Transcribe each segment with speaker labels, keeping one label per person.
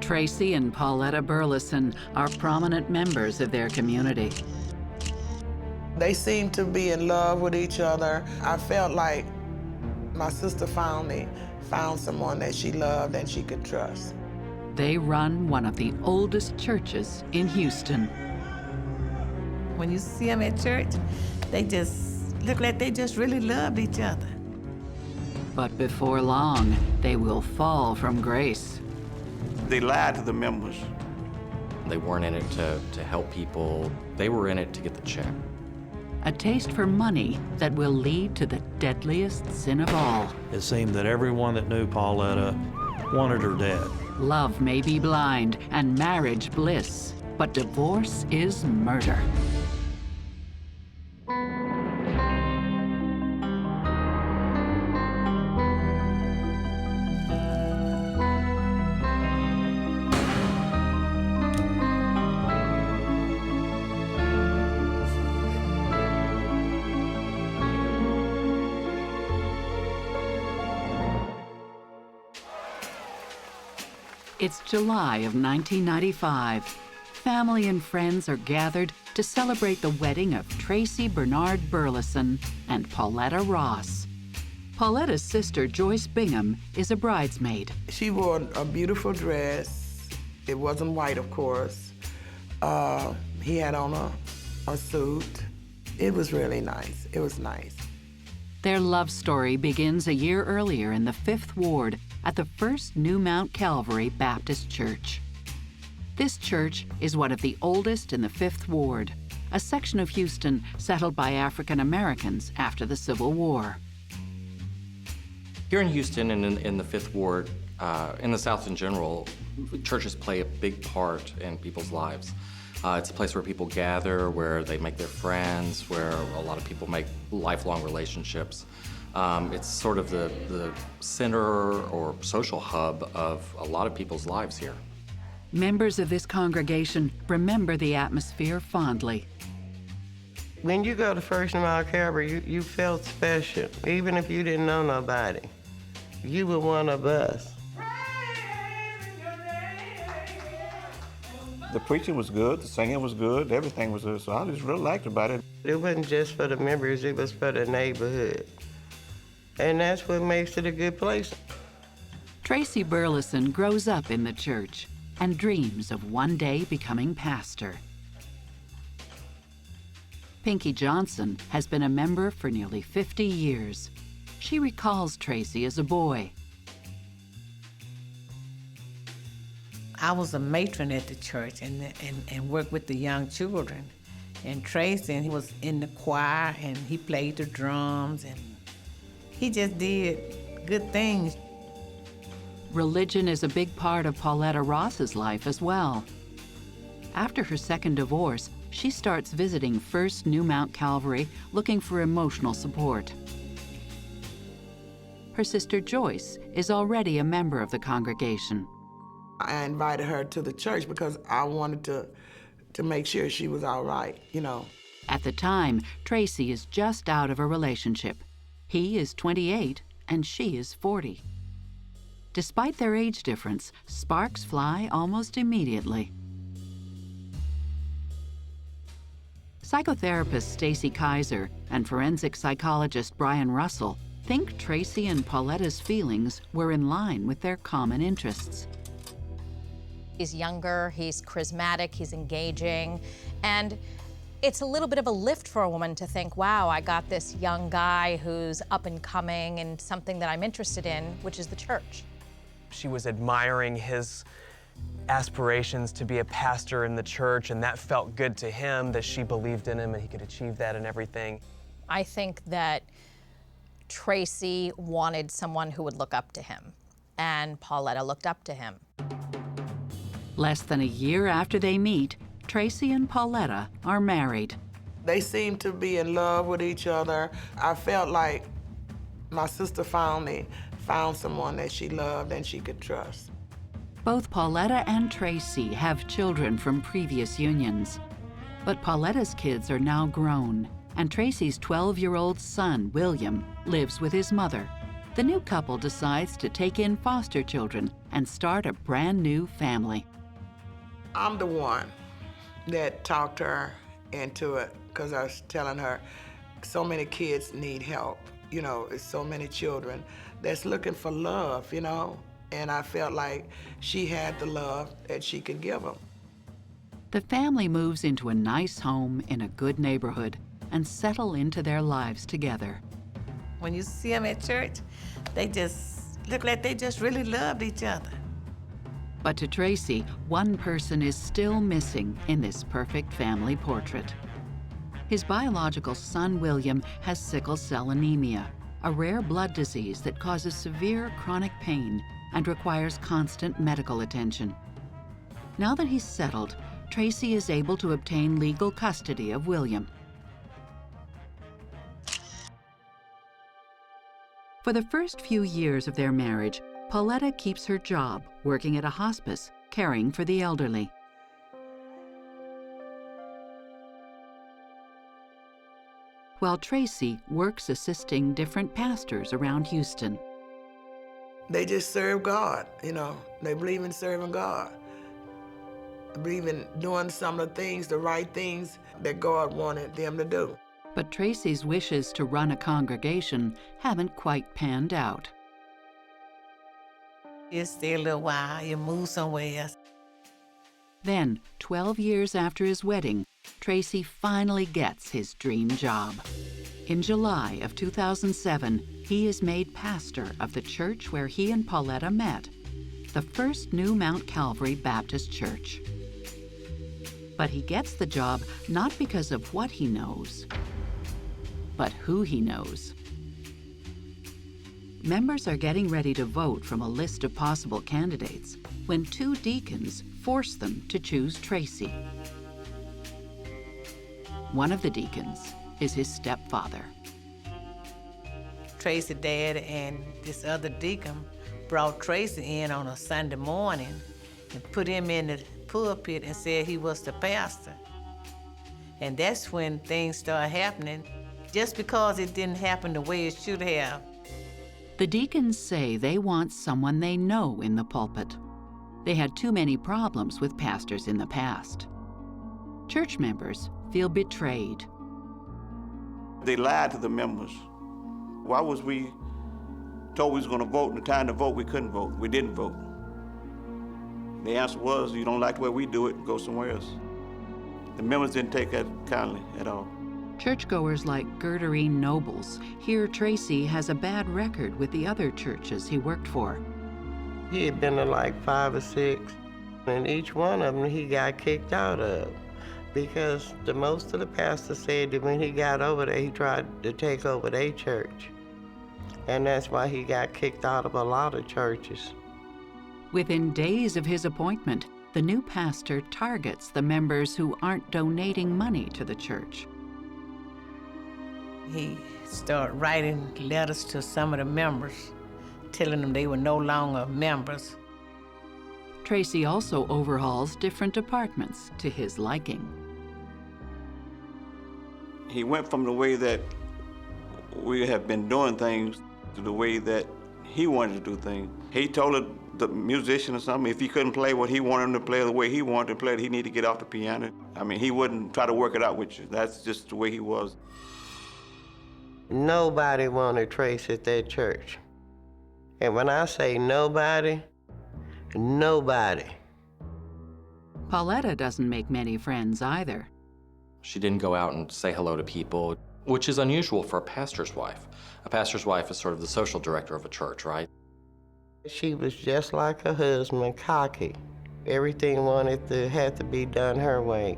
Speaker 1: Tracy and Pauletta Burleson are prominent members of their community.
Speaker 2: They seemed to be in love with each other. I felt like my sister finally found someone that she loved and she could trust.
Speaker 1: They run one of the oldest churches in Houston.
Speaker 3: When you see them at church, they just look like they just really loved each other.
Speaker 1: But before long, they will fall from grace.
Speaker 4: They lied to the members.
Speaker 5: They weren't in it to help people. They were in it to get the check.
Speaker 1: A taste for money that will lead to the deadliest sin of all.
Speaker 6: It seemed that everyone that knew Pauletta wanted her dead.
Speaker 1: Love may be blind and marriage bliss, but divorce is murder. It's July of 1995. Family and friends are gathered to celebrate the wedding of Tracy Bernard Burleson and Pauletta Ross. Pauletta's sister, Joyce Bingham, is a bridesmaid.
Speaker 2: She wore a beautiful dress. It wasn't white, of course. He had on a suit. It was really nice. It was nice.
Speaker 1: Their love story begins a year earlier in the 5th Ward at the First New Mount Calvary Baptist Church. This church is one of the oldest in the 5th Ward, a section of Houston settled by African Americans after the Civil War.
Speaker 5: Here in Houston and in the 5th Ward, in the South in general, churches play a big part in people's lives. It's a place where people gather, where they make their friends, where a lot of people make lifelong relationships. It's sort of the center or social hub of a lot of people's lives here.
Speaker 1: Members of this congregation remember the atmosphere fondly.
Speaker 7: When you go to First New Mount Calvary, you felt special, even if you didn't know nobody. You were one of us.
Speaker 4: The preaching was good, the singing was good, everything was good, so I just really liked about it.
Speaker 7: It wasn't just for the members, it was for the neighborhood. And that's what makes it a good place.
Speaker 1: Tracy Burleson grows up in the church and dreams of one day becoming pastor. Pinky Johnson has been a member for nearly 50 years. She recalls Tracy as a boy.
Speaker 3: I was a matron at the church and worked with the young children. And Tracy, he was in the choir and he played the drums and he just did good things.
Speaker 1: Religion is a big part of Pauletta Ross's life as well. After her second divorce, she starts visiting First New Mount Calvary looking for emotional support. Her sister Joyce is already a member of the congregation.
Speaker 2: I invited her to the church because I wanted to make sure she was all right, you know.
Speaker 1: At the time, Tracy is just out of a relationship. He is 28 and she is 40. Despite their age difference, sparks fly almost immediately. Psychotherapist Stacy Kaiser and forensic psychologist Brian Russell think Tracy and Pauletta's feelings were in line with their common interests.
Speaker 8: He's younger, he's charismatic, he's engaging, and it's a little bit of a lift for a woman to think, wow, I got this young guy who's up and coming and something that I'm interested in, which is the church.
Speaker 9: She was admiring his aspirations to be a pastor in the church, and that felt good to him, that she believed in him and he could achieve that and everything.
Speaker 8: I think that Tracy wanted someone who would look up to him, and Pauletta looked up to him.
Speaker 1: Less than a year after they meet, Tracy and Pauletta are married.
Speaker 2: They seemed to be in love with each other. I felt like my sister finally found someone that she loved and she could trust.
Speaker 1: Both Pauletta and Tracy have children from previous unions. But Pauletta's kids are now grown, and Tracy's 12-year-old son, William, lives with his mother. the new couple decides to take in foster children and start a brand new family.
Speaker 2: I'm the one that talked her into it because I was telling her so many kids need help. You know, it's so many children that's looking for love, you know, and I felt like she had the love that she could give them.
Speaker 1: The family moves into a nice home in a good neighborhood and settle into their lives together.
Speaker 3: When you see them at church, they just look like they just really loved each other.
Speaker 1: But to Tracy, one person is still missing in this perfect family portrait. His biological son, William, has sickle cell anemia, a rare blood disease that causes severe chronic pain and requires constant medical attention. Now that he's settled, Tracy is able to obtain legal custody of William. For the first few years of their marriage, Pauletta keeps her job working at a hospice, caring for the elderly. While Tracy works assisting different pastors around Houston.
Speaker 2: They just serve God, you know. They believe in serving God. They believe in doing some of the things, the right things that God wanted them to do.
Speaker 1: But Tracy's wishes to run a congregation haven't quite panned out.
Speaker 3: You stay a little while, you move somewhere else.
Speaker 1: Then, 12 years after his wedding, Tracy finally gets his dream job. In July of 2007, he is made pastor of the church where he and Pauletta met, the First New Mount Calvary Baptist Church. But he gets the job not because of what he knows, but who he knows. Members are getting ready to vote from a list of possible candidates when two deacons force them to choose Tracy. One of the deacons is his stepfather.
Speaker 3: Tracy's dad and this other deacon brought Tracy in on a Sunday morning and put him in the pulpit and said he was the pastor. And that's when things started happening, just because it didn't happen the way it should have.
Speaker 1: The deacons say they want someone they know in the pulpit. They had too many problems with pastors in the past. Church members feel betrayed.
Speaker 4: They lied to the members. Why was we told we was gonna vote, and the time to vote, we couldn't vote. We didn't vote. The answer was, you don't like the way we do it, go somewhere else. The members didn't take that kindly at all.
Speaker 1: Churchgoers like Gerderine Nobles hear Tracy has a bad record with the other churches he worked for.
Speaker 7: He had been to like 5 or 6, and each one of them he got kicked out of because most of the pastors said that when he got over there, he tried to take over their church. And that's why he got kicked out of a lot of churches.
Speaker 1: Within days of his appointment, the new pastor targets the members who aren't donating money to the church.
Speaker 3: He started writing letters to some of the members, telling them they were no longer members.
Speaker 1: Tracy also overhauls different departments to his liking.
Speaker 4: He went from the way that we have been doing things to the way that he wanted to do things. He told the musician or something, if he couldn't play what he wanted him to play the way he wanted to play it, he needed to get off the piano. I mean, he wouldn't try to work it out with you. That's just the way he was.
Speaker 7: Nobody wanted Tracy at that church. And when I say nobody, nobody.
Speaker 1: Pauletta doesn't make many friends either.
Speaker 5: She didn't go out and say hello to people, which is unusual for a pastor's wife. A pastor's wife is sort of the social director of a church, right?
Speaker 7: She was just like her husband, cocky. Everything had to be done her way.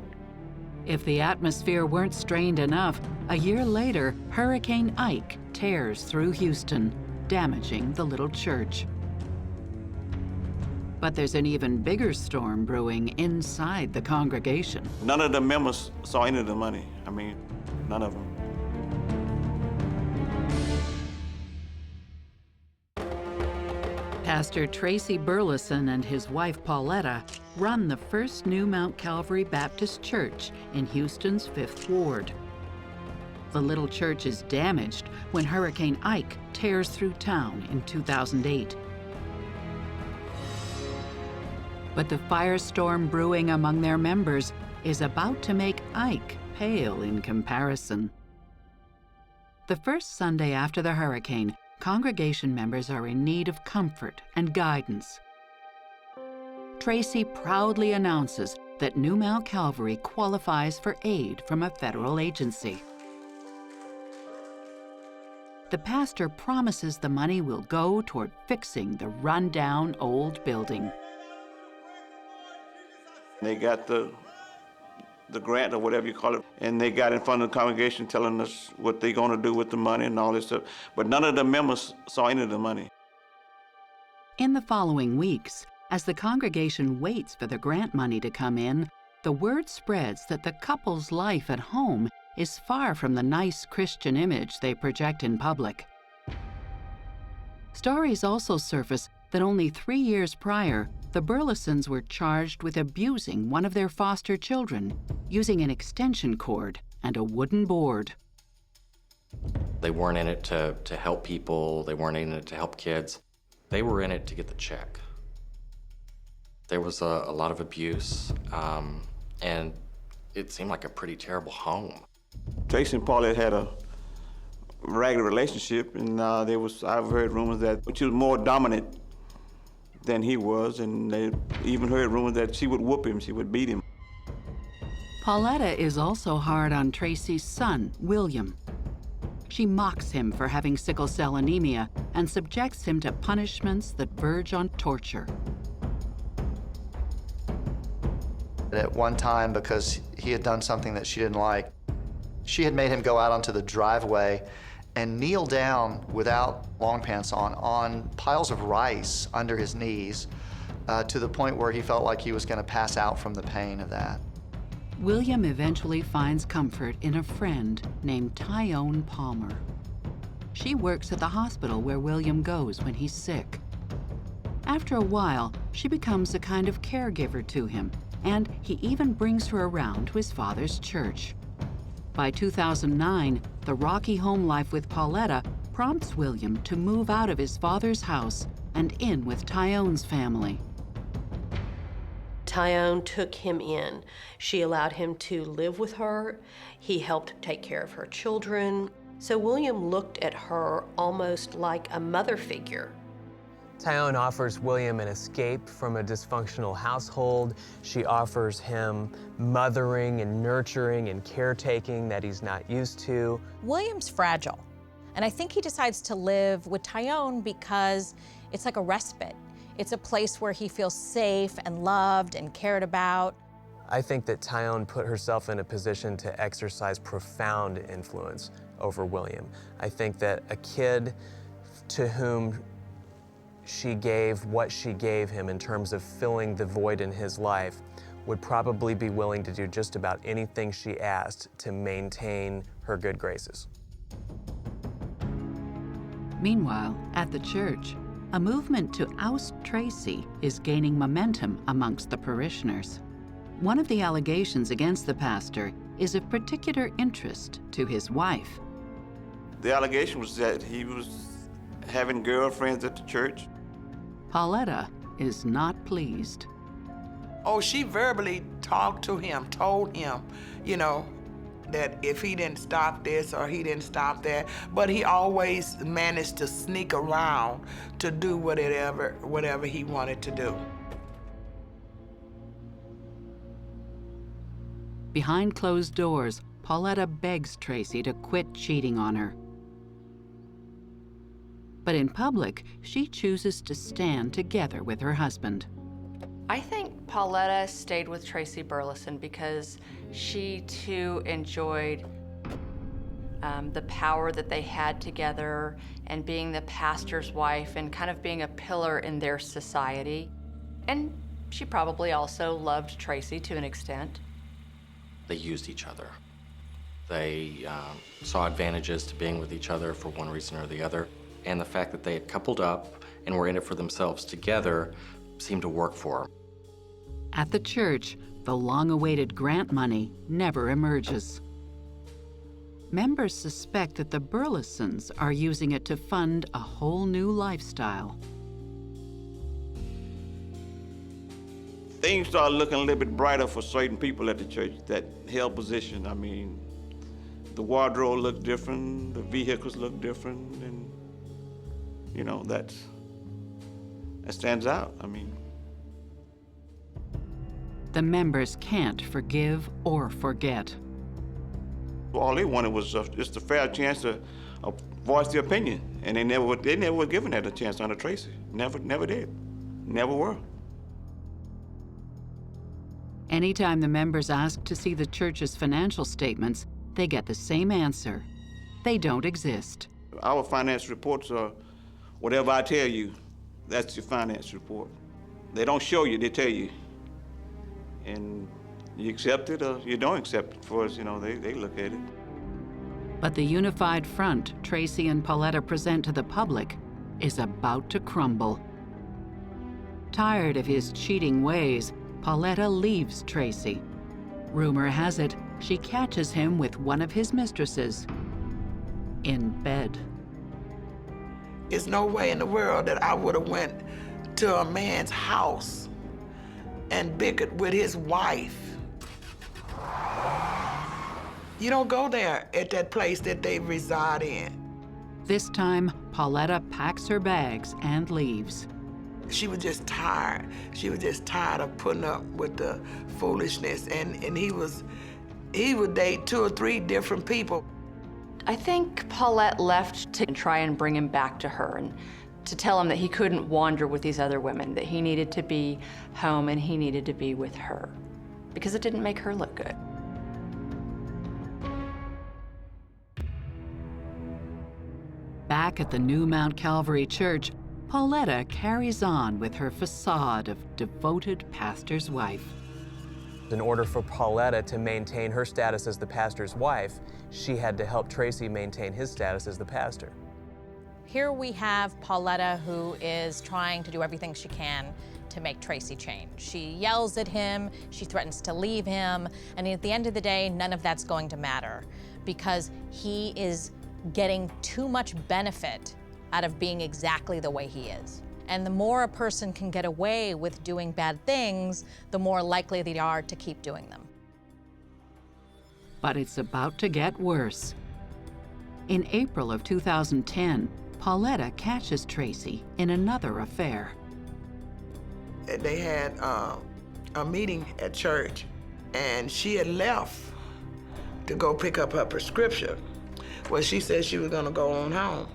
Speaker 1: If the atmosphere weren't strained enough, a year later, Hurricane Ike tears through Houston, damaging the little church. But there's an even bigger storm brewing inside the congregation.
Speaker 4: None of the members saw any of the money. I mean, none of them.
Speaker 1: Pastor Tracy Burleson and his wife Pauletta run the First New Mount Calvary Baptist Church in Houston's 5th Ward. The little church is damaged when Hurricane Ike tears through town in 2008. But the firestorm brewing among their members is about to make Ike pale in comparison. The first Sunday after the hurricane, congregation members are in need of comfort and guidance. Tracy proudly announces that New Mount Calvary qualifies for aid from a federal agency. The pastor promises the money will go toward fixing the run-down old building.
Speaker 4: They got the grant or whatever you call it, and they got in front of the congregation telling us what they're going to do with the money and all this stuff. But none of the members saw any of the money.
Speaker 1: In the following weeks, as the congregation waits for the grant money to come in, the word spreads that the couple's life at home is far from the nice Christian image they project in public. Stories also surface that only 3 years prior, the Burlesons were charged with abusing one of their foster children using an extension cord and a wooden board.
Speaker 5: They weren't in it to help people. They weren't in it to help kids. They were in it to get the check. There was a lot of abuse, and it seemed like a pretty terrible home.
Speaker 4: Tracy and Paulette had a ragged relationship, and I've heard rumors that she was more dominant than he was, and they even heard rumors that she would whoop him, she would beat him.
Speaker 1: Pauletta is also hard on Tracy's son, William. She mocks him for having sickle cell anemia and subjects him to punishments that verge on torture.
Speaker 10: At one time, because he had done something that she didn't like, she had made him go out onto the driveway and kneel down without long pants on piles of rice under his knees to the point where he felt like he was going to pass out from the pain of that.
Speaker 1: William eventually finds comfort in a friend named Tyone Palmer. She works at the hospital where William goes when he's sick. After a while, she becomes a kind of caregiver to him, and he even brings her around to his father's church. By 2009, the rocky home life with Pauletta prompts William to move out of his father's house and in with Tyone's family.
Speaker 11: Tyone took him in. She allowed him to live with her. He helped take care of her children. So William looked at her almost like a mother figure.
Speaker 9: Tyone offers William an escape from a dysfunctional household. She offers him mothering and nurturing and caretaking that he's not used to.
Speaker 8: William's fragile, and I think he decides to live with Tyone because it's like a respite. It's a place where he feels safe and loved and cared about.
Speaker 9: I think that Tyone put herself in a position to exercise profound influence over William. I think that a kid to whom she gave what she gave him in terms of filling the void in his life would probably be willing to do just about anything she asked to maintain her good graces.
Speaker 1: Meanwhile, at the church, a movement to oust Tracy is gaining momentum amongst the parishioners. One of the allegations against the pastor is of particular interest to his wife.
Speaker 4: The allegation was that he was having girlfriends at the church.
Speaker 1: Pauletta is not pleased.
Speaker 2: Oh, she verbally talked to him, told him, that if he didn't stop this or he didn't stop that, but he always managed to sneak around to do whatever he wanted to do.
Speaker 1: Behind closed doors, Pauletta begs Tracy to quit cheating on her. But in public, she chooses to stand together with her husband.
Speaker 12: I think Pauletta stayed with Tracy Burleson because she too enjoyed the power that they had together and being the pastor's wife and kind of being a pillar in their society. And she probably also loved Tracy to an extent.
Speaker 5: They used each other. They saw advantages to being with each other for one reason or the other. And the fact that they had coupled up and were in it for themselves together seemed to work for them.
Speaker 1: At the church, the long-awaited grant money never emerges. members suspect that the Burlesons are using it to fund a whole new lifestyle.
Speaker 4: Things started looking a little bit brighter for certain people at the church that held position. I mean, the wardrobe looked different, the vehicles looked different, and you know, that stands out. I mean,
Speaker 1: The members can't forgive or forget.
Speaker 4: all they wanted was just a fair chance to voice their opinion, and they never were given that a chance under Tracy. Never did, never were.
Speaker 1: Anytime the members ask to see the church's financial statements, they get the same answer. They don't exist.
Speaker 4: Our finance reports are whatever I tell you, that's your finance report. They don't show you, they tell you. And you accept it or you don't accept it. For us, you know, they look at it.
Speaker 1: But the unified front Tracy and Pauletta present to the public is about to crumble. Tired of his cheating ways, Pauletta leaves Tracy. Rumor has it she catches him with one of his mistresses in bed.
Speaker 2: There's no way in the world that I would have went to a man's house and bickered with his wife. You don't go there at that place that they reside in.
Speaker 1: This time, Pauletta packs her bags and leaves.
Speaker 2: She was just tired. She was just tired of putting up with the foolishness, and he would date 2 or 3 different people.
Speaker 12: I think Paulette left to try and bring him back to her and to tell him that he couldn't wander with these other women, that he needed to be home and he needed to be with her, because it didn't make her look good.
Speaker 1: Back at the new Mount Calvary Church, Pauletta carries on with her facade of devoted pastor's wife.
Speaker 9: In order for Pauletta to maintain her status as the pastor's wife, she had to help Tracy maintain his status as the pastor.
Speaker 8: Here we have Pauletta, who is trying to do everything she can to make Tracy change. She yells at him, she threatens to leave him, and at the end of the day, none of that's going to matter because he is getting too much benefit out of being exactly the way he is. And the more a person can get away with doing bad things, the more likely they are to keep doing them.
Speaker 1: But it's about to get worse. In April of 2010, Pauletta catches Tracy in another affair.
Speaker 2: They had a meeting at church, and she had left to go pick up her prescription. Well, she said she was gonna go on home,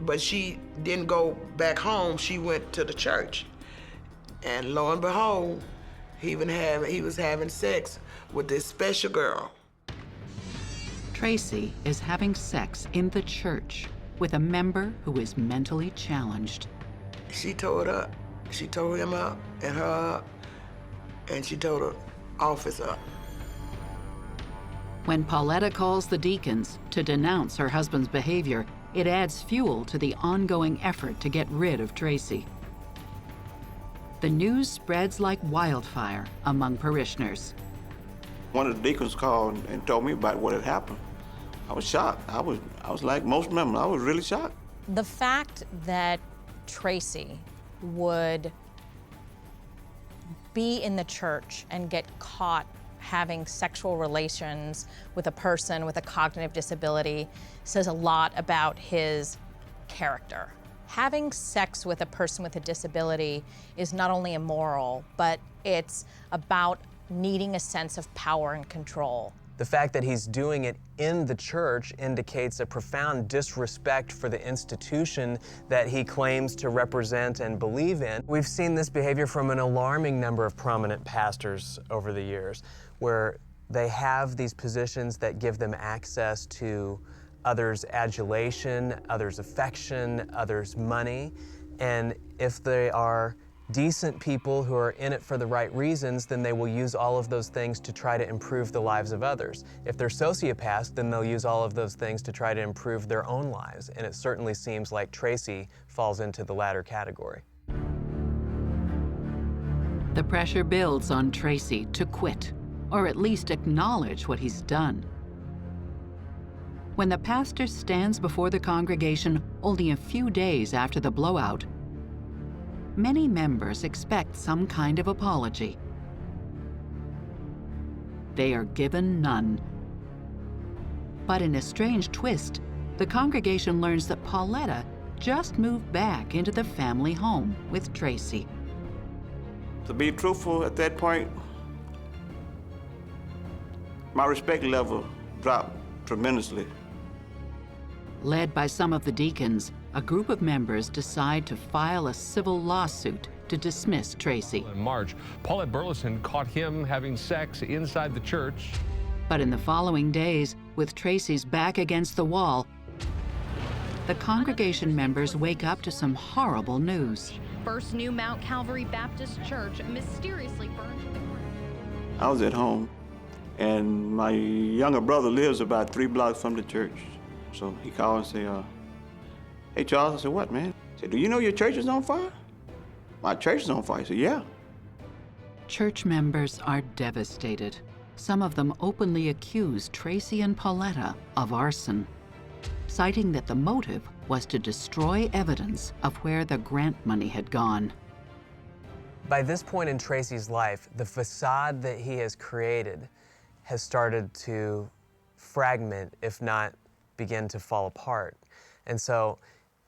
Speaker 2: but she didn't go back home. She went to the church, and lo and behold, he was having sex with this special girl.
Speaker 1: Tracy is having sex in the church with a member who is mentally challenged.
Speaker 2: She told him up and her up, and she told her office up.
Speaker 1: When Pauletta calls the deacons to denounce her husband's behavior, it adds fuel to the ongoing effort to get rid of Tracy. The news spreads like wildfire among parishioners.
Speaker 4: One of the deacons called and told me about what had happened. I was shocked. I was like most members, I was really shocked.
Speaker 8: The fact that Tracy would be in the church and get caught having sexual relations with a person with a cognitive disability says a lot about his character. Having sex with a person with a disability is not only immoral, but it's about needing a sense of power and control.
Speaker 9: The fact that he's doing it in the church indicates a profound disrespect for the institution that he claims to represent and believe in. We've seen this behavior from an alarming number of prominent pastors over the years, where they have these positions that give them access to others' adulation, others' affection, others' money, and if they are decent people who are in it for the right reasons, then they will use all of those things to try to improve the lives of others. If they're sociopaths, then they'll use all of those things to try to improve their own lives. And it certainly seems like Tracy falls into the latter category.
Speaker 1: The pressure builds on Tracy to quit, or at least acknowledge what he's done. When the pastor stands before the congregation only a few days after the blowout, many members expect some kind of apology. They are given none. But in a strange twist, the congregation learns that Pauletta just moved back into the family home with Tracy.
Speaker 4: To be truthful, at that point, my respect level dropped tremendously.
Speaker 1: Led by some of the deacons, a group of members decide to file a civil lawsuit to dismiss Tracy.
Speaker 13: In March, Paulette Burleson caught him having sex inside the church.
Speaker 1: But in the following days, with Tracy's back against the wall, the congregation members wake up to some horrible news.
Speaker 14: First New Mount Calvary Baptist Church mysteriously burned to the ground.
Speaker 4: I was at home, and my younger brother lives about 3 blocks from the church. So he called and said, hey, Charles. I said, what, man? He said, do you know your church is on fire? My church is on fire. I said, yeah.
Speaker 1: Church members are devastated. Some of them openly accuse Tracy and Pauletta of arson, citing that the motive was to destroy evidence of where the grant money had gone.
Speaker 9: By this point in Tracy's life, the facade that he has created has started to fragment, if not begin to fall apart. And so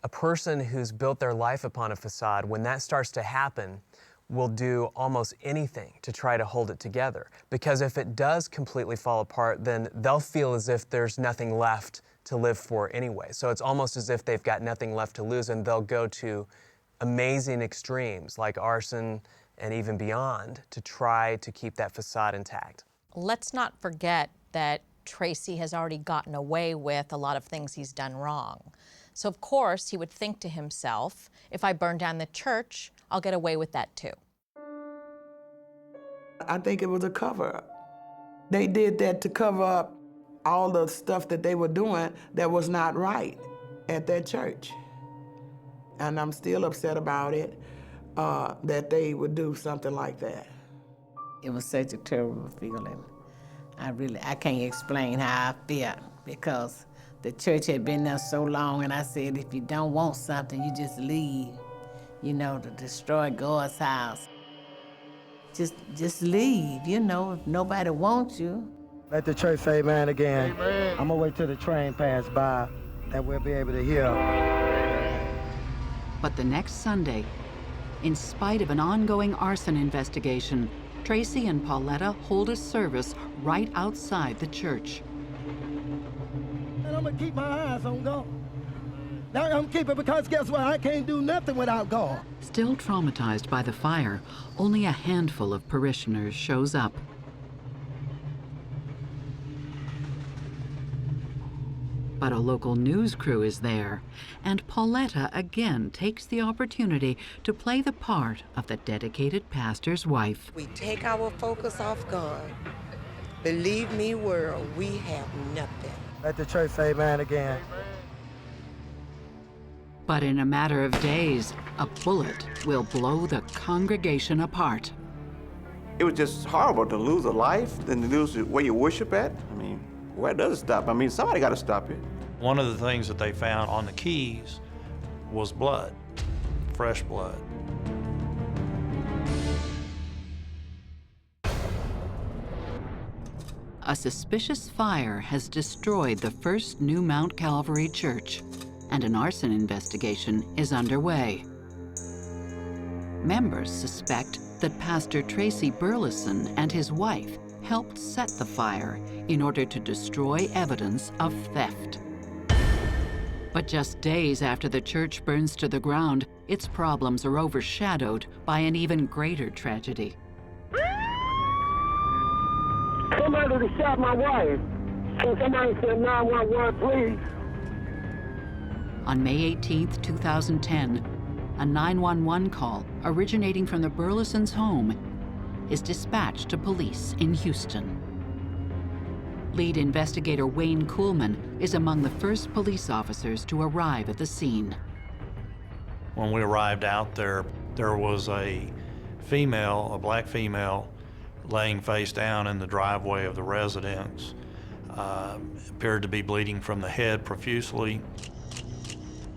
Speaker 9: a person who's built their life upon a facade, when that starts to happen, will do almost anything to try to hold it together. Because if it does completely fall apart, then they'll feel as if there's nothing left to live for anyway. So it's almost as if they've got nothing left to lose, and they'll go to amazing extremes like arson and even beyond to try to keep that facade intact.
Speaker 8: Let's not forget that Tracy has already gotten away with a lot of things he's done wrong. So of course he would think to himself, if I burn down the church, I'll get away with that too.
Speaker 2: I think it was a cover-up. They did that to cover up all the stuff that they were doing that was not right at that church. And I'm still upset about it, that they would do something like that.
Speaker 3: It was such a terrible feeling. I can't explain how I felt, because the church had been there so long, and I said, if you don't want something, you just leave, you know, to destroy God's house. Just leave, you know, if nobody wants you.
Speaker 15: Let the church say amen again. Amen. I'm gonna wait till the train pass by, that we'll be able to hear.
Speaker 1: But the next Sunday, in spite of an ongoing arson investigation, Tracy and Pauletta hold a service right outside the church.
Speaker 15: And I'm gonna keep my eyes on God. Now I'm keeping, because guess what? I can't do nothing without God.
Speaker 1: Still traumatized by the fire, only a handful of parishioners shows up. But a local news crew is there, and Pauletta again takes the opportunity to play the part of the dedicated pastor's wife.
Speaker 16: We take our focus off God. Believe me, world, we have nothing.
Speaker 15: Let the church say amen again.
Speaker 1: But in a matter of days, a bullet will blow the congregation apart.
Speaker 4: It was just horrible to lose a life and to lose where you worship at. I mean, where does it stop? I mean, somebody got to stop it.
Speaker 6: One of the things that they found on the keys was blood, fresh blood.
Speaker 1: A suspicious fire has destroyed the First New Mount Calvary Church, and an arson investigation is underway. Members suspect that Pastor Tracy Burleson and his wife helped set the fire in order to destroy evidence of theft. But just days after the church burns to the ground, its problems are overshadowed by an even greater tragedy.
Speaker 15: Somebody shot my wife. Can somebody send 911, please?
Speaker 1: On May 18, 2010, a 911 call originating from the Burlesons' home is dispatched to police in Houston. Lead investigator Wayne Kuhlman is among the first police officers to arrive at the scene.
Speaker 6: When we arrived out there, there was a female, a black female, laying face down in the driveway of the residence. Appeared to be bleeding from the head profusely.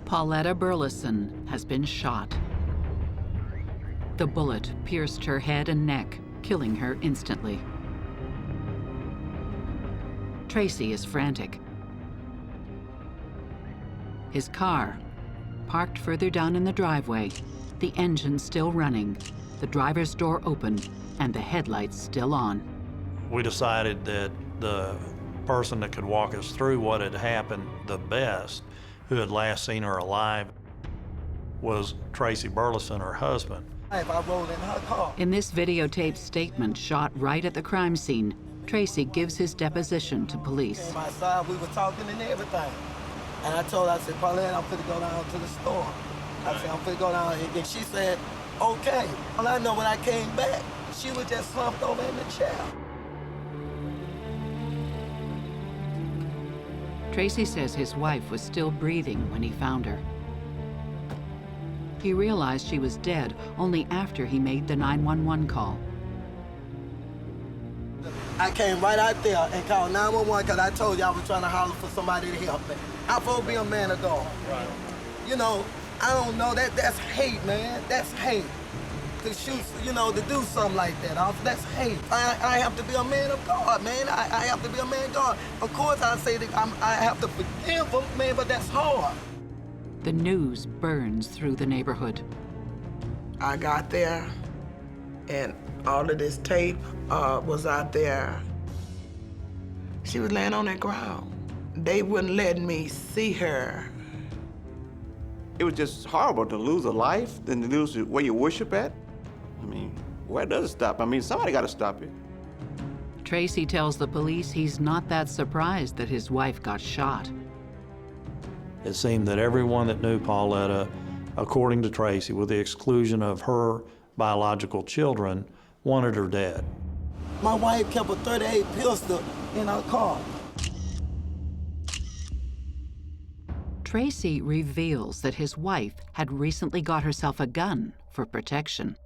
Speaker 1: Pauletta Burleson has been shot. The bullet pierced her head and neck, killing her instantly. Tracy is frantic. His car, parked further down in the driveway, the engine still running, the driver's door open, and the headlights still on.
Speaker 6: We decided that the person that could walk us through what had happened the best, who had last seen her alive, was Tracy Burleson, her husband.
Speaker 15: If I rolled in her car.
Speaker 1: In this videotaped statement shot right at the crime scene, Tracy gives his deposition to police.
Speaker 15: Came outside, we were talking and everything. And I told her, I said, Paulette, I'm finna go down to the store. I said, I'm finna go down. And she said, okay. All I know, when I came back, she was just slumped over in the chair.
Speaker 1: Tracy says his wife was still breathing when he found her. He realized she was dead only after he made the 911 call.
Speaker 15: I came right out there and called 911 because I told you I was trying to holler for somebody to help me. I'm supposed to be a man of God. Right. You know, I don't know, that's hate, man. That's hate. To shoot, you know, to do something like that, that's hate. I have to be a man of God, man. I have to be a man of God. Of course, I say that I have to forgive him, man, but that's hard.
Speaker 1: The news burns through the neighborhood.
Speaker 2: I got there, and all of this tape was out there. She was laying on the ground. They wouldn't let me see her.
Speaker 4: It was just horrible to lose a life, then to lose where you worship at. I mean, where does it stop? I mean, somebody got to stop it.
Speaker 1: Tracy tells the police he's not that surprised that his wife got shot.
Speaker 6: It seemed that everyone that knew Pauletta, according to Tracy, with the exclusion of her biological children, wanted her dead.
Speaker 15: My wife kept a .38 pistol in her car.
Speaker 1: Tracy reveals that his wife had recently got herself a gun for protection,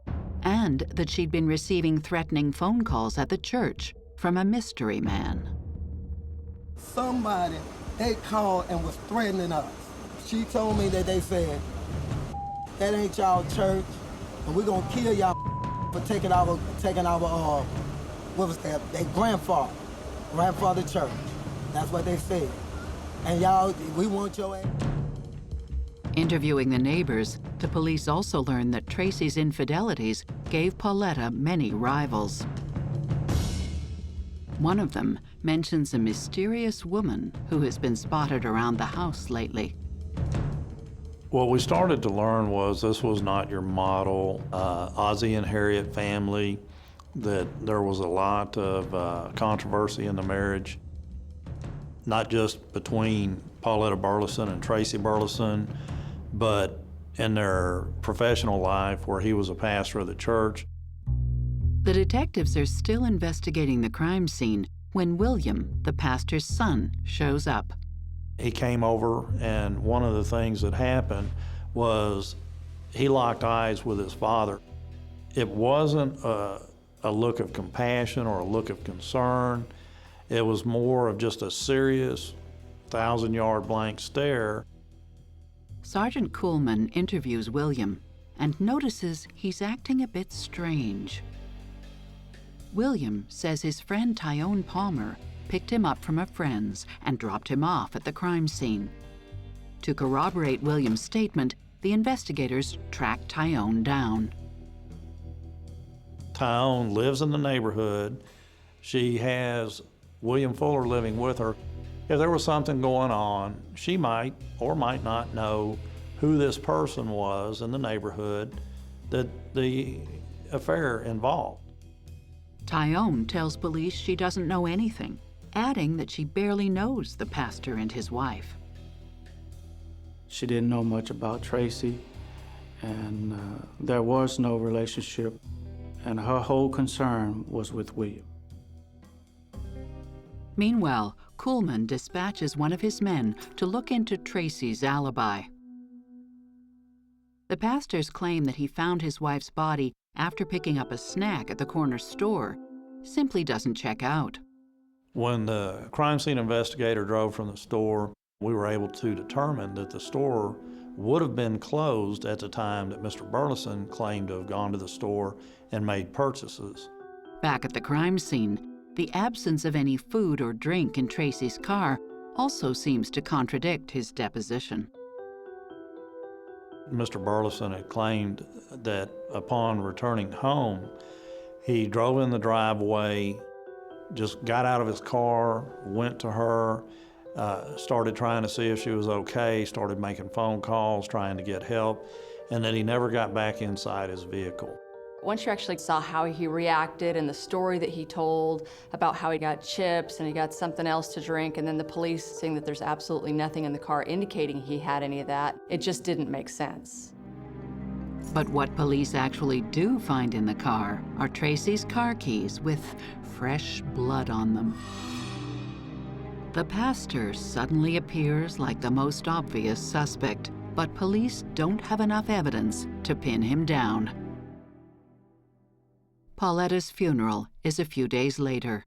Speaker 1: and that she'd been receiving threatening phone calls at the church from a mystery man.
Speaker 15: Somebody, they called and was threatening us. She told me that they said, that ain't y'all church, and we're gonna kill y'all for taking our what was that, their grandfather church. That's what they said. And y'all, we want your ass.
Speaker 1: Interviewing the neighbors, the police also learned that Tracy's infidelities gave Pauletta many rivals. One of them mentions a mysterious woman who has been spotted around the house lately.
Speaker 6: What we started to learn was this was not your model Ozzie and Harriet family, that there was a lot of controversy in the marriage, not just between Pauletta Burleson and Tracy Burleson, but in their professional life where he was a pastor of the church.
Speaker 1: The detectives are still investigating the crime scene when William, the pastor's son, shows up.
Speaker 6: He came over, and one of the things that happened was he locked eyes with his father. It wasn't a look of compassion or a look of concern. It was more of just a serious 1,000-yard blank stare.
Speaker 1: Sergeant Kuhlman interviews William and notices he's acting a bit strange. William says his friend Tyrone Palmer picked him up from a friend's and dropped him off at the crime scene. To corroborate William's statement, the investigators tracked Tyrone down.
Speaker 6: Tyrone lives in the neighborhood. She has William Fuller living with her. If there was something going on, she might or might not know who this person was in the neighborhood that the affair involved.
Speaker 1: Tyrone tells police she doesn't know anything, adding that she barely knows the pastor and his wife.
Speaker 17: She didn't know much about Tracy, and there was no relationship, and her whole concern was with William.
Speaker 1: Meanwhile, Kuhlman dispatches one of his men to look into Tracy's alibi. The pastor's claim that he found his wife's body after picking up a snack at the corner store simply doesn't check out.
Speaker 6: When the crime scene investigator drove from the store, we were able to determine that the store would have been closed at the time that Mr. Burleson claimed to have gone to the store and made purchases.
Speaker 1: Back at the crime scene, the absence of any food or drink in Tracy's car also seems to contradict his deposition.
Speaker 6: Mr. Burleson had claimed that upon returning home, he drove in the driveway, just got out of his car, went to her, started trying to see if she was okay, started making phone calls, trying to get help, and that he never got back inside his vehicle.
Speaker 12: Once you actually saw how he reacted and the story that he told about how he got chips and he got something else to drink, and then the police saying that there's absolutely nothing in the car indicating he had any of that, it just didn't make sense.
Speaker 1: But what police actually do find in the car are Tracy's car keys with fresh blood on them. The pastor suddenly appears like the most obvious suspect, but police don't have enough evidence to pin him down. Pauletta's funeral is a few days later.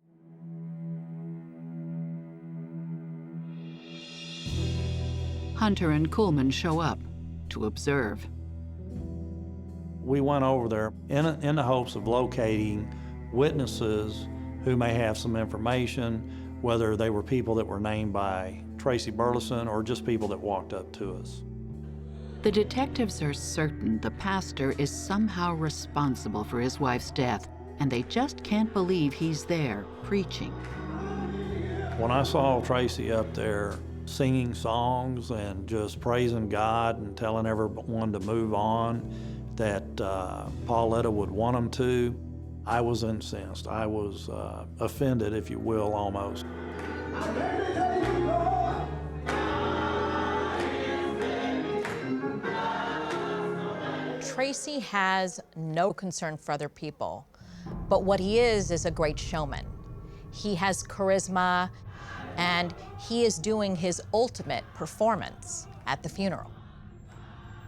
Speaker 1: Hunter and Kuhlman show up to observe.
Speaker 6: We went over there in the hopes of locating witnesses who may have some information, whether they were people that were named by Tracy Burleson or just people that walked up to us.
Speaker 1: The detectives are certain the pastor is somehow responsible for his wife's death, and they just can't believe he's there preaching.
Speaker 6: When I saw Tracy up there singing songs and just praising God and telling everyone to move on, that Pauletta would want them to, I was incensed. I was offended, if you will, almost.
Speaker 8: Tracy has no concern for other people, but what he is a great showman. He has charisma, and he is doing his ultimate performance at the funeral.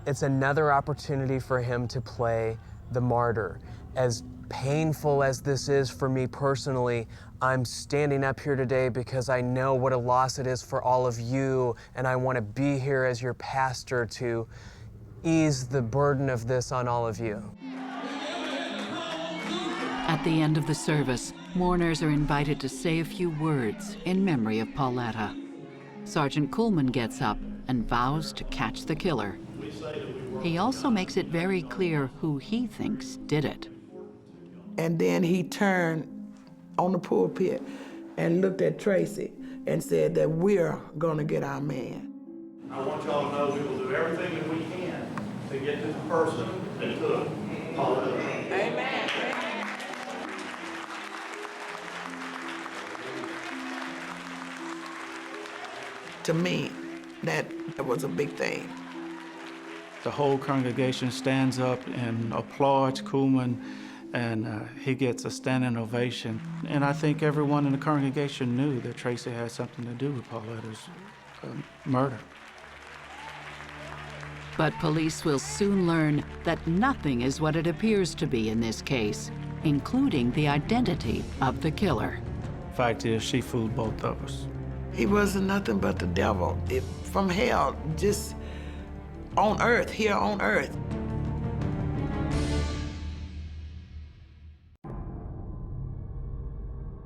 Speaker 9: It's another opportunity for him to play the martyr. As painful as this is for me personally, I'm standing up here today because I know what a loss it is for all of you, and I want to be here as your pastor to ease the burden of this on all of you.
Speaker 1: At the end of the service, mourners are invited to say a few words in memory of Pauletta. Sergeant Kuhlman gets up and vows to catch the killer. He also makes it very clear who he thinks did it.
Speaker 2: And then he turned on the pulpit and looked at Tracy and said that we're gonna get our man.
Speaker 6: I want y'all to know we will do everything that we can to get to the person that took Pauletta.
Speaker 2: Amen. To me, that was a big thing.
Speaker 17: The whole congregation stands up and applauds Kuhlman, and he gets a standing ovation. And I think everyone in the congregation knew that Tracy had something to do with Pauletta's murder.
Speaker 1: But police will soon learn that nothing is what it appears to be in this case, including the identity of the killer.
Speaker 17: Fact is, she fooled both of us.
Speaker 2: He wasn't nothing but the devil from hell, just on earth, here on earth.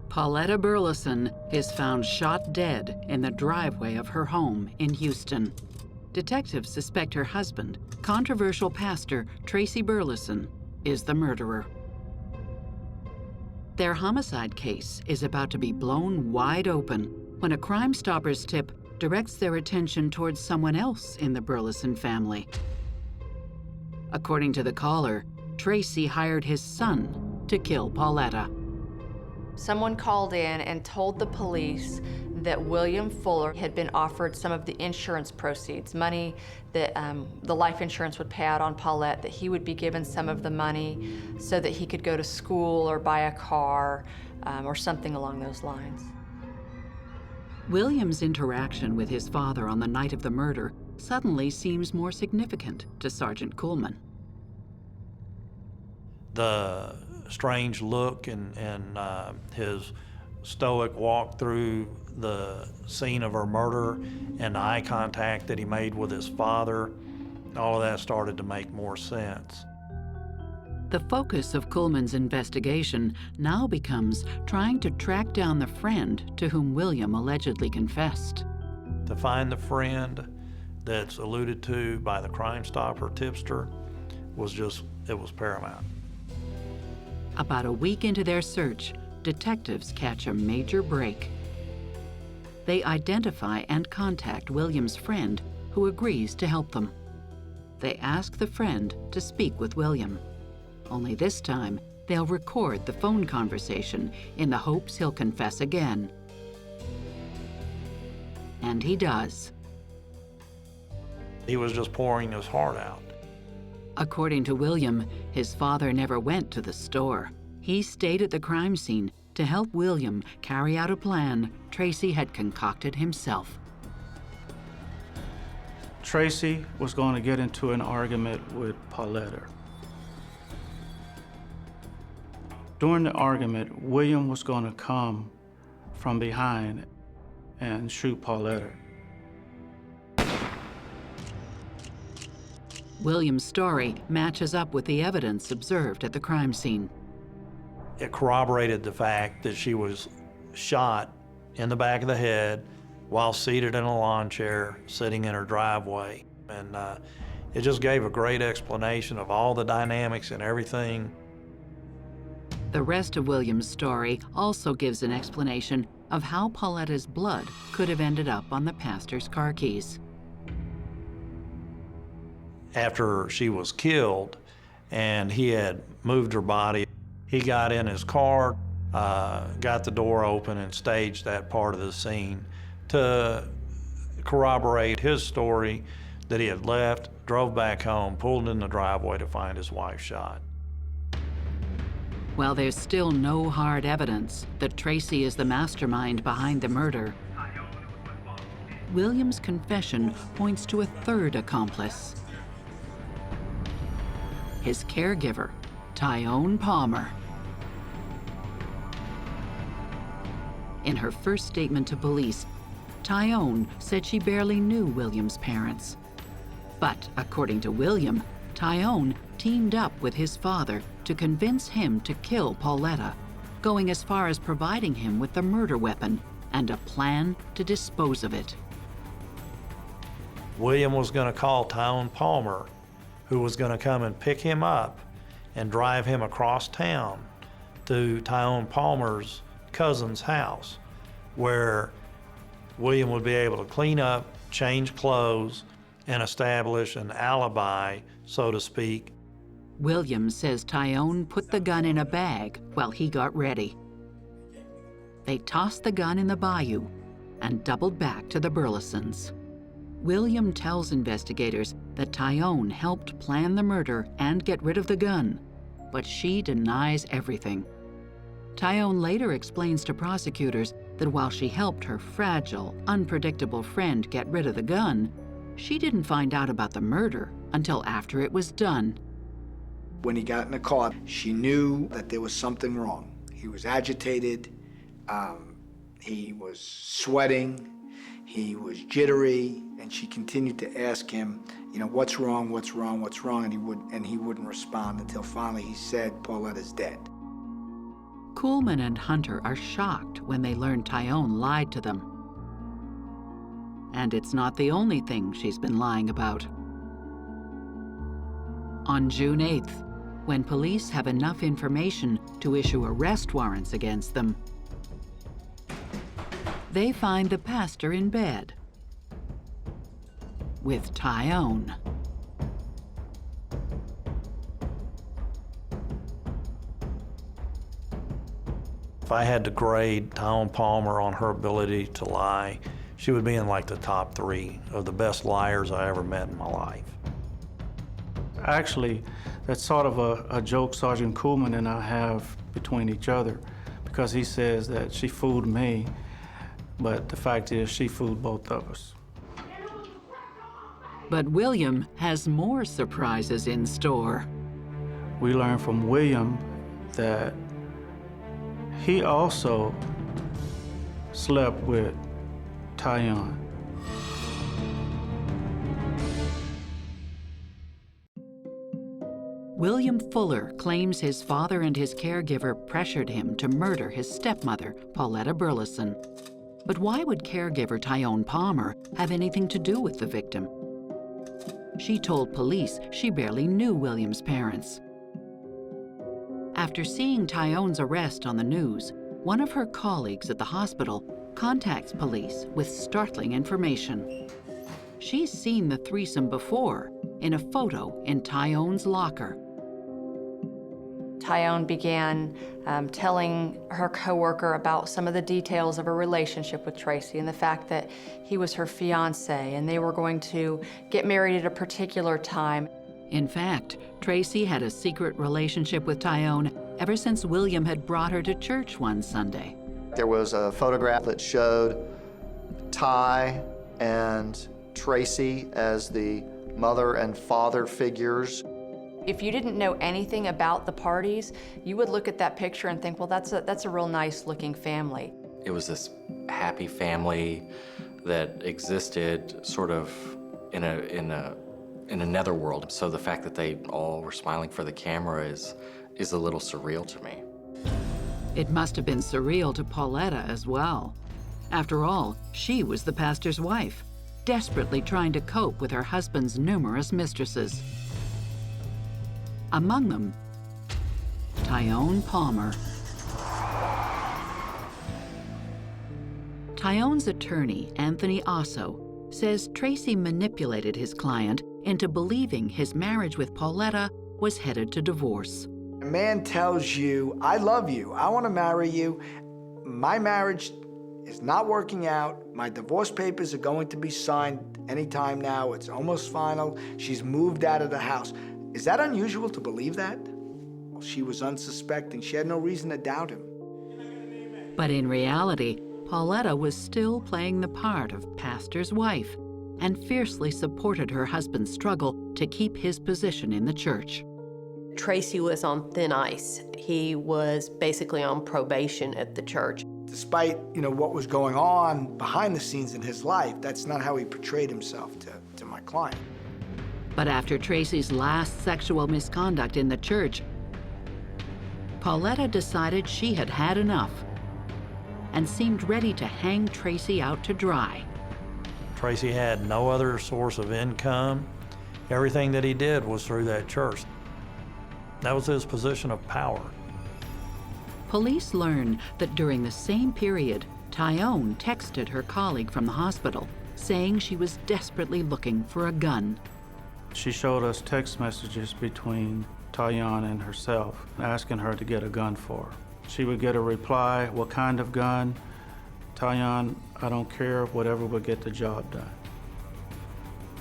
Speaker 1: Pauletta Burleson is found shot dead in the driveway of her home in Houston. Detectives suspect her husband, controversial pastor Tracy Burleson, is the murderer. Their homicide case is about to be blown wide open when a Crime Stoppers tip directs their attention towards someone else in the Burleson family. According to the caller, Tracy hired his son to kill Pauletta.
Speaker 12: Someone called in and told the police that William Fuller had been offered some of the insurance proceeds, money that the life insurance would pay out on Paulette, that he would be given some of the money so that he could go to school or buy a car or something along those lines.
Speaker 1: William's interaction with his father on the night of the murder suddenly seems more significant to Sergeant Kuhlman.
Speaker 6: The strange look and his stoic walk through the scene of her murder and the eye contact that he made with his father, all of that started to make more sense.
Speaker 1: The focus of Kuhlman's investigation now becomes trying to track down the friend to whom William allegedly confessed.
Speaker 6: To find the friend that's alluded to by the Crime Stopper tipster it was paramount.
Speaker 1: About a week into their search, detectives catch a major break. They identify and contact William's friend, who agrees to help them. They ask the friend to speak with William. Only this time, they'll record the phone conversation in the hopes he'll confess again. And he does.
Speaker 6: He was just pouring his heart out.
Speaker 1: According to William, his father never went to the store. He stayed at the crime scene to help William carry out a plan Tracy had concocted himself.
Speaker 17: Tracy was going to get into an argument with Pauletta. During the argument, William was going to come from behind and shoot Pauletta.
Speaker 1: William's story matches up with the evidence observed at the crime scene.
Speaker 6: It corroborated the fact that she was shot in the back of the head while seated in a lawn chair sitting in her driveway. And it just gave a great explanation of all the dynamics and everything.
Speaker 1: The rest of William's story also gives an explanation of how Pauletta's blood could have ended up on the pastor's car keys.
Speaker 6: After she was killed and he had moved her body, he got in his car, got the door open and staged that part of the scene to corroborate his story that he had left, drove back home, pulled in the driveway to find his wife shot.
Speaker 1: While there's still no hard evidence that Tracy is the mastermind behind the murder, William's confession points to a third accomplice. His caregiver, Tyone Palmer. In her first statement to police, Tyone said she barely knew William's parents. But according to William, Tyone teamed up with his father to convince him to kill Pauletta, going as far as providing him with the murder weapon and a plan to dispose of it.
Speaker 6: William was going to call Tyone Palmer, who was going to come and pick him up and drive him across town to Tyone Palmer's cousin's house, where William would be able to clean up, change clothes, and establish an alibi, so to speak.
Speaker 1: William says Tyone put the gun in a bag while he got ready. They tossed the gun in the bayou and doubled back to the Burlesons. William tells investigators that Tyone helped plan the murder and get rid of the gun, but she denies everything. Tyone later explains to prosecutors that while she helped her fragile, unpredictable friend get rid of the gun, she didn't find out about the murder until after it was done.
Speaker 18: When he got in the car, she knew that there was something wrong. He was agitated, he was sweating, he was jittery, and she continued to ask him, you know, what's wrong, what's wrong, what's wrong, and he wouldn't respond until finally he said, Pauletta's dead.
Speaker 1: Kuhlman and Hunter are shocked when they learn Tyone lied to them. And it's not the only thing she's been lying about. On June 8th, when police have enough information to issue arrest warrants against them, they find the pastor in bed with Tyone.
Speaker 6: If I had to grade Tyone Palmer on her ability to lie, she would be in like the top 3 of the best liars I ever met in my life.
Speaker 17: Actually, that's sort of a joke Sergeant Kuhlman and I have between each other, because he says that she fooled me, but the fact is she fooled both of us.
Speaker 1: But William has more surprises in store.
Speaker 17: We learned from William that he also slept with Tyon.
Speaker 1: William Fuller claims his father and his caregiver pressured him to murder his stepmother, Pauletta Burleson. But why would caregiver Tyon Palmer have anything to do with the victim? She told police she barely knew William's parents. After seeing Tyon's arrest on the news, one of her colleagues at the hospital contacts police with startling information. She's seen the threesome before in a photo in Tyon's locker.
Speaker 12: Tyon began telling her coworker about some of the details of her relationship with Tracy and the fact that he was her fiance and they were going to get married at a particular time.
Speaker 1: In fact, Tracy had a secret relationship with Tyon ever since William had brought her to church one Sunday.
Speaker 10: There was a photograph that showed Ty and Tracy as the mother and father figures.
Speaker 12: If you didn't know anything about the parties, you would look at that picture and think, well, that's a real nice looking family.
Speaker 5: It was this happy family that existed sort of in a netherworld. So the fact that they all were smiling for the camera is a little surreal to me.
Speaker 1: It must have been surreal to Pauletta as well. After all, she was the pastor's wife, desperately trying to cope with her husband's numerous mistresses. Among them, Tyon Palmer. Tyon's attorney, Anthony Osso, says Tracy manipulated his client into believing his marriage with Pauletta was headed to divorce.
Speaker 18: A man tells you, I love you, I want to marry you, my marriage is not working out, my divorce papers are going to be signed anytime now, it's almost final, she's moved out of the house. Is that unusual to believe that? Well, she was unsuspecting, she had no reason to doubt him.
Speaker 1: But in reality, Pauletta was still playing the part of pastor's wife and fiercely supported her husband's struggle to keep his position in the church.
Speaker 11: Tracy was on thin ice. He was basically on probation at the church.
Speaker 18: Despite, what was going on behind the scenes in his life, that's not how he portrayed himself to my client.
Speaker 1: But after Tracy's last sexual misconduct in the church, Pauletta decided she had had enough and seemed ready to hang Tracy out to dry.
Speaker 6: Tracy had no other source of income. Everything that he did was through that church. That was his position of power.
Speaker 1: Police learned that during the same period, Tyon texted her colleague from the hospital, saying she was desperately looking for a gun.
Speaker 17: She showed us text messages between Tyon and herself, asking her to get a gun for her. She would get a reply, what kind of gun? Tyon, I don't care, whatever will get the job done.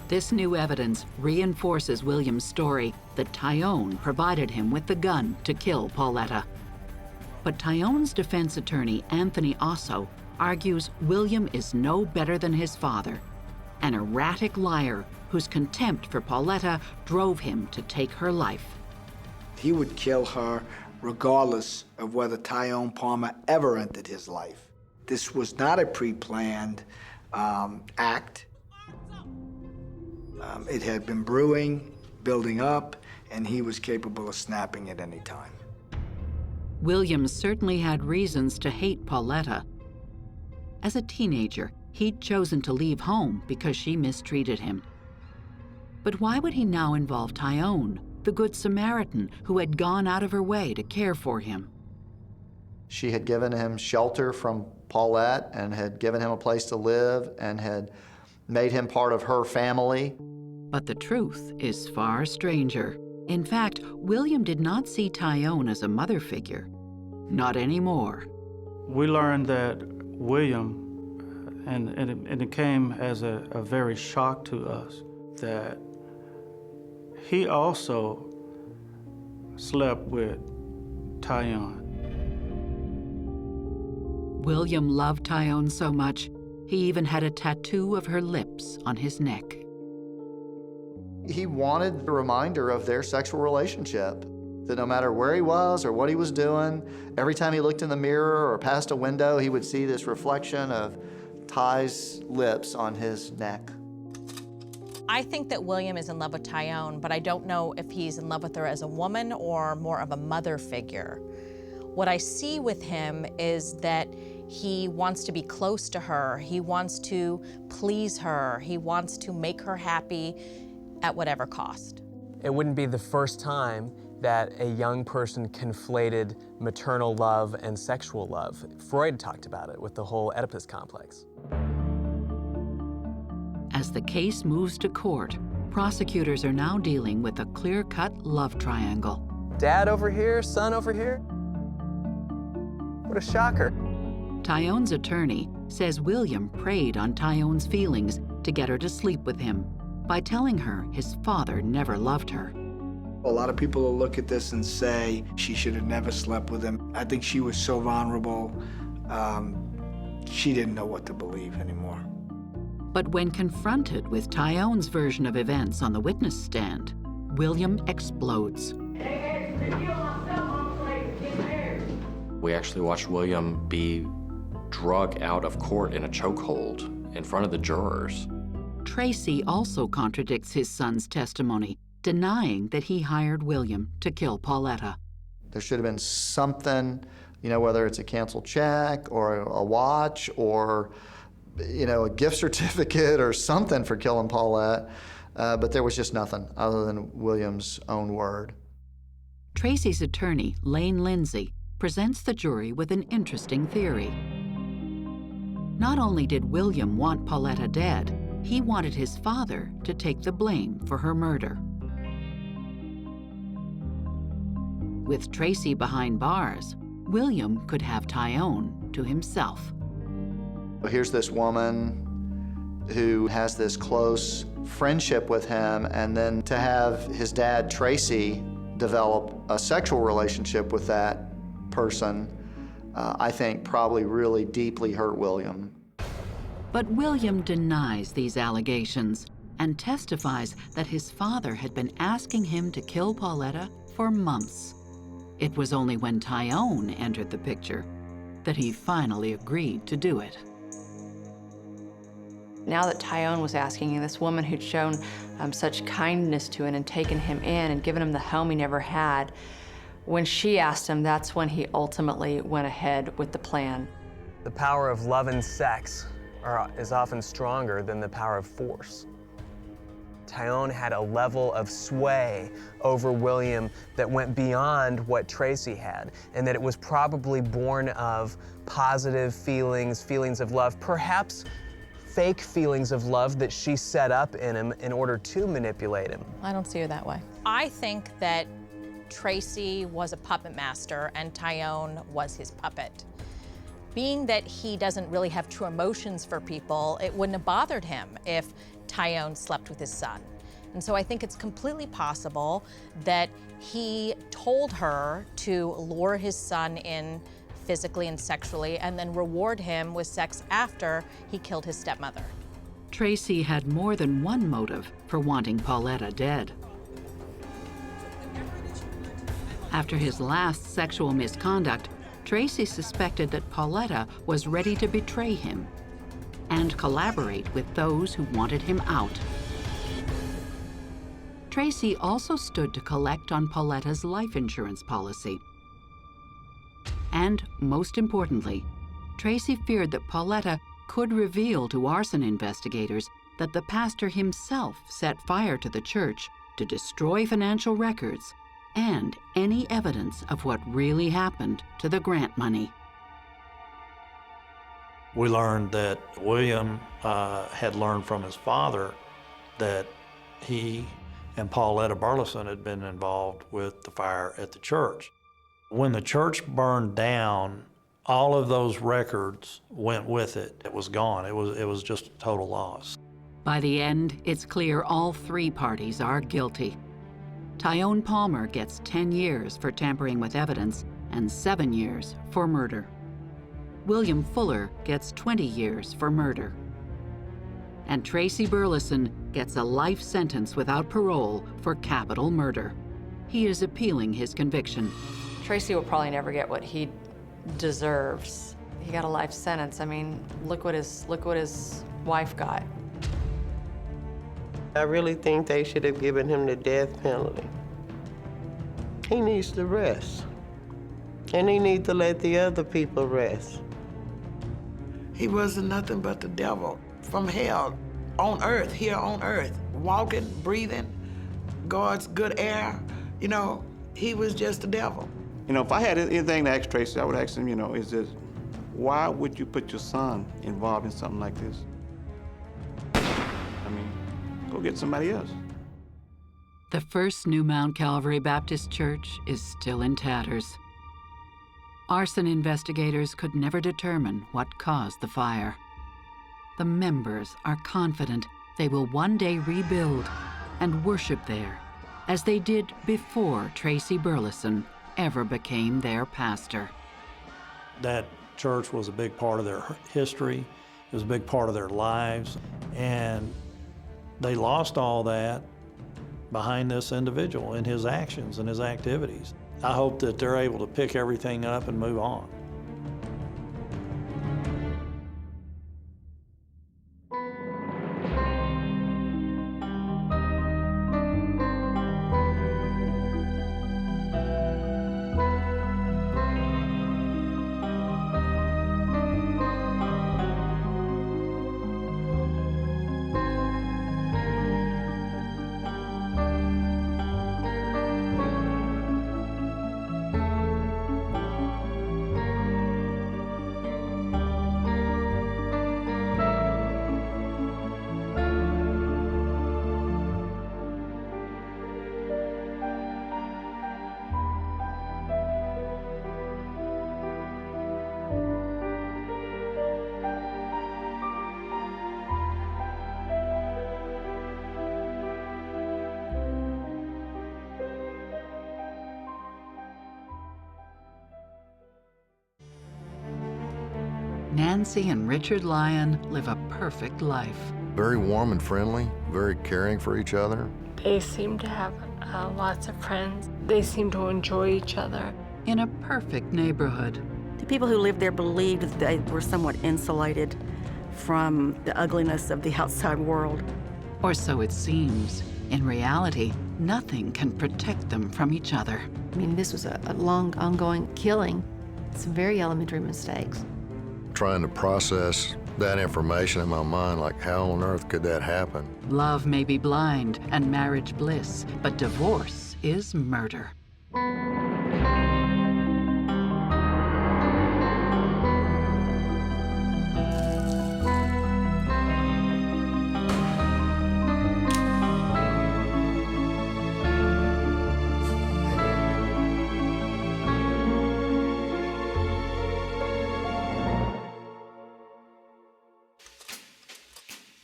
Speaker 1: This new evidence reinforces William's story that Tyon provided him with the gun to kill Pauletta. But Tyon's defense attorney, Anthony Osso, argues William is no better than his father, an erratic liar whose contempt for Pauletta drove him to take her life.
Speaker 18: He would kill her regardless of whether Tyon Palmer ever entered his life. This was not a pre-planned act. It had been brewing, building up, and he was capable of snapping at any time.
Speaker 1: William certainly had reasons to hate Pauletta. As a teenager, he'd chosen to leave home because she mistreated him. But why would he now involve Tyon, the Good Samaritan who had gone out of her way to care for him?
Speaker 10: She had given him shelter from Paulette and had given him a place to live and had made him part of her family.
Speaker 1: But the truth is far stranger. In fact, William did not see Tyon as a mother figure. Not anymore.
Speaker 17: We learned that William, and it came as a very shock to us, that he also slept with Tyon.
Speaker 1: William loved Tyon so much, he even had a tattoo of her lips on his neck.
Speaker 10: He wanted a reminder of their sexual relationship. That no matter where he was or what he was doing, every time he looked in the mirror or past a window, he would see this reflection of Ty's lips on his neck.
Speaker 8: I think that William is in love with Tyone, but I don't know if he's in love with her as a woman or more of a mother figure. What I see with him is that he wants to be close to her. He wants to please her. He wants to make her happy at whatever cost.
Speaker 9: It wouldn't be the first time that a young person conflated maternal love and sexual love. Freud talked about it with the whole Oedipus complex.
Speaker 1: As the case moves to court, prosecutors are now dealing with a clear-cut love triangle.
Speaker 9: Dad over here, son over here. What a shocker.
Speaker 1: Tyone's attorney says William preyed on Tyone's feelings to get her to sleep with him by telling her his father never loved her.
Speaker 18: A lot of people will look at this and say she should have never slept with him. I think she was so vulnerable, she didn't know what to believe anymore.
Speaker 1: But when confronted with Tyone's version of events on the witness stand, William explodes.
Speaker 5: We actually watched William be drug out of court in a chokehold in front of the jurors.
Speaker 1: Tracy also contradicts his son's testimony, denying that he hired William to kill Pauletta.
Speaker 10: There should have been something, whether it's a canceled check or a watch or, a gift certificate or something for killing Paulette, but there was just nothing other than William's own word.
Speaker 1: Tracy's attorney, Lane Lindsay, presents the jury with an interesting theory. Not only did William want Pauletta dead, he wanted his father to take the blame for her murder. With Tracy behind bars, William could have Tyone to himself.
Speaker 10: Here's this woman who has this close friendship with him, and then to have his dad, Tracy, develop a sexual relationship with that person, I think probably really deeply hurt William.
Speaker 1: But William denies these allegations and testifies that his father had been asking him to kill Pauletta for months. It was only when Tyone entered the picture that he finally agreed to do it.
Speaker 12: Now that Tyone was asking, this woman who'd shown such kindness to him and taken him in and given him the home he never had, when she asked him, that's when he ultimately went ahead with the plan.
Speaker 9: The power of love and sex is often stronger than the power of force. Tyone had a level of sway over William that went beyond what Tracy had, and that it was probably born of positive feelings of love, perhaps fake feelings of love that she set up in him in order to manipulate him.
Speaker 8: I don't see her that way. I think that Tracy was a puppet master and Tyone was his puppet. Being that he doesn't really have true emotions for people, it wouldn't have bothered him if Tyone slept with his son. And so I think it's completely possible that he told her to lure his son in physically and sexually and then reward him with sex after he killed his stepmother.
Speaker 1: Tracy had more than one motive for wanting Pauletta dead. After his last sexual misconduct, Tracy suspected that Pauletta was ready to betray him and collaborate with those who wanted him out. Tracy also stood to collect on Pauletta's life insurance policy. And most importantly, Tracy feared that Pauletta could reveal to arson investigators that the pastor himself set fire to the church to destroy financial records and any evidence of what really happened to the grant money.
Speaker 6: We learned that William had learned from his father that he and Pauletta Burleson had been involved with the fire at the church. When the church burned down, all of those records went with it. It was gone. It was just a total loss.
Speaker 1: By the end, it's clear all three parties are guilty. Tyone Palmer gets 10 years for tampering with evidence and 7 years for murder. William Fuller gets 20 years for murder. And Tracy Burleson gets a life sentence without parole for capital murder. he is appealing his conviction.
Speaker 12: Tracy will probably never get what he deserves. He got a life sentence. I mean, look what his wife got.
Speaker 7: I really think they should have given him the death penalty. He needs to rest. And he needs to let the other people rest.
Speaker 2: He wasn't nothing but the devil from hell, on earth, here on earth, walking, breathing, God's good air. You know, he was just the devil.
Speaker 4: You know, if I had anything to ask Tracy, I would ask him, you know, is this, why would you put your son involved in something like this? I mean, go get somebody else.
Speaker 1: The First New Mount Calvary Baptist Church is still in tatters. Arson investigators could never determine what caused the fire. The members are confident they will one day rebuild and worship there, as they did before Tracy Burleson ever became their pastor.
Speaker 6: That church was a big part of their history. It was a big part of their lives. And they lost all that behind this individual and his actions and his activities. I hope that they're able to pick everything up and move on.
Speaker 1: Nancy and Richard Lyon live a perfect life.
Speaker 19: Very warm and friendly, very caring for each other.
Speaker 20: They seem to have lots of friends. They seem to enjoy each other.
Speaker 1: In a perfect neighborhood.
Speaker 21: The people who lived there believed that they were somewhat insulated from the ugliness of the outside world.
Speaker 1: Or so it seems. In reality, nothing can protect them from each other.
Speaker 22: I mean, this was a long, ongoing killing. Some very elementary mistakes.
Speaker 19: Trying to process that information in my mind, like how on earth could that happen?
Speaker 1: Love may be blind and marriage bliss, but divorce is murder.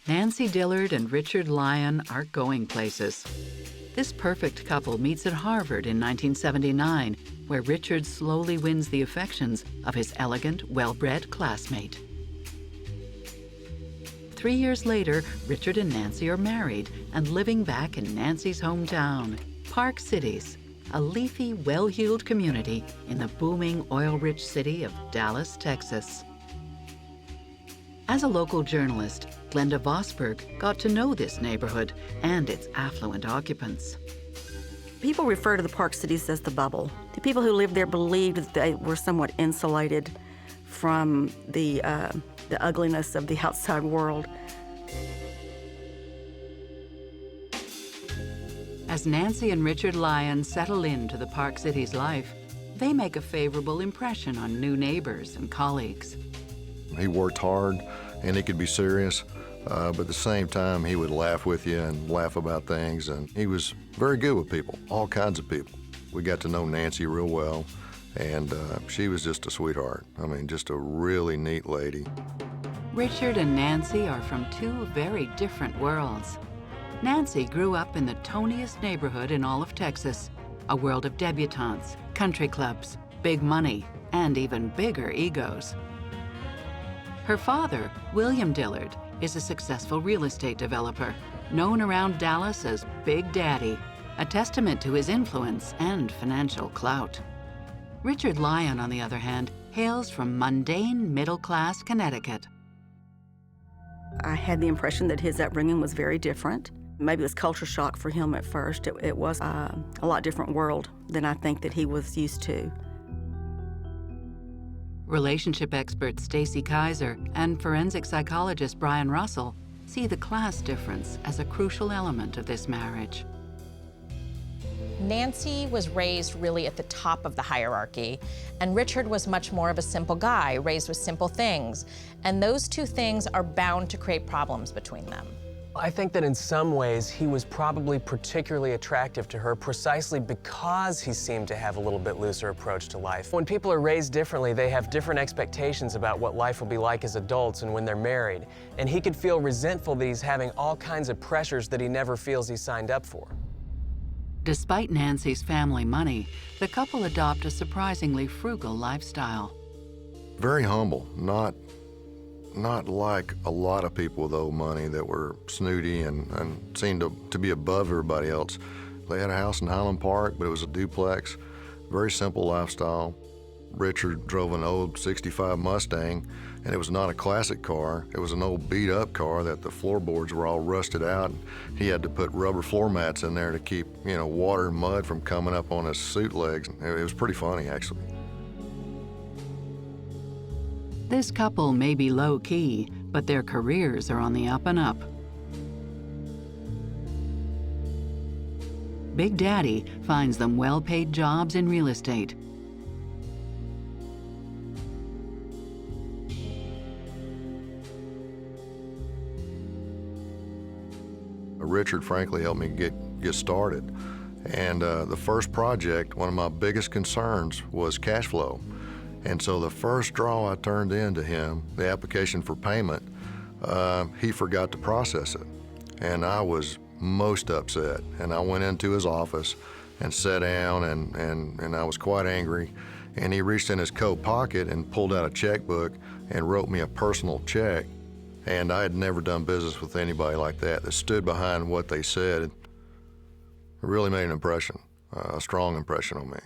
Speaker 1: Nancy Dillard and Richard Lyon are going places. This perfect couple meets at Harvard in 1979, where Richard slowly wins the affections of his elegant, well-bred classmate. 3 years later, Richard and Nancy are married and living back in Nancy's hometown, Park Cities, a leafy, well-heeled community in the booming, oil-rich city of Dallas, Texas. As a local journalist, Glenda Vosberg got to know this neighborhood and its affluent occupants.
Speaker 21: People refer to the Park Cities as the bubble. The people who lived there believed that they were somewhat insulated from the ugliness of the outside world.
Speaker 1: As Nancy and Richard Lyon settle into the Park Cities life, they make a favorable impression on new neighbors and colleagues.
Speaker 19: He worked hard and he could be serious, but at the same time he would laugh with you and laugh about things, and he was very good with people, all kinds of people. We got to know Nancy real well, and she was just a sweetheart. I mean, just a really neat lady.
Speaker 1: Richard and Nancy are from two very different worlds. Nancy grew up in the toniest neighborhood in all of Texas, a world of debutantes, country clubs, big money, and even bigger egos. Her father, William Dillard, is a successful real estate developer, known around Dallas as Big Daddy, a testament to his influence and financial clout. Richard Lyon, on the other hand, hails from mundane, middle-class Connecticut.
Speaker 21: I had the impression that his upbringing was very different. Maybe it was culture shock for him at first. It was a lot different world than I think that he was used to.
Speaker 1: Relationship expert Stacy Kaiser and forensic psychologist Brian Russell see the class difference as a crucial element of this marriage.
Speaker 8: Nancy was raised really at the top of the hierarchy, and Richard was much more of a simple guy, raised with simple things. And those two things are bound to create problems between them.
Speaker 9: I think that in some ways he was probably particularly attractive to her precisely because he seemed to have a little bit looser approach to life. When people are raised differently, they have different expectations about what life will be like as adults and when they're married. And he could feel resentful that he's having all kinds of pressures that he never feels he signed up for.
Speaker 1: Despite Nancy's family money, the couple adopt a surprisingly frugal lifestyle.
Speaker 19: Very humble, not like a lot of people with old money that were snooty and seemed to be above everybody else. They had a house in Highland Park, but it was a duplex. Very simple lifestyle. Richard drove an old 65 Mustang, and it was not a classic car. It was an old beat-up car that the floorboards were all rusted out. He had to put rubber floor mats in there to keep, water and mud from coming up on his suit legs. It was pretty funny, actually.
Speaker 1: This couple may be low-key, but their careers are on the up and up. Big Daddy finds them well-paid jobs in real estate.
Speaker 19: Richard, frankly, helped me get started. And the first project, one of my biggest concerns was cash flow. And so the first draw I turned in to him, the application for payment, he forgot to process it. And I was most upset. And I went into his office and sat down, and I was quite angry. And he reached in his coat pocket and pulled out a checkbook and wrote me a personal check. And I had never done business with anybody like that stood behind what they said. It really made an impression, a strong impression on me.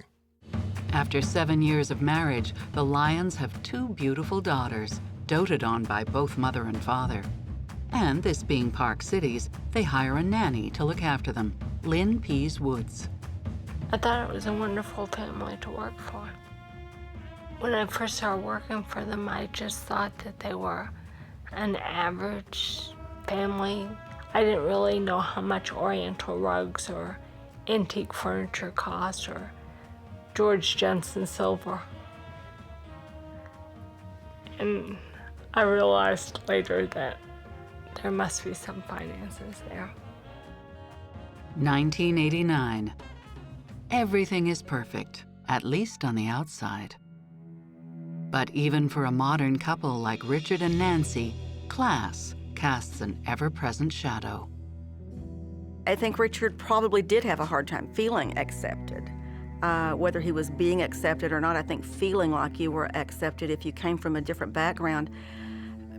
Speaker 1: After 7 years of marriage, the Lyons have 2 beautiful daughters, doted on by both mother and father. And this being Park Cities, they hire a nanny to look after them, Lynn Pease Woods.
Speaker 20: I thought it was a wonderful family to work for. When I first started working for them, I just thought that they were an average family. I didn't really know how much Oriental rugs or antique furniture cost or George Jensen silver. And I realized later that there must be some finances there.
Speaker 1: 1989. Everything is perfect, at least on the outside. But even for a modern couple like Richard and Nancy, class casts an ever-present shadow.
Speaker 21: I think Richard probably did have a hard time feeling accepted. Whether he was being accepted or not, I think feeling like you were accepted if you came from a different background.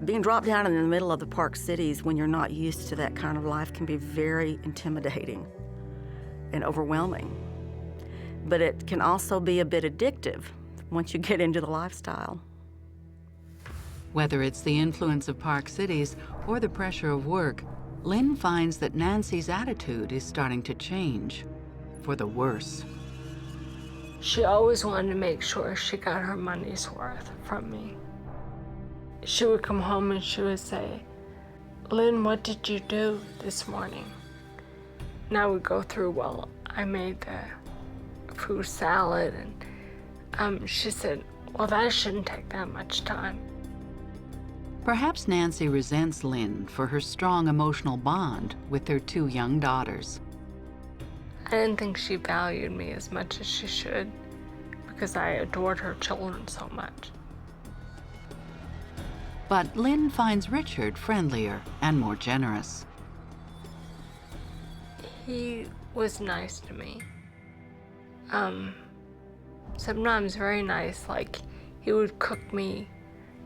Speaker 21: Being dropped down in the middle of the Park Cities when you're not used to that kind of life can be very intimidating and overwhelming. But it can also be a bit addictive once you get into the lifestyle.
Speaker 1: Whether it's the influence of Park Cities or the pressure of work, Lynn finds that Nancy's attitude is starting to change, for the worse.
Speaker 20: She always wanted to make sure she got her money's worth from me. She would come home and she would say, "Lynn, what did you do this morning?" And I would go through, well, I made the fruit salad, and she said, well, that shouldn't take that much time.
Speaker 1: Perhaps Nancy resents Lynn for her strong emotional bond with their 2 young daughters.
Speaker 20: I didn't think she valued me as much as she should because I adored her children so much.
Speaker 1: But Lynn finds Richard friendlier and more generous.
Speaker 20: He was nice to me. Sometimes very nice, like he would cook me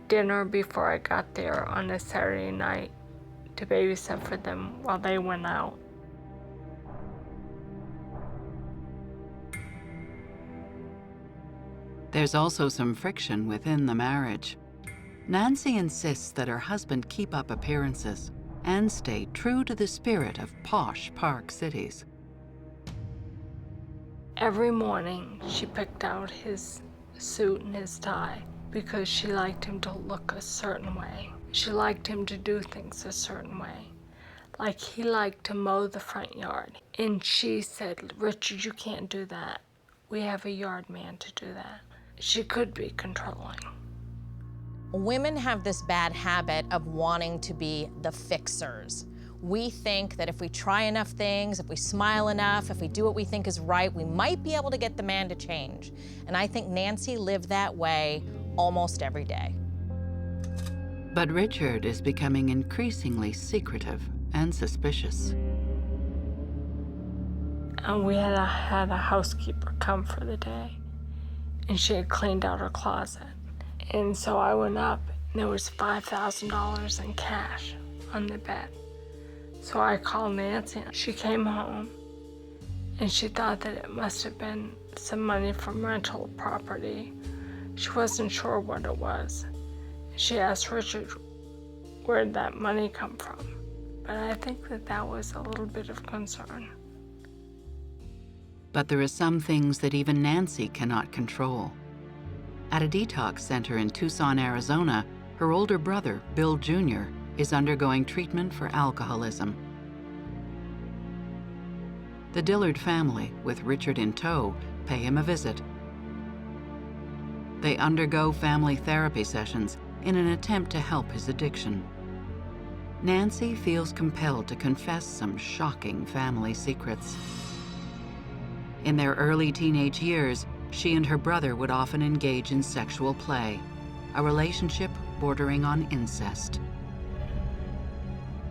Speaker 20: dinner before I got there on a Saturday night to babysit for them while they went out.
Speaker 1: There's also some friction within the marriage. Nancy insists that her husband keep up appearances and stay true to the spirit of posh Park cities.
Speaker 20: Every morning, she picked out his suit and his tie because she liked him to look a certain way. She liked him to do things a certain way. Like he liked to mow the front yard. And she said, Richard, you can't do that. We have a yard man to do that. She could be controlling.
Speaker 8: Women have this bad habit of wanting to be the fixers. We think that if we try enough things, if we smile enough, if we do what we think is right, we might be able to get the man to change. And I think Nancy lived that way almost every day.
Speaker 1: But Richard is becoming increasingly secretive and suspicious.
Speaker 20: And we had a housekeeper come for the day, and she had cleaned out her closet. And so I went up, and there was $5,000 in cash on the bed. So I called Nancy. She came home, and she thought that it must have been some money from rental property. She wasn't sure what it was. She asked Richard, where'd that money come from? But I think that was a little bit of concern.
Speaker 1: But there are some things that even Nancy cannot control. At a detox center in Tucson, Arizona, her older brother, Bill Jr., is undergoing treatment for alcoholism. The Dillard family, with Richard in tow, pay him a visit. They undergo family therapy sessions in an attempt to help his addiction. Nancy feels compelled to confess some shocking family secrets. In their early teenage years, she and her brother would often engage in sexual play, a relationship bordering on incest.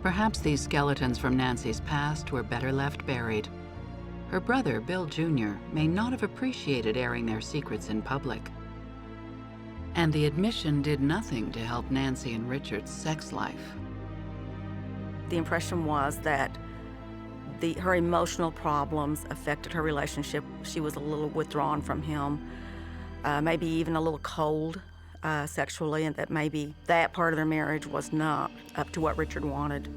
Speaker 1: Perhaps these skeletons from Nancy's past were better left buried. Her brother, Bill Jr., may not have appreciated airing their secrets in public. And the admission did nothing to help Nancy and Richard's sex life.
Speaker 21: The impression was that her emotional problems affected her relationship. She was a little withdrawn from him, maybe even a little cold sexually, and that maybe that part of their marriage was not up to what Richard wanted.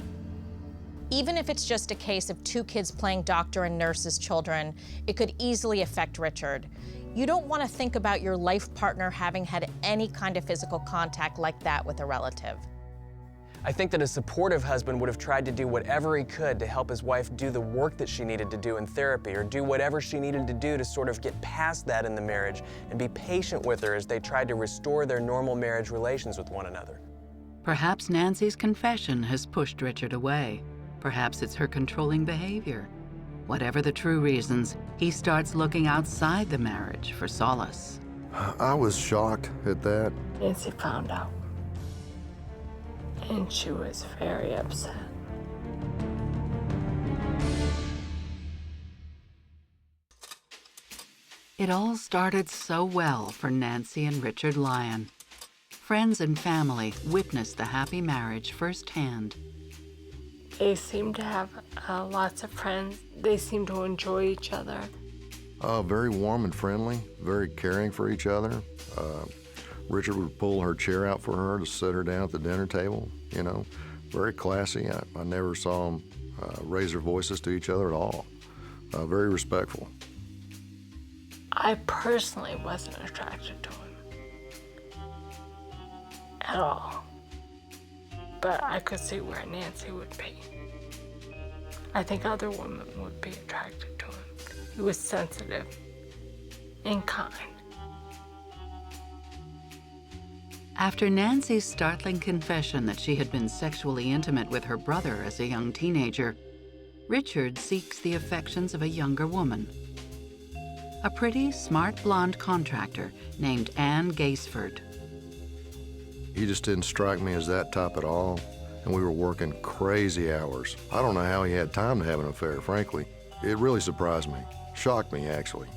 Speaker 8: Even if it's just a case of two kids playing doctor and nurse's children, it could easily affect Richard. You don't want to think about your life partner having had any kind of physical contact like that with a relative.
Speaker 9: I think that a supportive husband would have tried to do whatever he could to help his wife do the work that she needed to do in therapy, or do whatever she needed to do to sort of get past that in the marriage and be patient with her as they tried to restore their normal marriage relations with one another.
Speaker 1: Perhaps Nancy's confession has pushed Richard away. Perhaps it's her controlling behavior. Whatever the true reasons, he starts looking outside the marriage for solace.
Speaker 19: I was shocked at that.
Speaker 20: Nancy found out, and she was very upset.
Speaker 1: It all started so well for Nancy and Richard Lyon. Friends and family witnessed the happy marriage firsthand.
Speaker 20: They seemed to have lots of friends. They seemed to enjoy each other.
Speaker 19: Very warm and friendly, very caring for each other. Richard would pull her chair out for her to sit her down at the dinner table, you know. Very classy. I never saw them raise their voices to each other at all. Very respectful.
Speaker 20: I personally wasn't attracted to him at all, but I could see where Nancy would be. I think other women would be attracted to him. He was sensitive and kind.
Speaker 1: After Nancy's startling confession that she had been sexually intimate with her brother as a young teenager, Richard seeks the affections of a younger woman. A pretty, smart blonde contractor named Ann Gaisford.
Speaker 19: He just didn't strike me as that type at all, and we were working crazy hours. I don't know how he had time to have an affair, frankly. It really surprised me, shocked me, actually.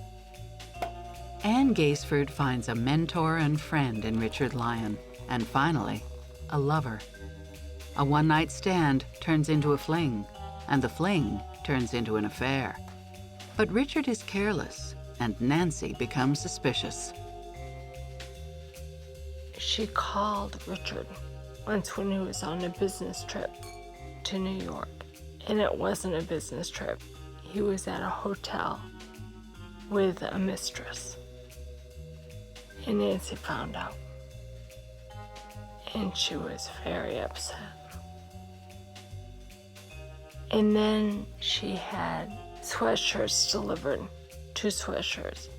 Speaker 1: Ann Gaisford finds a mentor and friend in Richard Lyon, and finally, a lover. A one-night stand turns into a fling, and the fling turns into an affair. But Richard is careless, and Nancy becomes suspicious.
Speaker 20: she called Richard once when he was on a business trip to New York. And it wasn't a business trip. He was at a hotel with a mistress. And Nancy found out. And she was very upset. And then she had sweatshirts delivered, 2 sweatshirts,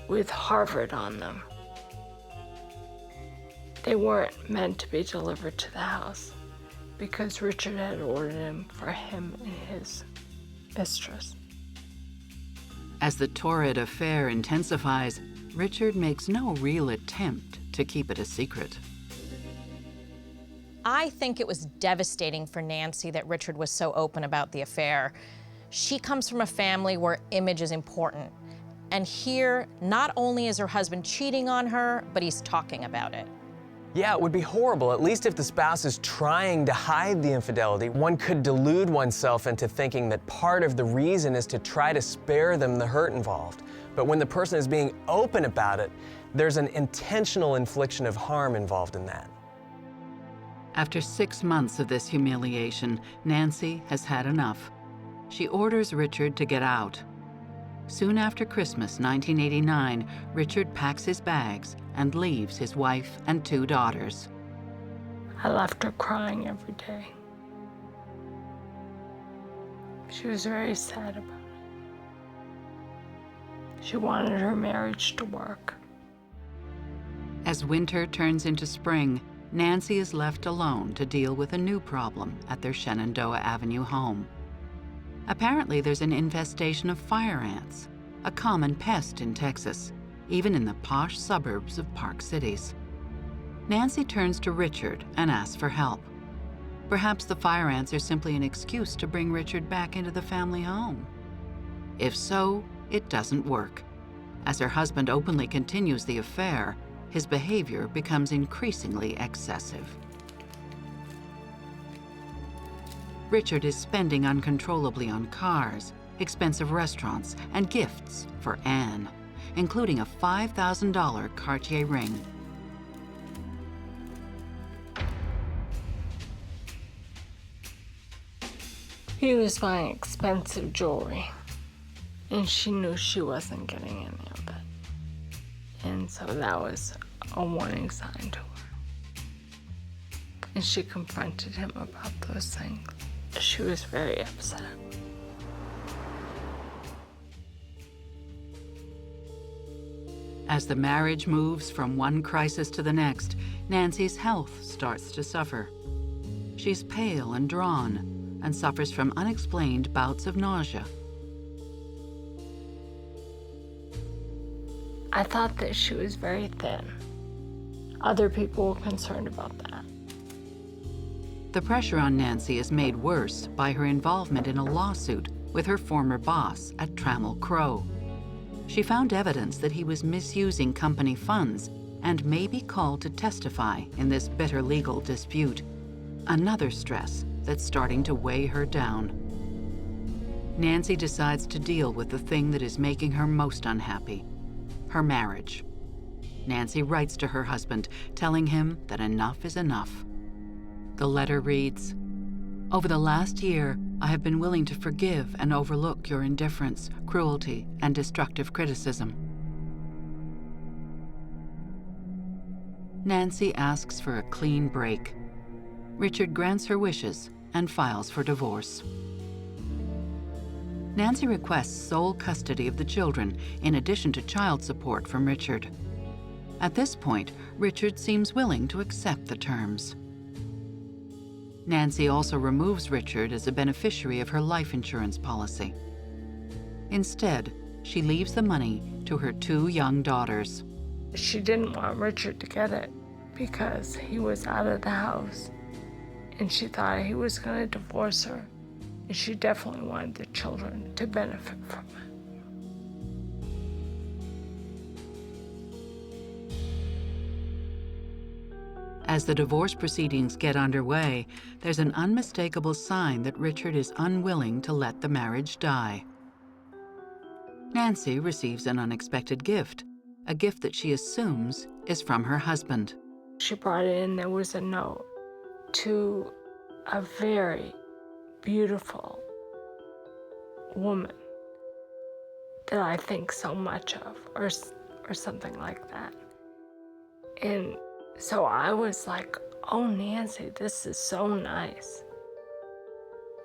Speaker 20: with Harvard on them. They weren't meant to be delivered to the house because Richard had ordered them for him and his mistress.
Speaker 1: As the torrid affair intensifies, Richard makes no real attempt to keep it a secret.
Speaker 8: I think it was devastating for Nancy that Richard was so open about the affair. She comes from a family where image is important. And here, not only is her husband cheating on her, but he's talking about it.
Speaker 9: Yeah, it would be horrible. At least if the spouse is trying to hide the infidelity, one could delude oneself into thinking that part of the reason is to try to spare them the hurt involved. But when the person is being open about it, there's an intentional infliction of harm involved in that.
Speaker 1: After 6 months of this humiliation, Nancy has had enough. She orders Richard to get out. Soon after Christmas 1989, Richard packs his bags and leaves his wife and 2 daughters.
Speaker 20: I left her crying every day. She was very sad about it. She wanted her marriage to work.
Speaker 1: As winter turns into spring, Nancy is left alone to deal with a new problem at their Shenandoah Avenue home. Apparently, there's an infestation of fire ants, a common pest in Texas, even in the posh suburbs of Park Cities. Nancy turns to Richard and asks for help. Perhaps the fire ants are simply an excuse to bring Richard back into the family home. If so, it doesn't work. As her husband openly continues the affair, his behavior becomes increasingly excessive. Richard is spending uncontrollably on cars, expensive restaurants, and gifts for Anne, including a $5,000 Cartier ring.
Speaker 20: He was buying expensive jewelry, and she knew she wasn't getting any of it. And so that was a warning sign to her. And she confronted him about those things. She was very upset.
Speaker 1: As the marriage moves from one crisis to the next, Nancy's health starts to suffer. She's pale and drawn and suffers from unexplained bouts of nausea.
Speaker 20: I thought that she was very thin. Other people were concerned about that.
Speaker 1: The pressure on Nancy is made worse by her involvement in a lawsuit with her former boss at Trammell Crow. She found evidence that he was misusing company funds and may be called to testify in this bitter legal dispute. Another stress that's starting to weigh her down. Nancy decides to deal with the thing that is making her most unhappy, her marriage. Nancy writes to her husband, telling him that enough is enough. The letter reads, "Over the last year, I have been willing to forgive and overlook your indifference, cruelty, and destructive criticism." Nancy asks for a clean break. Richard grants her wishes and files for divorce. Nancy requests sole custody of the children in addition to child support from Richard. At this point, Richard seems willing to accept the terms. Nancy also removes Richard as a beneficiary of her life insurance policy. Instead, she leaves the money to her 2 young daughters.
Speaker 20: She didn't want Richard to get it because he was out of the house, and she thought he was going to divorce her, and she definitely wanted the children to benefit from it.
Speaker 1: As the divorce proceedings get underway, there's an unmistakable sign that Richard is unwilling to let the marriage die. Nancy receives an unexpected gift, a gift that she assumes is from her husband.
Speaker 20: She brought it in, there was a note to a very beautiful woman that I think so much of, or something like that. And so I was like, oh, Nancy, this is so nice.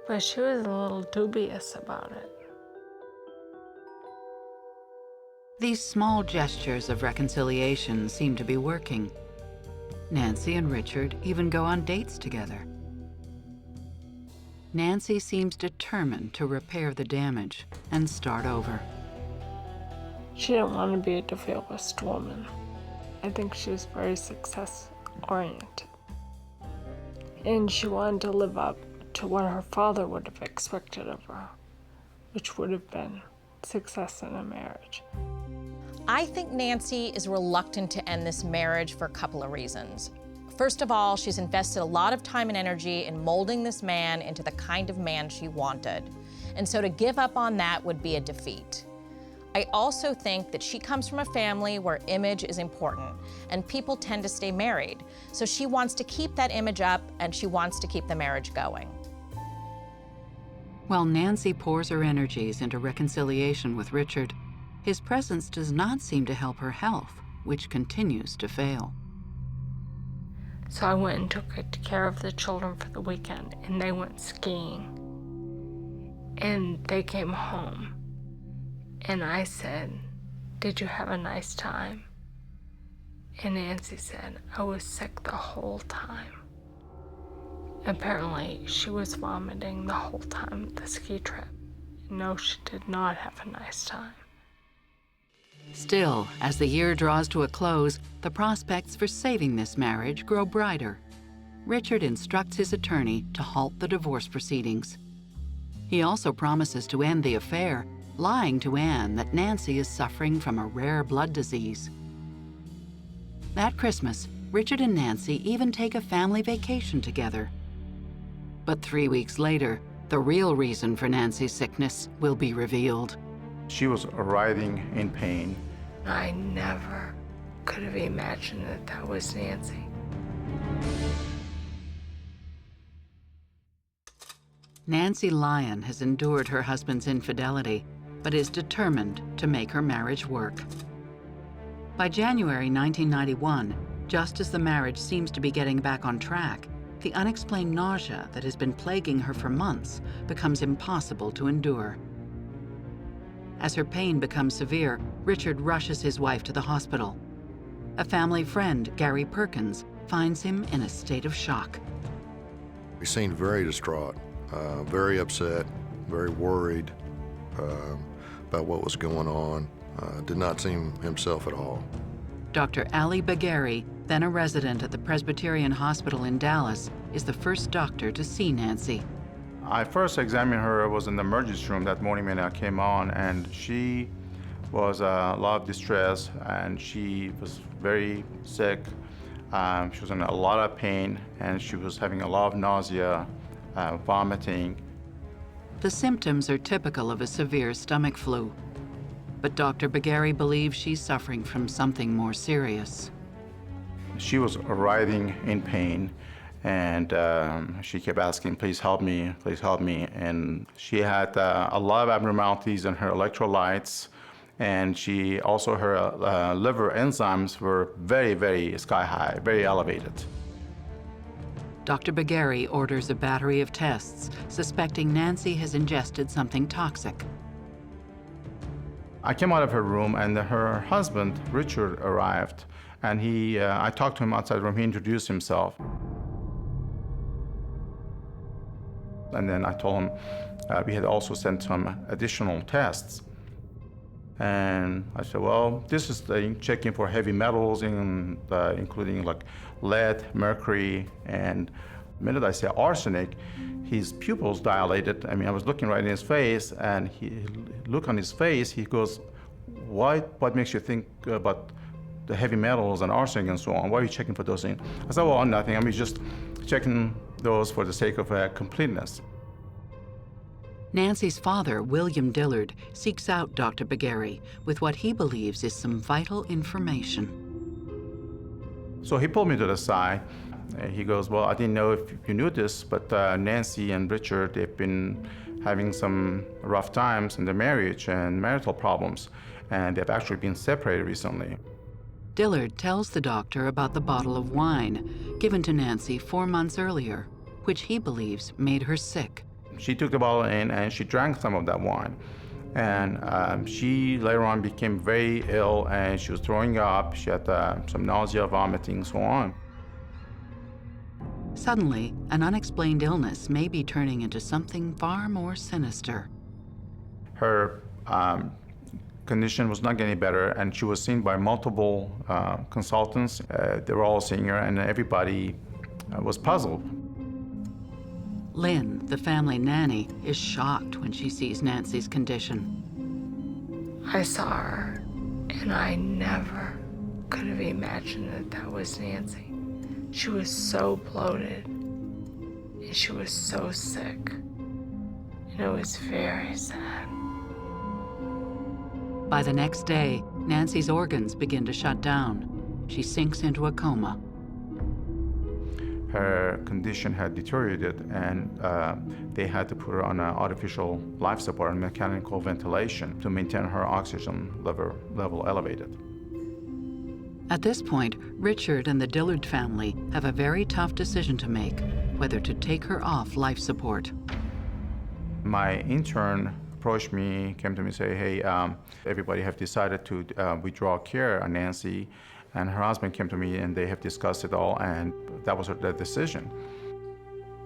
Speaker 20: But she was a little dubious about it.
Speaker 1: These small gestures of reconciliation seem to be working. Nancy and Richard even go on dates together. Nancy seems determined to repair the damage and start over.
Speaker 20: She didn't want to be a defeatist woman. I think she was very success-oriented. And she wanted to live up to what her father would have expected of her, which would have been success in a marriage.
Speaker 8: I think Nancy is reluctant to end this marriage for a couple of reasons. First of all, she's invested a lot of time and energy in molding this man into the kind of man she wanted. And so to give up on that would be a defeat. I also think that she comes from a family where image is important and people tend to stay married. So she wants to keep that image up and she wants to keep the marriage going.
Speaker 1: While Nancy pours her energies into reconciliation with Richard, his presence does not seem to help her health, which continues to fail.
Speaker 20: So I went and took good care of the children for the weekend, and they went skiing. And they came home, and I said, "Did you have a nice time?" And Nancy said, "I was sick the whole time." Apparently, she was vomiting the whole time of the ski trip. No, she did not have a nice time.
Speaker 1: Still, as the year draws to a close, the prospects for saving this marriage grow brighter. Richard instructs his attorney to halt the divorce proceedings. He also promises to end the affair, lying to Anne that Nancy is suffering from a rare blood disease. That Christmas, Richard and Nancy even take a family vacation together. But 3 weeks later, the real reason for Nancy's sickness will be revealed.
Speaker 13: She was writhing in pain.
Speaker 20: I never could have imagined that that was Nancy.
Speaker 1: Nancy Lyon has endured her husband's infidelity, but is determined to make her marriage work. By January 1991, just as the marriage seems to be getting back on track, the unexplained nausea that has been plaguing her for months becomes impossible to endure. As her pain becomes severe, Richard rushes his wife to the hospital. A family friend, Gary Perkins, finds him in a state of shock.
Speaker 19: He seemed very distraught, very upset, very worried about what was going on. Did not seem himself at all.
Speaker 1: Dr. Ali Bagheri, then a resident at the Presbyterian Hospital in Dallas, is the first doctor to see Nancy.
Speaker 13: I first examined her, was in the emergency room that morning when I came on, and she was a lot of distress, and she was very sick. She was in a lot of pain, and she was having a lot of nausea, vomiting.
Speaker 1: The symptoms are typical of a severe stomach flu, but Dr. Bagheri believes she's suffering from something more serious.
Speaker 13: She was writhing in pain, and she kept asking, "Please help me, please help me." And she had a lot of abnormalities in her electrolytes, and she also, her liver enzymes were very, very sky high, very elevated.
Speaker 1: Dr. Bagheri orders a battery of tests, suspecting Nancy has ingested something toxic.
Speaker 13: I came out of her room, and her husband, Richard, arrived, and I talked to him outside the room. He introduced himself. And then I told him we had also sent some additional tests. And I said, well, this is checking for heavy metals, including like lead, mercury, and the minute I say arsenic, his pupils dilated. I mean, I was looking right in his face, and he look on his face, he goes, what makes you think about the heavy metals and arsenic and so on? Why are you checking for those things? I said, well, nothing. I mean, just checking those for the sake of completeness.
Speaker 1: Nancy's father, William Dillard, seeks out Dr. Bagheri with what he believes is some vital information.
Speaker 13: So he pulled me to the side. He goes, well, I didn't know if you knew this, but Nancy and Richard, they've been having some rough times in their marriage and marital problems, and they've actually been separated recently.
Speaker 1: Dillard tells the doctor about the bottle of wine given to Nancy 4 months earlier, which he believes made her sick.
Speaker 13: She took the bottle in and she drank some of that wine. And she later on became very ill and she was throwing up. She had some nausea, vomiting, so on.
Speaker 1: Suddenly, an unexplained illness may be turning into something far more sinister.
Speaker 13: Her condition was not getting better, and she was seen by multiple consultants. They were all seeing her, and everybody was puzzled.
Speaker 1: Lynn, the family nanny, is shocked when she sees Nancy's condition.
Speaker 20: I saw her, and I never could have imagined that that was Nancy. She was so bloated, and she was so sick, and it was very sad.
Speaker 1: By the next day, Nancy's organs begin to shut down. She sinks into a coma.
Speaker 13: Her condition had deteriorated, and they had to put her on an artificial life support and mechanical ventilation to maintain her oxygen level elevated.
Speaker 1: At this point, Richard and the Dillard family have a very tough decision to make, whether to take her off life support.
Speaker 13: My intern approached me, came to me and said, hey, everybody have decided to withdraw care on Nancy, and her husband came to me and they have discussed it all, and that was their decision.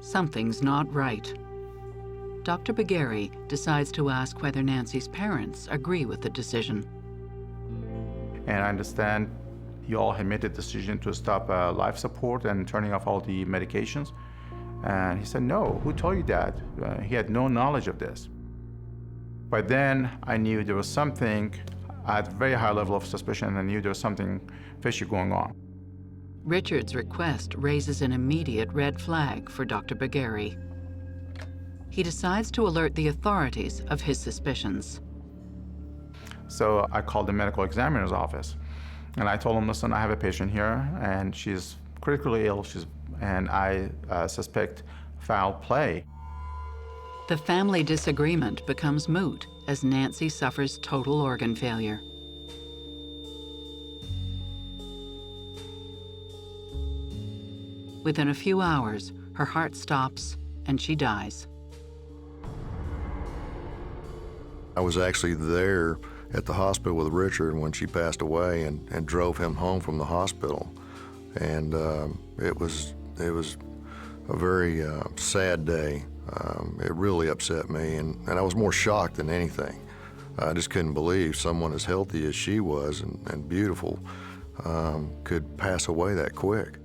Speaker 1: Something's not right. Dr. Bagari decides to ask whether Nancy's parents agree with the decision.
Speaker 13: And I understand you all had made the decision to stop life support and turning off all the medications. And he said, no, who told you that? He had no knowledge of this. By then, I knew there was something at a very high level of suspicion, and I knew there was something fishy going on.
Speaker 1: Richard's request raises an immediate red flag for Dr. Bagari. He decides to alert the authorities of his suspicions.
Speaker 13: So I called the medical examiner's office, and I told him, listen, I have a patient here, and she's critically ill, and I suspect foul play.
Speaker 1: The family disagreement becomes moot as Nancy suffers total organ failure. Within a few hours, her heart stops and she dies.
Speaker 19: I was actually there at the hospital with Richard when she passed away and drove him home from the hospital. And it was a very sad day. It really upset me, and I was more shocked than anything. I just couldn't believe someone as healthy as she was and beautiful could pass away that quick.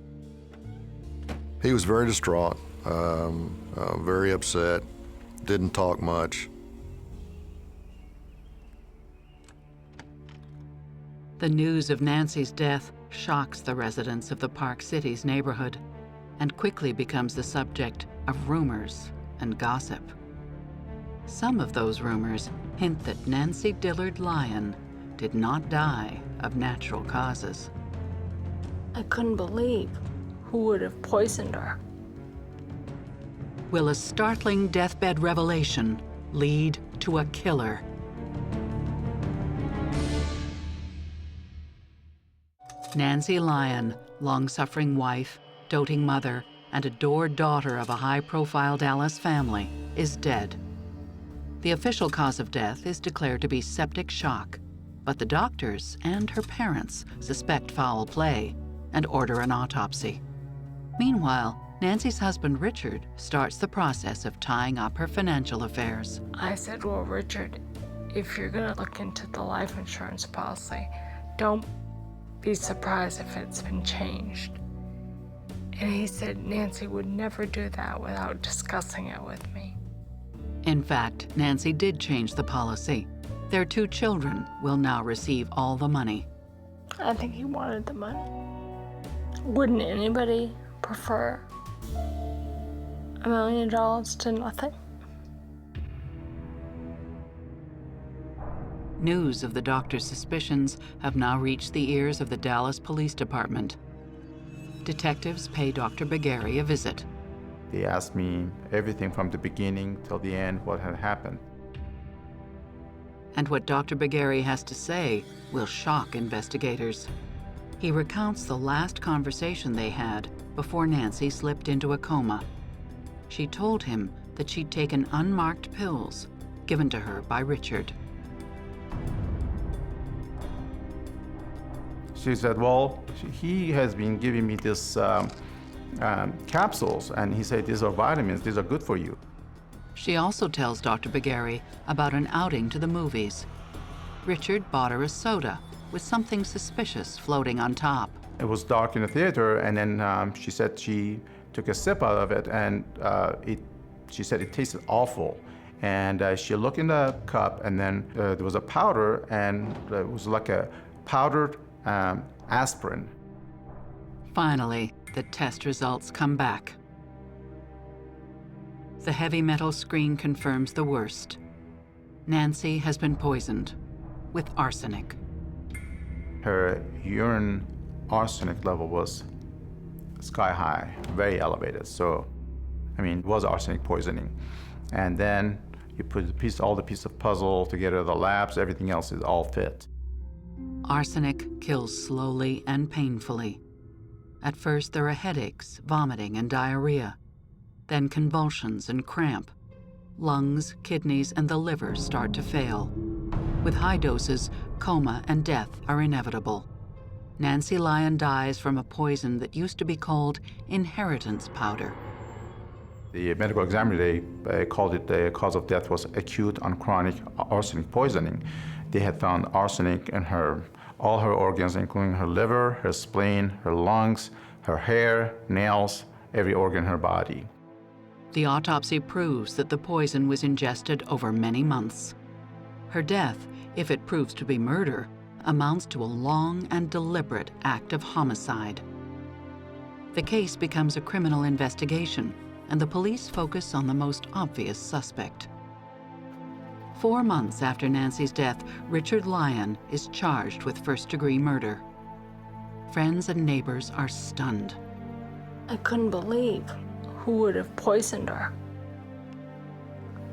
Speaker 19: He was very distraught, very upset, didn't talk much.
Speaker 1: The news of Nancy's death shocks the residents of the Park Cities neighborhood and quickly becomes the subject of rumors and gossip. Some of those rumors hint that Nancy Dillard Lyon did not die of natural causes.
Speaker 20: I couldn't believe who would have poisoned her.
Speaker 1: Will a startling deathbed revelation lead to a killer? Nancy Lyon, long-suffering wife, doting mother, and adored daughter of a high-profile Dallas family, is dead. The official cause of death is declared to be septic shock, but the doctors and her parents suspect foul play and order an autopsy. Meanwhile, Nancy's husband Richard starts the process of tying up her financial affairs.
Speaker 20: I said, well, Richard, if you're gonna look into the life insurance policy, don't be surprised if it's been changed. And he said Nancy would never do that without discussing it with me.
Speaker 1: In fact, Nancy did change the policy. Their 2 children will now receive all the money.
Speaker 20: I think he wanted the money. Wouldn't anybody prefer $1 million to nothing?
Speaker 1: News of the doctor's suspicions have now reached the ears of the Dallas Police Department. detectives pay Dr. Bagari a visit.
Speaker 13: They asked me everything from the beginning till the end, what had happened.
Speaker 1: And what Dr. Bagari has to say will shock investigators. He recounts the last conversation they had before Nancy slipped into a coma. She told him that she'd taken unmarked pills given to her by Richard.
Speaker 13: She said, well, he has been giving me this capsules, and he said, these are vitamins, these are good for you.
Speaker 1: She also tells Dr. Bagari about an outing to the movies. Richard bought her a soda with something suspicious floating on top.
Speaker 13: It was dark in the theater, and then she said she took a sip out of it, and she said it tasted awful. And she looked in the cup, and then there was a powder, and it was like a powdered aspirin.
Speaker 1: Finally, the test results come back. The heavy metal screen confirms the worst. Nancy has been poisoned with arsenic.
Speaker 13: Her urine arsenic level was sky high, very elevated. So, I mean, it was arsenic poisoning. And then you put all the pieces of puzzle together, the labs, everything else is all fit.
Speaker 1: Arsenic kills slowly and painfully. At first, there are headaches, vomiting, and diarrhea. Then convulsions and cramp. Lungs, kidneys, and the liver start to fail. With high doses, coma and death are inevitable. Nancy Lyon dies from a poison that used to be called inheritance powder.
Speaker 13: The medical examiner, they called it the cause of death was acute on chronic arsenic poisoning. They had found arsenic in all her organs, including her liver, her spleen, her lungs, her hair, nails, every organ in her body.
Speaker 1: The autopsy proves that the poison was ingested over many months. Her death, if it proves to be murder, amounts to a long and deliberate act of homicide. The case becomes a criminal investigation, and the police focus on the most obvious suspect. 4 months after Nancy's death, Richard Lyon is charged with first-degree murder. Friends and neighbors are stunned.
Speaker 20: I couldn't believe who would have poisoned her.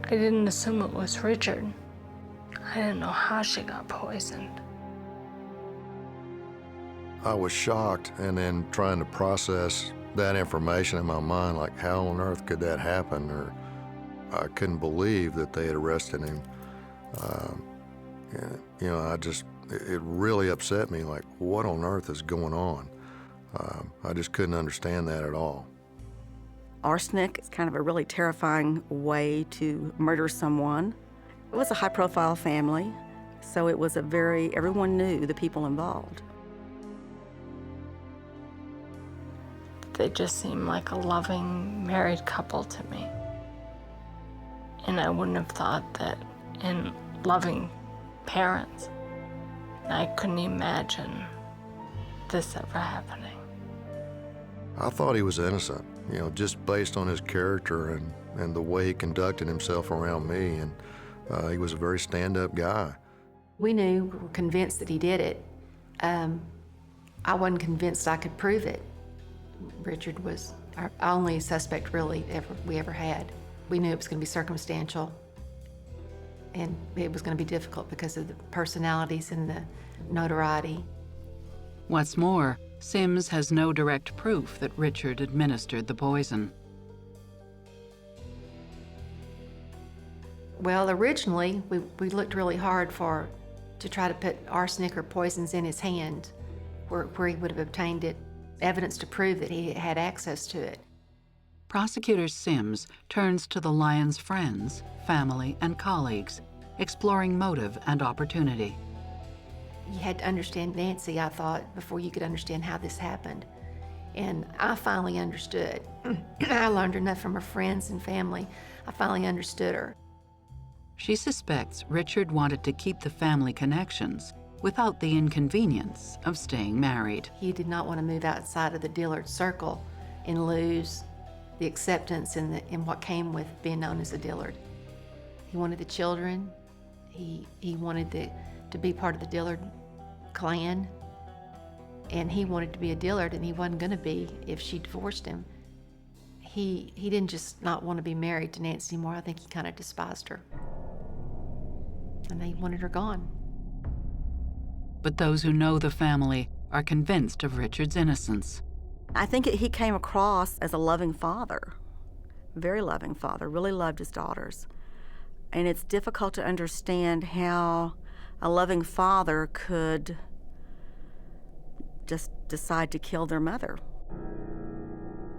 Speaker 20: I didn't assume it was Richard. I didn't know how she got poisoned.
Speaker 19: I was shocked and then trying to process that information in my mind, like how on earth could that happen? Or I couldn't believe that they had arrested him. You know, it really upset me, like what on earth is going on? I just couldn't understand that at all.
Speaker 21: Arsenic is kind of a really terrifying way to murder someone. It was a high-profile family, so it was everyone knew the people involved.
Speaker 20: They just seemed like a loving married couple to me. And I wouldn't have thought that in loving parents, I couldn't imagine this ever happening.
Speaker 19: I thought he was innocent, you know, just based on his character and the way he conducted himself around me. And he was a very stand-up guy.
Speaker 22: We were convinced that he did it. I wasn't convinced I could prove it. Richard was our only suspect really we ever had. We knew it was going to be circumstantial, and it was going to be difficult because of the personalities and the notoriety.
Speaker 1: What's more, Sims has no direct proof that Richard administered the poison.
Speaker 22: Well, originally, we looked really hard to try to put arsenic or poisons in his hand where he would have obtained it, evidence to prove that he had access to it.
Speaker 1: Prosecutor Sims turns to the Lyons' friends, family, and colleagues, exploring motive and opportunity.
Speaker 22: You had to understand Nancy, I thought, before you could understand how this happened. And I finally understood. I learned enough from her friends and family. I finally understood her.
Speaker 1: She suspects Richard wanted to keep the family connections without the inconvenience of staying married.
Speaker 22: He did not want to move outside of the Dillard circle and lose the acceptance in what came with being known as a Dillard. He wanted the children. He wanted to be part of the Dillard clan. and he wanted to be a Dillard, and he wasn't going to be if she divorced him. He didn't just not want to be married to Nancy anymore. I think he kind of despised her, and he wanted her gone.
Speaker 1: But those who know the family are convinced of Richard's innocence.
Speaker 21: I think he came across as a loving father, very loving father, really loved his daughters. And it's difficult to understand how a loving father could just decide to kill their mother.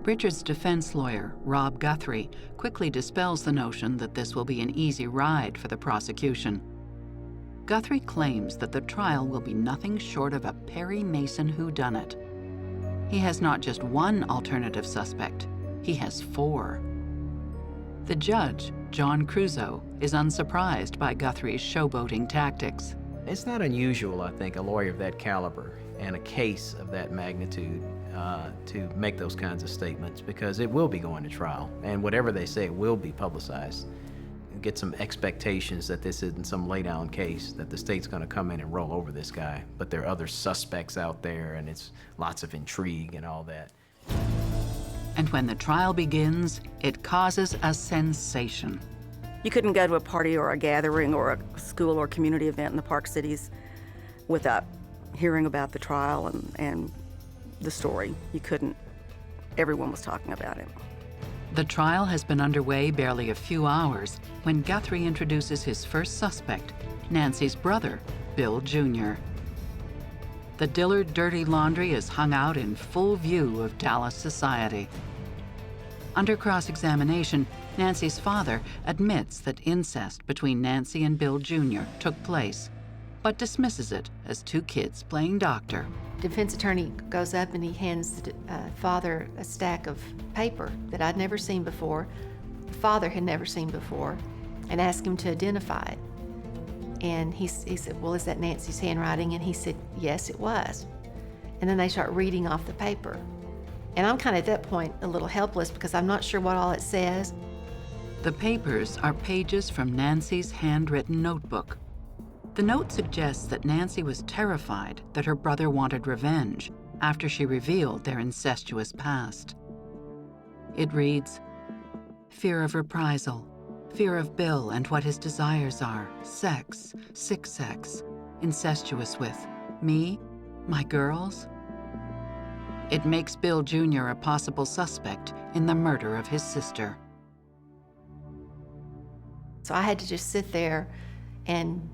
Speaker 1: Richard's defense lawyer, Rob Guthrie, quickly dispels the notion that this will be an easy ride for the prosecution. Guthrie claims that the trial will be nothing short of a Perry Mason whodunit. He has not just one alternative suspect, he has 4. The judge, John Crusoe, is unsurprised by Guthrie's showboating tactics.
Speaker 3: It's not unusual, I think, a lawyer of that caliber and a case of that magnitude to make those kinds of statements, because it will be going to trial, and whatever they say will be publicized. Get some expectations that this isn't some lay-down case, that the state's going to come in and roll over this guy, but there are other suspects out there, and it's lots of intrigue and all that.
Speaker 1: And when the trial begins, it causes a sensation.
Speaker 21: You couldn't go to a party or a gathering or a school or community event in the Park Cities without hearing about the trial and the story. You couldn't. Everyone was talking about it.
Speaker 1: The trial has been underway barely a few hours when Guthrie introduces his first suspect, Nancy's brother, Bill Jr. The Dillard dirty laundry is hung out in full view of Dallas society. Under cross-examination, Nancy's father admits that incest between Nancy and Bill Jr. took place, but dismisses it as 2 kids playing doctor.
Speaker 22: Defense attorney goes up and he hands the father a stack of paper that I'd never seen before, the father had never seen before, and asked him to identify it. And he said, well, is that Nancy's handwriting? And he said, yes, it was. And then they start reading off the paper. And I'm kind of at that point a little helpless because I'm not sure what all it says.
Speaker 1: The papers are pages from Nancy's handwritten notebook. The note suggests that Nancy was terrified that her brother wanted revenge after she revealed their incestuous past. It reads, fear of reprisal, fear of Bill and what his desires are, sex, sick sex, incestuous with me, my girls. It makes Bill Jr. a possible suspect in the murder of his sister.
Speaker 22: So I had to just sit there and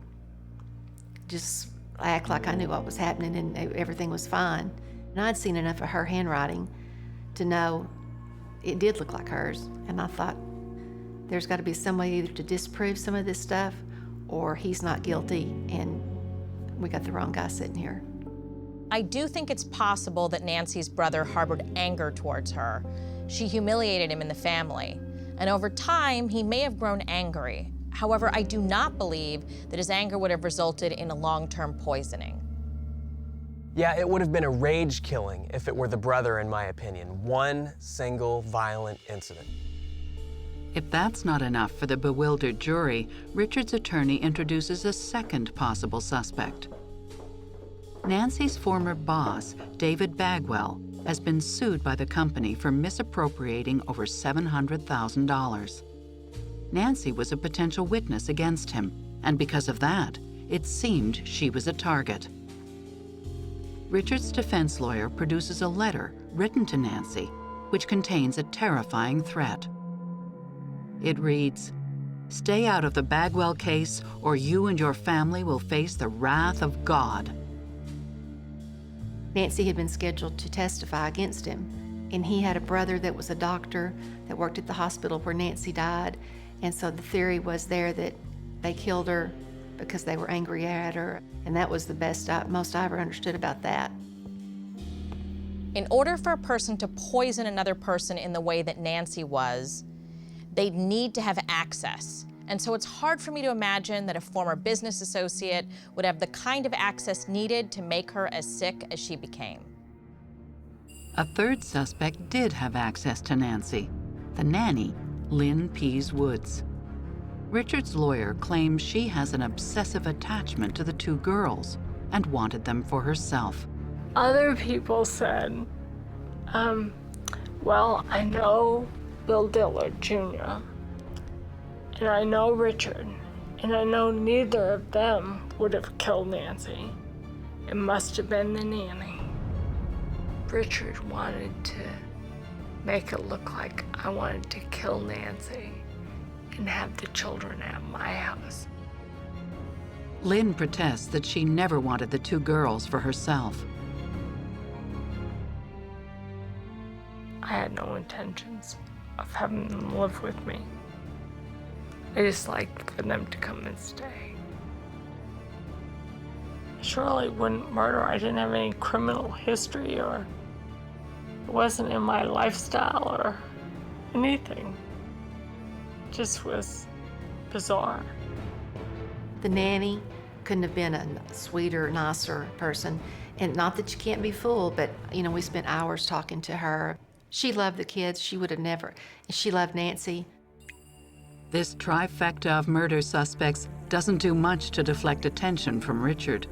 Speaker 22: just act like I knew what was happening and everything was fine. And I'd seen enough of her handwriting to know it did look like hers. And I thought, there's got to be some way either to disprove some of this stuff or he's not guilty and we got the wrong guy sitting here.
Speaker 8: I do think it's possible that Nancy's brother harbored anger towards her. She humiliated him in the family. And over time, he may have grown angry. However, I do not believe that his anger would have resulted in a long-term poisoning.
Speaker 9: Yeah, it would have been a rage killing if it were the brother, in my opinion. One single violent incident.
Speaker 1: If that's not enough for the bewildered jury, Richard's attorney introduces a second possible suspect. Nancy's former boss, David Bagwell, has been sued by the company for misappropriating over $700,000. Nancy was a potential witness against him, and because of that, it seemed she was a target. Richard's defense lawyer produces a letter written to Nancy, which contains a terrifying threat. It reads, "Stay out of the Bagwell case, or you and your family will face the wrath of God."
Speaker 22: Nancy had been scheduled to testify against him, and he had a brother that was a doctor that worked at the hospital where Nancy died, and so the theory was there that they killed her because they were angry at her, and that was the most I ever understood about that.
Speaker 8: In order for a person to poison another person in the way that Nancy was, they'd need to have access. And so it's hard for me to imagine that a former business associate would have the kind of access needed to make her as sick as she became.
Speaker 1: A third suspect did have access to Nancy, the nanny, Lynn Pease Woods. Richard's lawyer claims she has an obsessive attachment to the 2 girls and wanted them for herself.
Speaker 20: Other people said, well, I know Bill Dillard Jr., and I know Richard, and I know neither of them would have killed Nancy. It must have been the nanny. Richard wanted to make it look like I wanted to kill Nancy and have the children at my house.
Speaker 1: Lynn protests that she never wanted the two girls for herself.
Speaker 20: I had no intentions of having them live with me. I just liked for them to come and stay. I surely wouldn't murder. I didn't have any criminal history, or it wasn't in my lifestyle or anything. It just was bizarre.
Speaker 22: The nanny couldn't have been a sweeter, nicer person. And not that you can't be fooled, but we spent hours talking to her. She loved the kids. She would have never. She loved Nancy.
Speaker 1: This trifecta of murder suspects doesn't do much to deflect attention from Richard.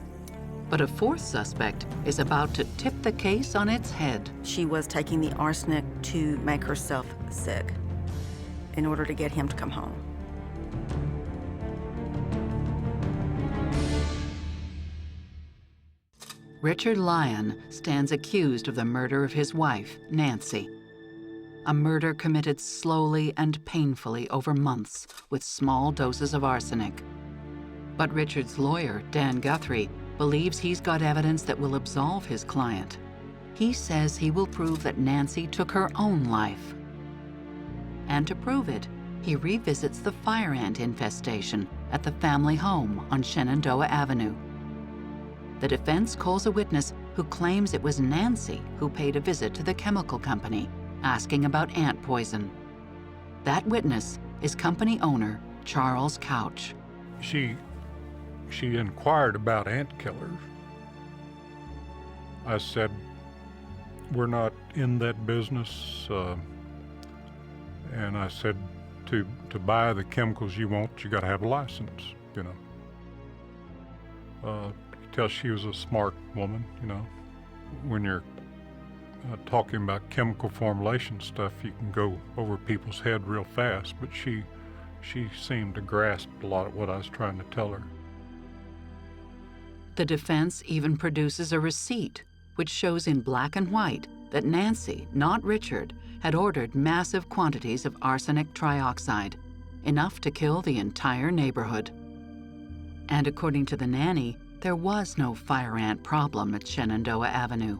Speaker 1: But a fourth suspect is about to tip the case on its head.
Speaker 21: She was taking the arsenic to make herself sick in order to get him to come home.
Speaker 1: Richard Lyon stands accused of the murder of his wife, Nancy. A murder committed slowly and painfully over months with small doses of arsenic. But Richard's lawyer, Dan Guthrie, believes he's got evidence that will absolve his client. He says he will prove that Nancy took her own life. And to prove it, he revisits the fire ant infestation at the family home on Shenandoah Avenue. The defense calls a witness who claims it was Nancy who paid a visit to the chemical company, asking about ant poison. That witness is company owner Charles Couch.
Speaker 14: She inquired about ant killers. I said, we're not in that business. And I said, to buy the chemicals you want, you gotta have a license, you know. Tell she was a smart woman, you know. When you're talking about chemical formulation stuff, you can go over people's head real fast, but she seemed to grasp a lot of what I was trying to tell her.
Speaker 1: The defense even produces a receipt, which shows in black and white that Nancy, not Richard, had ordered massive quantities of arsenic trioxide, enough to kill the entire neighborhood. And according to the nanny, there was no fire ant problem at Shenandoah Avenue.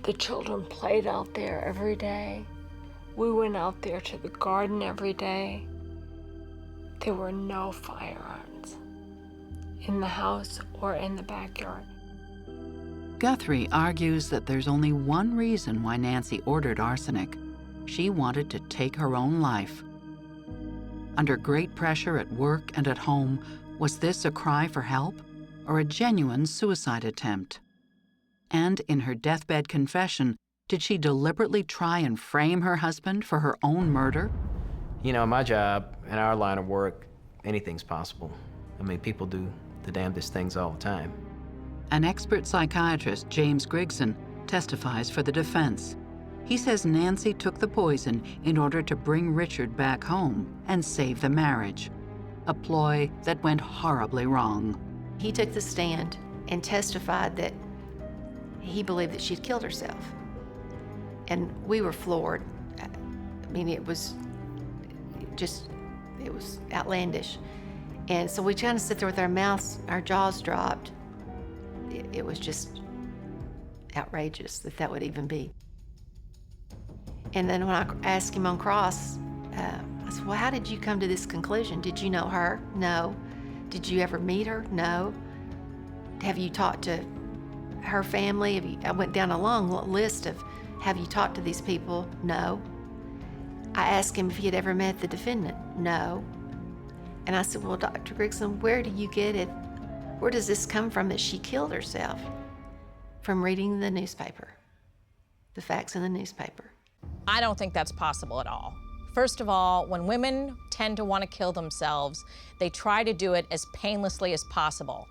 Speaker 20: The children played out there every day. We went out there to the garden every day. There were no fire ants in the house or in the backyard.
Speaker 1: Guthrie argues that there's only one reason why Nancy ordered arsenic. She wanted to take her own life. Under great pressure at work and at home, was this a cry for help or a genuine suicide attempt? And in her deathbed confession, did she deliberately try and frame her husband for her own murder?
Speaker 3: You know, my job, in our line of work, anything's possible. I mean, people do the damnedest things all the time.
Speaker 1: An expert psychiatrist, James Grigson, testifies for the defense. He says Nancy took the poison in order to bring Richard back home and save the marriage, a ploy that went horribly wrong.
Speaker 22: He took the stand and testified that he believed that she'd killed herself. And we were floored. I mean, it was outlandish. And so we kind of sit there with our mouths, our jaws dropped. It was just outrageous that would even be. And then when I asked him on cross, I said, well, how did you come to this conclusion? Did you know her? No. Did you ever meet her? No. Have you talked to her family? I went down a long list of, have you talked to these people? No. I asked him if he had ever met the defendant. No. And I said, well, Dr. Grigson, where do you get it? Where does this come from that she killed herself? From reading the newspaper, the facts in the newspaper.
Speaker 8: I don't think that's possible at all. First of all, when women tend to want to kill themselves, they try to do it as painlessly as possible.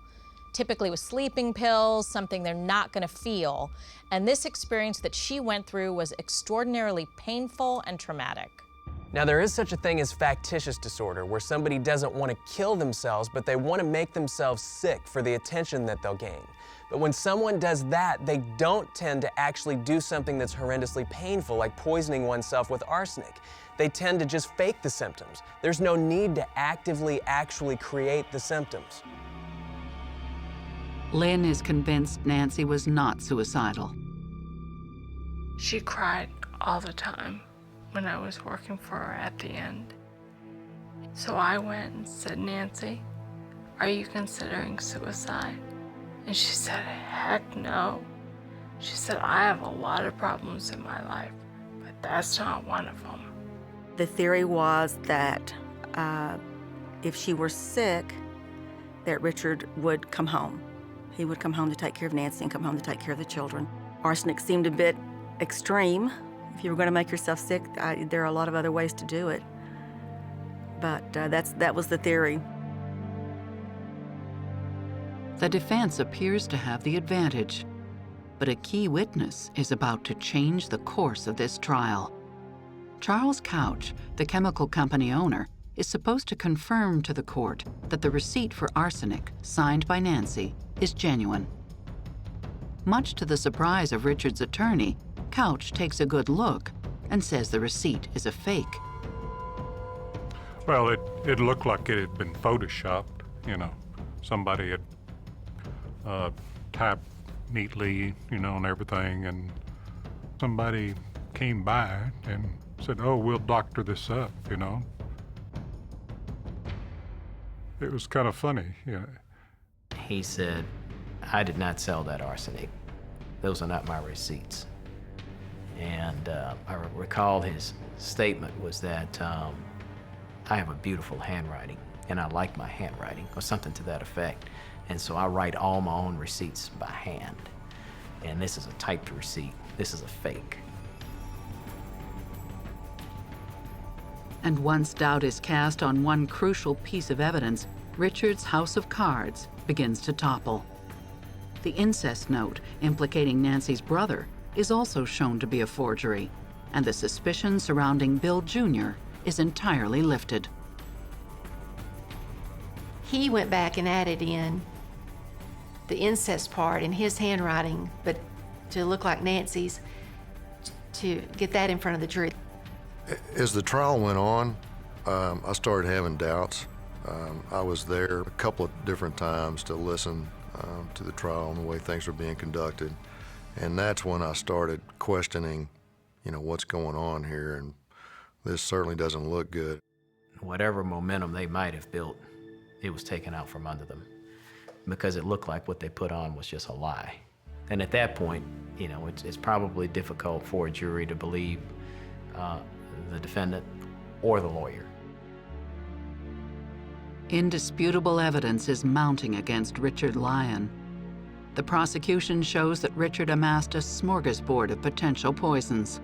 Speaker 8: typically with sleeping pills, something they're not going to feel. And this experience that she went through was extraordinarily painful and traumatic.
Speaker 9: Now, there is such a thing as factitious disorder, where somebody doesn't want to kill themselves, but they want to make themselves sick for the attention that they'll gain. But when someone does that, they don't tend to actually do something that's horrendously painful, like poisoning oneself with arsenic. They tend to just fake the symptoms. There's no need to actively actually create the symptoms.
Speaker 1: Lynn is convinced Nancy was not suicidal.
Speaker 20: She cried all the time when I was working for her at the end. So I went and said, Nancy, are you considering suicide? And she said, heck no. She said, I have a lot of problems in my life, but that's not one of them.
Speaker 21: The theory was that if she were sick, that Richard would come home. He would come home to take care of Nancy and come home to take care of the children. Arsenic seemed a bit extreme. If you were going to make yourself sick, there are a lot of other ways to do it. But that was the theory.
Speaker 1: The defense appears to have the advantage, but a key witness is about to change the course of this trial. Charles Couch, the chemical company owner, is supposed to confirm to the court that the receipt for arsenic, signed by Nancy, is genuine. Much to the surprise of Richard's attorney, Couch takes a good look and says the receipt is a fake.
Speaker 14: Well, it looked like it had been photoshopped, you know. Somebody had typed neatly, you know, and everything, and somebody came by and said, oh, we'll doctor this up, you know. It was kind of funny, you know.
Speaker 3: He said, I did not sell that arsenic. Those are not my receipts. And I recall his statement was that I have a beautiful handwriting and I like my handwriting, or something to that effect. And so I write all my own receipts by hand. And this is a typed receipt. This is a fake.
Speaker 1: And once doubt is cast on one crucial piece of evidence, Richard's house of cards begins to topple. The incest note implicating Nancy's brother is also shown to be a forgery, and the suspicion surrounding Bill Jr. is entirely lifted.
Speaker 22: He went back and added in the incest part in his handwriting, but to look like Nancy's, to get that in front of the jury.
Speaker 19: As the trial went on, I started having doubts. I was there a couple of different times to listen to the trial and the way things were being conducted. And that's when I started questioning, you know, what's going on here, and this certainly doesn't look good.
Speaker 3: Whatever momentum they might have built, it was taken out from under them, because it looked like what they put on was just a lie. And at that point, you know, it's probably difficult for a jury to believe the defendant or the lawyer.
Speaker 1: Indisputable evidence is mounting against Richard Lyon. The prosecution shows that Richard amassed a smorgasbord of potential poisons.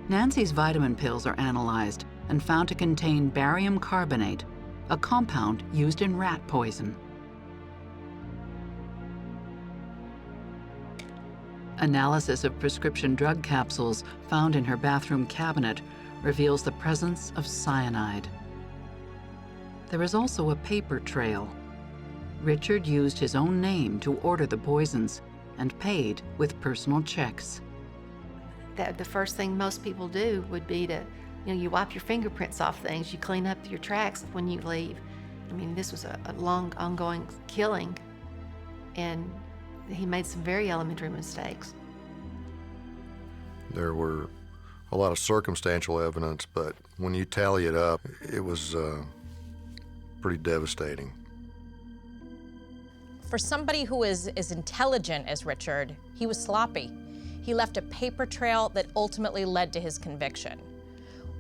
Speaker 1: Nancy's vitamin pills are analyzed and found to contain barium carbonate, a compound used in rat poison. Analysis of prescription drug capsules found in her bathroom cabinet reveals the presence of cyanide. There is also a paper trail. Richard used his own name to order the poisons and paid with personal checks.
Speaker 22: The first thing most people do would be to, you know, you wipe your fingerprints off things, you clean up your tracks when you leave. I mean, this was a long, ongoing killing, and he made some very elementary mistakes.
Speaker 19: There were a lot of circumstantial evidence, but when you tally it up, it was pretty devastating.
Speaker 8: For somebody who is as intelligent as Richard, he was sloppy. He left a paper trail that ultimately led to his conviction.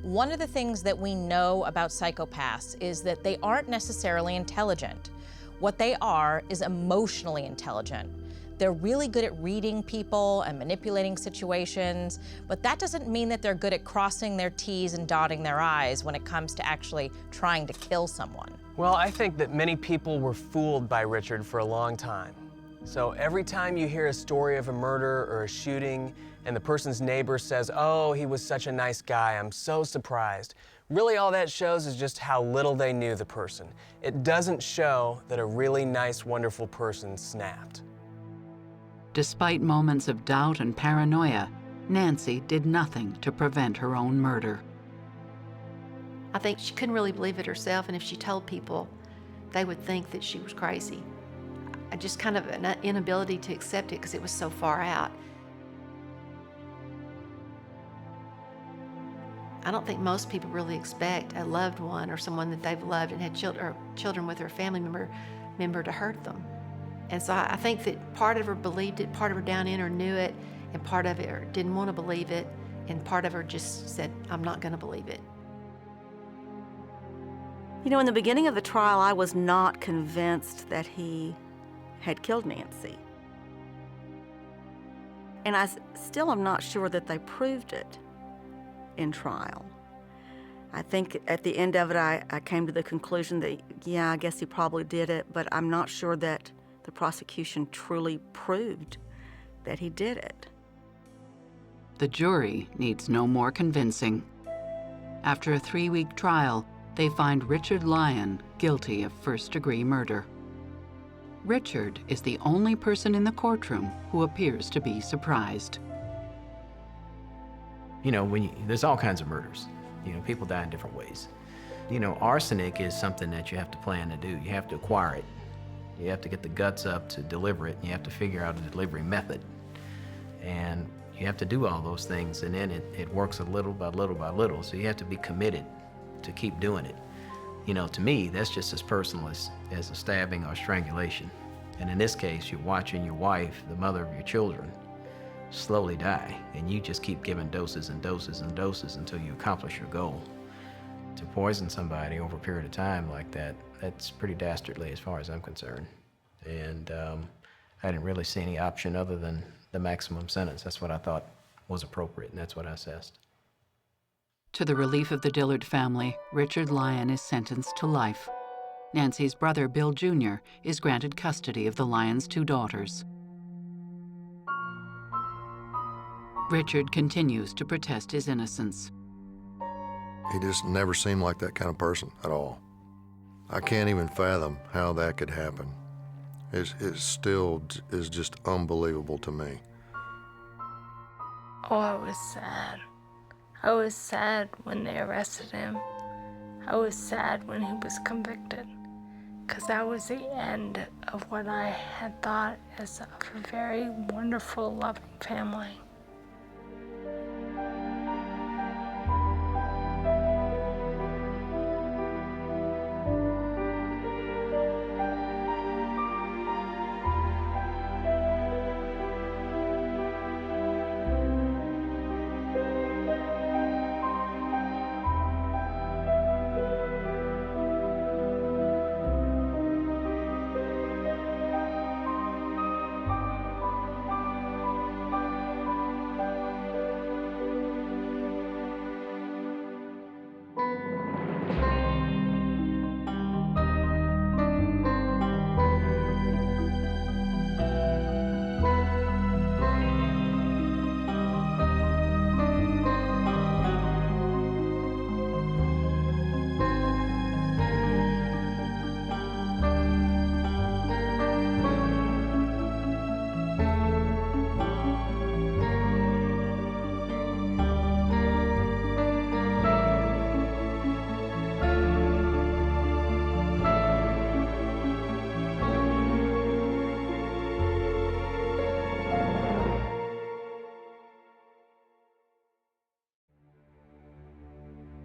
Speaker 8: One of the things that we know about psychopaths is that they aren't necessarily intelligent. What they are is emotionally intelligent. They're really good at reading people and manipulating situations, but that doesn't mean that they're good at crossing their T's and dotting their I's when it comes to actually trying to kill someone.
Speaker 9: Well, I think that many people were fooled by Richard for a long time. So every time you hear a story of a murder or a shooting and the person's neighbor says, "Oh, he was such a nice guy, I'm so surprised," really all that shows is just how little they knew the person. It doesn't show that a really nice, wonderful person snapped.
Speaker 1: Despite moments of doubt and paranoia, Nancy did nothing to prevent her own murder.
Speaker 22: I think she couldn't really believe it herself, and if she told people, they would think that she was crazy. I just kind of an inability to accept it because it was so far out. I don't think most people really expect a loved one or someone that they've loved and had children with their family member to hurt them. And so I think that part of her believed it, part of her down in her knew it, and part of her didn't want to believe it, and part of her just said, "I'm not going to believe it."
Speaker 21: You know, in the beginning of the trial, I was not convinced that he had killed Nancy. And I still am not sure that they proved it in trial. I think at the end of it, I came to the conclusion that, yeah, I guess he probably did it, but I'm not sure that the prosecution truly proved that he did it.
Speaker 1: The jury needs no more convincing. After a 3-week trial, they find Richard Lyon guilty of first-degree murder. Richard is the only person in the courtroom who appears to be surprised.
Speaker 3: You know, there's all kinds of murders. You know, people die in different ways. You know, arsenic is something that you have to plan to do. You have to acquire it. You have to get the guts up to deliver it, and you have to figure out a delivery method. And you have to do all those things, and then it works a little by little by little, so you have to be committed to keep doing it. You know, to me, that's just as personal as a stabbing or strangulation. And in this case, you're watching your wife, the mother of your children, slowly die, and you just keep giving doses and doses and doses until you accomplish your goal. To poison somebody over a period of time like that, that's pretty dastardly as far as I'm concerned. And I didn't really see any option other than the maximum sentence. That's what I thought was appropriate, and that's what I assessed.
Speaker 1: To the relief of the Dillard family, Richard Lyon is sentenced to life. Nancy's brother, Bill Jr., is granted custody of the Lyons' 2 daughters. Richard continues to protest his innocence.
Speaker 19: He just never seemed like that kind of person at all. I can't even fathom how that could happen. It still is just unbelievable to me.
Speaker 20: Oh, I was sad. I was sad when they arrested him. I was sad when he was convicted, because that was the end of what I had thought as a very wonderful, loving family.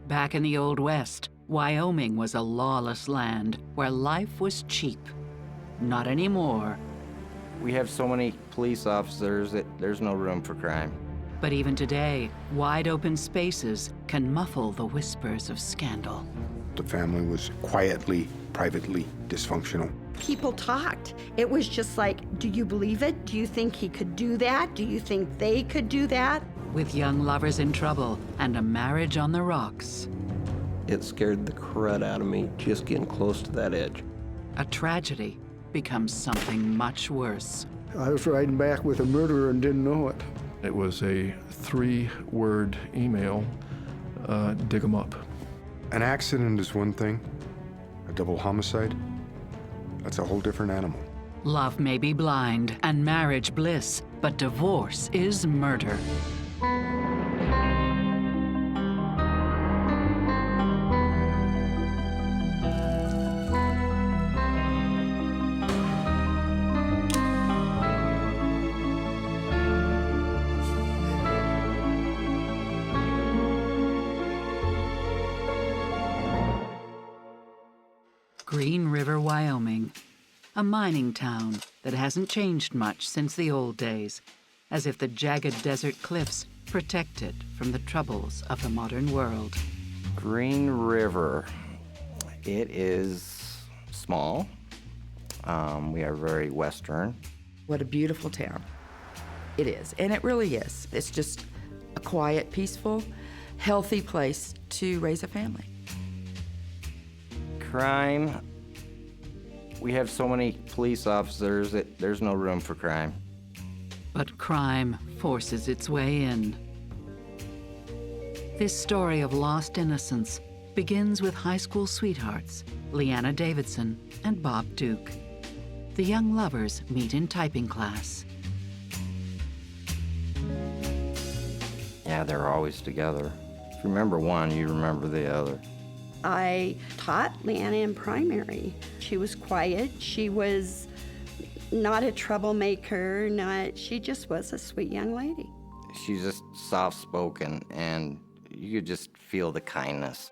Speaker 1: Back in the Old West, Wyoming was a lawless land where life was cheap. Not anymore.
Speaker 15: We have so many police officers that there's no room for crime.
Speaker 1: But even today, wide open spaces can muffle the whispers of scandal.
Speaker 16: The family was quietly, privately dysfunctional.
Speaker 11: People talked. It was just like, do you believe it? Do you think he could do that? Do you think they could do that?
Speaker 1: With young lovers in trouble and a marriage on the rocks.
Speaker 16: It scared the crud out of me just getting close to that edge.
Speaker 1: A tragedy becomes something much worse.
Speaker 23: I was riding back with a murderer and didn't know it.
Speaker 24: It was a 3-word email, dig 'em up.
Speaker 25: An accident is one thing. A double homicide, that's a whole different animal.
Speaker 1: Love may be blind and marriage bliss, but divorce is murder. Green River, Wyoming, a mining town that hasn't changed much since the old days, as if the jagged desert cliffs protect it from the troubles of the modern world.
Speaker 15: Green River, it is small. We are very Western.
Speaker 26: What a beautiful town. It is, and it really is. It's just a quiet, peaceful, healthy place to raise a family.
Speaker 15: Crime, we have so many police officers that there's no room for crime.
Speaker 1: But crime forces its way in. This story of lost innocence begins with high school sweethearts, Leanna Davidson and Bob Duke. The young lovers meet in typing class.
Speaker 15: Yeah, they're always together. If you remember one, you remember the other.
Speaker 11: I taught Leanna in primary. She was quiet. She was not a troublemaker. She just was a sweet young lady.
Speaker 15: She's just soft-spoken, and you could just feel the kindness.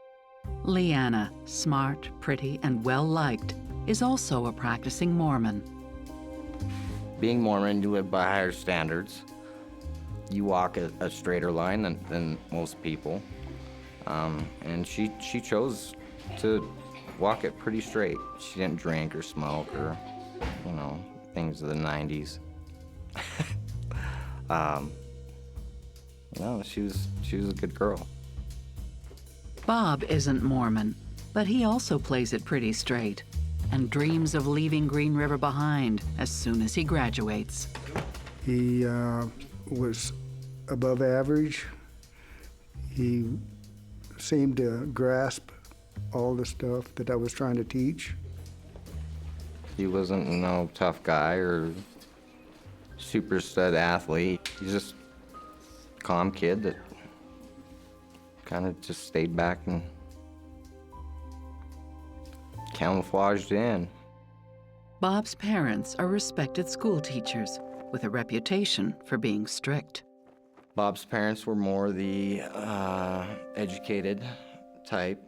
Speaker 1: Leanna, smart, pretty, and well-liked, is also a practicing Mormon.
Speaker 15: Being Mormon, you live by higher standards. You walk a straighter line than most people. And she chose to walk it pretty straight. She didn't drink or smoke or, things of the 90s. No, she was a good girl.
Speaker 1: Bob isn't Mormon, but he also plays it pretty straight and dreams of leaving Green River behind as soon as he graduates.
Speaker 23: He was above average. He seemed to grasp all the stuff that I was trying to teach.
Speaker 15: He wasn't no tough guy or super stud athlete. He's just a calm kid that kind of just stayed back and camouflaged in.
Speaker 1: Bob's parents are respected school teachers with a reputation for being strict.
Speaker 15: Bob's parents were more the educated type.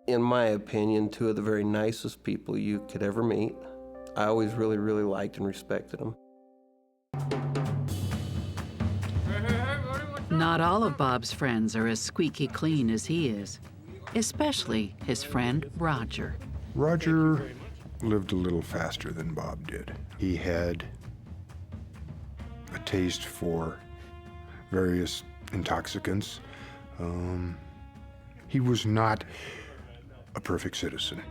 Speaker 16: In my opinion, two of the very nicest people you could ever meet. I always really, really liked and respected them.
Speaker 1: Not all of Bob's friends are as squeaky clean as he is, especially his friend Roger.
Speaker 25: Roger lived a little faster than Bob did. He had a taste for various intoxicants. He was not a perfect citizen.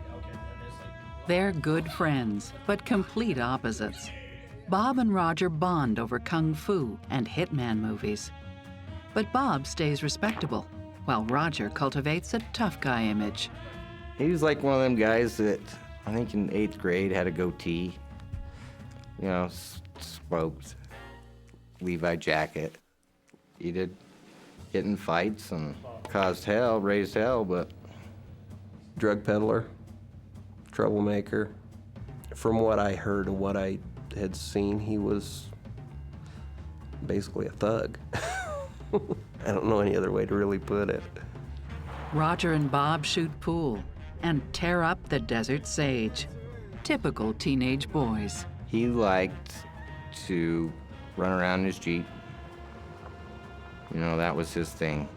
Speaker 1: They're good friends, but complete opposites. Bob and Roger bond over kung fu and hitman movies. But Bob stays respectable, while Roger cultivates a tough guy image.
Speaker 15: He was like one of them guys that, I think in 8th grade, had a goatee. Smoked Levi jacket. He did get in fights and caused hell, raised hell, but...
Speaker 16: Drug peddler, troublemaker. From what I heard and what I had seen, he was basically a thug. I don't know any other way to really put it.
Speaker 1: Roger and Bob shoot pool and tear up the desert sage. Typical teenage boys.
Speaker 15: He liked to run around in his Jeep. That was his thing.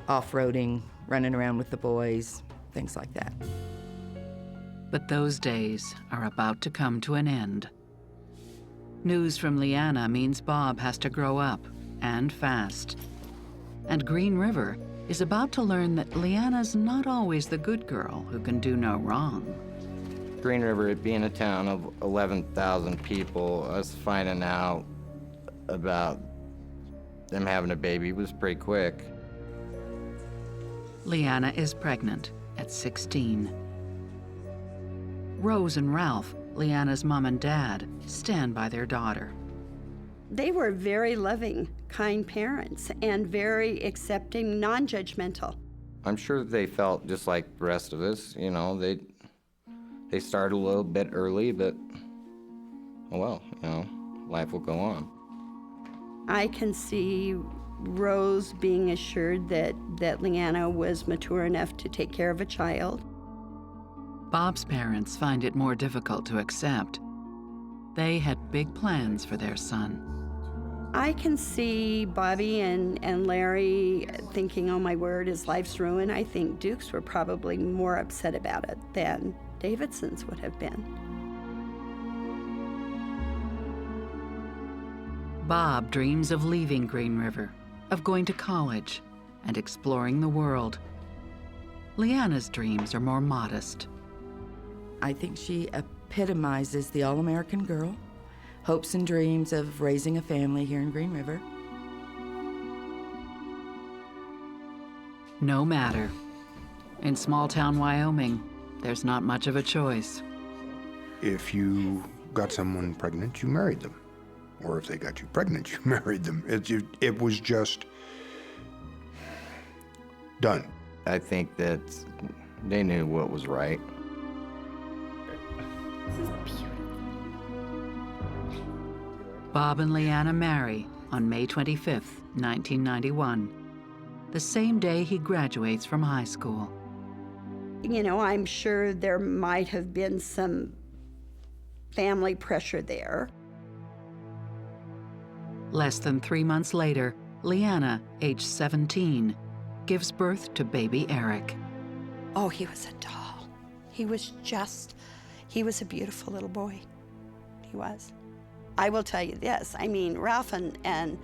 Speaker 26: Off-roading, running around with the boys, things like that.
Speaker 1: But those days are about to come to an end. News from Leanna means Bob has to grow up, and fast. And Green River is about to learn that Leanna's not always the good girl who can do no wrong.
Speaker 15: Green River, it being a town of 11,000 people, us finding out about them having a baby was pretty quick.
Speaker 1: Leanna is pregnant at 16. Rose and Ralph, Leanna's mom and dad, stand by their daughter.
Speaker 11: They were very loving, kind parents and very accepting, non-judgmental.
Speaker 15: I'm sure they felt just like the rest of us, you know, they started a little bit early, but, oh well, you know, life will go on.
Speaker 11: I can see Rose being assured that Leanna was mature enough to take care of a child.
Speaker 1: Bob's parents find it more difficult to accept. They had big plans for their son.
Speaker 11: I can see Bobby and Larry thinking, oh my word, his life's ruined. I think Dukes were probably more upset about it than Davidsons would have been.
Speaker 1: Bob dreams of leaving Green River, of going to college, and exploring the world. Leanna's dreams are more modest.
Speaker 26: I think she epitomizes the all-American girl, hopes and dreams of raising a family here in Green River.
Speaker 1: No matter. In small-town Wyoming, there's not much of a choice.
Speaker 25: If you got someone pregnant, you married them. Or if they got you pregnant, you married them. It was just done.
Speaker 15: I think that they knew what was right.
Speaker 1: Bob and Leanna marry on May 25th, 1991, the same day he graduates from high school.
Speaker 11: You know, I'm sure there might have been some family pressure there.
Speaker 1: Less than 3 months later, Leanna, age 17, gives birth to baby Eric.
Speaker 11: Oh, he was a doll. He was a beautiful little boy. He was. I will tell you this, I mean, Ralph and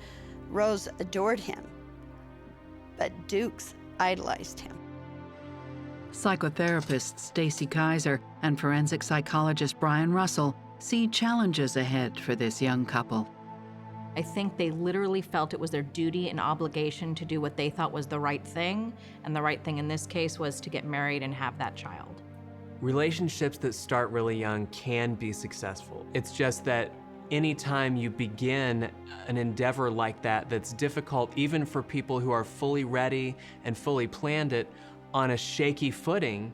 Speaker 11: Rose adored him, but Dukes idolized him.
Speaker 1: Psychotherapist Stacy Kaiser and forensic psychologist Brian Russell see challenges ahead for this young couple.
Speaker 8: I think they literally felt it was their duty and obligation to do what they thought was the right thing, and the right thing in this case was to get married and have that child.
Speaker 9: Relationships that start really young can be successful. It's just that anytime you begin an endeavor like that that's difficult even for people who are fully ready and fully planned it on a shaky footing,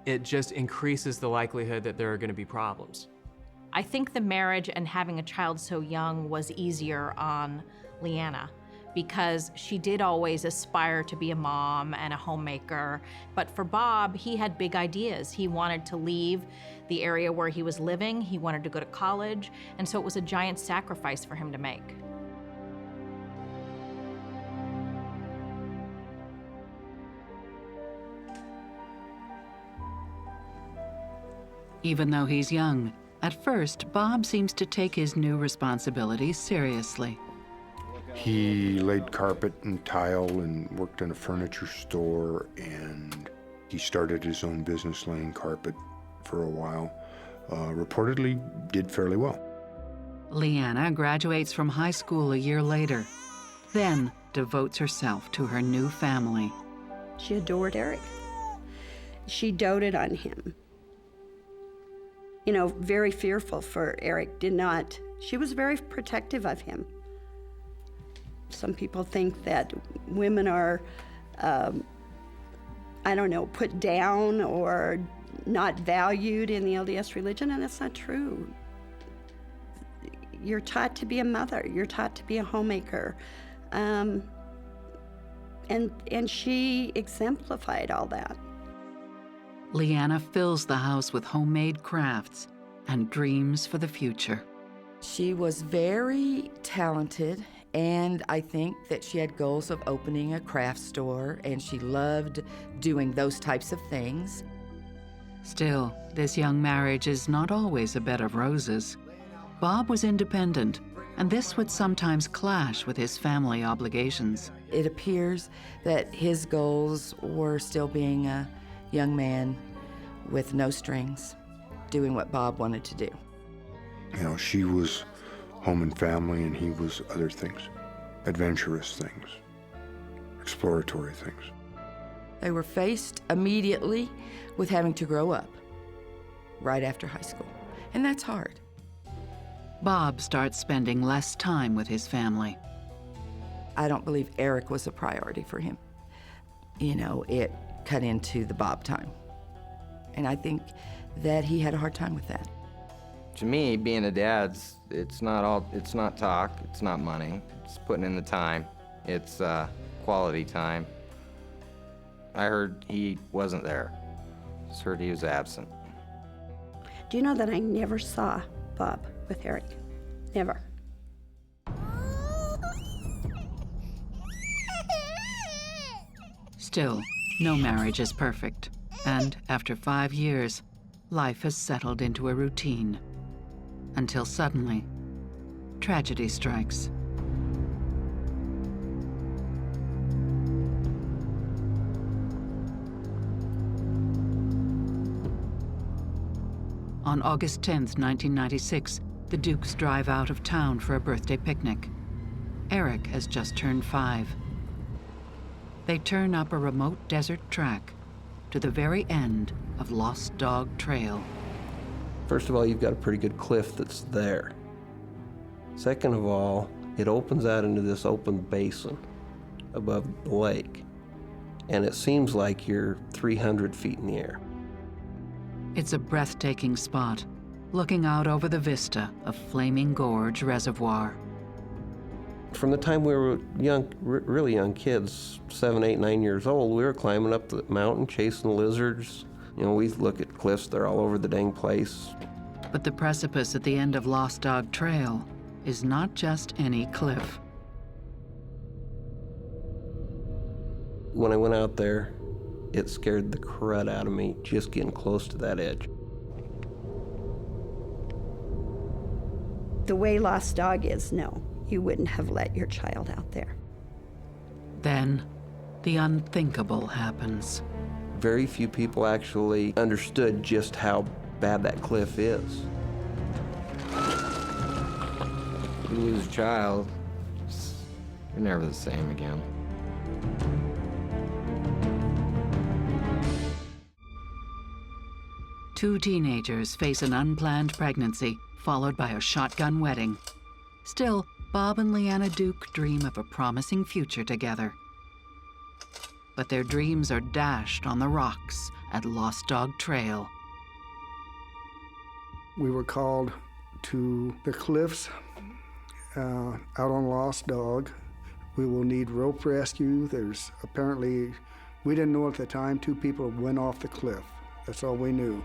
Speaker 9: it just increases the likelihood that there are going to be problems.
Speaker 8: I think the marriage and having a child so young was easier on Leanna because she did always aspire to be a mom and a homemaker. But for Bob, he had big ideas. He wanted to leave the area where he was living. He wanted to go to college. And so it was a giant sacrifice for him to make.
Speaker 1: Even though he's young, at first, Bob seems to take his new responsibilities seriously.
Speaker 25: He laid carpet and tile and worked in a furniture store, and he started his own business laying carpet for a while. Reportedly did fairly well.
Speaker 1: Leanna graduates from high school a year later, then devotes herself to her new family.
Speaker 11: She adored Eric. She doted on him. You know, very fearful for Eric, she was very protective of him. Some people think that women are, put down or not valued in the LDS religion, and that's not true. You're taught to be a mother, you're taught to be a homemaker, and she exemplified all that.
Speaker 1: Leanna fills the house with homemade crafts and dreams for the future.
Speaker 26: She was very talented, and I think that she had goals of opening a craft store, and she loved doing those types of things.
Speaker 1: Still, this young marriage is not always a bed of roses. Bob was independent, and this would sometimes clash with his family obligations.
Speaker 26: It appears that his goals were still being a young man with no strings, doing what Bob wanted to do.
Speaker 25: You know, she was home and family, and he was other things, adventurous things, exploratory things.
Speaker 26: They were faced immediately with having to grow up right after high school, and that's hard.
Speaker 1: Bob starts spending less time with his family.
Speaker 26: I don't believe Eric was a priority for him. You know, it cut into the Bob time. And I think that he had a hard time with that.
Speaker 15: To me, being a dad, it's not talk, it's not money, it's putting in the time, it's quality time. I heard he wasn't there. Just heard he was absent.
Speaker 11: Do you know that I never saw Bob with Eric? Never.
Speaker 1: Still, no marriage is perfect. And after 5 years, life has settled into a routine. Until suddenly, tragedy strikes. On August 10th, 1996, the Dukes drive out of town for a birthday picnic. Eric has just turned 5. They turn up a remote desert track to the very end of Lost Dog Trail.
Speaker 16: First of all, you've got a pretty good cliff that's there. Second of all, it opens out into this open basin above the lake, and it seems like you're 300 feet in the air.
Speaker 1: It's a breathtaking spot, looking out over the vista of Flaming Gorge Reservoir.
Speaker 16: From the time we were young, really young kids, 7, 8, 9 years old, we were climbing up the mountain, chasing lizards. You know, we look at cliffs, they're all over the dang place.
Speaker 1: But the precipice at the end of Lost Dog Trail is not just any cliff.
Speaker 16: When I went out there, it scared the crud out of me just getting close to that edge.
Speaker 11: The way Lost Dog is, no, you wouldn't have let your child out there.
Speaker 1: Then, the unthinkable happens.
Speaker 16: Very few people actually understood just how bad that cliff is.
Speaker 15: You lose a child, you're never the same again.
Speaker 1: Two teenagers face an unplanned pregnancy, followed by a shotgun wedding. Still, Bob and Leanna Duke dream of a promising future together. But their dreams are dashed on the rocks at Lost Dog Trail.
Speaker 23: We were called to the cliffs out on Lost Dog. We will need rope rescue. There's apparently, we didn't know at the time, 2 people went off the cliff. That's all we knew.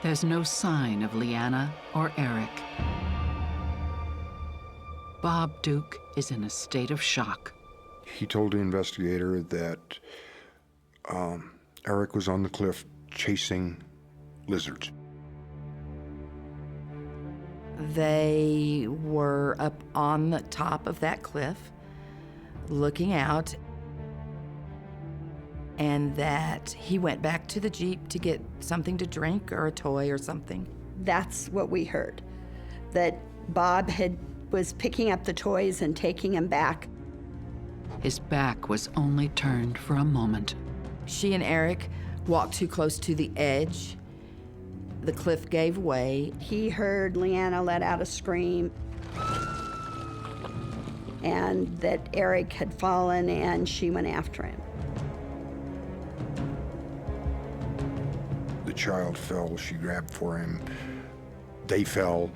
Speaker 1: There's no sign of Leanna or Eric. Bob Duke is in a state of shock.
Speaker 25: He told the investigator that Eric was on the cliff chasing lizards.
Speaker 26: They were up on the top of that cliff, looking out, and that he went back to the Jeep to get something to drink or a toy or something.
Speaker 11: That's what we heard, that Bob was picking up the toys and taking them back.
Speaker 1: His back was only turned for a moment.
Speaker 26: She and Eric walked too close to the edge. The cliff gave way.
Speaker 11: He heard Leanna let out a scream, and that Eric had fallen, and she went after him.
Speaker 25: The child fell, she grabbed for him. They fell.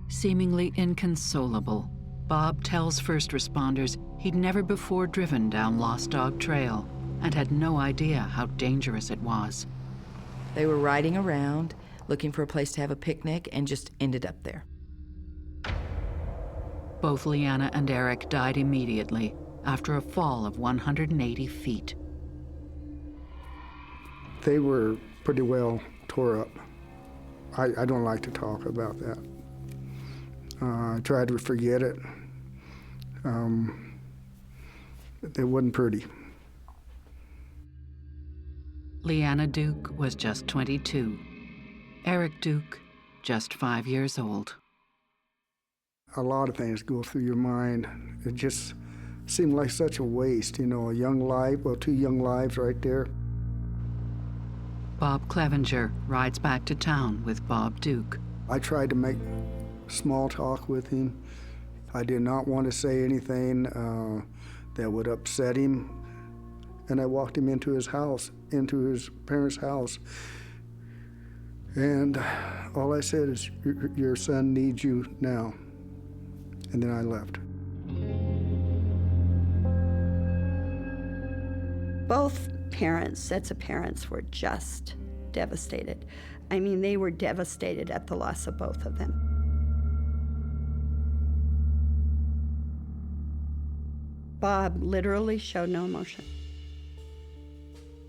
Speaker 1: Seemingly inconsolable, Bob tells first responders he'd never before driven down Lost Dog Trail and had no idea how dangerous it was.
Speaker 26: They were riding around, looking for a place to have a picnic, and just ended up there.
Speaker 1: Both Leanna and Eric died immediately after a fall of 180 feet.
Speaker 23: They were pretty well tore up. I don't like to talk about that. I tried to forget it. It wasn't pretty.
Speaker 1: Leanna Duke was just 22. Eric Duke, just 5 years old.
Speaker 23: A lot of things go through your mind. It just seemed like such a waste, you know, a young life, well, 2 young lives right there.
Speaker 1: Bob Clevenger rides back to town with Bob Duke.
Speaker 23: I tried to make small talk with him. I did not want to say anything that would upset him. And I walked him into his house, into his parents' house. And all I said is, your son needs you now. And then I left.
Speaker 11: Both parents, sets of parents, were just devastated. I mean, they were devastated at the loss of both of them. Bob literally showed no emotion.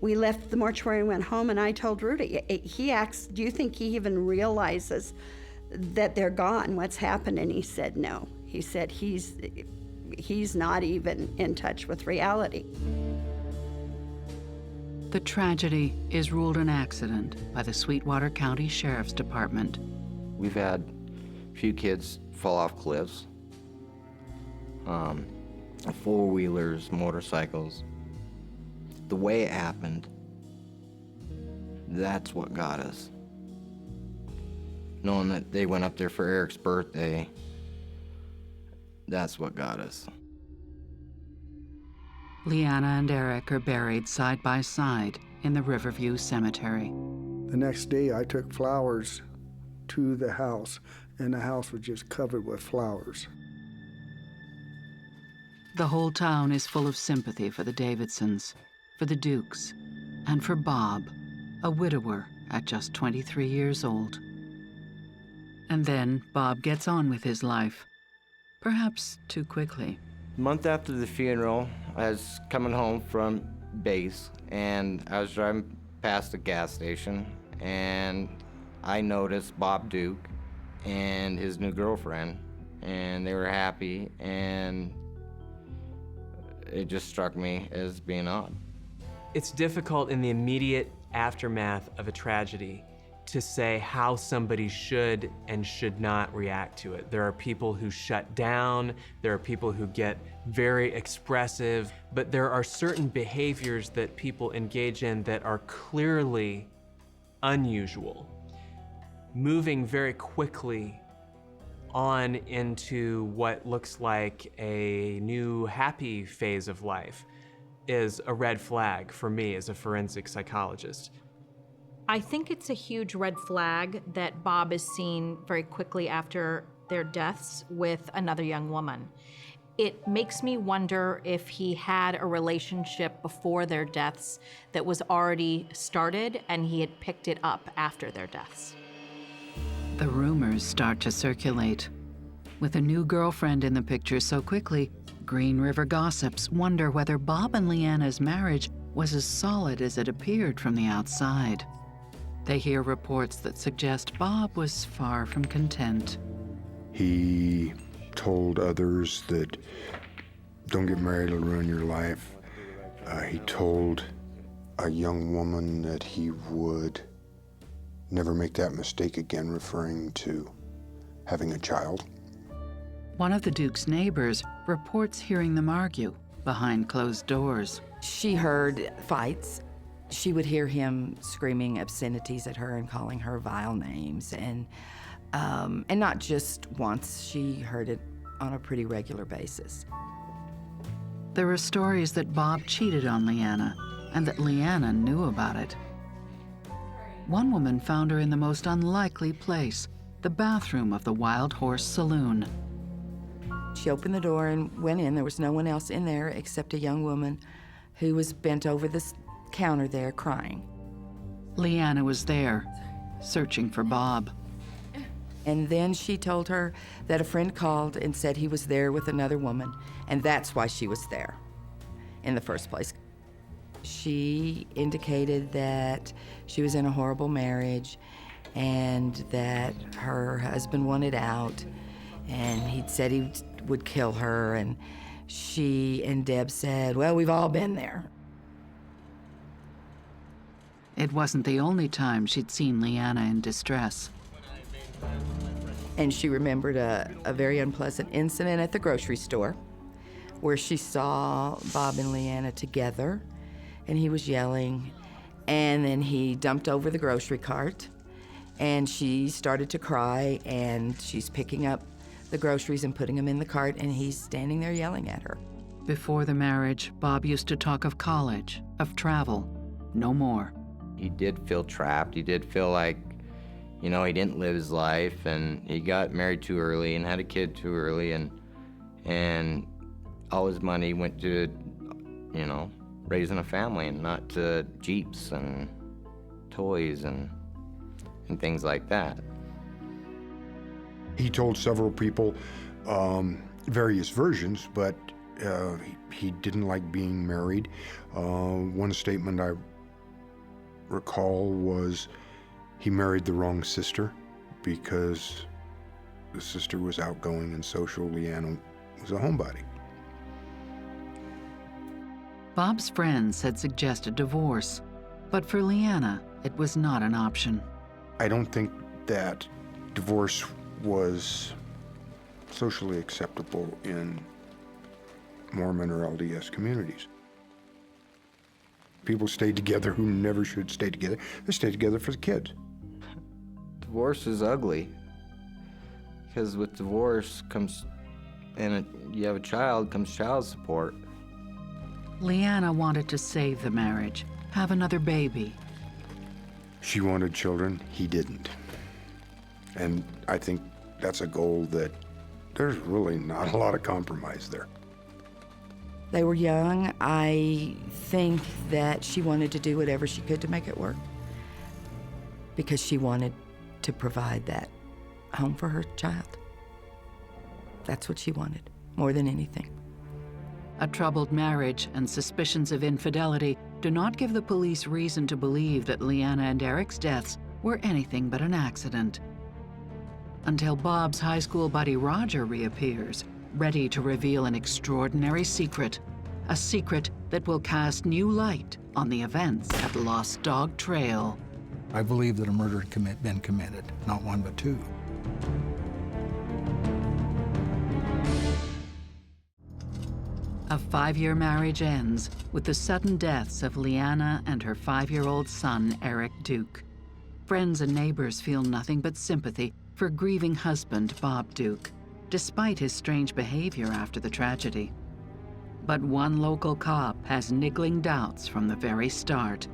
Speaker 11: We left the mortuary and went home, and I told Rudy, he asked, do you think he even realizes that they're gone, what's happened? And he said no. He said he's not even in touch with reality.
Speaker 1: The tragedy is ruled an accident by the Sweetwater County Sheriff's Department.
Speaker 15: We've had a few kids fall off cliffs, four-wheelers, motorcycles. The way it happened, that's what got us. Knowing that they went up there for Eric's birthday, that's what got us.
Speaker 1: Leanna and Eric are buried side by side in the Riverview Cemetery.
Speaker 23: The next day, I took flowers to the house, and the house was just covered with flowers.
Speaker 1: The whole town is full of sympathy for the Davidsons, for the Dukes, and for Bob, a widower at just 23 years old. And then Bob gets on with his life, perhaps too quickly.
Speaker 15: A month after the funeral, I was coming home from base, and I was driving past a gas station, and I noticed Bob Duke and his new girlfriend, and they were happy, and it just struck me as being odd.
Speaker 9: It's difficult in the immediate aftermath of a tragedy to say how somebody should and should not react to it. There are people who shut down, there are people who get very expressive, but there are certain behaviors that people engage in that are clearly unusual. Moving very quickly on into what looks like a new happy phase of life is a red flag for me as a forensic psychologist.
Speaker 8: I think it's a huge red flag that Bob is seen very quickly after their deaths with another young woman. It makes me wonder if he had a relationship before their deaths that was already started and he had picked it up after their deaths.
Speaker 1: The rumors start to circulate. With a new girlfriend in the picture so quickly, Green River gossips wonder whether Bob and Leanna's marriage was as solid as it appeared from the outside. They hear reports that suggest Bob was far from content.
Speaker 25: He told others that don't get married, it'll ruin your life. He told a young woman that he would never make that mistake again, referring to having a child.
Speaker 1: One of the Duke's neighbors reports hearing them argue behind closed doors.
Speaker 26: She heard fights. She would hear him screaming obscenities at her and calling her vile names, and not just once. She heard it on a pretty regular basis.
Speaker 1: There are stories that Bob cheated on Leanna and that Leanna knew about it. One woman found her in the most unlikely place, the bathroom of the Wild Horse Saloon.
Speaker 26: She opened the door and went in. There was no one else in there except a young woman who was bent over the counter there crying.
Speaker 1: Leanna was there, searching for Bob.
Speaker 26: And then she told her that a friend called and said he was there with another woman, and that's why she was there in the first place. She indicated that she was in a horrible marriage and that her husband wanted out, and he'd said he would kill her, and she and Deb said, well, we've all been there.
Speaker 1: It wasn't the only time she'd seen Leanna in distress.
Speaker 26: And she remembered a very unpleasant incident at the grocery store where she saw Bob and Leanna together, and he was yelling, and then he dumped over the grocery cart, and she started to cry, and she's picking up the groceries and putting them in the cart, and he's standing there yelling at her.
Speaker 1: Before the marriage, Bob used to talk of college, of travel, no more.
Speaker 15: He did feel trapped. He did feel like, you know, he didn't live his life, and he got married too early and had a kid too early, and all his money went to, you know, raising a family and not to Jeeps and toys and things like that.
Speaker 25: He told several people various versions, but he didn't like being married. One statement I recall was he married the wrong sister because the sister was outgoing and social. Leanna was a homebody.
Speaker 1: Bob's friends had suggested divorce, but for Leanna, it was not an option.
Speaker 25: I don't think that divorce was socially acceptable in Mormon or LDS communities. People stayed together who never should stay together. They stay together for the kids.
Speaker 15: Divorce is ugly, because with divorce comes, and you have a child, comes child support.
Speaker 1: Leanna wanted to save the marriage, have another baby.
Speaker 25: She wanted children, he didn't. And I think that's a goal that there's really not a lot of compromise there.
Speaker 26: They were young. I think that she wanted to do whatever she could to make it work because she wanted to provide that home for her child. That's what she wanted, more than anything.
Speaker 1: A troubled marriage and suspicions of infidelity do not give the police reason to believe that Leanna and Eric's deaths were anything but an accident. Until Bob's high school buddy Roger reappears, ready to reveal an extraordinary secret, a secret that will cast new light on the events at Lost Dog Trail.
Speaker 5: I believe that a murder had been committed, not one but two.
Speaker 1: A 5-year marriage ends with the sudden deaths of Leanna and her 5-year-old son, Eric Duke. Friends and neighbors feel nothing but sympathy for grieving husband Bob Duke, despite his strange behavior after the tragedy. But one local cop has niggling doubts from the very start.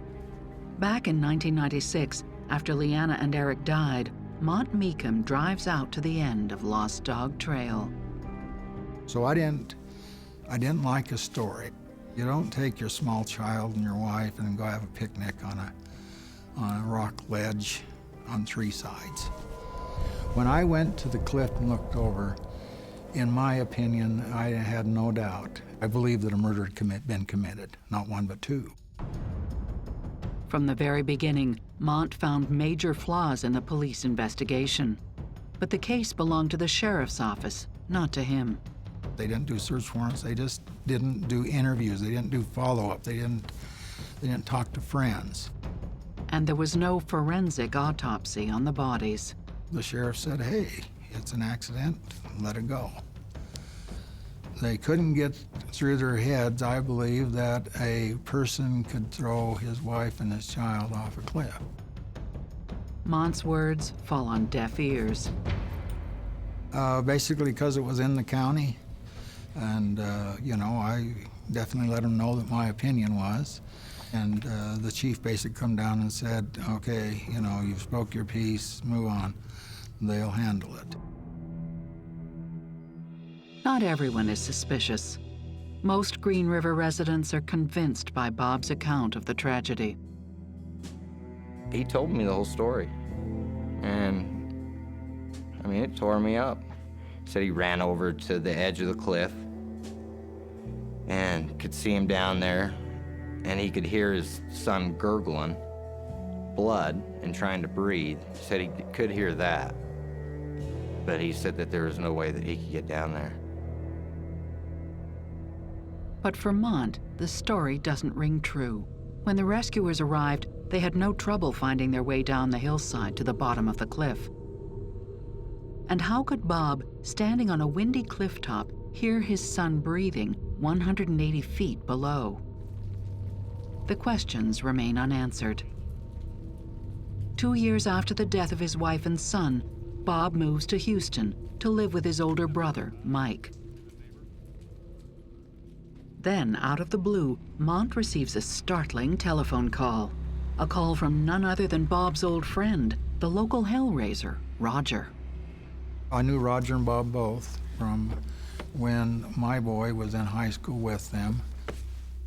Speaker 1: Back in 1996, after Leanna and Eric died, Mont Meekum drives out to the end of Lost Dog Trail.
Speaker 5: So I didn't like a story. You don't take your small child and your wife and go have a picnic on a rock ledge on 3 sides. When I went to the cliff and looked over, in my opinion, I had no doubt. I believe that a murder had been committed, not one but two.
Speaker 1: From the very beginning, Mont found major flaws in the police investigation. But the case belonged to the sheriff's office, not to him.
Speaker 5: They didn't do search warrants. They just didn't do interviews. They didn't do follow-up. They didn't talk to friends.
Speaker 1: And there was no forensic autopsy on the bodies.
Speaker 5: The sheriff said, hey, it's an accident, let it go. They couldn't get through their heads, I believe, that a person could throw his wife and his child off a cliff.
Speaker 1: Mont's words fall on deaf ears.
Speaker 5: Basically because it was in the county. And, you know, I definitely let him know that my opinion was. And the chief basically come down and said, okay, you know, you've spoke your piece, move on. They'll handle it.
Speaker 1: Not everyone is suspicious. Most Green River residents are convinced by Bob's account of the tragedy.
Speaker 15: He told me the whole story. And I mean, it tore me up. He said he ran over to the edge of the cliff and could see him down there, and he could hear his son gurgling blood and trying to breathe. He said he could hear that, but he said that there was no way that he could get down there.
Speaker 1: But for Mont, the story doesn't ring true. When the rescuers arrived, they had no trouble finding their way down the hillside to the bottom of the cliff. And how could Bob, standing on a windy cliff top, hear his son breathing 180 feet below? The questions remain unanswered. 2 years after the death of his wife and son, Bob moves to Houston to live with his older brother, Mike. Then, out of the blue, Mont receives a startling telephone call. A call from none other than Bob's old friend, the local hellraiser, Roger.
Speaker 5: I knew Roger and Bob both from when my boy was in high school with them.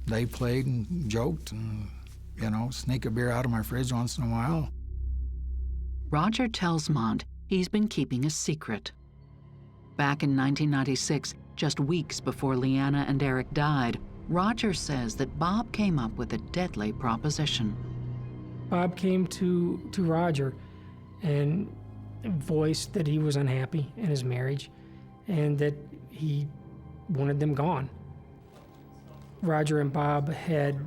Speaker 5: They played and joked and, sneak a beer out of my fridge once in a while.
Speaker 1: Roger tells Mont he's been keeping a secret. Back in 1996, just weeks before Leanna and Eric died, Roger says that Bob came up with a deadly proposition.
Speaker 2: Bob came to Roger and voiced that he was unhappy in his marriage and that he wanted them gone. Roger and Bob had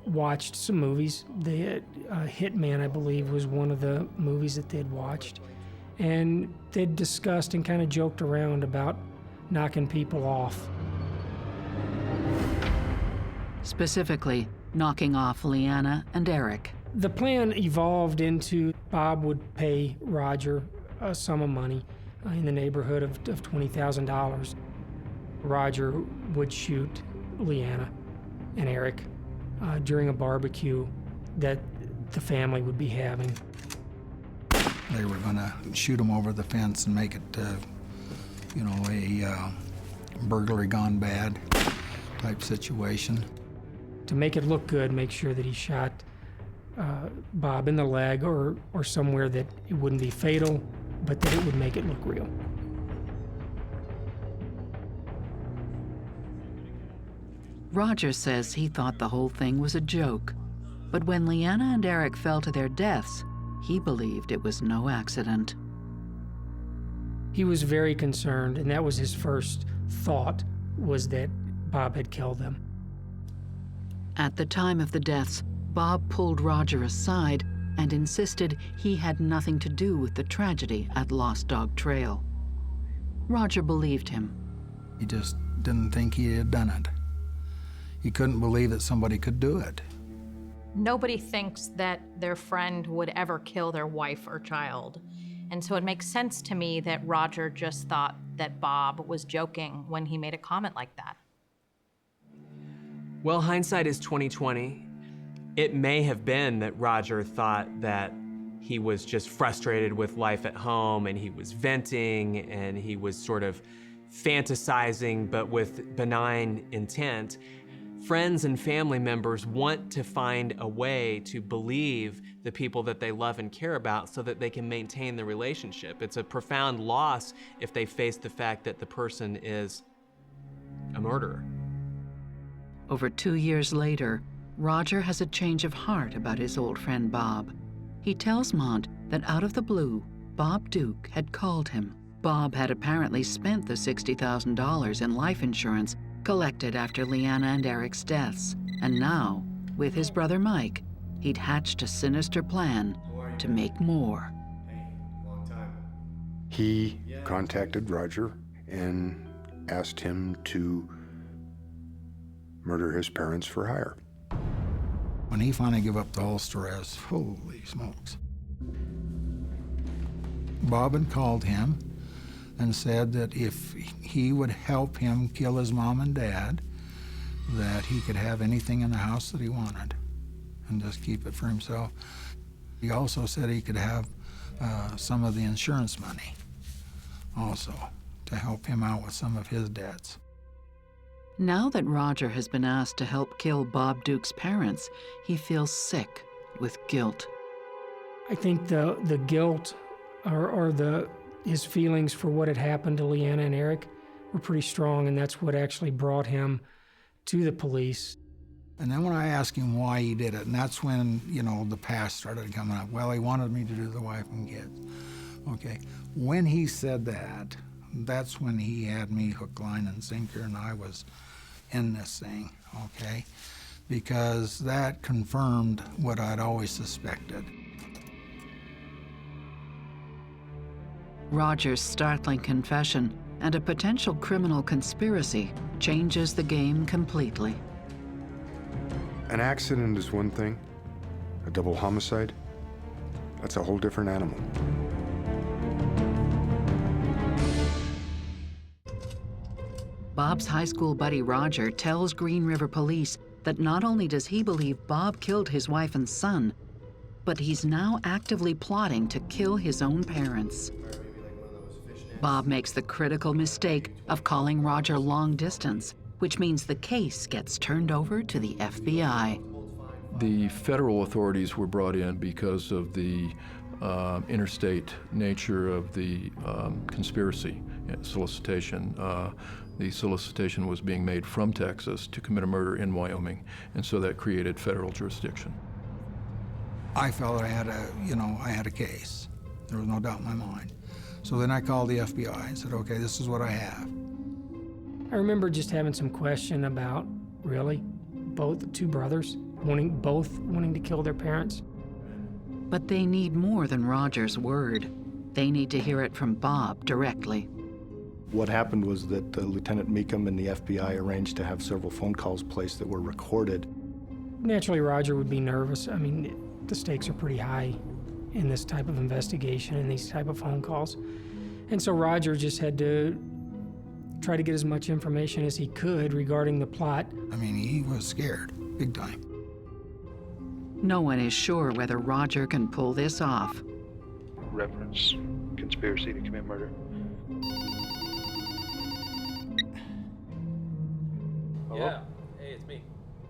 Speaker 2: watched some movies. They had, Hitman, I believe, was one of the movies that they'd watched. And they'd discussed and kind of joked around about knocking people off.
Speaker 1: Specifically, knocking off Leanna and Eric.
Speaker 2: The plan evolved into Bob would pay Roger a sum of money in the neighborhood of $20,000. Roger would shoot Leanna and Eric during a barbecue that the family would be having.
Speaker 5: They were going to shoot them over the fence and make it, a burglary gone bad type situation.
Speaker 2: To make it look good, make sure that he shot Bob in the leg or somewhere that it wouldn't be fatal, but that it would make it look real.
Speaker 1: Roger says he thought the whole thing was a joke, but when Leanna and Eric fell to their deaths, he believed it was no accident.
Speaker 2: He was very concerned, and that was his first thought, was that Bob had killed them.
Speaker 1: At the time of the deaths, Bob pulled Roger aside and insisted he had nothing to do with the tragedy at Lost Dog Trail. Roger believed him.
Speaker 5: He just didn't think he had done it. He couldn't believe that somebody could do it.
Speaker 8: Nobody thinks that their friend would ever kill their wife or child. And so it makes sense to me that Roger just thought that Bob was joking when he made a comment like that.
Speaker 9: Well, hindsight is 20/20. It may have been that Roger thought that he was just frustrated with life at home and he was venting and he was sort of fantasizing, but with benign intent. Friends and family members want to find a way to believe the people that they love and care about so that they can maintain the relationship. It's a profound loss if they face the fact that the person is a murderer.
Speaker 1: Over 2 years later, Roger has a change of heart about his old friend Bob. He tells Mont that out of the blue, Bob Duke had called him. Bob had apparently spent the $60,000 in life insurance collected after Leanna and Eric's deaths. And now, with his brother Mike, he'd hatched a sinister plan to make more.
Speaker 25: He contacted Roger and asked him to murder his parents for hire.
Speaker 5: When he finally gave up the whole story, I was, holy smokes. Bob had called him and said that if he would help him kill his mom and dad, that he could have anything in the house that he wanted and just keep it for himself. He also said he could have some of the insurance money also to help him out with some of his debts.
Speaker 1: Now that Roger has been asked to help kill Bob Duke's parents, he feels sick with guilt.
Speaker 2: I think the guilt or the his feelings for what had happened to Leanna and Eric were pretty strong, and that's what actually brought him to the police.
Speaker 5: And then when I asked him why he did it, and that's when, the past started coming up. Well, he wanted me to do the wife and kids. Okay. When he said that, that's when he had me hook, line, and sinker, and I was in this thing, okay? Because that confirmed what I'd always suspected.
Speaker 1: Roger's startling confession and a potential criminal conspiracy changes the game completely.
Speaker 25: An accident is one thing. A double homicide, that's a whole different animal.
Speaker 1: Bob's high school buddy Roger tells Green River Police that not only does he believe Bob killed his wife and son, but he's now actively plotting to kill his own parents. Bob makes the critical mistake of calling Roger long distance, which means the case gets turned over to the FBI.
Speaker 24: The federal authorities were brought in because of the interstate nature of the conspiracy solicitation. The solicitation was being made from Texas to commit a murder in Wyoming, and so that created federal jurisdiction.
Speaker 5: I felt I had a case. There was no doubt in my mind. So then I called the FBI and said, okay, this is what I have.
Speaker 2: I remember just having some question about, really, both two brothers, both wanting to kill their parents.
Speaker 1: But they need more than Roger's word. They need to hear it from Bob directly.
Speaker 4: What happened was that Lieutenant Meekum and the FBI arranged to have several phone calls placed that were recorded.
Speaker 2: Naturally, Roger would be nervous. I mean, the stakes are pretty high in this type of investigation and these type of phone calls. And so Roger just had to try to get as much information as he could regarding the plot.
Speaker 5: I mean, he was scared, big time.
Speaker 1: No one is sure whether Roger can pull this off.
Speaker 7: Reference conspiracy to commit murder. Hello?
Speaker 9: Yeah. Hey, it's me.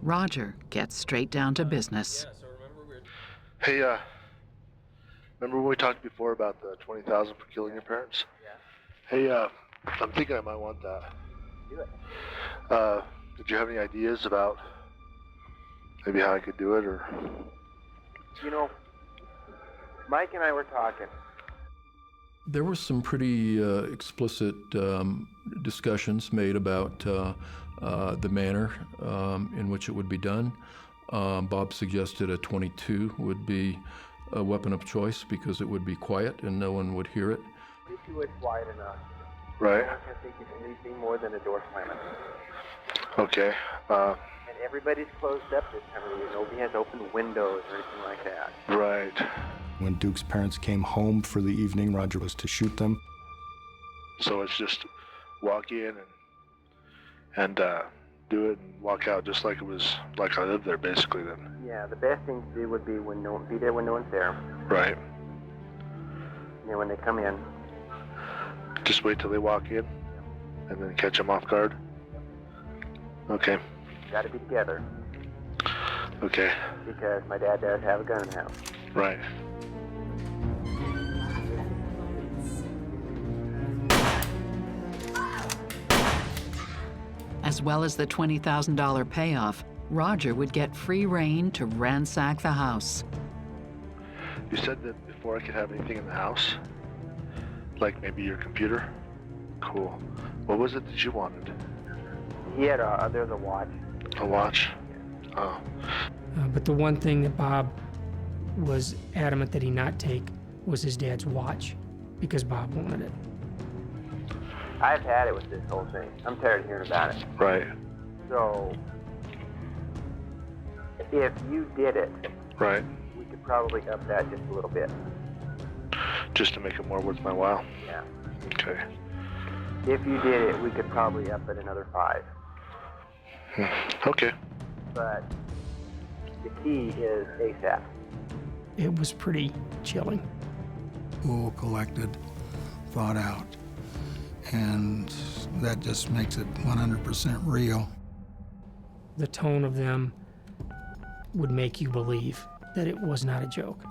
Speaker 1: Roger gets straight down to business.
Speaker 9: Yeah, so remember
Speaker 7: Hey, remember when we talked before about the $20,000 for killing your parents?
Speaker 9: Yeah.
Speaker 7: Hey, I'm thinking I might want that.
Speaker 9: Do it.
Speaker 7: Did you have any ideas about maybe how I could do it, or?
Speaker 9: Mike and I were talking.
Speaker 24: There were some pretty explicit discussions made about the manner in which it would be done. Bob suggested a .22 would be a weapon of choice because it would be quiet and no one would hear it.
Speaker 9: If you would quiet enough.
Speaker 7: Right.
Speaker 9: I don't think it's anything more than a door slamming.
Speaker 7: Okay.
Speaker 9: And everybody's closed up this time of year. Nobody has open windows or anything like that.
Speaker 7: Right.
Speaker 4: When Duke's parents came home for the evening, Roger was to shoot them.
Speaker 7: So it's just walk in and do it and walk out just like it was, like I lived there basically then.
Speaker 9: Yeah, the best thing to do would be be there when no one's there.
Speaker 7: Right.
Speaker 9: And then when they come in.
Speaker 7: Just wait till they walk in and then catch them off guard. Okay.
Speaker 9: Got to be together.
Speaker 7: Okay.
Speaker 9: Because my dad does have a gun in the house.
Speaker 7: Right.
Speaker 1: As well as the $20,000 payoff, Roger would get free rein to ransack the house.
Speaker 7: You said that before I could have anything in the house? Like maybe your computer? Cool. What was it that you wanted?
Speaker 9: He had there's a watch.
Speaker 7: A watch? Oh.
Speaker 2: But the one thing that Bob was adamant that he not take was his dad's watch, because Bob wanted it.
Speaker 9: I've had it with this whole thing. I'm tired of hearing about it.
Speaker 7: Right.
Speaker 9: So, if you did it,
Speaker 7: right,
Speaker 9: we could probably up that just a little bit.
Speaker 7: Just to make it more worth my while?
Speaker 9: Yeah.
Speaker 7: Okay.
Speaker 9: If you did it, we could probably up it another 5.
Speaker 7: Okay.
Speaker 9: But the key is ASAP.
Speaker 2: It was pretty chilling.
Speaker 5: Cool, collected, thought out. And that just makes it 100% real.
Speaker 2: The tone of them would make you believe that it was not a joke.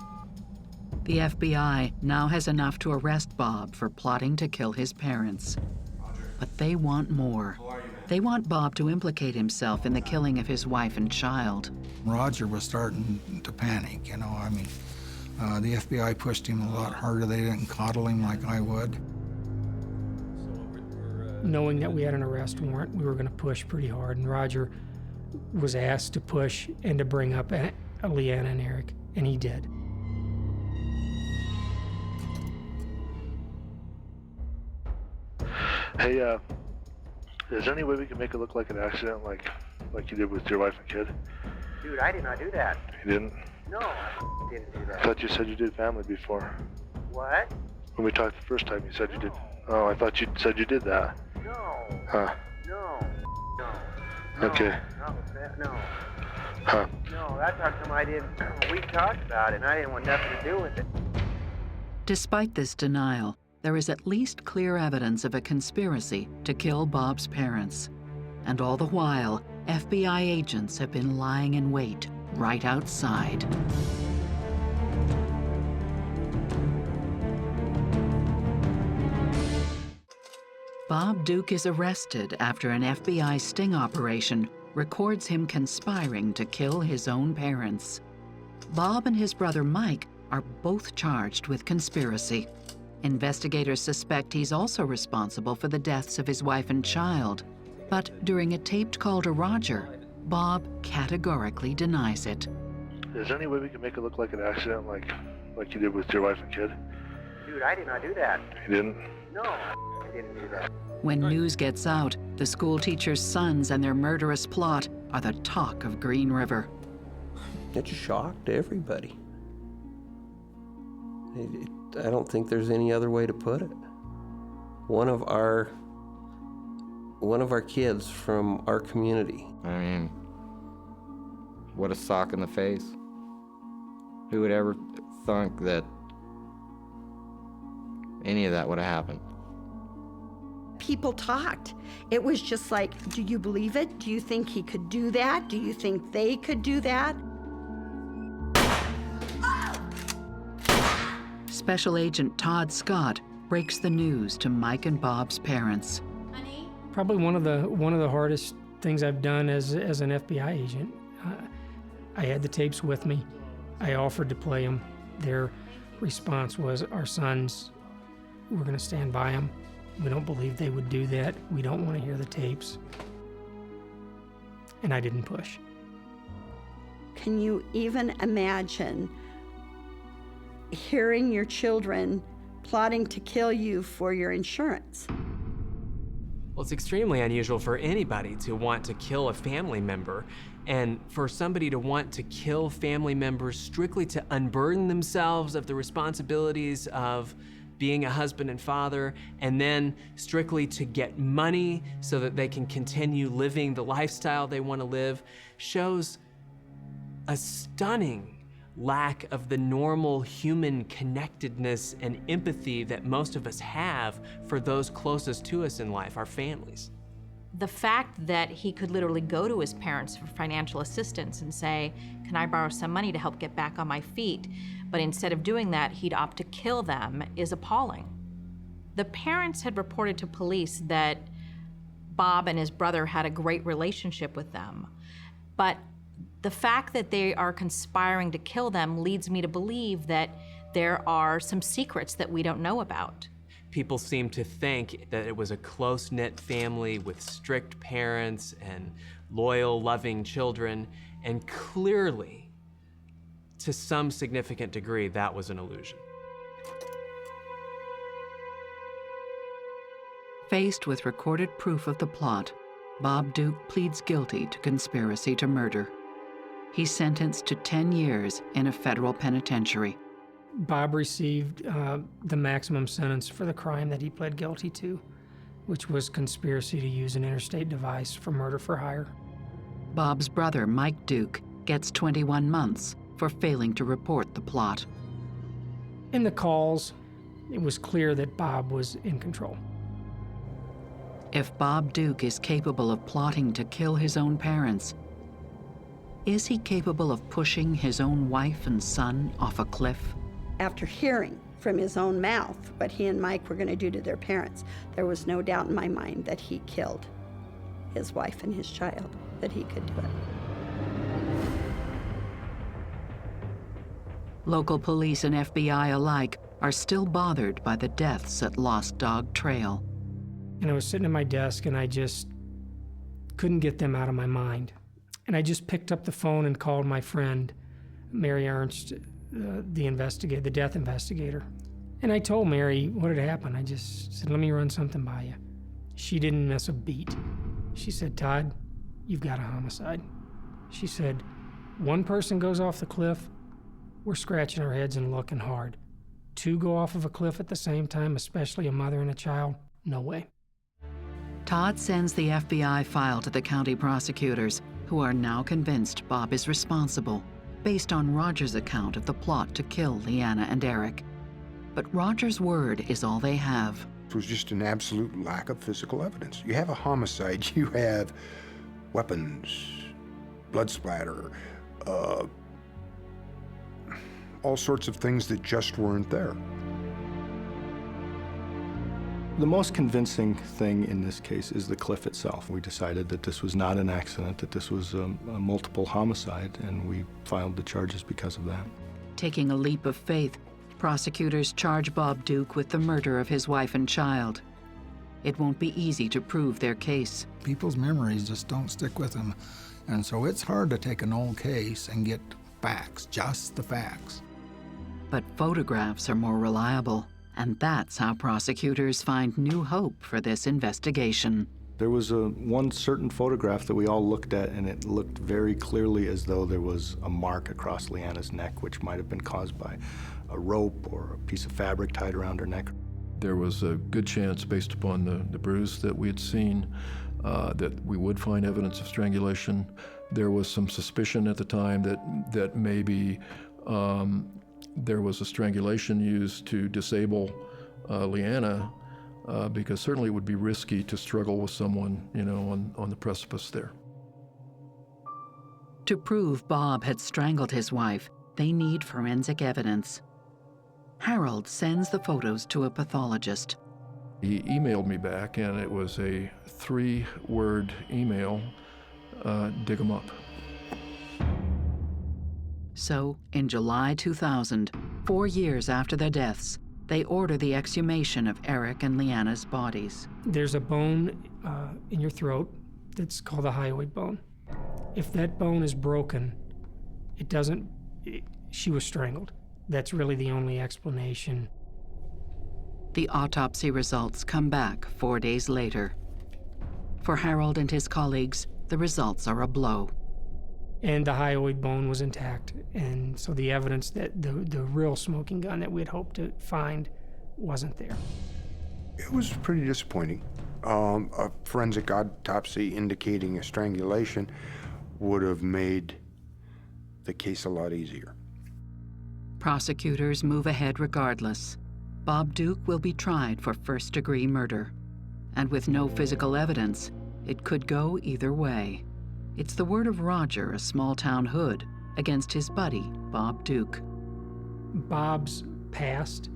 Speaker 1: The FBI now has enough to arrest Bob for plotting to kill his parents. But they want more. They want Bob to implicate himself in the killing of his wife and child.
Speaker 5: Roger was starting to panic, you know. I mean, the FBI pushed him a lot harder. They didn't coddle him like I would.
Speaker 2: Knowing that we had an arrest warrant, we were going to push pretty hard, and Roger was asked to push and to bring up Leanna and Eric, and he did.
Speaker 7: Hey, is there any way we can make it look like an accident, like you did with your wife and kid?
Speaker 6: Dude, I did not do that.
Speaker 7: You didn't?
Speaker 6: No, I didn't do that.
Speaker 7: I thought you said you did family before.
Speaker 6: What?
Speaker 7: When we talked the first time, you said you did. Oh, I thought you said you did that.
Speaker 6: No.
Speaker 7: Huh.
Speaker 6: No.
Speaker 7: Okay.
Speaker 6: Not with that, no.
Speaker 7: Huh.
Speaker 6: No, that's how come I didn't. We talked about it, and I didn't want nothing to do with it.
Speaker 1: Despite this denial, there is at least clear evidence of a conspiracy to kill Bob's parents. And all the while, FBI agents have been lying in wait right outside. Bob Duke is arrested after an FBI sting operation records him conspiring to kill his own parents. Bob and his brother Mike are both charged with conspiracy. Investigators suspect he's also responsible for the deaths of his wife and child. But during a taped call to Roger, Bob categorically denies it.
Speaker 7: Is there any way we can make it look like an accident, like you did with your wife and kid?
Speaker 6: Dude, I did not do that.
Speaker 7: You didn't?
Speaker 6: No, I didn't do that.
Speaker 1: When news gets out, the school teachers' sons and their murderous plot are the talk of Green River.
Speaker 16: It shocked everybody. I don't think there's any other way to put it. One of our kids from our community.
Speaker 15: I mean, what a sock in the face. Who would ever thunk that any of that would have happened?
Speaker 11: People talked. It was just like, do you believe it? Do you think he could do that? Do you think they could do that?
Speaker 1: Special Agent Todd Scott breaks the news to Mike and Bob's parents.
Speaker 2: Probably one of the hardest things I've done as an FBI agent. I had the tapes with me. I offered to play them. Their response was, our sons, we're going to stand by them. We don't believe they would do that. We don't want to hear the tapes. And I didn't push.
Speaker 11: Can you even imagine hearing your children plotting to kill you for your insurance?
Speaker 9: Well, it's extremely unusual for anybody to want to kill a family member, and for somebody to want to kill family members strictly to unburden themselves of the responsibilities of being a husband and father, and then strictly to get money so that they can continue living the lifestyle they want to live, shows a stunning lack of the normal human connectedness and empathy that most of us have for those closest to us in life, our families.
Speaker 8: The fact that he could literally go to his parents for financial assistance and say, can I borrow some money to help get back on my feet? But instead of doing that, he'd opt to kill them is appalling. The parents had reported to police that Bob and his brother had a great relationship with them. But the fact that they are conspiring to kill them leads me to believe that there are some secrets that we don't know about.
Speaker 9: People seem to think that it was a close-knit family with strict parents and loyal, loving children, and clearly, to some significant degree, that was an illusion.
Speaker 1: Faced with recorded proof of the plot, Bob Duke pleads guilty to conspiracy to murder. He's sentenced to 10 years in a federal penitentiary.
Speaker 2: Bob received the maximum sentence for the crime that he pled guilty to, which was conspiracy to use an interstate device for murder for hire.
Speaker 1: Bob's brother, Mike Duke, gets 21 months for failing to report the plot.
Speaker 2: In the calls, it was clear that Bob was in control.
Speaker 1: If Bob Duke is capable of plotting to kill his own parents, is he capable of pushing his own wife and son off a cliff?
Speaker 11: After hearing from his own mouth what he and Mike were going to do to their parents, there was no doubt in my mind that he killed his wife and his child, that he could do it.
Speaker 1: Local police and FBI alike are still bothered by the deaths at Lost Dog Trail.
Speaker 2: And I was sitting at my desk and I just couldn't get them out of my mind. And I just picked up the phone and called my friend, Mary Ernst, the death investigator. And I told Mary what had happened. I just said, let me run something by you. She didn't miss a beat. She said, Todd, you've got a homicide. She said, one person goes off the cliff, we're scratching our heads and looking hard. Two go off of a cliff at the same time, especially a mother and a child, no way.
Speaker 1: Todd sends the FBI file to the county prosecutors, who are now convinced Bob is responsible, based on Roger's account of the plot to kill Leanna and Eric. But Roger's word is all they have.
Speaker 25: It was just an absolute lack of physical evidence. You have a homicide, you have weapons, blood splatter, all sorts of things that just weren't there.
Speaker 4: The most convincing thing in this case is the cliff itself. We decided that this was not an accident, that this was a multiple homicide, and we filed the charges because of that.
Speaker 1: Taking a leap of faith, prosecutors charge Bob Duke with the murder of his wife and child. It won't be easy to prove their case.
Speaker 5: People's memories just don't stick with them, and so it's hard to take an old case and get facts, just the facts.
Speaker 1: But photographs are more reliable, and that's how prosecutors find new hope for this investigation.
Speaker 4: There was one certain photograph that we all looked at, and it looked very clearly as though there was a mark across Leanna's neck, which might have been caused by a rope or a piece of fabric tied around her neck.
Speaker 24: There was a good chance, based upon the bruise that we had seen, that we would find evidence of strangulation. There was some suspicion at the time that maybe there was a strangulation used to disable Leanna, because certainly it would be risky to struggle with someone, on the precipice there.
Speaker 1: To prove Bob had strangled his wife, they need forensic evidence. Harold sends the photos to a pathologist.
Speaker 24: He emailed me back, and it was a 3-word email, dig 'em up.
Speaker 1: So, in July 2000, 4 years after their deaths, they order the exhumation of Eric and Leanna's bodies.
Speaker 2: There's a bone in your throat that's called the hyoid bone. If that bone is broken, she was strangled. That's really the only explanation.
Speaker 1: The autopsy results come back 4 days later. For Harold and his colleagues, the results are a blow.
Speaker 2: And the hyoid bone was intact, and so the evidence that the real smoking gun that we'd hoped to find wasn't there.
Speaker 25: It was pretty disappointing. A forensic autopsy indicating a strangulation would have made the case a lot easier.
Speaker 1: Prosecutors move ahead regardless. Bob Duke will be tried for first-degree murder. And with no physical evidence, it could go either way. It's the word of Roger, a small-town hood, against his buddy, Bob Duke.
Speaker 2: Bob's past,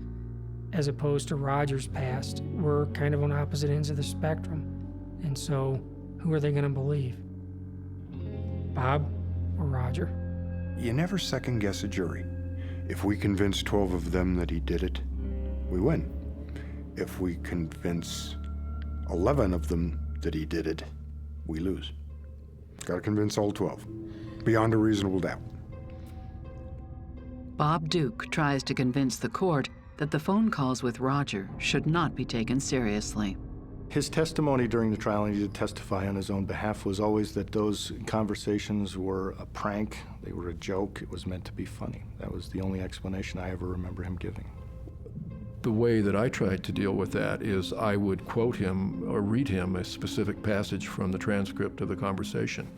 Speaker 2: as opposed to Roger's past, were kind of on opposite ends of the spectrum. And so, who are they going to believe? Bob or Roger?
Speaker 25: You never second-guess a jury. If we convince 12 of them that he did it, we win. If we convince 11 of them that he did it, we lose. Got to convince all 12, beyond a reasonable doubt.
Speaker 1: Bob Duke tries to convince the court that the phone calls with Roger should not be taken seriously.
Speaker 4: His testimony during the trial, and he did testify on his own behalf, was always that those conversations were a prank, they were a joke, it was meant to be funny. That was the only explanation I ever remember him giving.
Speaker 24: The way that I tried to deal with that is I would quote him or read him a specific passage from the transcript of the conversation.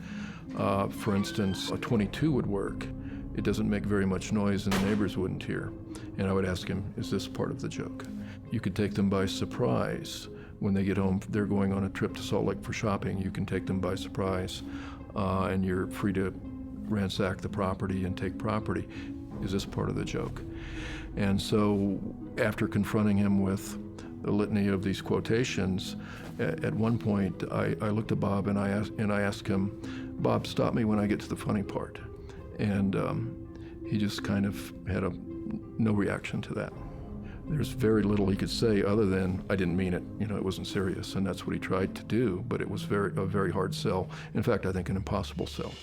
Speaker 24: For instance, a 22 would work. It doesn't make very much noise and the neighbors wouldn't hear. And I would ask him, is this part of the joke? You could take them by surprise. When they get home, they're going on a trip to Salt Lake for shopping. You can take them by surprise, and you're free to ransack the property and take property. Is this part of the joke? And so after confronting him with the litany of these quotations, at one point I looked at Bob and I asked him, "Bob, stop me when I get to the funny part." And he just kind of had no reaction to that. There's very little he could say other than, "I didn't mean it, it wasn't serious," and that's what he tried to do, but it was a very hard sell. In fact, I think an impossible sell.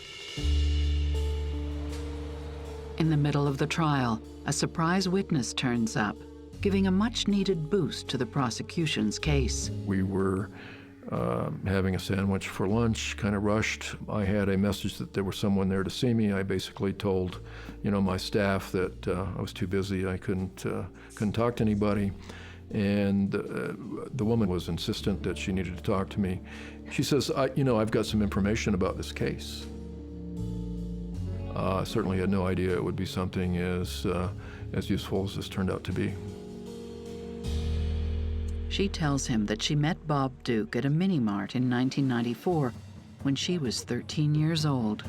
Speaker 1: In the middle of the trial, a surprise witness turns up, giving a much-needed boost to the prosecution's case.
Speaker 24: We were having a sandwich for lunch, kind of rushed. I had a message that there was someone there to see me. I basically told, my staff that I was too busy, I couldn't talk to anybody. And the woman was insistent that she needed to talk to me. She says, I've got some information about this case. Certainly had no idea it would be something as useful as this turned out to be.
Speaker 1: She tells him that she met Bob Duke at a mini-mart in 1994 when she was 13 years old.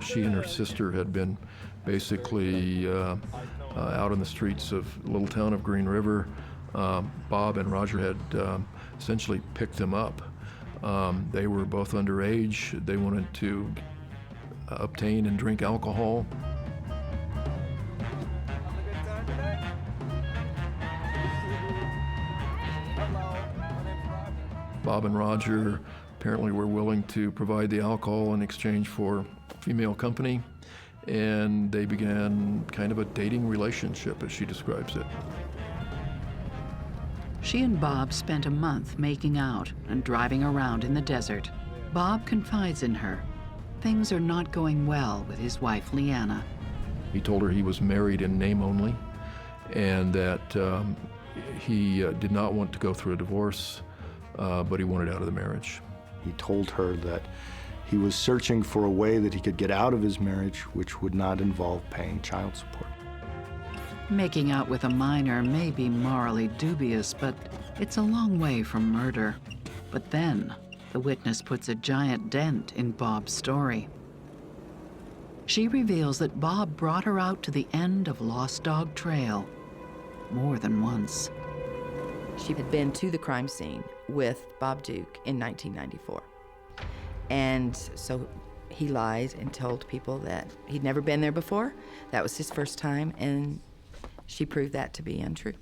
Speaker 24: She and her sister had been basically out on the streets of the little town of Green River. Bob and Roger had essentially picked them up. They were both underage. They wanted to obtain and drink alcohol. Bob and Roger apparently were willing to provide the alcohol in exchange for female company, and they began kind of a dating relationship, as she describes it.
Speaker 1: She and Bob spent a month making out and driving around in the desert. Bob confides in her. Things are not going well with his wife, Leanna.
Speaker 24: He told her he was married in name only, and that he did not want to go through a divorce, but he wanted out of the marriage.
Speaker 4: He told her that he was searching for a way that he could get out of his marriage which would not involve paying child support.
Speaker 1: Making out with a minor may be morally dubious, but it's a long way from murder. But then, the witness puts a giant dent in Bob's story. She reveals that Bob brought her out to the end of Lost Dog Trail more than once.
Speaker 26: She had been to the crime scene with Bob Duke in 1994. And so he lied and told people that he'd never been there before. That was his first time, and she proved that to be untrue.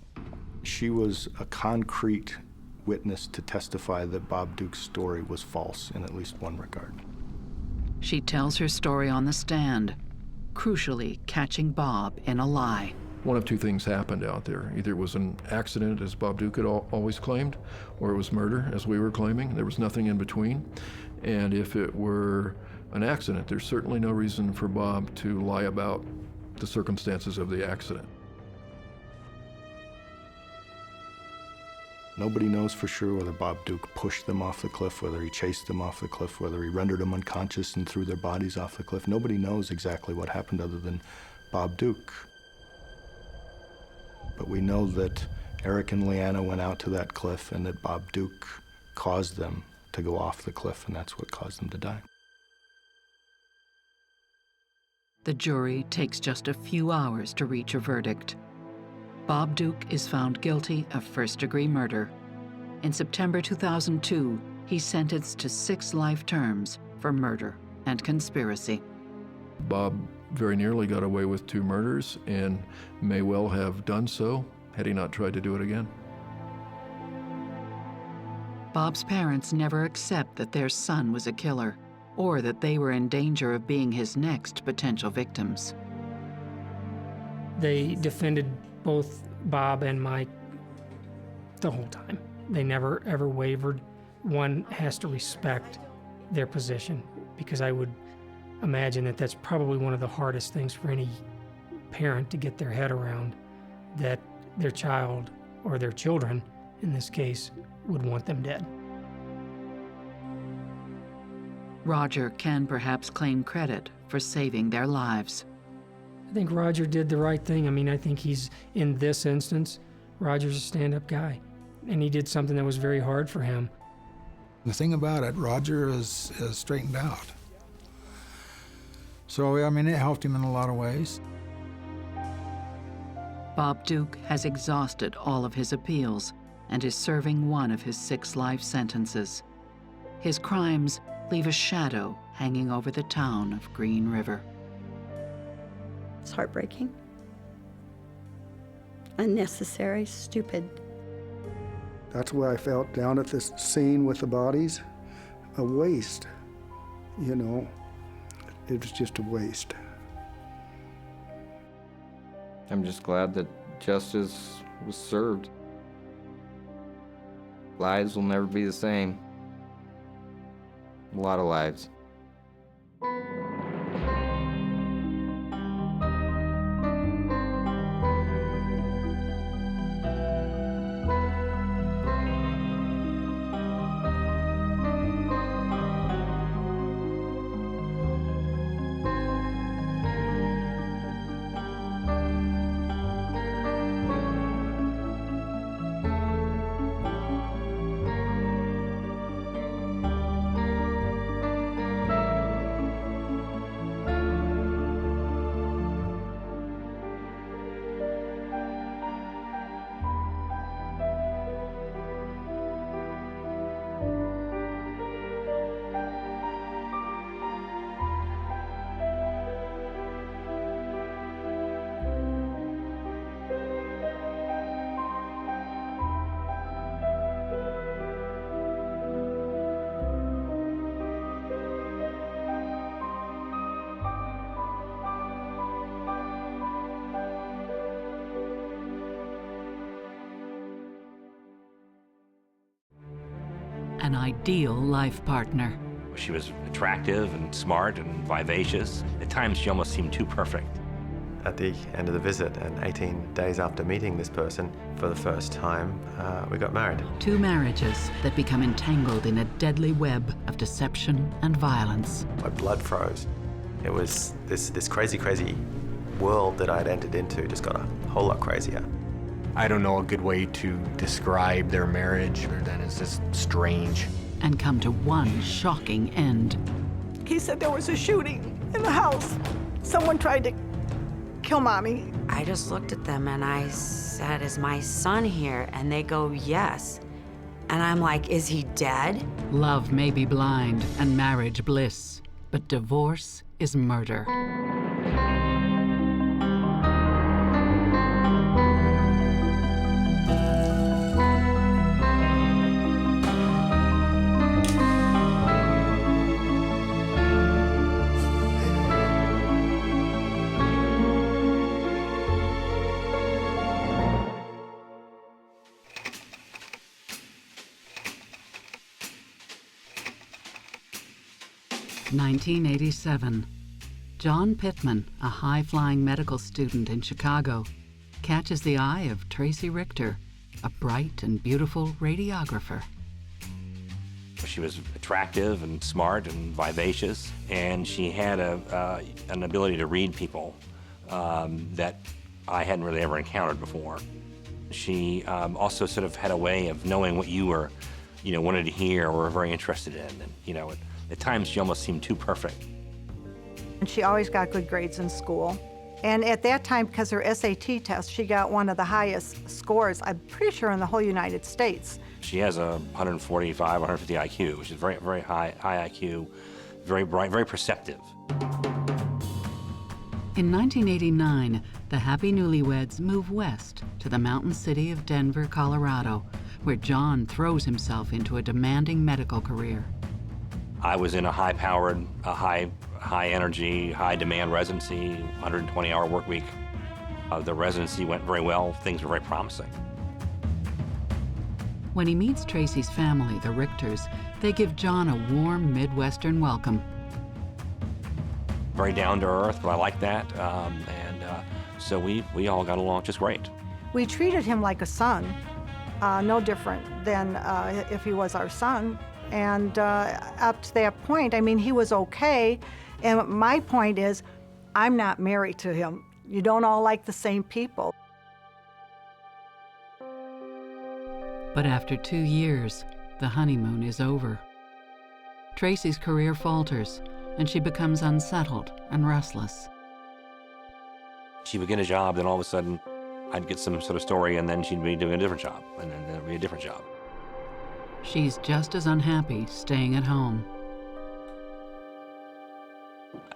Speaker 4: She was a concrete witness to testify that Bob Duke's story was false in at least one regard.
Speaker 1: She tells her story on the stand, crucially catching Bob in a lie.
Speaker 24: One of two things happened out there. Either it was an accident, as Bob Duke had always claimed, or it was murder, as we were claiming. There was nothing in between. And if it were an accident, there's certainly no reason for Bob to lie about the circumstances of the accident.
Speaker 4: Nobody knows for sure whether Bob Duke pushed them off the cliff, whether he chased them off the cliff, whether he rendered them unconscious and threw their bodies off the cliff. Nobody knows exactly what happened other than Bob Duke. But we know that Eric and Leanna went out to that cliff and that Bob Duke caused them to go off the cliff, and that's what caused them to die.
Speaker 1: The jury takes just a few hours to reach a verdict. Bob Duke is found guilty of first-degree murder. In September 2002, he's sentenced to 6 life terms for murder and conspiracy.
Speaker 24: Bob very nearly got away with 2 murders and may well have done so had he not tried to do it again.
Speaker 1: Bob's parents never accept that their son was a killer or that they were in danger of being his next potential victims.
Speaker 2: They defended both Bob and Mike the whole time. They never, ever wavered. One has to respect their position, because I would imagine that that's probably one of the hardest things for any parent to get their head around, that their child, or their children in this case, would want them dead.
Speaker 1: Roger can perhaps claim credit for saving their lives.
Speaker 2: I think Roger did the right thing. I mean, I think he's, in this instance, Roger's a stand-up guy, and he did something that was very hard for him.
Speaker 5: The thing about it, Roger is straightened out. So, I mean, it helped him in a lot of ways.
Speaker 1: Bob Duke has exhausted all of his appeals and is serving one of his 6 life sentences. His crimes leave a shadow hanging over the town of Green River.
Speaker 11: It's heartbreaking. Unnecessary, stupid.
Speaker 23: That's why I felt down at this scene with the bodies. A waste, you know. It was just a waste.
Speaker 15: I'm just glad that justice was served. Lives will never be the same. A lot of lives.
Speaker 1: An ideal life partner.
Speaker 10: She was attractive and smart and vivacious. At times, she almost seemed too perfect.
Speaker 12: At the end of the visit, and 18 days after meeting this person for the first time, we got married.
Speaker 1: 2 marriages that become entangled in a deadly web of deception and violence.
Speaker 12: My blood froze. It was this crazy world that I'd entered into just got a whole lot crazier.
Speaker 13: I don't know a good way to describe their marriage other than it's just strange.
Speaker 1: And come to one shocking end.
Speaker 14: He said there was a shooting in the house. Someone tried to kill Mommy.
Speaker 17: I just looked at them and I said, "Is my son here?" And they go, "Yes." And I'm like, "Is he dead?"
Speaker 1: Love may be blind and marriage bliss, but divorce is murder. (1987). John Pittman, a high-flying medical student in Chicago, catches the eye of Tracy Richter, a bright and beautiful radiographer.
Speaker 10: She was attractive and smart and vivacious, and she had an ability to read people that I hadn't really ever encountered before. She also sort of had a way of knowing what you were, wanted to hear or were very interested in. And, at times she almost seemed too perfect.
Speaker 14: And she always got good grades in school. And at that time, because her SAT test, she got one of the highest scores, I'm pretty sure, in the whole United States.
Speaker 10: She has a 145, 150 IQ, which is very, very high IQ, very bright, very perceptive.
Speaker 1: In 1989, the happy newlyweds move west to the mountain city of Denver, Colorado, where John throws himself into a demanding medical career.
Speaker 10: I was in a high-powered, high-energy, high-demand residency, 120-hour work week. The residency went very well. Things were very promising.
Speaker 1: When he meets Tracy's family, the Richters, they give John a warm Midwestern welcome.
Speaker 10: Very down to earth, but I like that. So we all got along just great.
Speaker 14: We treated him like a son, no different than if he was our son. And up to that point, I mean, he was okay. And my point is, I'm not married to him. You don't all like the same people.
Speaker 1: But after 2 years, the honeymoon is over. Tracy's career falters, and she becomes unsettled and restless.
Speaker 10: She would get a job, then all of a sudden, I'd get some sort of story, and then she'd be doing a different job, and then there'd be a different job.
Speaker 1: She's just as unhappy staying at home.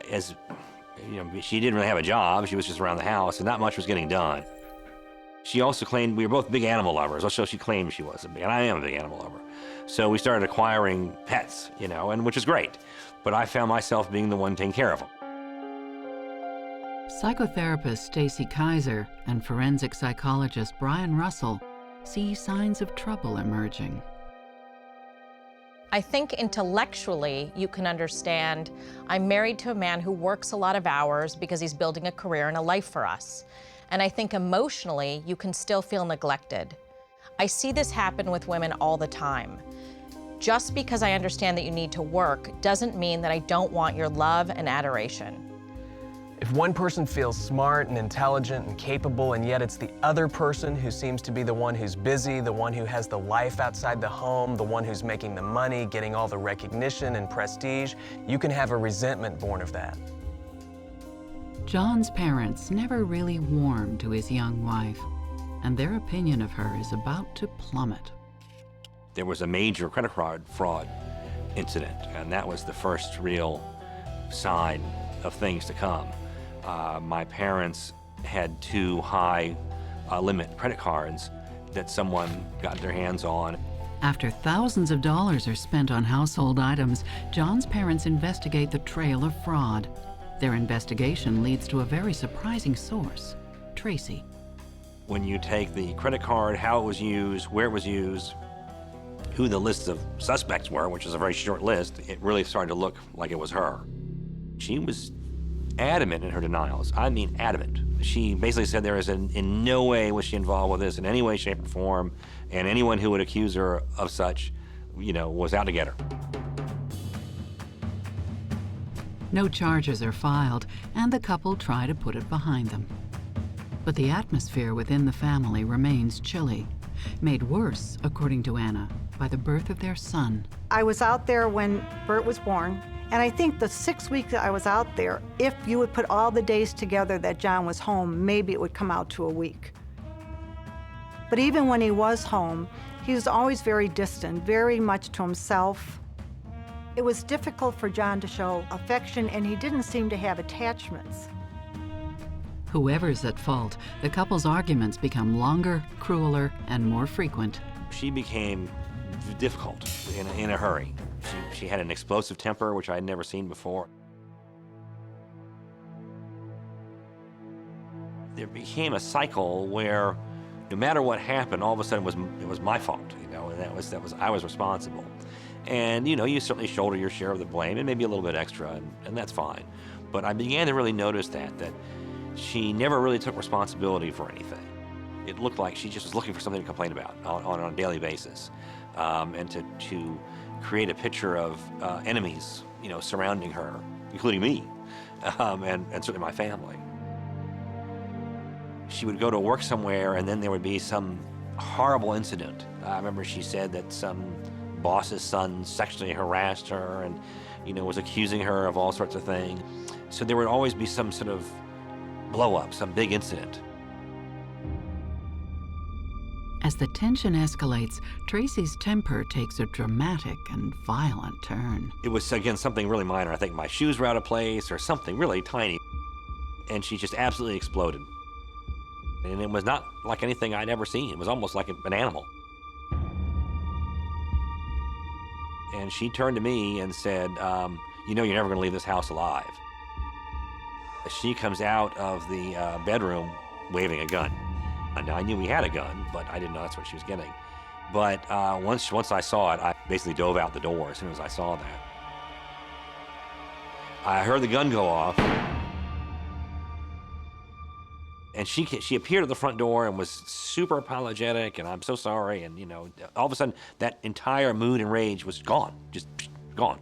Speaker 10: As you know, she didn't really have a job. She was just around the house, and not much was getting done. She also claimed we were both big animal lovers, or so she claimed she was, and I am a big animal lover. So we started acquiring pets, you know, and which is great. But I found myself being the one taking care of them.
Speaker 1: Psychotherapist Stacy Kaiser and forensic psychologist Brian Russell see signs of trouble emerging.
Speaker 8: I think intellectually you can understand, I'm married to a man who works a lot of hours because he's building a career and a life for us. And I think emotionally you can still feel neglected. I see this happen with women all the time. Just because I understand that you need to work doesn't mean that I don't want your love and adoration.
Speaker 9: If one person feels smart and intelligent and capable, and yet it's the other person who seems to be the one who's busy, the one who has the life outside the home, the one who's making the money, getting all the recognition and prestige, you can have a resentment born of that.
Speaker 1: John's parents never really warmed to his young wife, and their opinion of her is about to plummet.
Speaker 10: There was a major credit card fraud incident, and that was the first real sign of things to come. My parents had 2 high limit credit cards that someone got their hands on.
Speaker 1: After thousands of dollars are spent on household items, John's parents investigate the trail of fraud. Their investigation leads to a very surprising source, Tracy.
Speaker 10: When you take the credit card, how it was used, where it was used, who the lists of suspects were, which is a very short list, it really started to look like it was her. She was adamant in her denials. I mean adamant. She basically said there is in no way was she involved with this in any way, shape, or form, and anyone who would accuse her of such, you know, was out to get her.
Speaker 1: No charges are filed, and the couple try to put it behind them. But the atmosphere within the family remains chilly, made worse, according to Anna, by the birth of their son.
Speaker 14: I was out there when Bert was born, and I think the 6 weeks that I was out there, if you would put all the days together that John was home, maybe it would come out to a week. But even when he was home, he was always very distant, very much to himself. It was difficult for John to show affection, and he didn't seem to have attachments.
Speaker 1: Whoever's at fault, the couple's arguments become longer, crueler, and more frequent.
Speaker 10: She became difficult in a hurry. She had an explosive temper, which I had never seen before. There became a cycle where no matter what happened, all of a sudden it was my fault, you know, and that was I was responsible. And, you know, you certainly shoulder your share of the blame, and maybe a little bit extra, and that's fine. But I began to really notice that she never really took responsibility for anything. It looked like she just was looking for something to complain about on a daily basis, and to create a picture of enemies, you know, surrounding her, including me, and certainly my family. She would go to work somewhere, and then there would be some horrible incident. I remember she said that some boss's son sexually harassed her and, you know, was accusing her of all sorts of things. So there would always be some sort of blow up, some big incident.
Speaker 1: As the tension escalates, Tracy's temper takes a dramatic and violent turn.
Speaker 10: It was, again, something really minor. I think my shoes were out of place or something really tiny. And she just absolutely exploded. And it was not like anything I'd ever seen. It was almost like an animal. And she turned to me and said, you know, you're never going to leave this house alive. She comes out of the bedroom waving a gun. Now, I knew we had a gun, but I didn't know that's what she was getting. But once I saw it, I basically dove out the door as soon as I saw that. I heard the gun go off. And she appeared at the front door and was super apologetic, and I'm so sorry. And, you know, all of a sudden, that entire mood and rage was gone, just gone.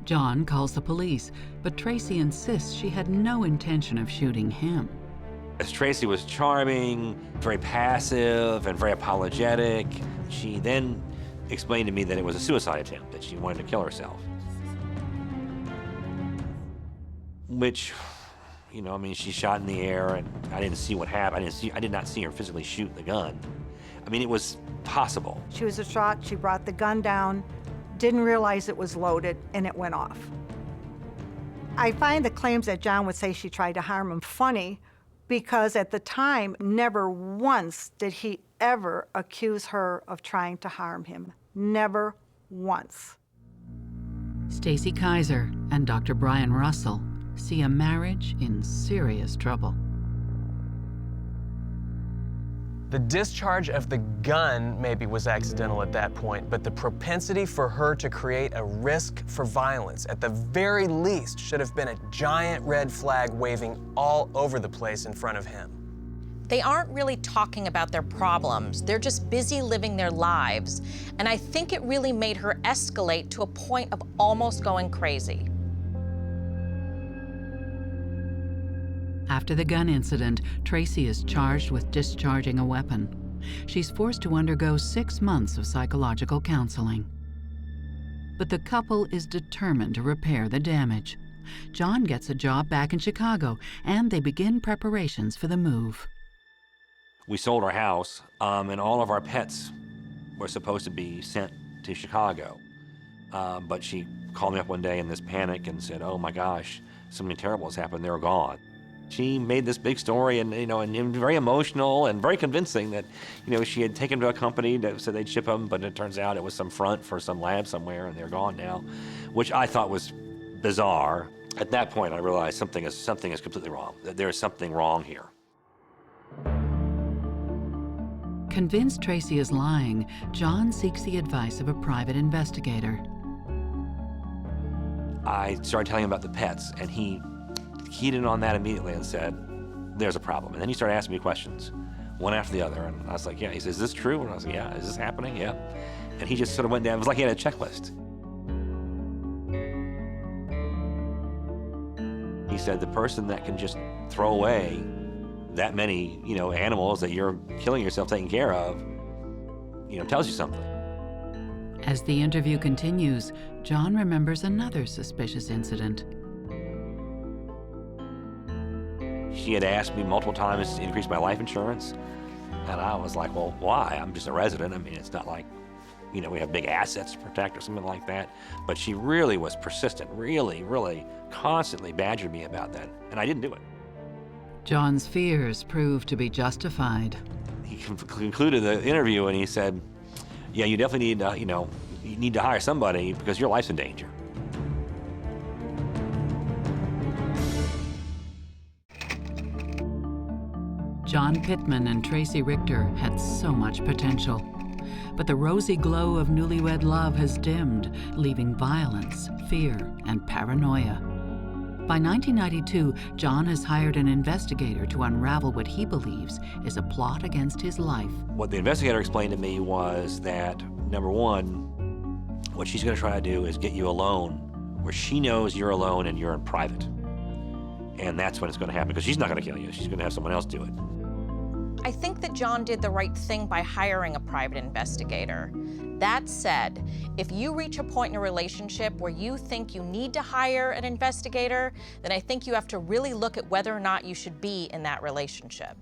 Speaker 1: John calls the police, but Tracy insists she had no intention of shooting him.
Speaker 10: As Tracy was charming, very passive, and very apologetic, she then explained to me that it was a suicide attempt, that she wanted to kill herself. Which, You know, I mean, she shot in the air, and I didn't see what happened. I did not see her physically shoot the gun. I mean, it was possible.
Speaker 14: She was shot, she brought the gun down, didn't realize it was loaded, and it went off. I find the claims that John would say she tried to harm him funny, because at the time, never once did he ever accuse her of trying to harm him. Never once.
Speaker 1: Stacy Kaiser and Dr. Brian Russell see a marriage in serious trouble.
Speaker 9: The discharge of the gun maybe was accidental at that point, but the propensity for her to create a risk for violence, at the very least, should have been a giant red flag waving all over the place in front of him.
Speaker 8: They aren't really talking about their problems. They're just busy living their lives. And I think it really made her escalate to a point of almost going crazy.
Speaker 1: After the gun incident, Tracy is charged with discharging a weapon. She's forced to undergo 6 months of psychological counseling. But the couple is determined to repair the damage. John gets a job back in Chicago, and they begin preparations for the move.
Speaker 10: We sold our house, and all of our pets were supposed to be sent to Chicago. But she called me up one day in this panic and said, "Oh my gosh, something terrible has happened, they're gone." She made this big story and very emotional and very convincing that, she had taken them to a company that said they'd ship them, but it turns out it was some front for some lab somewhere and they're gone now, which I thought was bizarre. At that point, I realized something is completely wrong, that there is something wrong here.
Speaker 1: Convinced Tracy is lying, John seeks the advice of a private investigator.
Speaker 10: I started telling him about the pets, and he keyed in on that immediately and said, "There's a problem." And then he started asking me questions, one after the other, and I was like, "Yeah." He says, "Is this true?" And I was like, "Yeah." "Is this happening?" "Yeah." And he just sort of went down. It was like he had a checklist. He said, "The person that can just throw away that many, animals that you're killing yourself taking care of, tells you something."
Speaker 1: As the interview continues, John remembers another suspicious incident.
Speaker 10: She had asked me multiple times to increase my life insurance, and I was like, "Well, why? I'm just a resident. I mean, it's not like, we have big assets to protect or something like that." But she really was persistent, really, really constantly badgered me about that, and I didn't do it.
Speaker 1: John's fears proved to be justified.
Speaker 10: He concluded the interview and he said, "Yeah, you definitely need, you need to hire somebody because your life's in danger."
Speaker 1: John Pittman and Tracy Richter had so much potential. But the rosy glow of newlywed love has dimmed, leaving violence, fear, and paranoia. By 1992, John has hired an investigator to unravel what he believes is a plot against his life.
Speaker 10: What the investigator explained to me was that, number one, what she's going to try to do is get you alone where she knows you're alone and you're in private. And that's when it's going to happen, because she's not going to kill you. She's going to have someone else do it.
Speaker 8: I think that John did the right thing by hiring a private investigator. That said, if you reach a point in a relationship where you think you need to hire an investigator, then I think you have to really look at whether or not you should be in that relationship.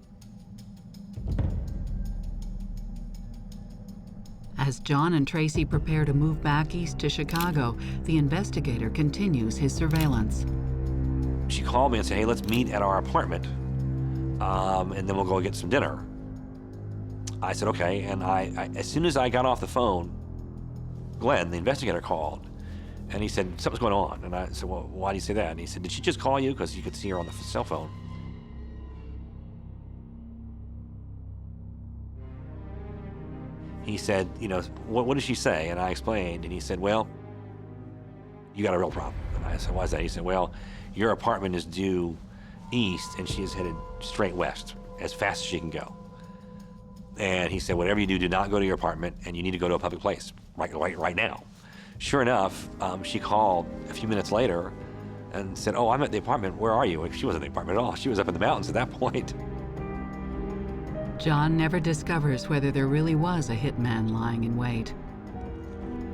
Speaker 1: As John and Tracy prepare to move back east to Chicago, the investigator continues his surveillance.
Speaker 10: She called me and said, "Hey, let's meet at our apartment, and then we'll go get some dinner." I said, "Okay," and I as soon as I got off the phone, Glenn, the investigator, called, and he said, "Something's going on." And I said, "Well, why do you say that?" And he said, "Did she just call you? Because you could see her on the cell phone." He said, what did she say? And I explained, and he said, "Well, you got a real problem." And I said, "Why is that?" He said, "Well, your apartment is due east, and she is headed straight west as fast as she can go." And he said, "Whatever you do not go to your apartment, and you need to go to a public place right now." Sure enough, she called a few minutes later and said, "Oh, I'm at the apartment. Where are you?" She wasn't at the apartment at all. She was up in the mountains at that point.
Speaker 1: John never discovers whether there really was a hitman lying in wait.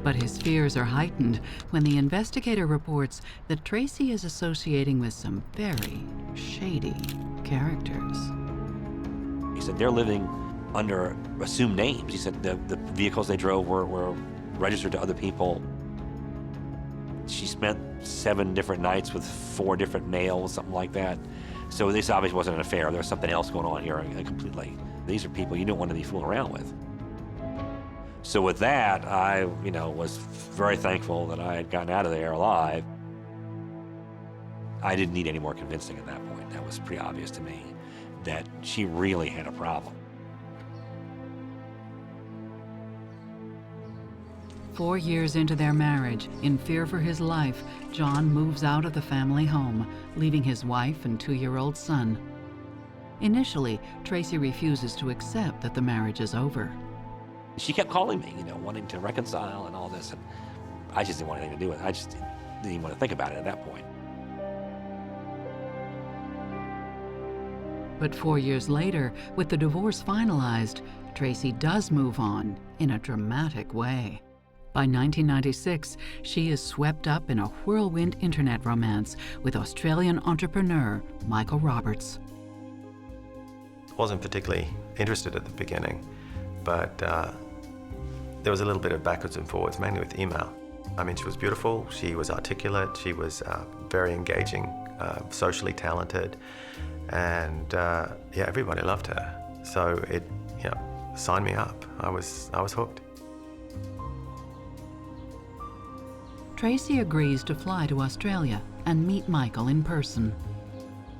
Speaker 1: But his fears are heightened when the investigator reports that Tracy is associating with some very, shady characters.
Speaker 10: He said they're living under assumed names. He said the vehicles they drove were registered to other people. She spent 7 different nights with 4 different males, something like that. So this obviously wasn't an affair. There was something else going on here completely. These are people you don't want to be fooling around with. So with that, I, was very thankful that I had gotten out of there alive. I didn't need any more convincing at that point. That was pretty obvious to me that she really had a problem.
Speaker 1: 4 years into their marriage, in fear for his life, John moves out of the family home, leaving his wife and 2-year-old son. Initially, Tracy refuses to accept that the marriage is over.
Speaker 10: She kept calling me, wanting to reconcile and all this, and I just didn't want anything to do with it. I just didn't even want to think about it at that point.
Speaker 1: But 4 years later, with the divorce finalized, Tracy does move on in a dramatic way. By 1996, she is swept up in a whirlwind internet romance with Australian entrepreneur Michael Roberts.
Speaker 12: Wasn't particularly interested at the beginning, but there was a little bit of backwards and forwards, mainly with email. I mean, she was beautiful, she was articulate, she was very engaging, socially talented, and everybody loved her. So it, signed me up. I was hooked.
Speaker 1: Tracy agrees to fly to Australia and meet Michael in person.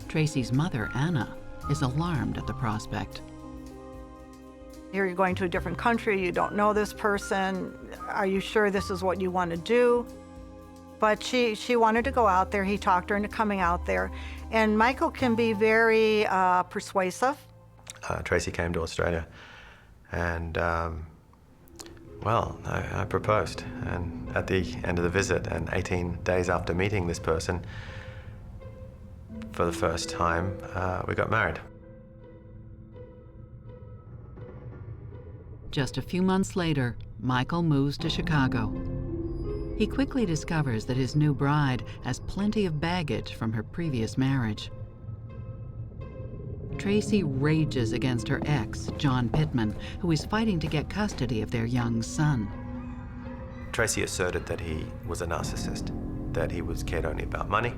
Speaker 1: Tracy's mother, Anna, is alarmed at the prospect.
Speaker 14: Here you're going to a different country, you don't know this person, are you sure this is what you want to do? But she wanted to go out there, he talked her into coming out there, and Michael can be very persuasive.
Speaker 12: Tracy came to Australia, and I proposed, and at the end of the visit, and 18 days after meeting this person, for the first time, we got married.
Speaker 1: Just a few months later, Michael moves to Chicago. He quickly discovers that his new bride has plenty of baggage from her previous marriage. Tracy rages against her ex, John Pittman, who is fighting to get custody of their young son.
Speaker 12: Tracy asserted that he was a narcissist, that he cared only about money,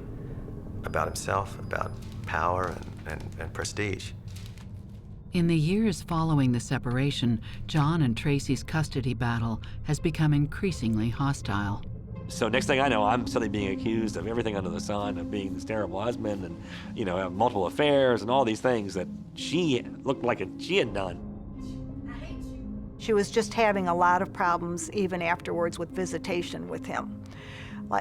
Speaker 12: about himself, about power and prestige.
Speaker 1: In the years following the separation, John and Tracy's custody battle has become increasingly hostile.
Speaker 10: So next thing I know, I'm suddenly being accused of everything under the sun, of being this terrible husband and, have multiple affairs and all these things that she looked like she had done.
Speaker 14: She was just having a lot of problems even afterwards with visitation with him.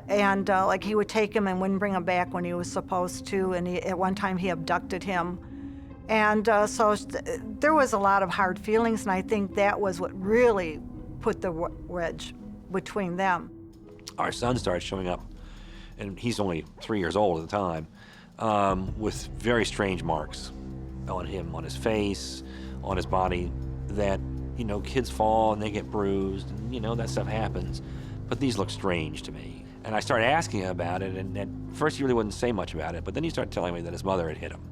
Speaker 14: And he would take him and wouldn't bring him back when he was supposed to, and at one time he abducted him. And so there was a lot of hard feelings, and I think that was what really put the wedge between them.
Speaker 10: Our son started showing up, and he's only 3 years old at the time, with very strange marks on him, on his face, on his body, that, kids fall and they get bruised, and, that stuff happens. But these look strange to me. And I started asking him about it, and at first he really wouldn't say much about it, but then he started telling me that his mother had hit him,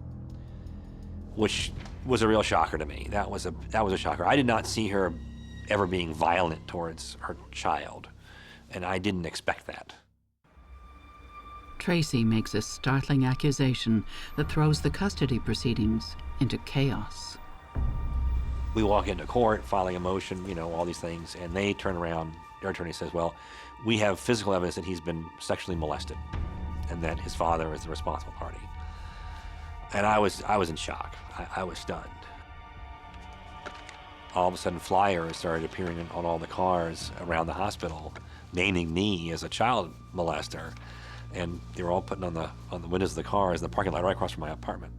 Speaker 10: which was a real shocker to me. That was a shocker. I did not see her ever being violent towards her child, and I didn't expect that.
Speaker 1: Tracy makes a startling accusation that throws the custody proceedings into chaos.
Speaker 10: We walk into court, filing a motion, all these things, and they turn around, their attorney says, well, we have physical evidence that he's been sexually molested and that his father is the responsible party. And I was in shock. I was stunned. All of a sudden, flyers started appearing on all the cars around the hospital, naming me as a child molester, and they were all putting on the windows of the cars in the parking lot right across from my apartment.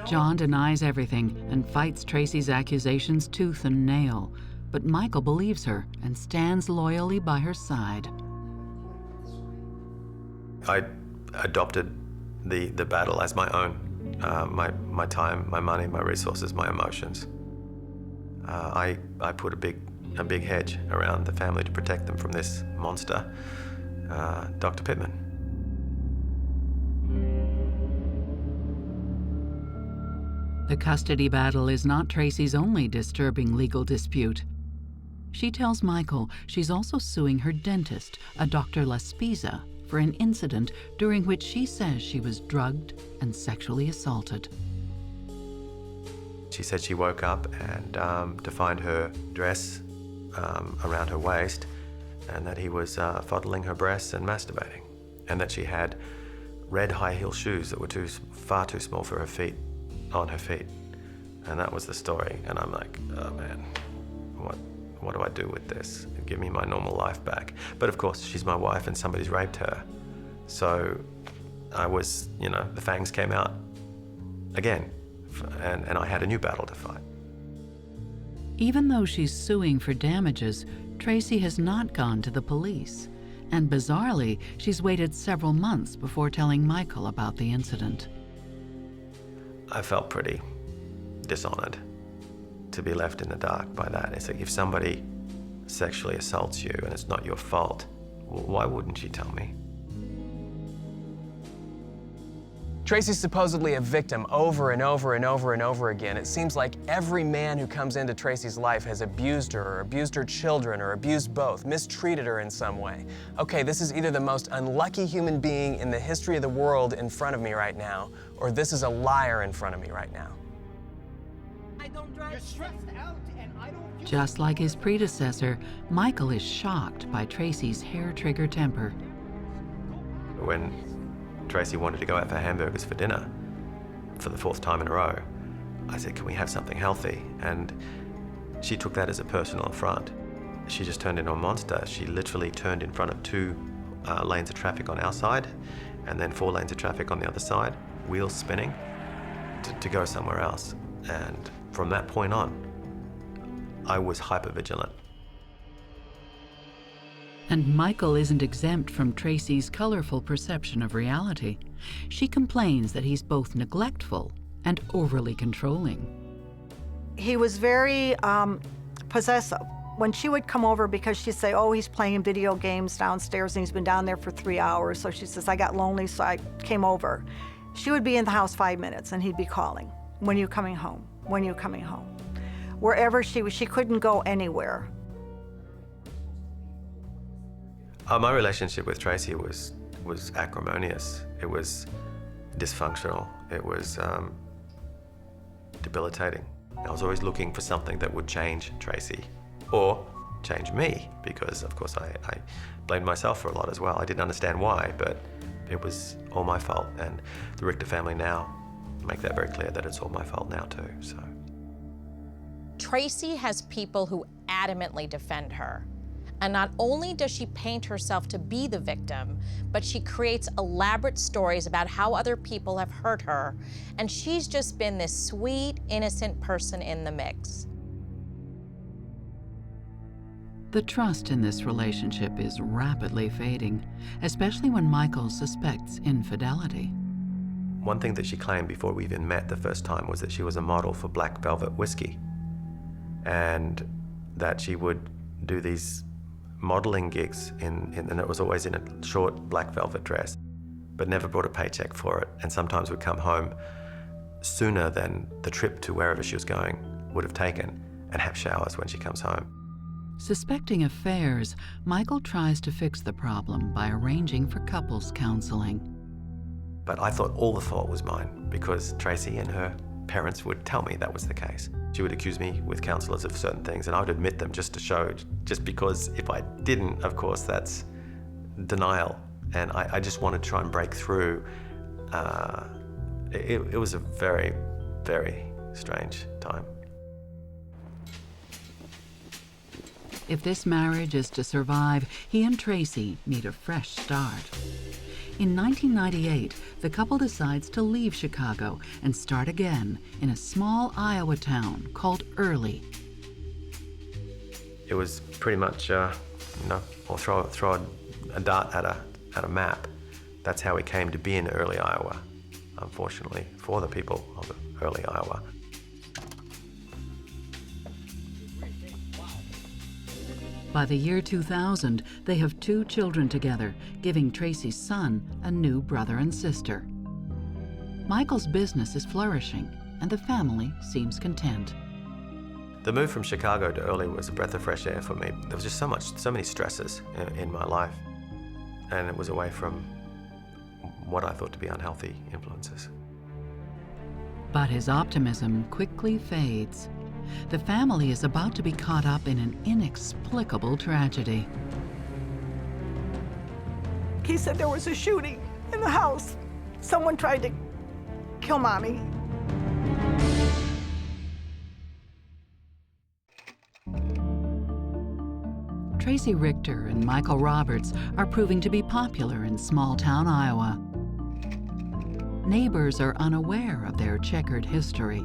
Speaker 1: John denies everything and fights Tracy's accusations tooth and nail, but Michael believes her and stands loyally by her side.
Speaker 12: I adopted the battle as my own. My time, my money, my resources, my emotions. I put a big hedge around the family to protect them from this monster, Dr. Pittman.
Speaker 1: The custody battle is not Tracy's only disturbing legal dispute. She tells Michael she's also suing her dentist, a Dr. Laspiza, for an incident during which she says she was drugged and sexually assaulted.
Speaker 12: She said she woke up and to find her dress around her waist, and that he was fondling her breasts and masturbating, and that she had red high-heel shoes that were far too small for her feet, on her feet. And that was the story. And I'm like, oh man, what do I do with this? Give me my normal life back. But of course, she's my wife and somebody's raped her. So I was, the fangs came out again, and I had a new battle to fight.
Speaker 1: Even though she's suing for damages, Tracy has not gone to the police. And bizarrely, she's waited several months before telling Michael about the incident.
Speaker 12: I felt pretty dishonored to be left in the dark by that. It's like, if somebody sexually assaults you and it's not your fault, why wouldn't you tell me?
Speaker 9: Tracy's supposedly a victim over and over and over and over again. It seems like every man who comes into Tracy's life has abused her, or abused her children, or abused both, mistreated her in some way. Okay, this is either the most unlucky human being in the history of the world in front of me right now, or this is a liar in front of me right now.
Speaker 3: You're stressed out and I don't...
Speaker 1: Just like his predecessor, Michael is shocked by Tracy's hair-trigger temper.
Speaker 12: When Tracy wanted to go out for hamburgers for dinner for the 4th time in a row, I said, can we have something healthy? And she took that as a personal affront. She just turned into a monster. She literally turned in front of 2 lanes of traffic on our side and then 4 lanes of traffic on the other side, wheels spinning, to go somewhere else. And from that point on, I was hypervigilant.
Speaker 1: And Michael isn't exempt from Tracy's colorful perception of reality. She complains that he's both neglectful and overly controlling.
Speaker 14: He was very possessive. When she would come over, because she'd say, oh, he's playing video games downstairs and he's been down there for 3 hours. So she says, I got lonely, so I came over. She would be in the house 5 minutes and he'd be calling, when are you coming home? When are you coming home? Wherever she was, she couldn't go anywhere.
Speaker 12: My relationship with Tracy was acrimonious. It was dysfunctional. It was debilitating. I was always looking for something that would change Tracy or change me, because of course I blamed myself for a lot as well. I didn't understand why, but it was all my fault. And the Richter family now make that very clear that it's all my fault now too, so.
Speaker 8: Tracy has people who adamantly defend her. And not only does she paint herself to be the victim, but she creates elaborate stories about how other people have hurt her, and she's just been this sweet, innocent person in the mix.
Speaker 1: The trust in this relationship is rapidly fading, especially when Michael suspects infidelity.
Speaker 12: One thing that she claimed before we even met the first time was that she was a model for Black Velvet whiskey, and that she would do these modeling gigs and it was always in a short black velvet dress, but never brought a paycheck for it, and sometimes would come home sooner than the trip to wherever she was going would have taken and have showers when she comes home.
Speaker 1: Suspecting affairs, Michael tries to fix the problem by arranging for couples counseling.
Speaker 12: But I thought all the fault was mine, because Tracy and her parents would tell me that was the case. She would accuse me with counselors of certain things, and I would admit them just to show, just because if I didn't, of course, that's denial. And I just wanted to try and break through. It was a very, very strange time.
Speaker 1: If this marriage is to survive, he and Tracy need a fresh start. In 1998, the couple decides to leave Chicago and start again in a small Iowa town called Early.
Speaker 12: It was pretty much, or throw a dart at a map. That's how we came to be in Early, Iowa, unfortunately, for the people of Early, Iowa.
Speaker 1: By the year 2000, they have 2 children together, giving Tracy's son a new brother and sister. Michael's business is flourishing, and the family seems content.
Speaker 12: The move from Chicago to Early was a breath of fresh air for me. There was just so many stresses in my life, and it was away from what I thought to be unhealthy influences.
Speaker 1: But his optimism quickly fades. The family is about to be caught up in an inexplicable tragedy.
Speaker 14: He said there was a shooting in the house. Someone tried to kill Mommy.
Speaker 1: Tracy Richter and Michael Roberts are proving to be popular in small-town Iowa. Neighbors are unaware of their checkered history.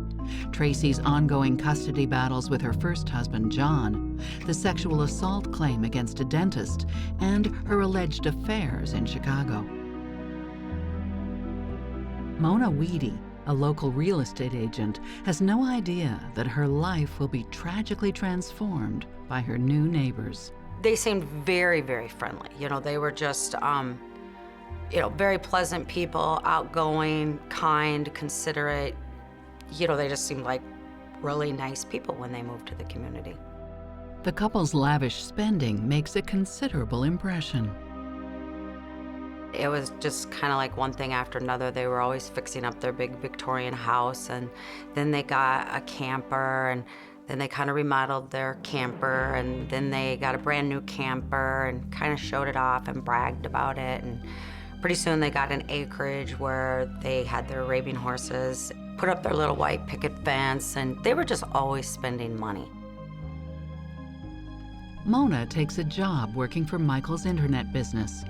Speaker 1: Tracy's ongoing custody battles with her first husband, John, the sexual assault claim against a dentist, and her alleged affairs in Chicago. Mona Weedy, a local real estate agent, has no idea that her life will be tragically transformed by her new neighbors.
Speaker 17: They seemed very, very friendly. You know, they were just, very pleasant people, outgoing, kind, considerate. You know, they just seemed like really nice people when they moved to the community.
Speaker 1: The couple's lavish spending makes a considerable impression.
Speaker 17: It was just kind of like one thing after another. They were always fixing up their big Victorian house, and then they got a camper, and then they kind of remodeled their camper, and then they got a brand new camper and kind of showed it off and bragged about it. And pretty soon they got an acreage where they had their Arabian horses, put up their little white picket fence, and they were just always spending money.
Speaker 1: Mona takes a job working for Michael's internet business.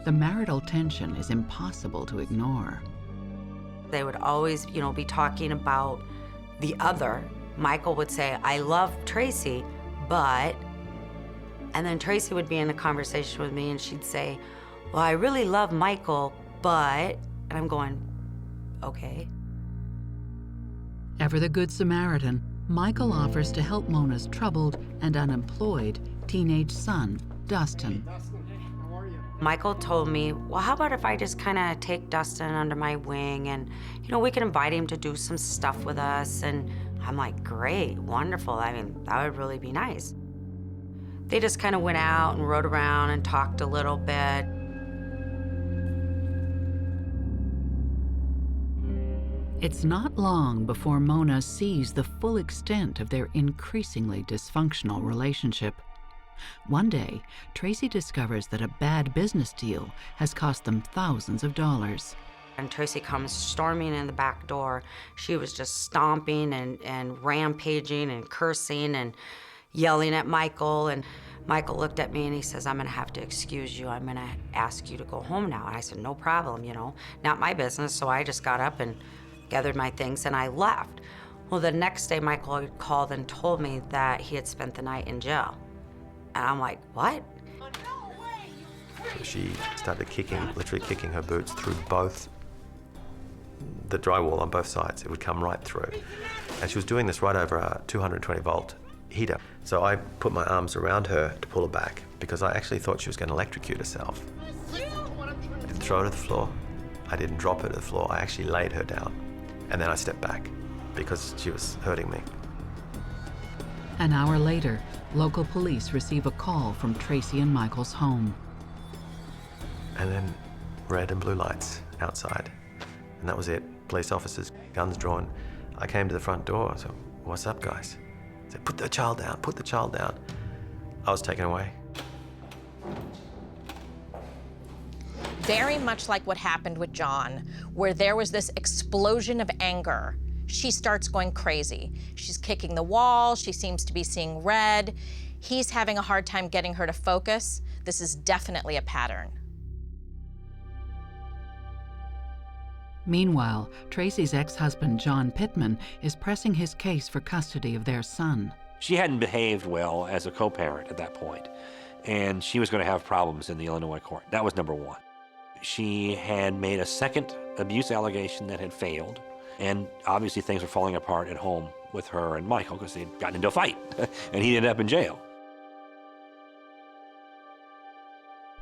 Speaker 1: The marital tension is impossible to ignore.
Speaker 17: They would always, be talking about the other. Michael would say, I love Tracy, but, and then Tracy would be in a conversation with me and she'd say, well, I really love Michael, but, and I'm going, okay.
Speaker 1: Ever the Good Samaritan, Michael offers to help Mona's troubled and unemployed teenage son, Dustin.
Speaker 17: Michael told me, well, how about if I just kind of take Dustin under my wing and, we can invite him to do some stuff with us. And I'm like, great, wonderful. I mean, that would really be nice. They just kind of went out and rode around and talked a little bit.
Speaker 1: It's not long before Mona sees the full extent of their increasingly dysfunctional relationship. One day, Tracy discovers that a bad business deal has cost them thousands of dollars.
Speaker 17: And Tracy comes storming in the back door. She was just stomping and rampaging and cursing and yelling at Michael. And Michael looked at me and he says, I'm gonna have to excuse you. I'm gonna ask you to go home now. And I said, no problem, not my business. So I just got up and gathered my things and I left. Well, the next day, Michael had called and told me that he had spent the night in jail. And I'm like, what?
Speaker 12: She started literally kicking her boots through both the drywall on both sides. It would come right through. And she was doing this right over a 220 volt heater. So I put my arms around her to pull her back because I actually thought she was going to electrocute herself. I didn't throw her to the floor. I didn't drop her to the floor. I actually laid her down. And then I stepped back because she was hurting me.
Speaker 1: An hour later, local police receive a call from Tracy and Michael's home.
Speaker 12: And then red and blue lights outside. And that was it. Police officers, guns drawn. I came to the front door. So, what's up, guys? I said, put the child down, put the child down. I was taken away.
Speaker 8: Very much like what happened with John, where there was this explosion of anger. She starts going crazy. She's kicking the wall. She seems to be seeing red. He's having a hard time getting her to focus. This is definitely a pattern.
Speaker 1: Meanwhile, Tracy's ex-husband, John Pittman, is pressing his case for custody of their son.
Speaker 10: She hadn't behaved well as a co-parent at that point, and she was going to have problems in the Illinois court. That was number one. She had made a second abuse allegation that had failed, and obviously things were falling apart at home with her and Michael because they'd gotten into a fight, and he ended up in jail.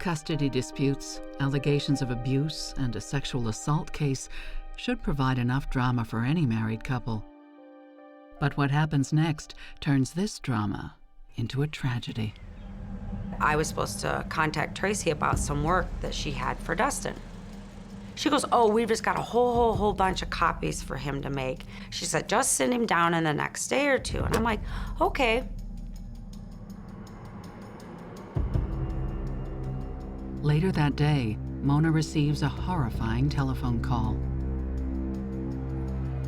Speaker 1: Custody disputes, allegations of abuse, and a sexual assault case should provide enough drama for any married couple. But what happens next turns this drama into a tragedy.
Speaker 17: I was supposed to contact Tracy about some work that she had for Dustin. She goes, oh, we've just got a whole bunch of copies for him to make. She said, just send him down in the next day or two. And I'm like, okay.
Speaker 1: Later that day, Mona receives a horrifying telephone call.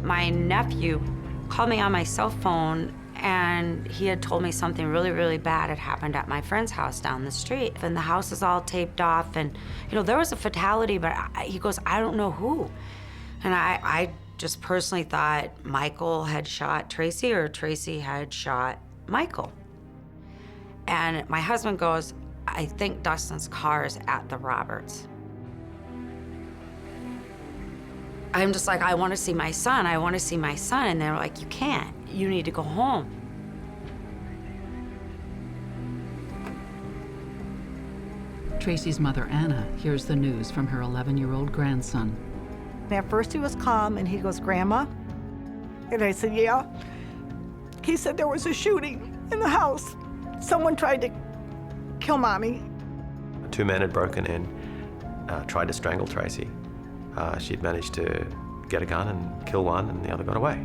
Speaker 17: My nephew called me on my cell phone, and he had told me something really bad had happened at my friend's house down the street. And the house is all taped off, and there was a fatality, but he goes, I don't know who. And I just personally thought Michael had shot Tracy or Tracy had shot Michael. And my husband goes, I think Dustin's car is at the Roberts. I'm just like, I want to see my son. I want to see my son. And they're like, you can't. You need to go home.
Speaker 1: Tracy's mother, Anna, hears the news from her 11-year-old grandson.
Speaker 14: At first he was calm, and he goes, Grandma? And I said, yeah. He said there was a shooting in the house. Someone tried to kill Mommy.
Speaker 12: 2 men had broken in, tried to strangle Tracy. She'd managed to get a gun and kill one, and the other got away.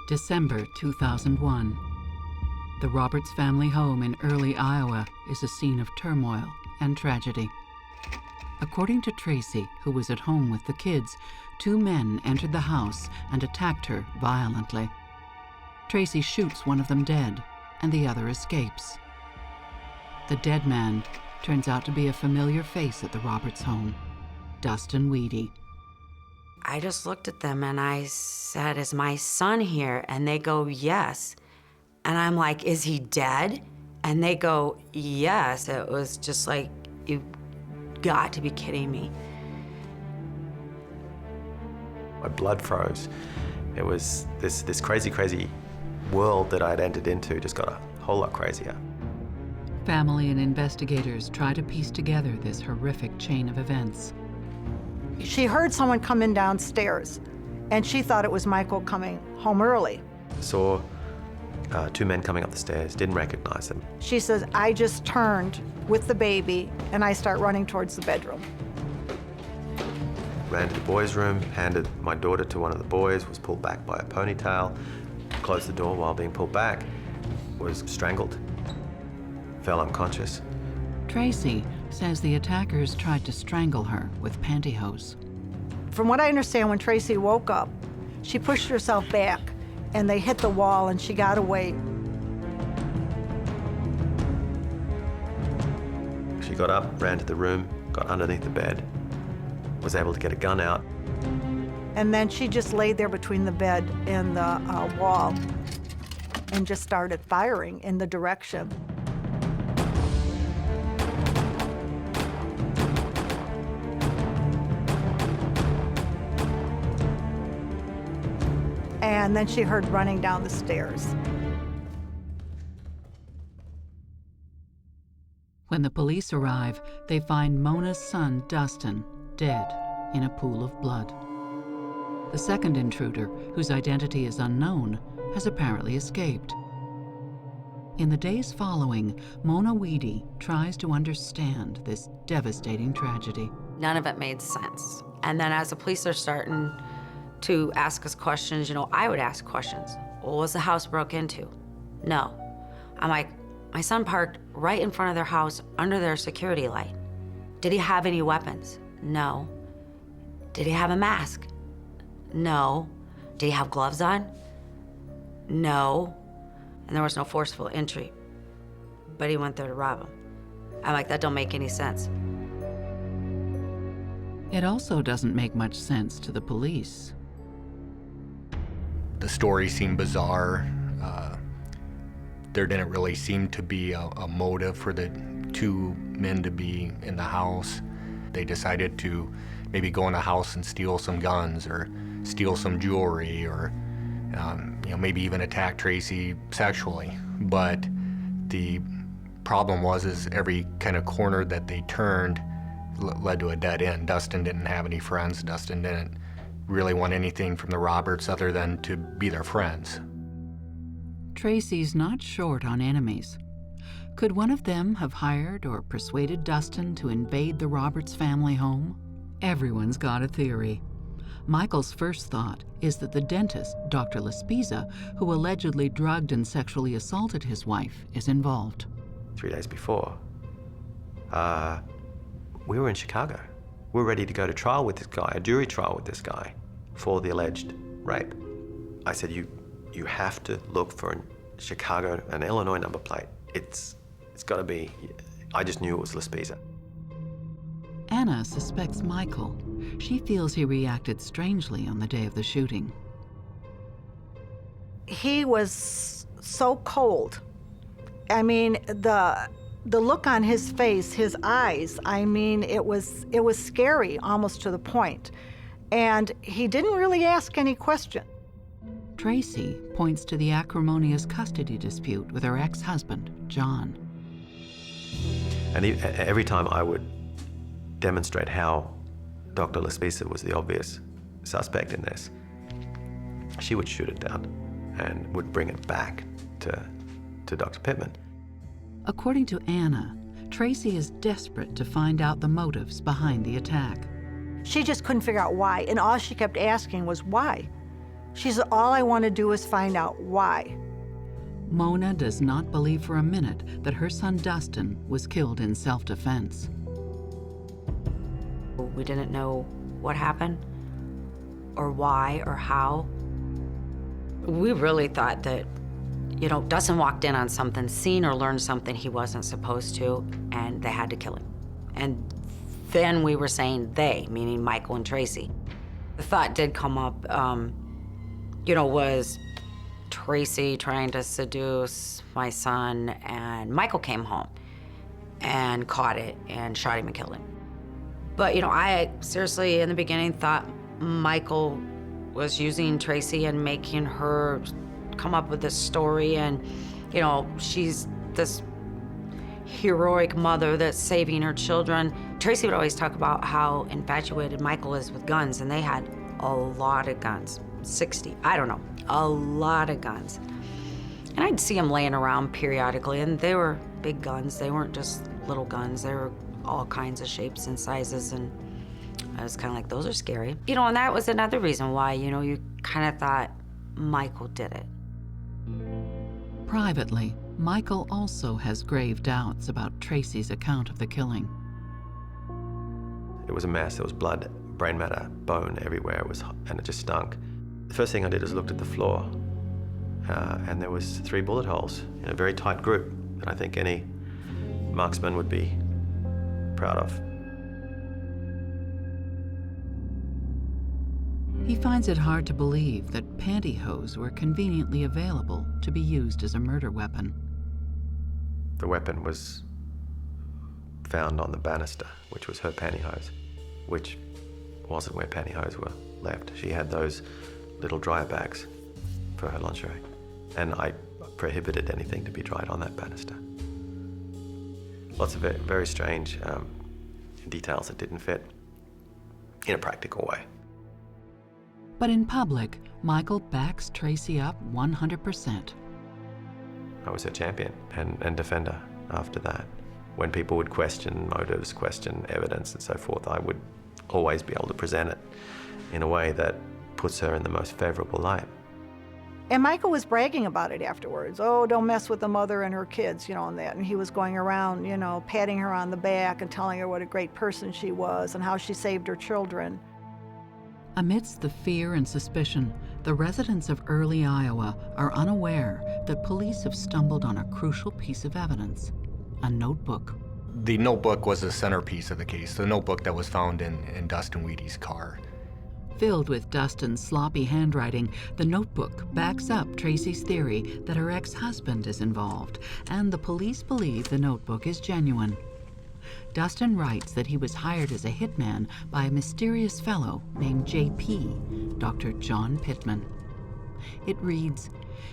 Speaker 1: December 2001. The Roberts family home in Early, Iowa is a scene of turmoil and tragedy. According to Tracy, who was at home with the kids, 2 men entered the house and attacked her violently. Tracy shoots one of them dead, and the other escapes. The dead man turns out to be a familiar face at the Roberts home, Dustin Weedy.
Speaker 17: I just looked at them and I said, is my son here? And they go, yes. And I'm like, is he dead? And they go, yes. It was just like, you got to be kidding me.
Speaker 12: My blood froze. It was this crazy world that I'd entered into just got a whole lot crazier.
Speaker 1: Family and investigators try to piece together this horrific chain of events.
Speaker 14: She heard someone coming downstairs, and she thought it was Michael coming home early.
Speaker 12: Saw 2 men coming up the stairs, didn't recognize them.
Speaker 14: She says, I just turned with the baby, and I start running towards the bedroom.
Speaker 12: Ran to the boys' room, handed my daughter to one of the boys, was pulled back by a ponytail, closed the door while being pulled back, was strangled, fell unconscious.
Speaker 1: Tracy says the attackers tried to strangle her with pantyhose.
Speaker 14: From what I understand, when Tracy woke up, she pushed herself back, and they hit the wall, and she got away.
Speaker 12: She got up, ran to the room, got underneath the bed, was able to get a gun out.
Speaker 14: And then she just laid there between the bed and the wall and just started firing in the direction. And then she heard running down the stairs.
Speaker 1: When the police arrive, they find Mona's son, Dustin, dead in a pool of blood. The second intruder, whose identity is unknown, has apparently escaped. In the days following, Mona Weedy tries to understand this devastating tragedy.
Speaker 17: None of it made sense. And then as the police are starting to ask us questions, I would ask questions. Well, was the house broke into? No. I'm like, my son parked right in front of their house under their security light. Did he have any weapons? No. Did he have a mask? No. Did he have gloves on? No. And there was no forceful entry. But he went there to rob him. I'm like, that don't make any sense.
Speaker 1: It also doesn't make much sense to the police.
Speaker 13: The story seemed bizarre. There didn't really seem to be a motive for the 2 men to be in the house. They decided to maybe go in the house and steal some guns or steal some jewelry or maybe even attack Tracy sexually. But the problem was is every kind of corner that they turned led to a dead end. Dustin didn't have any friends. Dustin didn't really want anything from the Roberts other than to be their friends.
Speaker 1: Tracy's not short on enemies. Could one of them have hired or persuaded Dustin to invade the Roberts family home? Everyone's got a theory. Michael's first thought is that the dentist, Dr. Laspiza, who allegedly drugged and sexually assaulted his wife, is involved.
Speaker 12: 3 days before, we were in Chicago. We were ready to go to trial with this guy, a jury trial with this guy, for the alleged rape. I said, you have to look for an Illinois number plate. It's got to be. I just knew it was Laspiza.
Speaker 1: Anna suspects Michael. She feels he reacted strangely on the day of the shooting.
Speaker 14: He was so cold. I mean, the look on his face, his eyes, I mean, it was scary almost to the point. And he didn't really ask any question.
Speaker 1: Tracy points to the acrimonious custody dispute with her ex-husband, John.
Speaker 12: And every time I would demonstrate how Dr. Laspiza was the obvious suspect in this, she would shoot it down and would bring it back to Dr. Pittman.
Speaker 1: According to Anna, Tracy is desperate to find out the motives behind the attack.
Speaker 14: She just couldn't figure out why, and all she kept asking was why. She said, all I want to do is find out why.
Speaker 1: Mona does not believe for a minute that her son Dustin was killed in self-defense.
Speaker 17: We didn't know what happened, or why, or how. We really thought that, Dustin walked in on something, seen or learned something he wasn't supposed to, and they had to kill him. And then we were saying they, meaning Michael and Tracy. The thought did come up, was Tracy trying to seduce my son, and Michael came home and caught it and shot him and killed him. But, I seriously, in the beginning, thought Michael was using Tracy and making her come up with this story, and, she's this heroic mother that's saving her children. Tracy would always talk about how infatuated Michael is with guns, and they had a lot of guns, 60, I don't know, a lot of guns. And I'd see them laying around periodically, and they were big guns. They weren't just little guns. They were all kinds of shapes and sizes, and I was kind of like, those are scary. And that was another reason why, you kind of thought Michael did it.
Speaker 1: Privately, Michael also has grave doubts about Tracy's account of the killing.
Speaker 12: It was a mess. There was blood, brain matter, bone everywhere, and it just stunk. The first thing I did is looked at the floor, and there was 3 bullet holes in a very tight group that I think any marksman would be proud of.
Speaker 1: He finds it hard to believe that pantyhose were conveniently available to be used as a murder weapon.
Speaker 12: The weapon was found on the banister, which was her pantyhose, which wasn't where pantyhose were left. She had those little dryer bags for her lingerie, and I prohibited anything to be dried on that banister. Lots of very strange details that didn't fit in a practical way.
Speaker 1: But in public, Michael backs Tracy up 100%.
Speaker 12: I was her champion and defender after that. When people would question motives, question evidence and so forth, I would always be able to present it in a way that puts her in the most favorable light.
Speaker 14: And Michael was bragging about it afterwards. Oh, don't mess with the mother and her kids, and that. And he was going around, patting her on the back and telling her what a great person she was and how she saved her children.
Speaker 1: Amidst the fear and suspicion, the residents of Early, Iowa are unaware that police have stumbled on a crucial piece of evidence, a notebook.
Speaker 13: The notebook was the centerpiece of the case, the notebook that was found in Dustin Wheaty's car.
Speaker 1: Filled with Dustin's sloppy handwriting, the notebook backs up Tracy's theory that her ex-husband is involved, and the police believe the notebook is genuine. Dustin writes that he was hired as a hitman by a mysterious fellow named JP, Dr. John Pittman. It reads,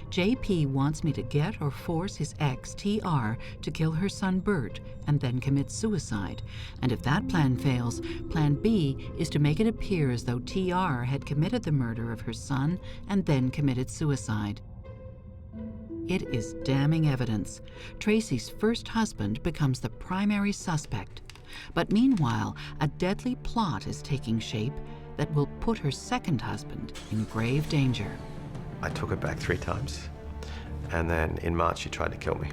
Speaker 1: JP wants me to get or force his ex, TR, to kill her son, Bert, and then commit suicide. And if that plan fails, plan B is to make it appear as though TR had committed the murder of her son and then committed suicide. It is damning evidence. Tracy's first husband becomes the primary suspect. But meanwhile, a deadly plot is taking shape that will put her second husband in grave danger.
Speaker 12: I took her back 3 times, and then in March she tried to kill me.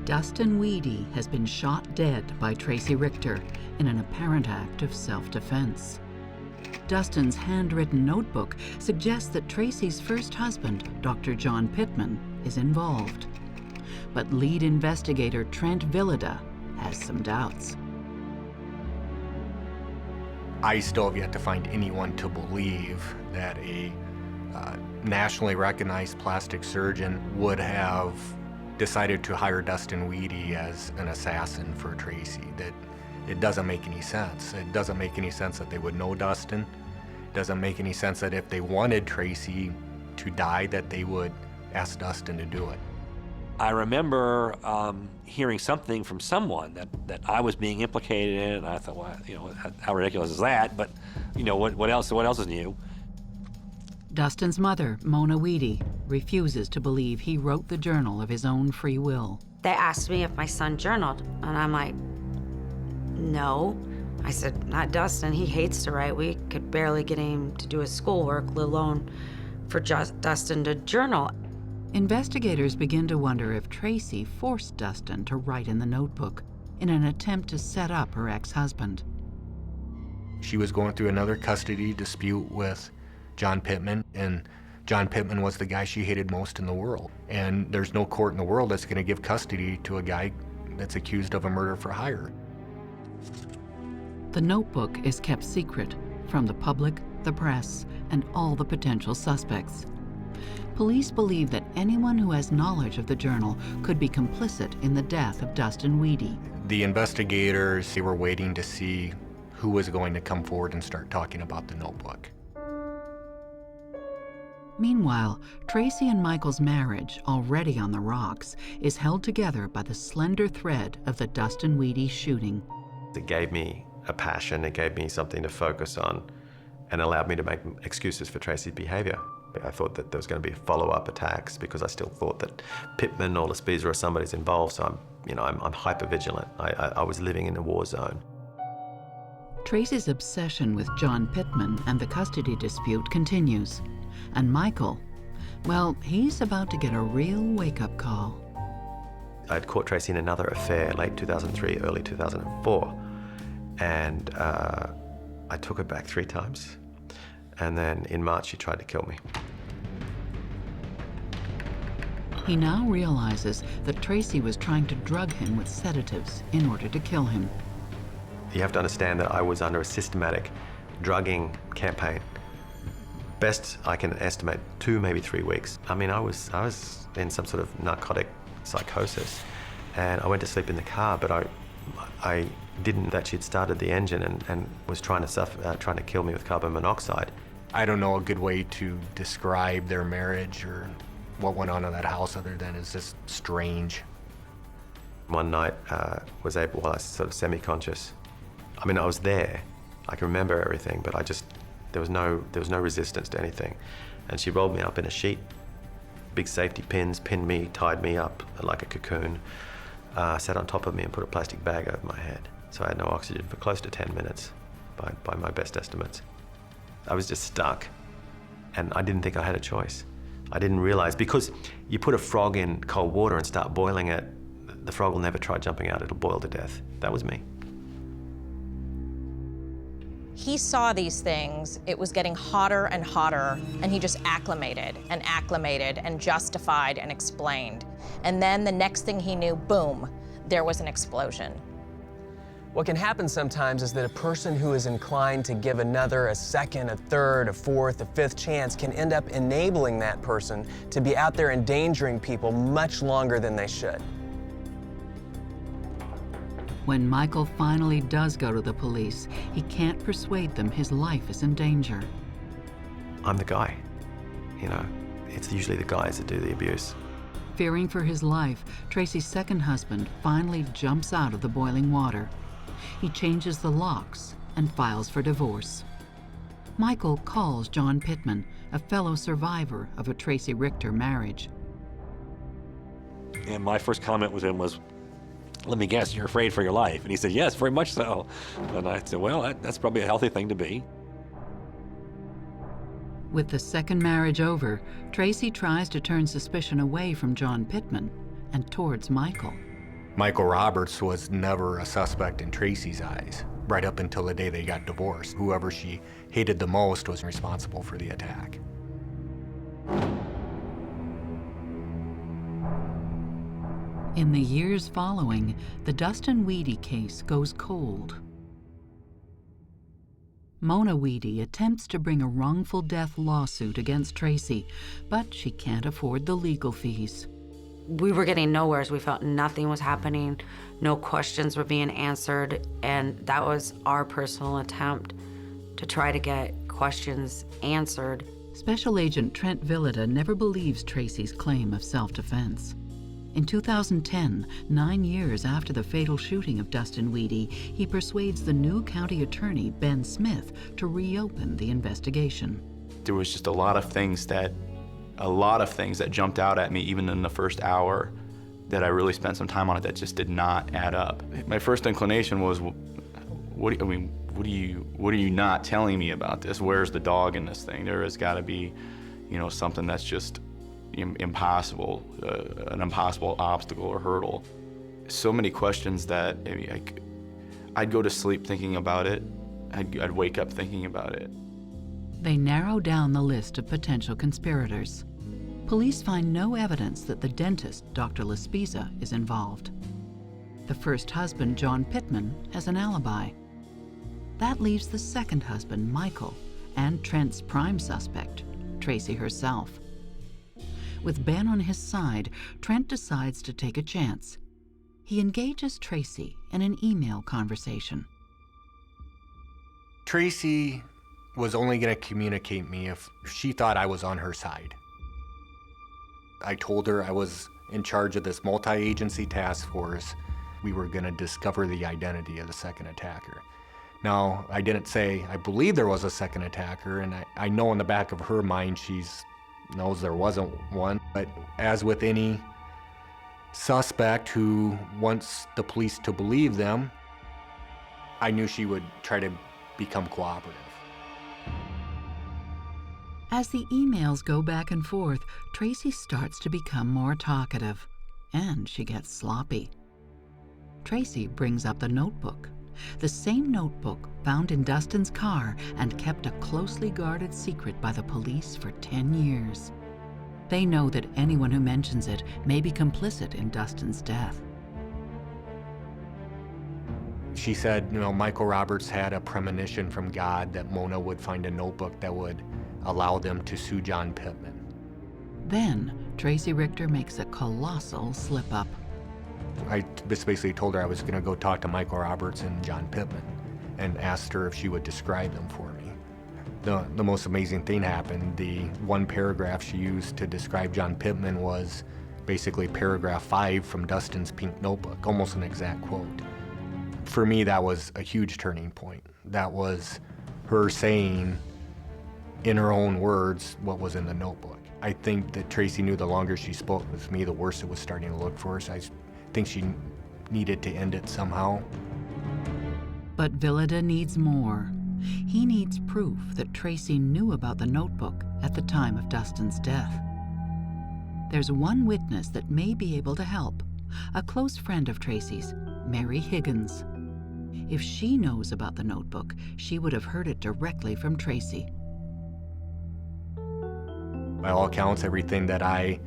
Speaker 1: Dustin Weedy has been shot dead by Tracy Richter in an apparent act of self-defense. Dustin's handwritten notebook suggests that Tracy's first husband, Dr. John Pittman, is involved. But lead investigator Trent Villada has some doubts.
Speaker 13: I still have yet to find anyone to believe that a nationally recognized plastic surgeon would have decided to hire Dustin Weedy as an assassin for Tracy. That it doesn't make any sense. It doesn't make any sense that they would know Dustin. It doesn't make any sense that if they wanted Tracy to die, that they would ask Dustin to do it.
Speaker 10: I remember hearing something from someone that I was being implicated in, and I thought, well, you know, how ridiculous is that? But, you know, what else is new?
Speaker 1: Dustin's mother, Mona Weedy, refuses to believe he wrote the journal of his own free will.
Speaker 17: They asked me if my son journaled, and I'm like, no. I said, not Dustin, he hates to write. We could barely get him to do his schoolwork, let alone for Dustin to journal.
Speaker 1: Investigators begin to wonder if Tracy forced Dustin to write in the notebook in an attempt to set up her ex-husband.
Speaker 13: She was going through another custody dispute with John Pittman, and John Pittman was the guy she hated most in the world. And there's no court in the world that's going to give custody to a guy that's accused of a murder for hire.
Speaker 1: The notebook is kept secret from the public, the press, and all the potential suspects. Police believe that anyone who has knowledge of the journal could be complicit in the death of Dustin Weedy.
Speaker 13: The investigators, they were waiting to see who was going to come forward and start talking about the notebook.
Speaker 1: Meanwhile, Tracy and Michael's marriage, already on the rocks, is held together by the slender thread of the Dustin Weedy shooting.
Speaker 12: It gave me a passion, it gave me something to focus on, and allowed me to make excuses for Tracy's behavior. I thought that there was going to be follow-up attacks because I still thought that Pittman or Laspiza or somebody's involved, so I'm hyper-vigilant. I was living in a war zone.
Speaker 1: Tracy's obsession with John Pittman and the custody dispute continues. And Michael, well, he's about to get a real wake-up call.
Speaker 12: I'd caught Tracy in another affair, late 2003, early 2004, and I took her back 3 times. And then in March, she tried to kill me.
Speaker 1: He now realizes that Tracy was trying to drug him with sedatives in order to kill him.
Speaker 12: You have to understand that I was under a systematic drugging campaign. Best I can estimate 2, maybe 3 weeks. I mean, I was in some sort of narcotic psychosis, and I went to sleep in the car, but I didn't that she'd started the engine and was trying to kill me with carbon monoxide.
Speaker 13: I don't know a good way to describe their marriage or what went on in that house other than it's just strange.
Speaker 12: One night, I was sort of semi-conscious. I mean, I was there. I can remember everything, but there was no resistance to anything. And she rolled me up in a sheet, big safety pins, pinned me, tied me up like a cocoon, sat on top of me and put a plastic bag over my head. So I had no oxygen for close to 10 minutes, by my best estimates. I was just stuck, and I didn't think I had a choice. I didn't realize, because you put a frog in cold water and start boiling it, the frog will never try jumping out, it'll boil to death. That was me.
Speaker 8: He saw these things, it was getting hotter and hotter, and he just acclimated and justified and explained. And then the next thing he knew, boom, there was an explosion.
Speaker 9: What can happen sometimes is that a person who is inclined to give another a second, a third, a fourth, a fifth chance can end up enabling that person to be out there endangering people much longer than they should.
Speaker 1: When Michael finally does go to the police, he can't persuade them his life is in danger.
Speaker 12: I'm the guy. You know, it's usually the guys that do the abuse.
Speaker 1: Fearing for his life, Tracy's second husband finally jumps out of the boiling water. He changes the locks and files for divorce. Michael calls John Pittman, a fellow survivor of a Tracy Richter marriage.
Speaker 10: And my first comment with him was, "Let me guess, you're afraid for your life." And he said, "Yes, very much so." And I said, "Well, that's probably a healthy thing to be."
Speaker 1: With the second marriage over, Tracy tries to turn suspicion away from John Pittman and towards Michael.
Speaker 13: Michael Roberts was never a suspect in Tracy's eyes, right up until the day they got divorced. Whoever she hated the most was responsible for the attack.
Speaker 1: In the years following, the Dustin Weedy case goes cold. Mona Weedy attempts to bring a wrongful death lawsuit against Tracy, but she can't afford the legal fees.
Speaker 17: We were getting nowhere as we felt nothing was happening, no questions were being answered, and that was our personal attempt to try to get questions answered.
Speaker 1: Special Agent Trent Villida never believes Tracy's claim of self-defense. In 2010, 9 years after the fatal shooting of Dustin Weedy, he persuades the new county attorney, Ben Smith, to reopen the investigation.
Speaker 7: There was just a lot of things that jumped out at me, even in the first hour, that I really spent some time on it that just did not add up. My first inclination was, what are you not telling me about this? Where's the dog in this thing? There has got to be, something that's just impossible, an impossible obstacle or hurdle. So many questions that I'd go to sleep thinking about it. I'd wake up thinking about it.
Speaker 1: They narrow down the list of potential conspirators. Police find no evidence that the dentist, Dr. Laspiza, is involved. The first husband, John Pittman, has an alibi. That leaves the second husband, Michael, and Trent's prime suspect, Tracy herself. With Ben on his side, Trent decides to take a chance. He engages Tracy in an email conversation.
Speaker 13: Tracy was only going to communicate me if she thought I was on her side. I told her I was in charge of this multi-agency task force. We were going to discover the identity of the second attacker. Now, I didn't say I believe there was a second attacker, and I know in the back of her mind she knows there wasn't one. But as with any suspect who wants the police to believe them, I knew she would try to become cooperative.
Speaker 1: As the emails go back and forth, Tracy starts to become more talkative, and she gets sloppy. Tracy brings up the notebook, the same notebook found in Dustin's car and kept a closely guarded secret by the police for 10 years. They know that anyone who mentions it may be complicit in Dustin's death.
Speaker 13: She said, Michael Roberts had a premonition from God that Mona would find a notebook that would allow them to sue John Pittman.
Speaker 1: Then, Tracy Richter makes a colossal slip-up.
Speaker 13: I just basically told her I was going to go talk to Michael Roberts and John Pittman and asked her if she would describe them for me. The most amazing thing happened. The one paragraph she used to describe John Pittman was basically paragraph 5 from Dustin's pink notebook, almost an exact quote. For me, that was a huge turning point. That was her saying, in her own words, what was in the notebook. I think that Tracy knew the longer she spoke with me, the worse it was starting to look for her. So I think she needed to end it somehow.
Speaker 1: But Villida needs more. He needs proof that Tracy knew about the notebook at the time of Dustin's death. There's one witness that may be able to help, a close friend of Tracy's, Mary Higgins. If she knows about the notebook, she would have heard it directly from Tracy.
Speaker 13: By all accounts, everything that I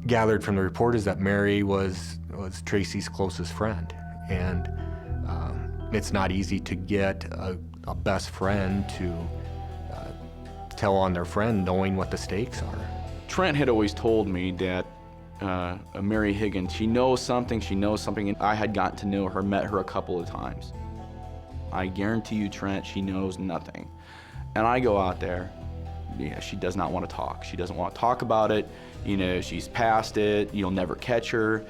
Speaker 13: gathered from the report is that Mary was Tracy's closest friend. And it's not easy to get a best friend to tell on their friend knowing what the stakes are.
Speaker 7: Trent had always told me that Mary Higgins, she knows something, and I had gotten to know her, met her a couple of times. I guarantee you, Trent, she knows nothing. And I go out there, she does not want to talk. She doesn't want to talk about it. She's past it, you'll never catch her.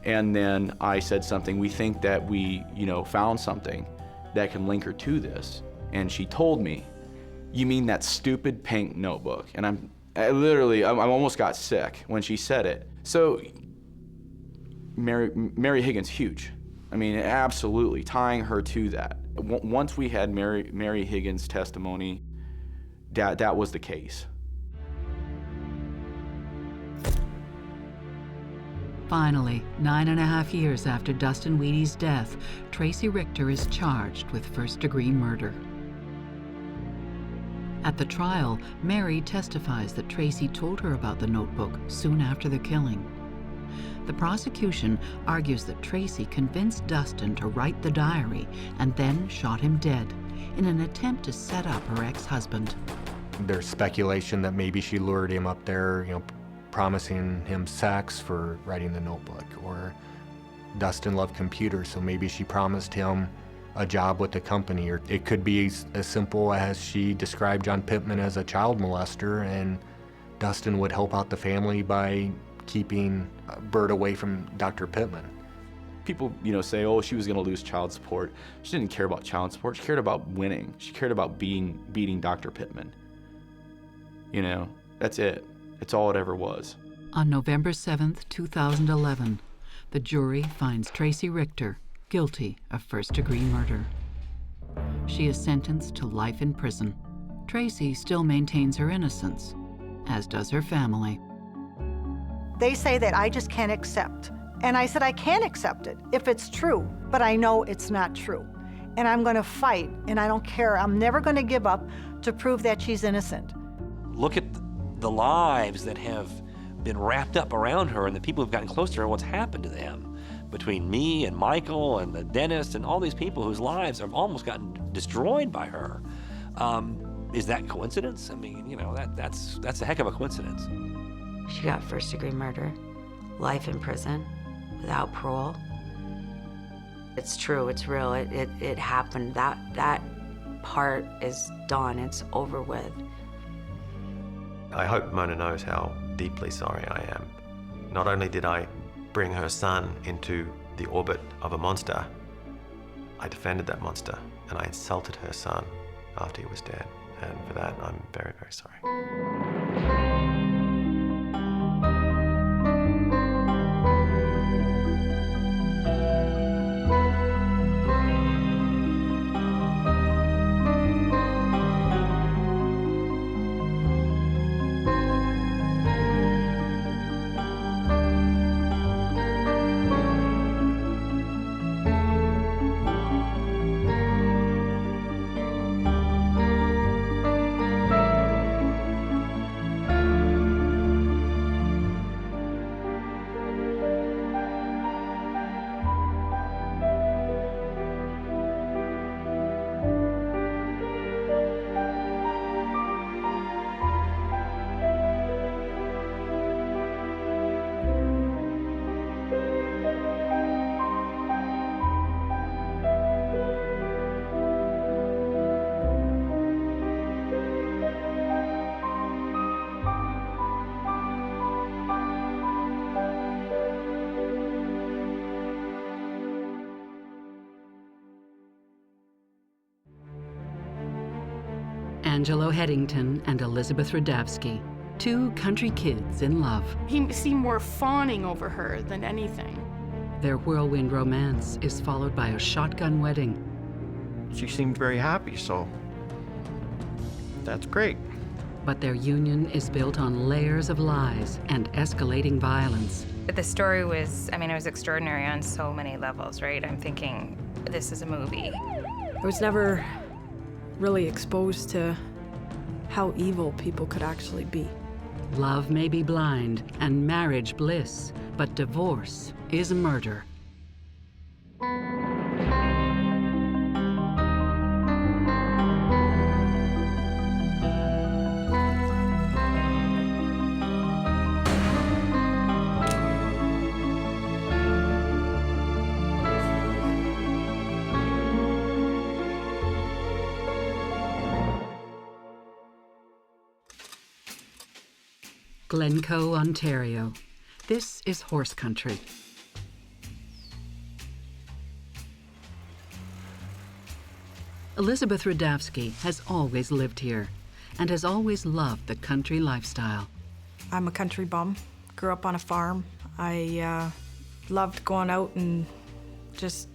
Speaker 7: And then I said something, we think that we, found something that can link her to this. And she told me, you mean that stupid pink notebook? And I almost got sick when she said it. So Mary Higgins, huge. I mean, absolutely, tying her to that. Once we had Mary Higgins' testimony, that was the case.
Speaker 1: Finally, 9.5 years after Dustin Wheaty's death, Tracy Richter is charged with first-degree murder. At the trial, Mary testifies that Tracy told her about the notebook soon after the killing. The prosecution argues that Tracy convinced Dustin to write the diary and then shot him dead in an attempt to set up her ex-husband.
Speaker 13: There's speculation that maybe she lured him up there, promising him sex for writing the notebook, or Dustin loved computers, so maybe she promised him a job with the company, or it could be as simple as she described John Pittman as a child molester, and Dustin would help out the family by keeping Bert away from Dr. Pittman.
Speaker 7: People, say, oh, she was gonna lose child support. She didn't care about child support, she cared about winning. She cared about beating Dr. Pittman. That's it. It's all it ever was.
Speaker 1: On November 7th, 2011, the jury finds Tracy Richter guilty of first-degree murder. She is sentenced to life in prison. Tracy still maintains her innocence, as does her family.
Speaker 14: They say that I just can't accept. And I said, I can accept it if it's true, but I know it's not true. And I'm gonna fight, and I don't care. I'm never gonna give up to prove that she's innocent.
Speaker 6: Look at the lives that have been wrapped up around her and the people who've gotten close to her and what's happened to them. Between me and Michael and the dentist and all these people whose lives have almost gotten destroyed by her. Is that coincidence? I mean, that's a heck of a coincidence.
Speaker 17: She got first-degree murder, life in prison, without parole. It's true, it's real, it happened. That part is done, it's over with.
Speaker 12: I hope Mona knows how deeply sorry I am. Not only did I bring her son into the orbit of a monster, I defended that monster and I insulted her son after he was dead. And for that, I'm very, very sorry.
Speaker 1: Angelo Headington and Elizabeth Radavsky, two country kids in love.
Speaker 18: He seemed more fawning over her than anything.
Speaker 1: Their whirlwind romance is followed by a shotgun wedding.
Speaker 19: She seemed very happy, so that's great.
Speaker 1: But their union is built on layers of lies and escalating violence.
Speaker 20: The story was, it was extraordinary on so many levels, right? I'm thinking, this is a movie.
Speaker 18: I was never really exposed to how evil people could actually be.
Speaker 1: Love may be blind and marriage bliss, but divorce is murder. Glencoe, Ontario. This is horse country. Elizabeth Radavsky has always lived here and has always loved the country lifestyle.
Speaker 18: I'm a country bum. Grew up on a farm. I loved going out and just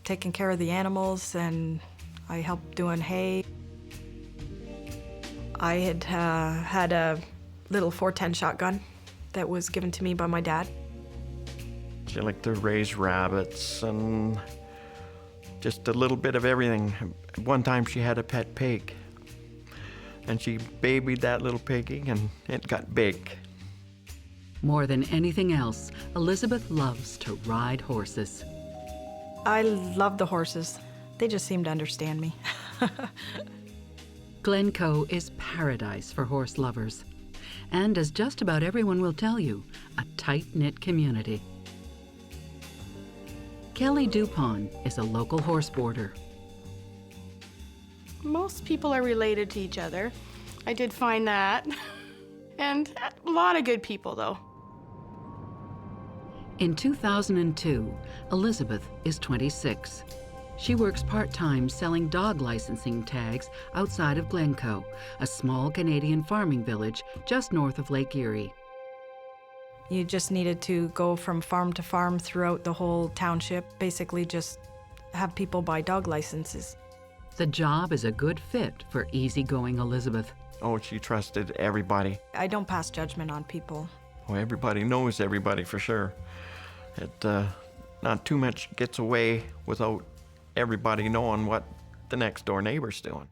Speaker 18: taking care of the animals, and I helped doing hay. I had had a little 410 shotgun that was given to me by my dad.
Speaker 19: She liked to raise rabbits and just a little bit of everything. One time she had a pet pig, and she babied that little piggy, and it got big.
Speaker 1: More than anything else, Elizabeth loves to ride horses.
Speaker 18: I love the horses. They just seem to understand me.
Speaker 1: Glencoe is paradise for horse lovers, and as just about everyone will tell you, a tight-knit community. Kelly Dupont is a local horse boarder.
Speaker 4: Most people are related to each other. I did find that. And a lot of good people, though.
Speaker 1: In 2002, Elizabeth is 26. She works part-time selling dog licensing tags outside of Glencoe, a small Canadian farming village just north of Lake Erie.
Speaker 18: You just needed to go from farm to farm throughout the whole township, basically just have people buy dog licenses.
Speaker 1: The job is a good fit for easygoing Elizabeth.
Speaker 19: Oh, she trusted everybody.
Speaker 18: I don't pass judgment on people.
Speaker 19: Oh, everybody knows everybody for sure. Not too much gets away without everybody knowing what the next door neighbor's doing.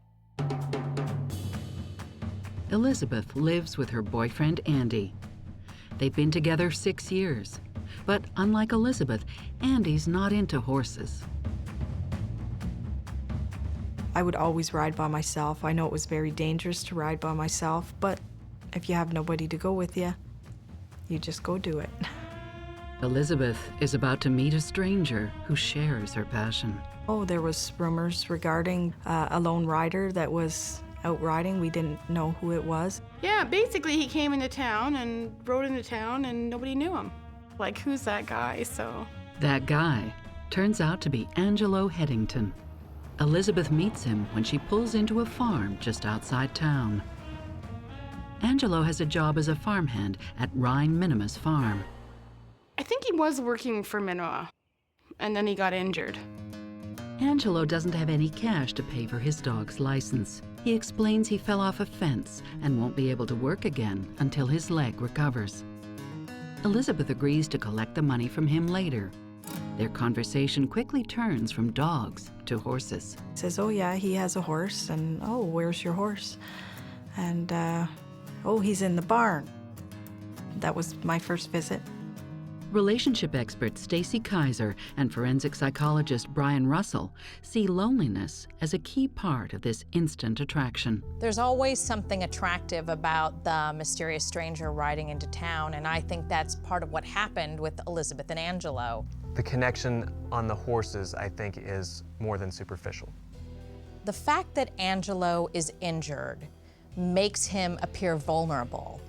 Speaker 1: Elizabeth lives with her boyfriend, Andy. They've been together 6 years, but unlike Elizabeth, Andy's not into horses.
Speaker 18: I would always ride by myself. I know it was very dangerous to ride by myself, but if you have nobody to go with you, you just go do it.
Speaker 1: Elizabeth is about to meet a stranger who shares her passion.
Speaker 18: Oh, there was rumors regarding a lone rider that was out riding. We didn't know who it was.
Speaker 4: Yeah, basically he came into town and rode into town and nobody knew him. Like, who's that guy? So
Speaker 1: That guy turns out to be Angelo Headington. Elizabeth meets him when she pulls into a farm just outside town. Angelo has a job as a farmhand at Rhine Minimus Farm.
Speaker 4: I think he was working for Minoa, and then he got injured.
Speaker 1: Angelo doesn't have any cash to pay for his dog's license. He explains he fell off a fence and won't be able to work again until his leg recovers. Elizabeth agrees to collect the money from him later. Their conversation quickly turns from dogs to horses.
Speaker 18: He says, oh yeah, he has a horse, and oh, where's your horse? And oh, he's in the barn. That was my first visit.
Speaker 1: Relationship expert Stacy Kaiser and forensic psychologist Brian Russell see loneliness as a key part of this instant attraction.
Speaker 8: There's always something attractive about the mysterious stranger riding into town, and I think that's part of what happened with Elizabeth and Angelo.
Speaker 9: The connection on the horses, I think, is more than superficial.
Speaker 8: The fact that Angelo is injured makes him appear vulnerable.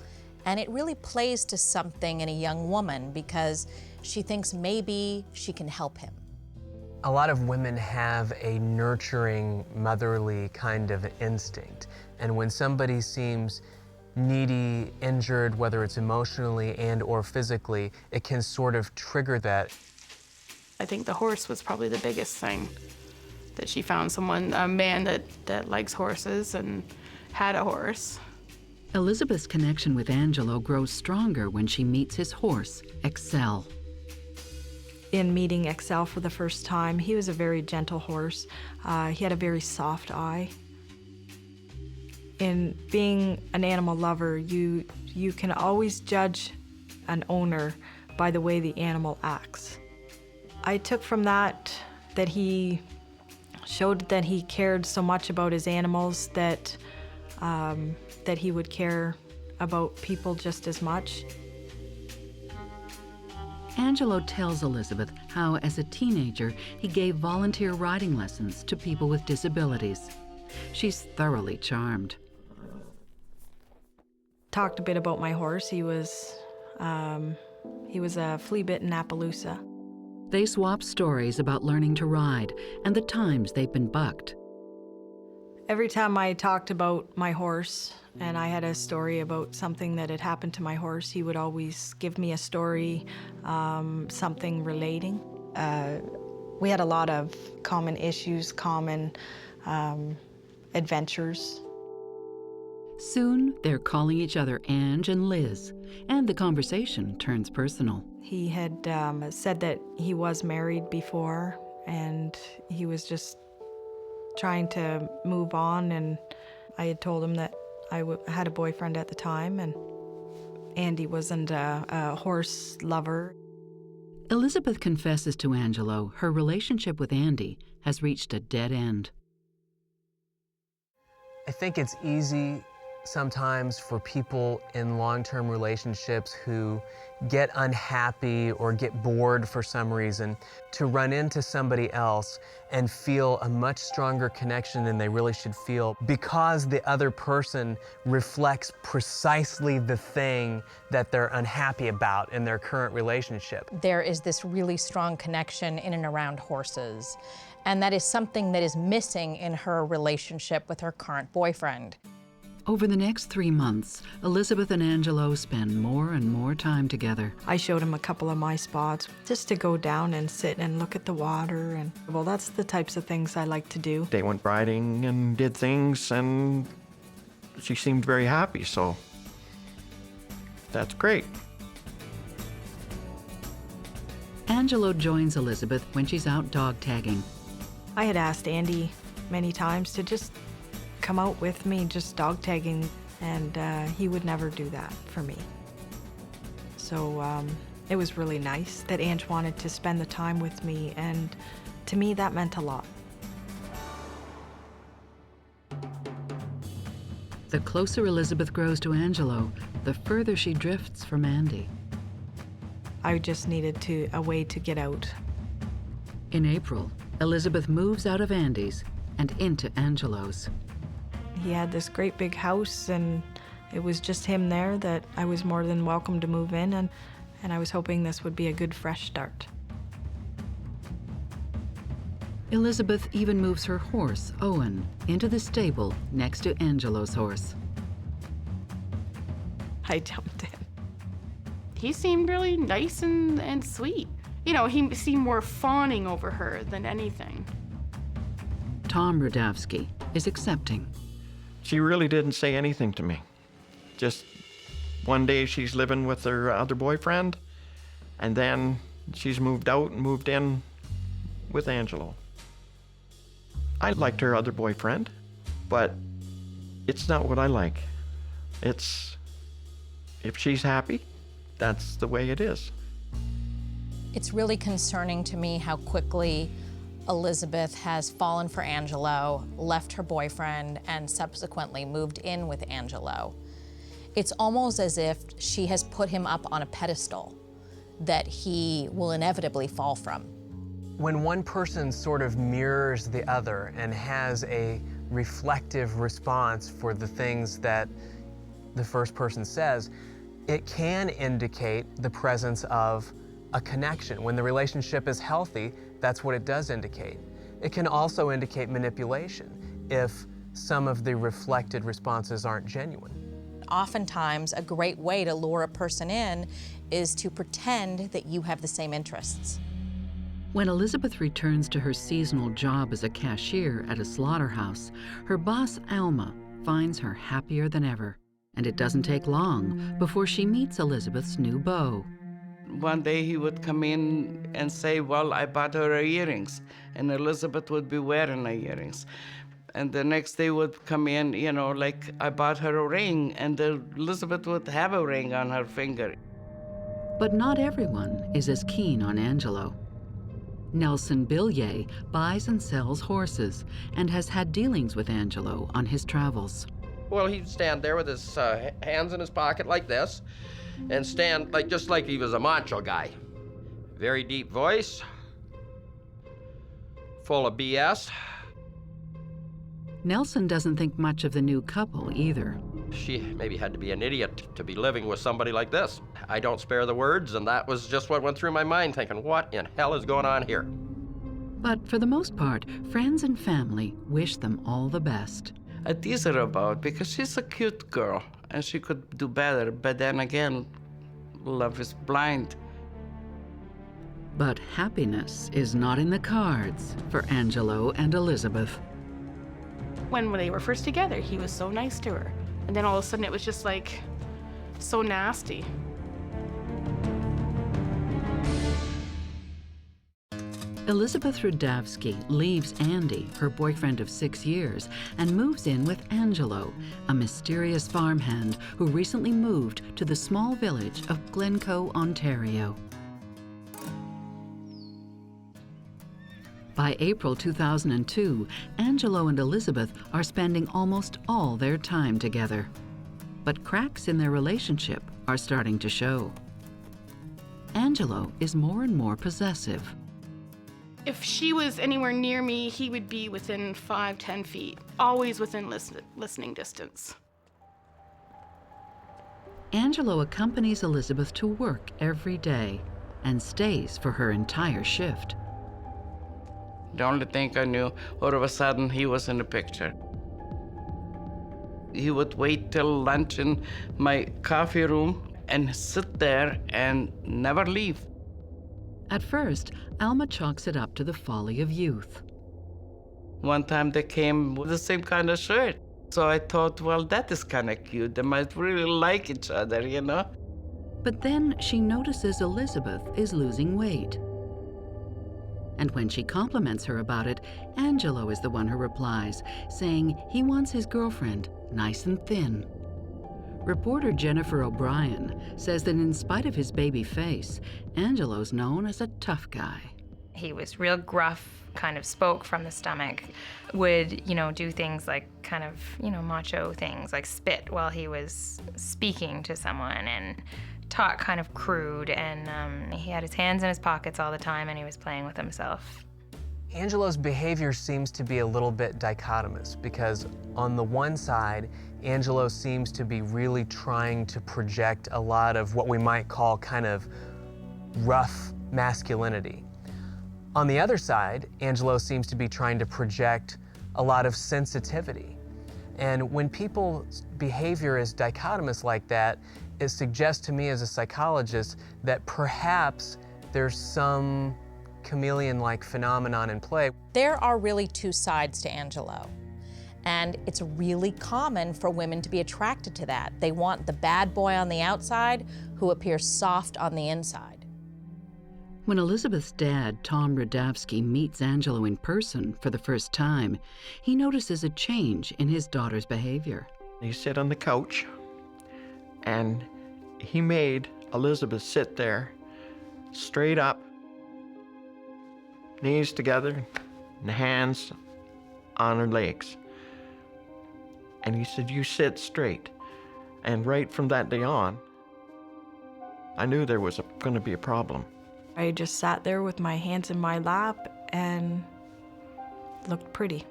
Speaker 8: And it really plays to something in a young woman because she thinks maybe she can help him.
Speaker 9: A lot of women have a nurturing, motherly kind of instinct. And when somebody seems needy, injured, whether it's emotionally and or physically, it can sort of trigger that.
Speaker 4: I think the horse was probably the biggest thing, that she found someone, a man that likes horses and had a horse.
Speaker 1: Elizabeth's connection with Angelo grows stronger when she meets his horse, Excel.
Speaker 18: In meeting Excel for the first time, he was a very gentle horse. He had a very soft eye. In being an animal lover, you can always judge an owner by the way the animal acts. I took from that he showed that he cared so much about his animals that he would care about people just as much.
Speaker 1: Angelo tells Elizabeth how, as a teenager, he gave volunteer riding lessons to people with disabilities. She's thoroughly charmed.
Speaker 18: Talked a bit about my horse. He was a flea-bitten Appaloosa.
Speaker 1: They swap stories about learning to ride and the times they've been bucked.
Speaker 18: Every time I talked about my horse and I had a story about something that had happened to my horse, he would always give me a story, something relating. We had a lot of common issues, common adventures.
Speaker 1: Soon, they're calling each other Ange and Liz, and the conversation turns personal.
Speaker 18: He had said that he was married before, and he was just trying to move on, and I had told him that I had a boyfriend at the time, and Andy wasn't a horse lover.
Speaker 1: Elizabeth confesses to Angelo her relationship with Andy has reached a dead end.
Speaker 9: I think it's easy sometimes for people in long-term relationships who get unhappy or get bored for some reason to run into somebody else and feel a much stronger connection than they really should feel because the other person reflects precisely the thing that they're unhappy about in their current relationship.
Speaker 8: There is this really strong connection in and around horses, and that is something that is missing in her relationship with her current boyfriend.
Speaker 1: Over the next 3 months, Elizabeth and Angelo spend more and more time together.
Speaker 18: I showed him a couple of my spots just to go down and sit and look at the water, and well, that's the types of things I like to do.
Speaker 19: They went riding and did things, and she seemed very happy, so that's great.
Speaker 1: Angelo joins Elizabeth when she's out dog tagging.
Speaker 18: I had asked Andy many times to just come out with me, just dog tagging, and he would never do that for me. So it was really nice that Ange wanted to spend the time with me, and to me that meant a lot.
Speaker 1: The closer Elizabeth grows to Angelo, the further she drifts from Andy.
Speaker 18: I just needed a way to get out.
Speaker 1: In April, Elizabeth moves out of Andy's and into Angelo's.
Speaker 18: He had this great big house, and it was just him there that I was more than welcome to move in, and I was hoping this would be a good fresh start.
Speaker 1: Elizabeth even moves her horse, Owen, into the stable next to Angelo's horse.
Speaker 18: I jumped in.
Speaker 4: He seemed really nice and sweet. You know, he seemed more fawning over her than anything.
Speaker 1: Tom Rudavsky is accepting.
Speaker 19: She really didn't say anything to me. Just one day she's living with her other boyfriend, and then she's moved out and moved in with Angelo. I liked her other boyfriend, but it's not what I like. It's, if she's happy, that's the way it is.
Speaker 8: It's really concerning to me how quickly Elizabeth has fallen for Angelo, left her boyfriend, and subsequently moved in with Angelo. It's almost as if she has put him up on a pedestal that he will inevitably fall from.
Speaker 9: When one person sort of mirrors the other and has a reflective response for the things that the first person says, it can indicate the presence of a connection. When the relationship is healthy, that's what it does indicate. It can also indicate manipulation if some of the reflected responses aren't genuine.
Speaker 8: Oftentimes, a great way to lure a person in is to pretend that you have the same interests.
Speaker 1: When Elizabeth returns to her seasonal job as a cashier at a slaughterhouse, her boss, Alma, finds her happier than ever. And it doesn't take long before she meets Elizabeth's new beau.
Speaker 16: One day he would come in and say, well, I bought her earrings, and Elizabeth would be wearing her earrings. And the next day would come in, you know, like, I bought her a ring, and Elizabeth would have a ring on her finger.
Speaker 1: But not everyone is as keen on Angelo. Nelson Billier buys and sells horses and has had dealings with Angelo on his travels.
Speaker 21: Well, he'd stand there with his hands in his pocket like this, and stand just like he was a macho guy. Very deep voice, full of BS.
Speaker 1: Nelson doesn't think much of the new couple either.
Speaker 21: She maybe had to be an idiot to be living with somebody like this. I don't spare the words, and that was just what went through my mind, thinking, what in hell is going on here?
Speaker 1: But for the most part, friends and family wish them all the best.
Speaker 16: I tease her about because she's a cute girl and she could do better. But then again, love is blind.
Speaker 1: But happiness is not in the cards for Angelo and Elizabeth.
Speaker 4: When they were first together, he was so nice to her. And then all of a sudden it was just like so nasty.
Speaker 1: Elizabeth Rudavsky leaves Andy, her boyfriend of 6 years, and moves in with Angelo, a mysterious farmhand who recently moved to the small village of Glencoe, Ontario. By April 2002, Angelo and Elizabeth are spending almost all their time together. But cracks in their relationship are starting to show. Angelo is more and more possessive.
Speaker 4: If she was anywhere near me, he would be within 5-10 feet, always within listening distance.
Speaker 1: Angelo accompanies Elizabeth to work every day and stays for her entire shift.
Speaker 16: The only thing I knew, all of a sudden, he was in the picture. He would wait till lunch in my coffee room and sit there and never leave.
Speaker 1: At first, Alma chalks it up to the folly of youth.
Speaker 16: One time they came with the same kind of shirt. So I thought, well, that is kind of cute. They might really like each other, you know?
Speaker 1: But then she notices Elizabeth is losing weight. And when she compliments her about it, Angelo is the one who replies, saying he wants his girlfriend nice and thin. Reporter Jennifer O'Brien says that in spite of his baby face, Angelo's known as a tough guy.
Speaker 20: He was real gruff, kind of spoke from the stomach, would, do things like kind of, macho things, like spit while he was speaking to someone, and talk kind of crude, and he had his hands in his pockets all the time, and he was playing with himself.
Speaker 9: Angelo's behavior seems to be a little bit dichotomous because on the one side, Angelo seems to be really trying to project a lot of what we might call kind of rough masculinity. On the other side, Angelo seems to be trying to project a lot of sensitivity. And when people's behavior is dichotomous like that, it suggests to me as a psychologist that perhaps there's some chameleon-like phenomenon in play.
Speaker 8: There are really two sides to Angelo. And it's really common for women to be attracted to that. They want the bad boy on the outside who appears soft on the inside.
Speaker 1: When Elizabeth's dad, Tom Rudavsky, meets Angelo in person for the first time, he notices a change in his daughter's behavior.
Speaker 19: He sat on the couch, and he made Elizabeth sit there, straight up, knees together, and hands on her legs. And he said, "You sit straight." And right from that day on, I knew there was going to be a problem.
Speaker 18: I just sat there with my hands in my lap and looked pretty.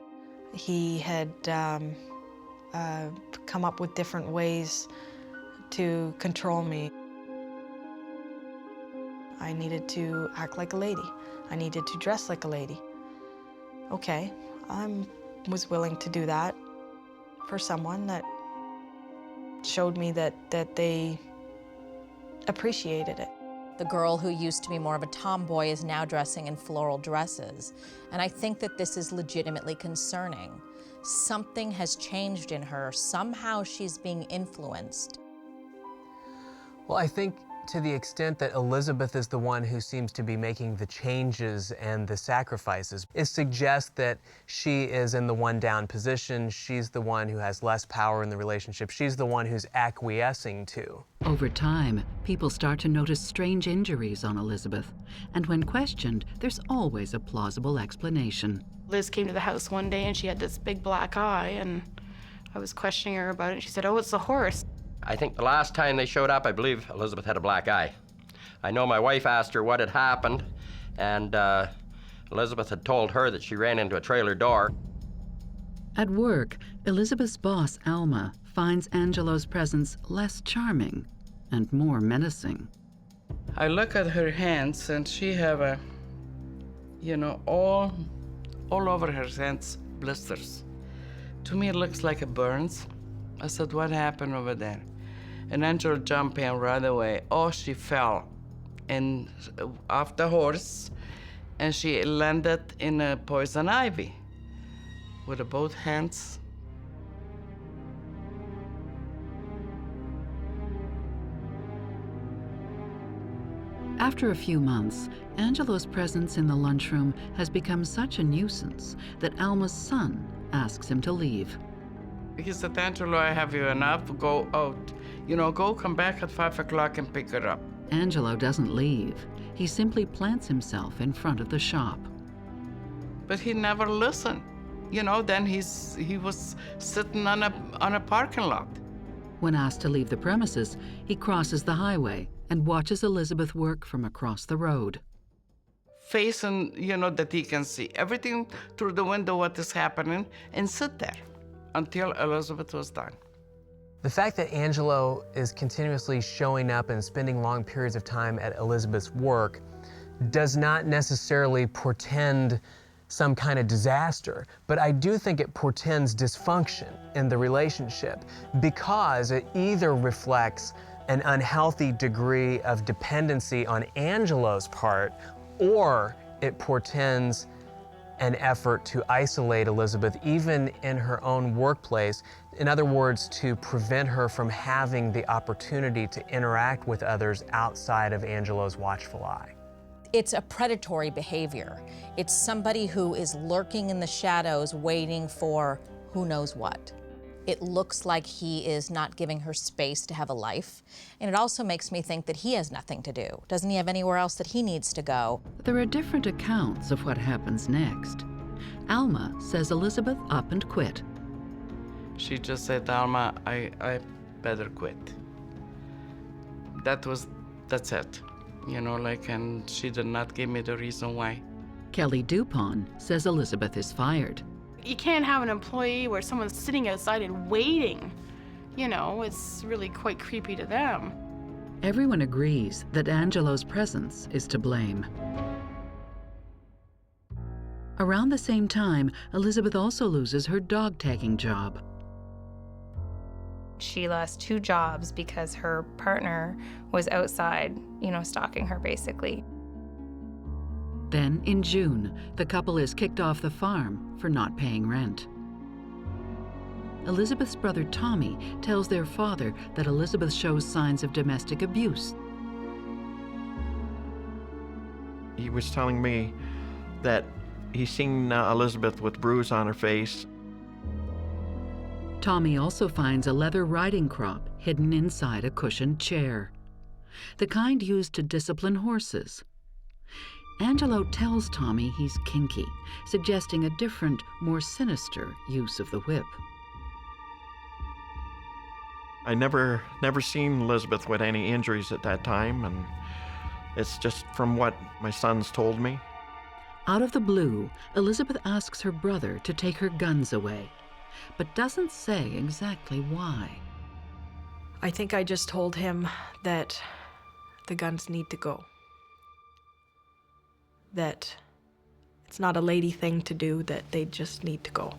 Speaker 18: He had come up with different ways to control me. I needed to act like a lady. I needed to dress like a lady. Okay, I was willing to do that for someone that showed me that they appreciated it.
Speaker 8: The girl who used to be more of a tomboy is now dressing in floral dresses. And I think that this is legitimately concerning. Something has changed in her. Somehow she's being influenced.
Speaker 9: Well, I think to the extent that Elizabeth is the one who seems to be making the changes and the sacrifices, it suggests that she is in the one-down position. She's the one who has less power in the relationship. She's the one who's acquiescing to.
Speaker 1: Over time, people start to notice strange injuries on Elizabeth, and when questioned, there's always a plausible explanation.
Speaker 4: Liz came to the house one day and she had this big black eye, and I was questioning her about it, and she said, "Oh, it's the horse."
Speaker 21: I think the last time they showed up, I believe Elizabeth had a black eye. I know my wife asked her what had happened, and Elizabeth had told her that she ran into a trailer door.
Speaker 1: At work, Elizabeth's boss, Alma, finds Angelo's presence less charming and more menacing.
Speaker 16: I look at her hands and she have a, all over her hands, blisters. To me, it looks like a burns. I said, what happened over there? And Angela jumped in right away. Oh, she fell off the horse, and she landed in a poison ivy with both hands.
Speaker 1: After a few months, Angelo's presence in the lunchroom has become such a nuisance that Alma's son asks him to leave.
Speaker 16: He said, Angelo, I have you enough. Go out. Go come back at 5 o'clock and pick her up.
Speaker 1: Angelo doesn't leave. He simply plants himself in front of the shop.
Speaker 16: But he never listened. Then he was sitting on a parking lot.
Speaker 1: When asked to leave the premises, he crosses the highway and watches Elizabeth work from across the road.
Speaker 16: Facing, that he can see everything through the window what is happening, and sit there until Elizabeth was done.
Speaker 9: The fact that Angelo is continuously showing up and spending long periods of time at Elizabeth's work does not necessarily portend some kind of disaster, but I do think it portends dysfunction in the relationship because it either reflects an unhealthy degree of dependency on Angelo's part, or it portends an effort to isolate Elizabeth even in her own workplace. In other words, to prevent her from having the opportunity to interact with others outside of Angelo's watchful eye.
Speaker 8: It's a predatory behavior. It's somebody who is lurking in the shadows waiting for who knows what. It looks like he is not giving her space to have a life. And it also makes me think that he has nothing to do. Doesn't he have anywhere else that he needs to go?
Speaker 1: There are different accounts of what happens next. Alma says Elizabeth up and quit.
Speaker 16: She just said, Alma, I better quit. That's it. And she did not give me the reason why.
Speaker 1: Kelly Dupont says Elizabeth is fired.
Speaker 4: You can't have an employee where someone's sitting outside and waiting. It's really quite creepy to them.
Speaker 1: Everyone agrees that Angelo's presence is to blame. Around the same time, Elizabeth also loses her dog tagging job.
Speaker 20: She lost 2 jobs because her partner was outside, stalking her basically.
Speaker 1: Then, in June, the couple is kicked off the farm for not paying rent. Elizabeth's brother Tommy tells their father that Elizabeth shows signs of domestic abuse.
Speaker 19: He was telling me that he's seen Elizabeth with bruise on her face.
Speaker 1: Tommy also finds a leather riding crop hidden inside a cushioned chair, the kind used to discipline horses. Angelo tells Tommy he's kinky, suggesting a different, more sinister use of the whip.
Speaker 19: I never seen Elizabeth with any injuries at that time, and it's just from what my sons told me.
Speaker 1: Out of the blue, Elizabeth asks her brother to take her guns away, but doesn't say exactly why.
Speaker 18: I think I just told him that the guns need to go. That it's not a lady thing to do, that they just need to go.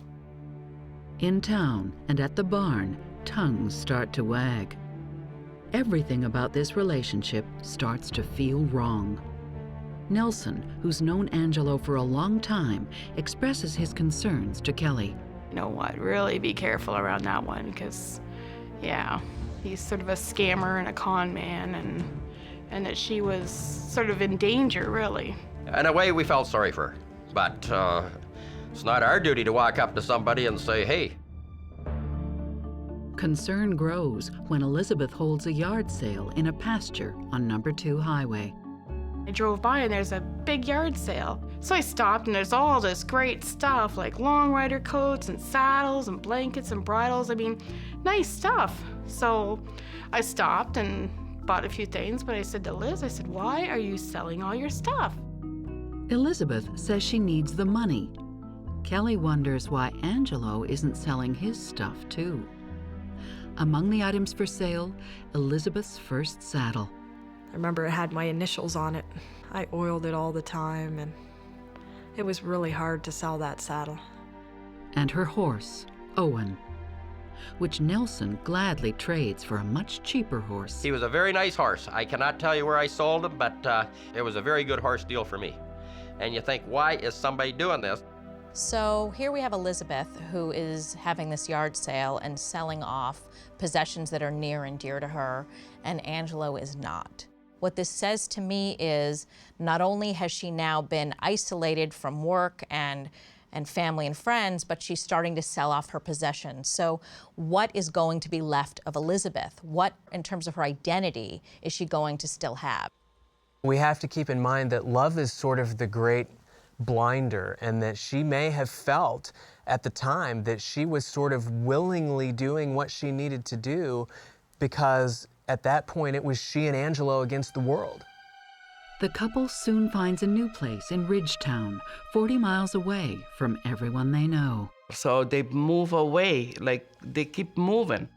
Speaker 1: In town and at the barn, tongues start to wag. Everything about this relationship starts to feel wrong. Nelson, who's known Angelo for a long time, expresses his concerns to Kelly.
Speaker 4: You know what, really be careful around that one, because, he's sort of a scammer and a con man, and that she was sort of in danger, really.
Speaker 21: In a way, we felt sorry for her, but it's not our duty to walk up to somebody and say, hey.
Speaker 1: Concern grows when Elizabeth holds a yard sale in a pasture on No. 2 Highway.
Speaker 4: I drove by and there's a big yard sale. So I stopped and there's all this great stuff like long rider coats and saddles and blankets and bridles. I mean, nice stuff. So I stopped and bought a few things, but I said to Liz, why are you selling all your stuff?
Speaker 1: Elizabeth says she needs the money. Kelly wonders why Angelo isn't selling his stuff too. Among the items for sale, Elizabeth's first saddle.
Speaker 18: I remember it had my initials on it. I oiled it all the time, and it was really hard to sell that saddle.
Speaker 1: And her horse, Owen, which Nelson gladly trades for a much cheaper horse.
Speaker 21: He was a very nice horse. I cannot tell you where I sold him, but it was a very good horse deal for me. And you think, why is somebody doing this?
Speaker 8: So here we have Elizabeth, who is having this yard sale and selling off possessions that are near and dear to her, and Angelo is not. What this says to me is not only has she now been isolated from work and family and friends, but she's starting to sell off her possessions. So what is going to be left of Elizabeth? What, in terms of her identity, is she going to still have?
Speaker 9: We have to keep in mind that love is sort of the great blinder, and that she may have felt at the time that she was sort of willingly doing what she needed to do, because at that point it was she and Angelo against the world.
Speaker 1: The couple soon finds a new place in Ridgetown, 40 miles away from everyone they know.
Speaker 16: So they move away, like they keep moving.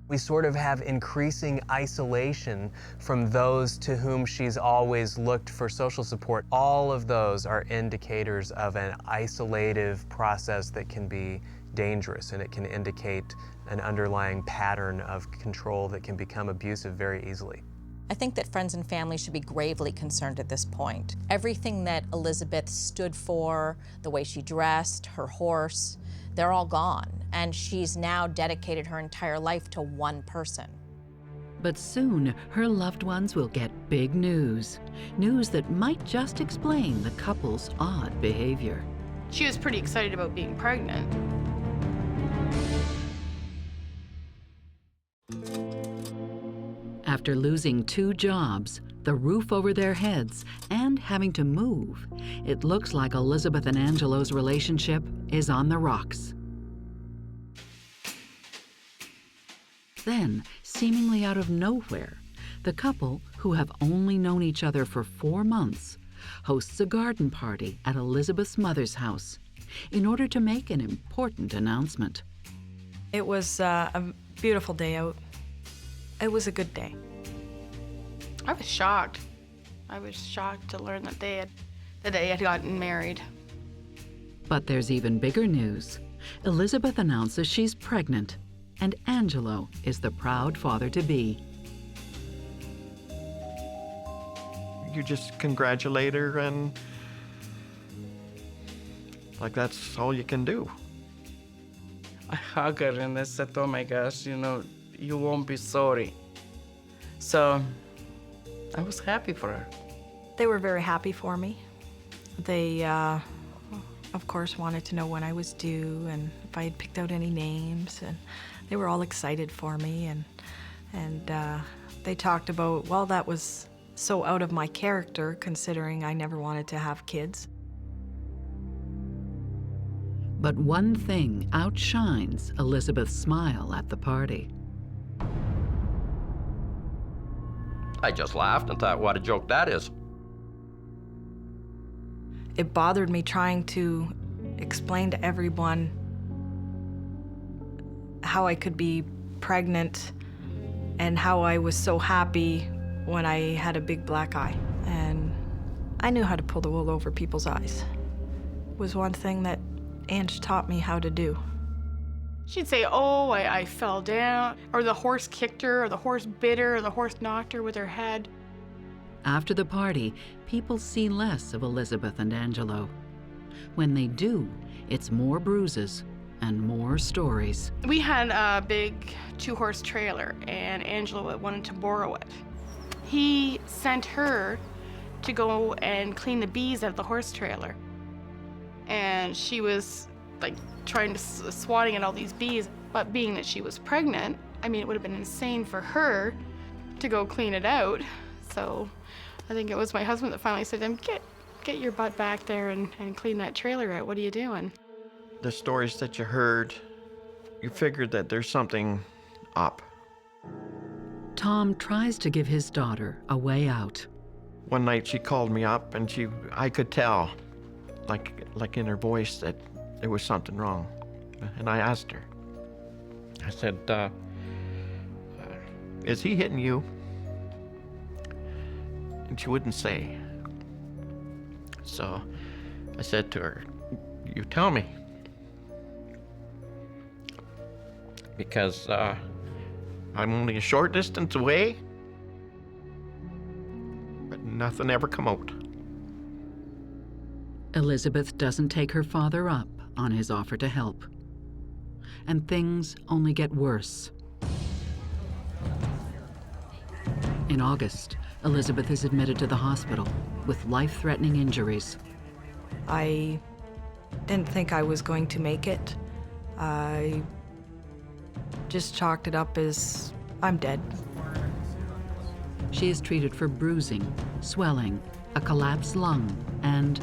Speaker 9: We sort of have increasing isolation from those to whom she's always looked for social support. All of those are indicators of an isolative process that can be dangerous, and it can indicate an underlying pattern of control that can become abusive very easily.
Speaker 8: I think that friends and family should be gravely concerned at this point. Everything that Elizabeth stood for, the way she dressed, her horse, they're all gone, and she's now dedicated her entire life to one person.
Speaker 1: But soon, her loved ones will get big news. News that might just explain the couple's odd behavior.
Speaker 4: She was pretty excited about being pregnant.
Speaker 1: After losing 2 jobs, the roof over their heads, and having to move, it looks like Elizabeth and Angelo's relationship is on the rocks. Then, seemingly out of nowhere, the couple, who have only known each other for 4 months, hosts a garden party at Elizabeth's mother's house in order to make an important announcement.
Speaker 18: It was a beautiful day out. It was a good day.
Speaker 4: I was shocked. I was shocked to learn that they had gotten married.
Speaker 1: But there's even bigger news. Elizabeth announces she's pregnant, and Angelo is the proud father-to-be.
Speaker 19: You just congratulate her, and like that's all you can do.
Speaker 16: I hug her and I said, oh my gosh, you won't be sorry. So I was happy for her.
Speaker 18: They were very happy for me. They, of course, wanted to know when I was due and if I had picked out any names, and they were all excited for me, and they talked about, well, that was so out of my character, considering I never wanted to have kids.
Speaker 1: But one thing outshines Elizabeth's smile at the party.
Speaker 21: I just laughed and thought, what a joke that is.
Speaker 18: It bothered me trying to explain to everyone how I could be pregnant and how I was so happy when I had a big black eye. And I knew how to pull the wool over people's eyes. It was one thing that Ange taught me how to do.
Speaker 4: She'd say, oh, I fell down, or the horse kicked her, or the horse bit her, or the horse knocked her with her head.
Speaker 1: After the party, people see less of Elizabeth and Angelo. When they do, it's more bruises and more stories.
Speaker 4: We had a big 2-horse trailer, and Angelo wanted to borrow it. He sent her to go and clean the bees out of the horse trailer. And she was like trying to swatting at all these bees, but being that she was pregnant, I mean, it would have been insane for her to go clean it out. So I think it was my husband that finally said to him, get your butt back there and clean that trailer out. What are you doing?
Speaker 19: The stories that you heard, you figured that there's something up.
Speaker 1: Tom tries to give his daughter a way out.
Speaker 19: One night she called me up, and I could tell like in her voice that there was something wrong. And I asked her. I said, is he hitting you? And she wouldn't say. So I said to her, you tell me. Because I'm only a short distance away, but nothing ever come out.
Speaker 1: Elizabeth doesn't take her father up on his offer to help. And things only get worse. In August, Elizabeth is admitted to the hospital with life-threatening injuries.
Speaker 18: I didn't think I was going to make it. I just chalked it up as I'm dead.
Speaker 1: She is treated for bruising, swelling, a collapsed lung, and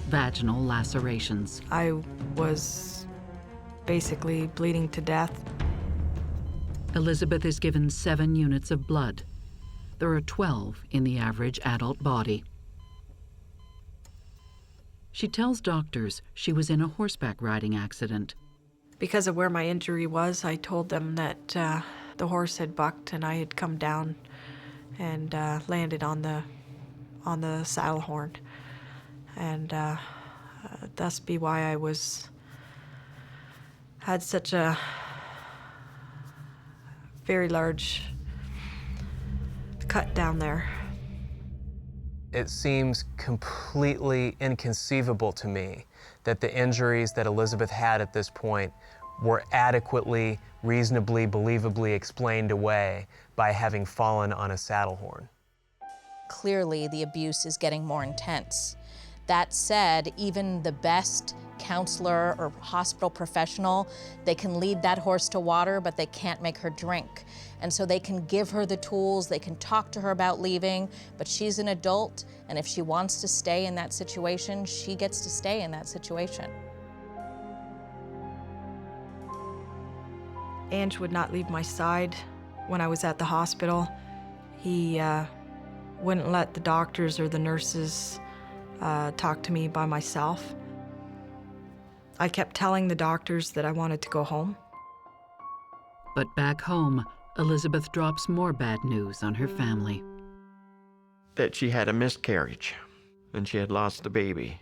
Speaker 1: vaginal lacerations.
Speaker 18: I was basically bleeding to death.
Speaker 1: Elizabeth is given 7 units of blood. There are 12 in the average adult body. She tells doctors she was in a horseback riding accident.
Speaker 18: Because of where my injury was, I told them that the horse had bucked and I had come down and landed on the saddle horn. And thus be why I had such a very large cut down there.
Speaker 9: It seems completely inconceivable to me that the injuries that Elizabeth had at this point were adequately, reasonably, believably explained away by having fallen on a saddle horn.
Speaker 8: Clearly, the abuse is getting more intense. That said, even the best counselor or hospital professional, they can lead that horse to water, but they can't make her drink. And so they can give her the tools, they can talk to her about leaving, but she's an adult, and if she wants to stay in that situation, she gets to stay in that situation.
Speaker 18: Ange would not leave my side when I was at the hospital. He wouldn't let the doctors or the nurses talk to me by myself. I kept telling the doctors that I wanted to go home.
Speaker 1: But back home, Elizabeth drops more bad news on her family.
Speaker 19: That she had a miscarriage and she had lost the baby.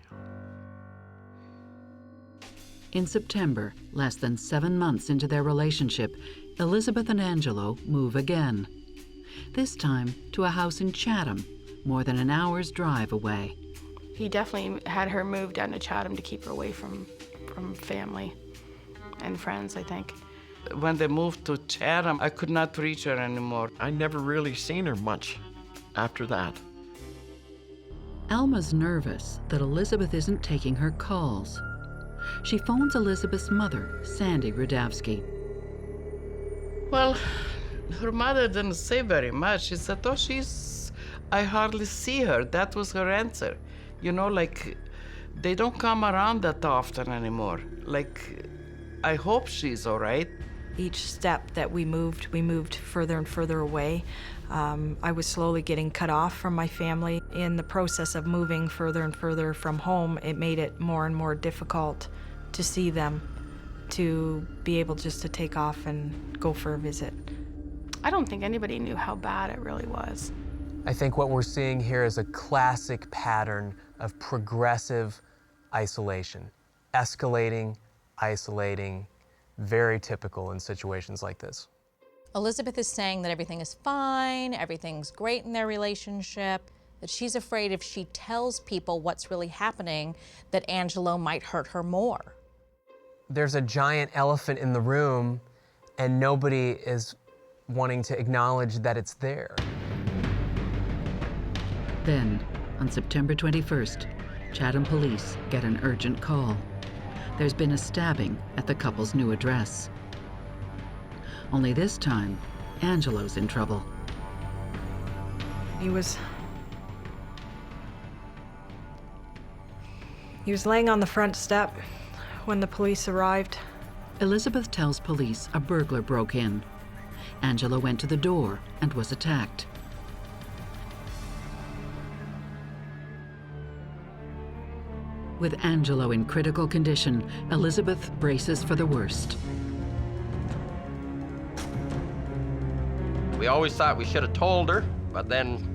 Speaker 1: In September, less than 7 months into their relationship, Elizabeth and Angelo move again. This time to a house in Chatham, more than an hour's drive away.
Speaker 4: He definitely had her move down to Chatham to keep her away from family and friends, I think.
Speaker 16: When they moved to Chatham, I could not reach her anymore.
Speaker 19: I never really seen her much after that.
Speaker 1: Alma's nervous that Elizabeth isn't taking her calls. She phones Elizabeth's mother, Sandy Rudavsky.
Speaker 16: Well, her mother didn't say very much. She said, oh, I hardly see her. That was her answer. You know, like, they don't come around that often anymore. Like, I hope she's all right.
Speaker 18: Each step that we moved further and further away. I was slowly getting cut off from my family. In the process of moving further and further from home, it made it more and more difficult to see them, to be able just to take off and go for a visit.
Speaker 4: I don't think anybody knew how bad it really was.
Speaker 9: I think what we're seeing here is a classic pattern of progressive isolation. Escalating, isolating, very typical in situations like this.
Speaker 8: Elizabeth is saying that everything is fine, everything's great in their relationship, that she's afraid if she tells people what's really happening, that Angelo might hurt her more.
Speaker 9: There's a giant elephant in the room, and nobody is wanting to acknowledge that it's there.
Speaker 1: Then, on September 21st, Chatham police get an urgent call. There's been a stabbing at the couple's new address. Only this time, Angelo's in trouble.
Speaker 18: He was laying on the front step when the police arrived.
Speaker 1: Elizabeth tells police a burglar broke in. Angelo went to the door and was attacked. With Angelo in critical condition, Elizabeth braces for the worst.
Speaker 21: We always thought we should have told her, but then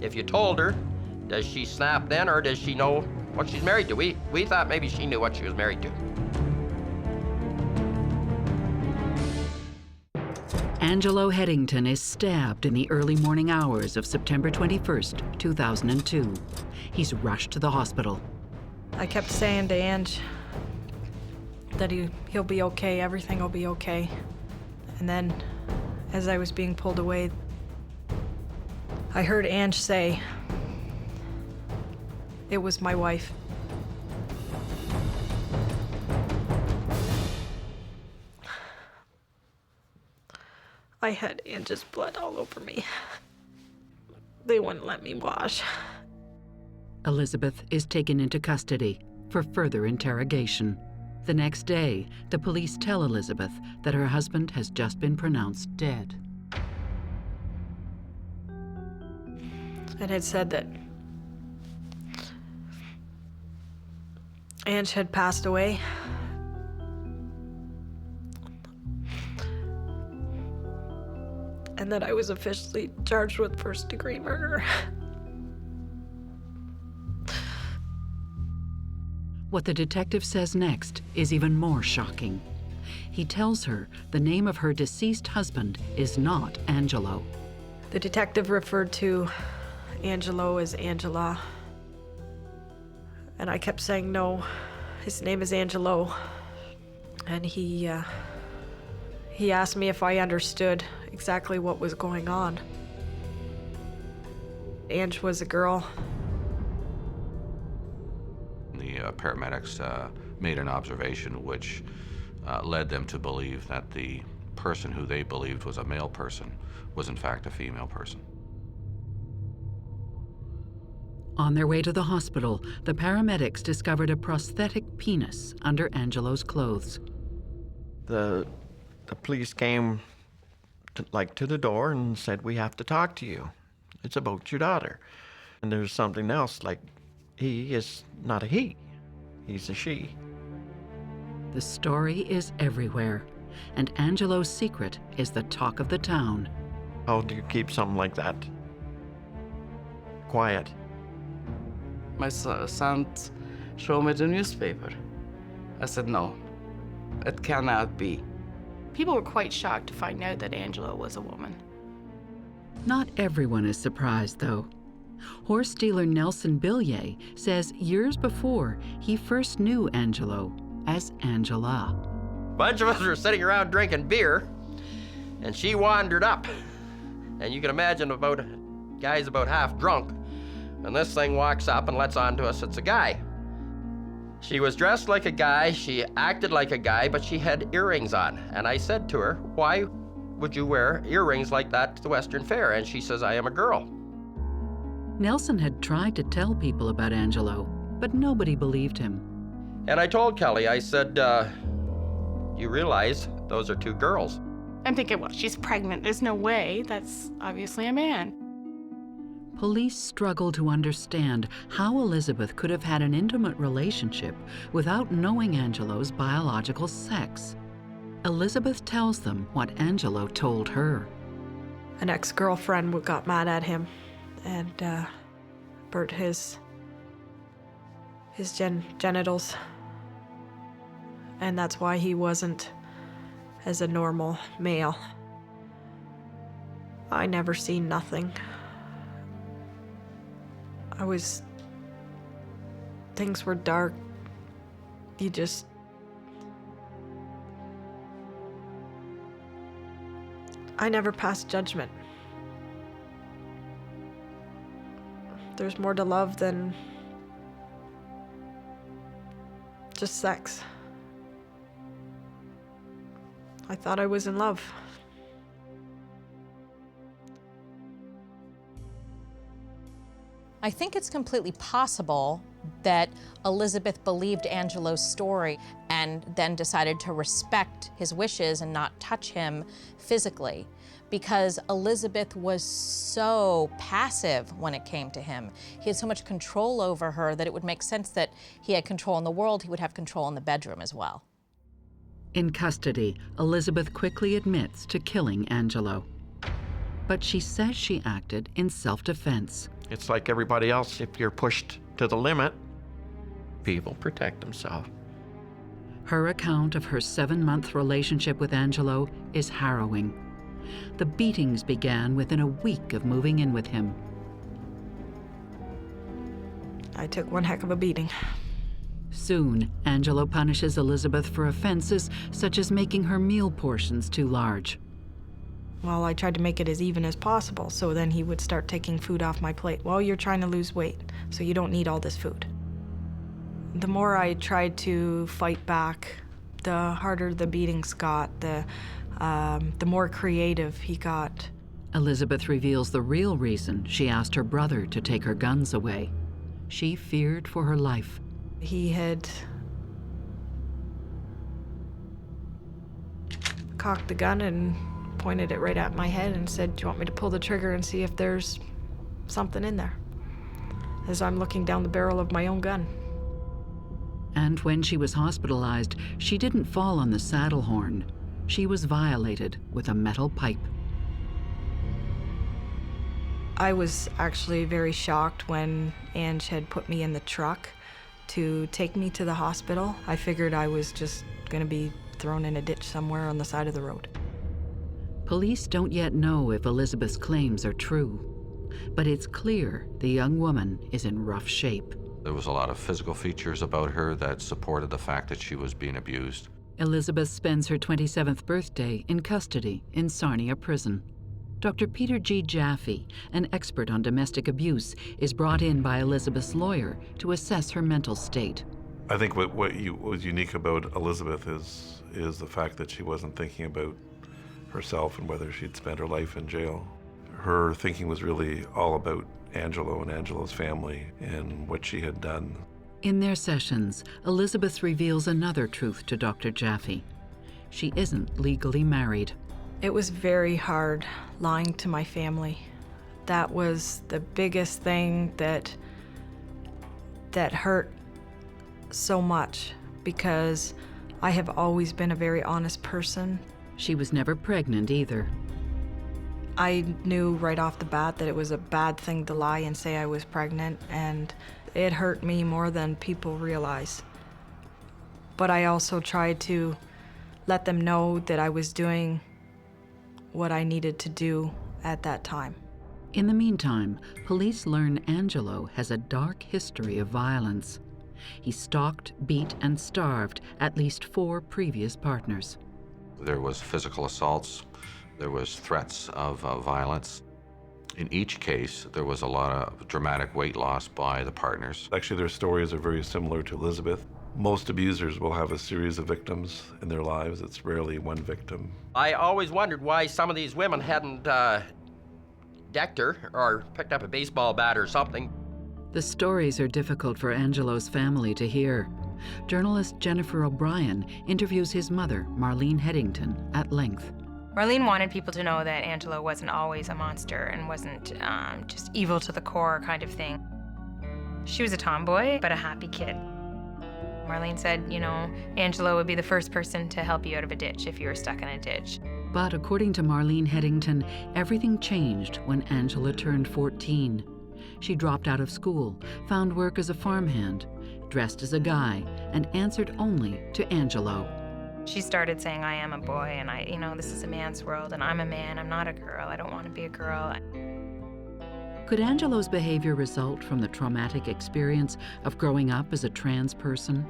Speaker 21: if you told her, does she snap then, or does she know what she's married to? We thought maybe she knew what she was married to.
Speaker 1: Angelo Headington is stabbed in the early morning hours of September 21st, 2002. He's rushed to the hospital.
Speaker 18: I kept saying to Ange that he'll be okay, everything will be okay. And then, as I was being pulled away, I heard Ange say, "It was my wife." I had Ange's blood all over me. They wouldn't let me wash.
Speaker 1: Elizabeth is taken into custody for further interrogation. The next day, the police tell Elizabeth that her husband has just been pronounced dead.
Speaker 18: It had said that Ange had passed away. And that I was officially charged with first-degree murder.
Speaker 1: What the detective says next is even more shocking. He tells her the name of her deceased husband is not Angelo.
Speaker 18: The detective referred to Angelo as Angela. And I kept saying, no, his name is Angelo. And he asked me if I understood exactly what was going on. Ange was a girl.
Speaker 2: The paramedics made an observation which led them to believe that the person who they believed was a male person was in fact a female person.
Speaker 1: On their way to the hospital, the paramedics discovered a prosthetic penis under Angelo's clothes.
Speaker 19: The police came to the door and said, "We have to talk to you. It's about your daughter." And there's something else, like, he is not a he, he's a she.
Speaker 1: The story is everywhere, and Angelo's secret is the talk of the town.
Speaker 19: How do you keep something like that quiet?
Speaker 16: My son showed me the newspaper. I said, no, it cannot be.
Speaker 4: People were quite shocked to find out that Angelo was a woman.
Speaker 1: Not everyone is surprised, though. Horse dealer Nelson Billier says years before, he first knew Angelo as Angela.
Speaker 21: A bunch of us were sitting around drinking beer, and she wandered up. And you can imagine guys about half drunk, and this thing walks up and lets on to us it's a guy. She was dressed like a guy, she acted like a guy, but she had earrings on. And I said to her, "Why would you wear earrings like that to the Western Fair?" And she says, "I am a girl."
Speaker 1: Nelson had tried to tell people about Angelo, but nobody believed him.
Speaker 21: And I told Kelly, I said, you realize those are two girls.
Speaker 4: I'm thinking, well, she's pregnant. There's no way. That's obviously a man.
Speaker 1: Police struggle to understand how Elizabeth could have had an intimate relationship without knowing Angelo's biological sex. Elizabeth tells them what Angelo told her.
Speaker 18: An ex-girlfriend got mad at him and burnt his genitals. And that's why he wasn't as a normal male. I never seen nothing. Things were dark. I never passed judgment. There's more to love than just sex. I thought I was in love.
Speaker 8: I think it's completely possible that Elizabeth believed Angelo's story and then decided to respect his wishes and not touch him physically, because Elizabeth was so passive when it came to him. He had so much control over her that it would make sense that he had control in the world, he would have control in the bedroom as well.
Speaker 1: In custody, Elizabeth quickly admits to killing Angelo. But she says she acted in self-defense.
Speaker 19: It's like everybody else, if you're pushed to the limit, people protect themselves.
Speaker 1: Her account of her 7-month relationship with Angelo is harrowing. The beatings began within a week of moving in with him.
Speaker 18: I took one heck of a beating.
Speaker 1: Soon, Angelo punishes Elizabeth for offenses such as making her meal portions too large.
Speaker 18: Well, I tried to make it as even as possible, so then he would start taking food off my plate. Well, you're trying to lose weight, so you don't need all this food. The more I tried to fight back, the harder the beatings got, the more creative he got.
Speaker 1: Elizabeth reveals the real reason she asked her brother to take her guns away. She feared for her life.
Speaker 18: He had cocked the gun and pointed it right at my head and said, "Do you want me to pull the trigger and see if there's something in there?" As I'm looking down the barrel of my own gun.
Speaker 1: And when she was hospitalized, she didn't fall on the saddle horn. She was violated with a metal pipe.
Speaker 18: I was actually very shocked when Ange had put me in the truck to take me to the hospital. I figured I was just gonna be thrown in a ditch somewhere on the side of the road.
Speaker 1: Police don't yet know if Elizabeth's claims are true, but it's clear the young woman is in rough shape.
Speaker 2: There was a lot of physical features about her that supported the fact that she was being abused.
Speaker 1: Elizabeth spends her 27th birthday in custody in Sarnia Prison. Dr. Peter G. Jaffe, an expert on domestic abuse, is brought in by Elizabeth's lawyer to assess her mental state.
Speaker 5: I think what was unique about Elizabeth is the fact that she wasn't thinking about herself and whether she'd spent her life in jail. Her thinking was really all about Angelo and Angelo's family and what she had done.
Speaker 1: In their sessions, Elizabeth reveals another truth to Dr. Jaffe. She isn't legally married.
Speaker 18: It was very hard lying to my family. That was the biggest thing that hurt so much, because I have always been a very honest person.
Speaker 1: She was never pregnant either.
Speaker 18: I knew right off the bat that it was a bad thing to lie and say I was pregnant, and it hurt me more than people realize. But I also tried to let them know that I was doing what I needed to do at that time.
Speaker 1: In the meantime, police learn Angelo has a dark history of violence. He stalked, beat, and starved at least 4 previous partners.
Speaker 2: There was physical assaults. There was threats of violence. In each case, there was a lot of dramatic weight loss by the partners.
Speaker 5: Actually, their stories are very similar to Elizabeth. Most abusers will have a series of victims in their lives. It's rarely one victim.
Speaker 21: I always wondered why some of these women hadn't decked her or picked up a baseball bat or something.
Speaker 1: The stories are difficult for Angelo's family to hear. Journalist Jennifer O'Brien interviews his mother, Marlene Headington, at length.
Speaker 20: Marlene wanted people to know that Angelo wasn't always a monster and wasn't just evil to the core kind of thing. She was a tomboy, but a happy kid. Marlene said, you know, Angelo would be the first person to help you out of a ditch if you were stuck in a ditch.
Speaker 1: But according to Marlene Headington, everything changed when Angela turned 14. She dropped out of school, found work as a farmhand, dressed as a guy, and answered only to Angelo.
Speaker 20: She started saying, I am a boy, and this is a man's world, and I'm a man, I'm not a girl, I don't want to be a girl.
Speaker 1: Could Angelo's behavior result from the traumatic experience of growing up as a trans person?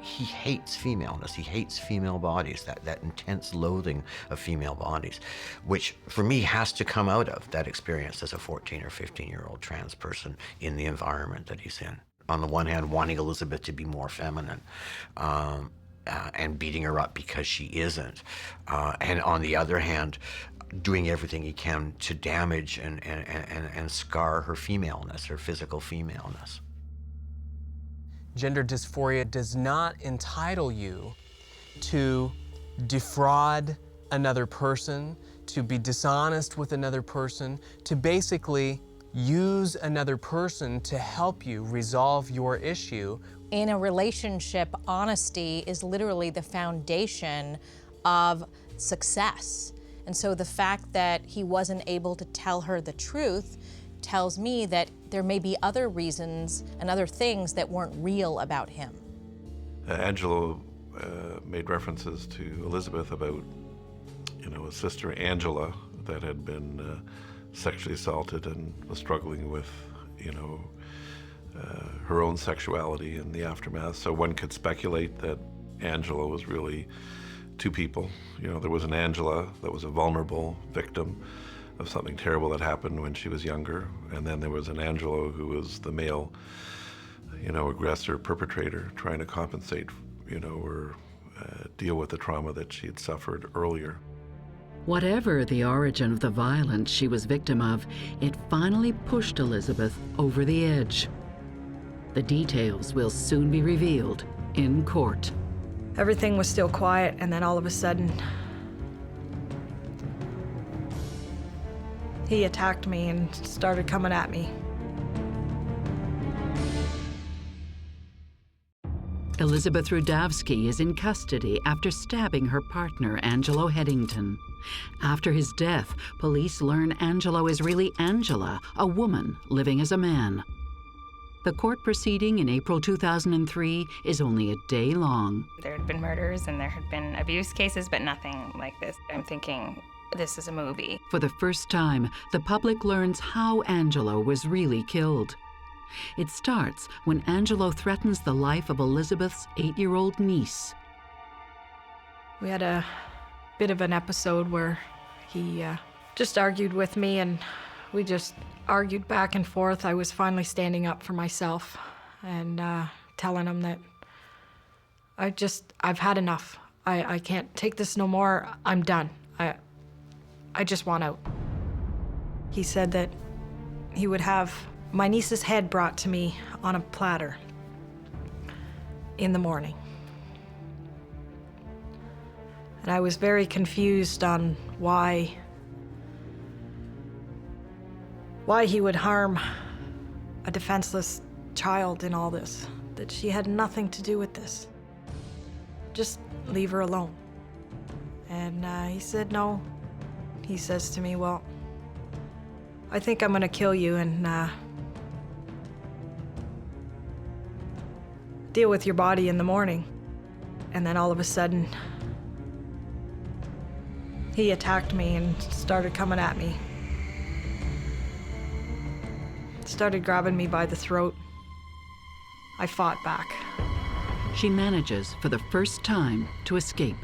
Speaker 11: He hates femaleness. He hates female bodies, that intense loathing of female bodies, which for me has to come out of that experience as a 14 or 15-year-old trans person in the environment that he's in. On the one hand, wanting Elizabeth to be more feminine and beating her up because she isn't. And on the other hand, doing everything he can to damage and scar her femaleness, her physical femaleness.
Speaker 9: Gender dysphoria does not entitle you to defraud another person, to be dishonest with another person, to basically use another person to help you resolve your issue.
Speaker 8: In a relationship, honesty is literally the foundation of success. And so the fact that he wasn't able to tell her the truth tells me that there may be other reasons and other things that weren't real about him.
Speaker 5: Angelo made references to Elizabeth about, a sister Angela that had been sexually assaulted and was struggling with, her own sexuality in the aftermath. So one could speculate that Angela was really two people. There was an Angela that was a vulnerable victim of something terrible that happened when she was younger, and then there was an Angelo who was the male, aggressor, perpetrator, trying to compensate, or deal with the trauma that she had suffered earlier.
Speaker 1: Whatever the origin of the violence she was victim of, it finally pushed Elizabeth over the edge. The details will soon be revealed in court.
Speaker 18: Everything was still quiet, and then all of a sudden, he attacked me and started coming at me.
Speaker 1: Elizabeth Rudavsky is in custody after stabbing her partner, Angelo Headington. After his death, police learn Angelo is really Angela, a woman living as a man. The court proceeding in April 2003 is only a day long.
Speaker 20: There had been murders and there had been abuse cases, but nothing like this. I'm thinking, this is a movie.
Speaker 1: For the first time, the public learns how Angelo was really killed. It starts when Angelo threatens the life of Elizabeth's 8-year-old niece.
Speaker 18: We had a bit of an episode where he just argued with me, and we just argued back and forth. I was finally standing up for myself and telling him that I've had enough. I can't take this no more. I'm done. I just want out. He said that he would have my niece's head brought to me on a platter in the morning. And I was very confused on why he would harm a defenseless child in all this, that she had nothing to do with this. Just leave her alone. And he said no. He says to me, well, I think I'm gonna kill you and deal with your body in the morning. And then all of a sudden, he attacked me and started coming at me. Started grabbing me by the throat. I fought back.
Speaker 1: She manages for the first time to escape.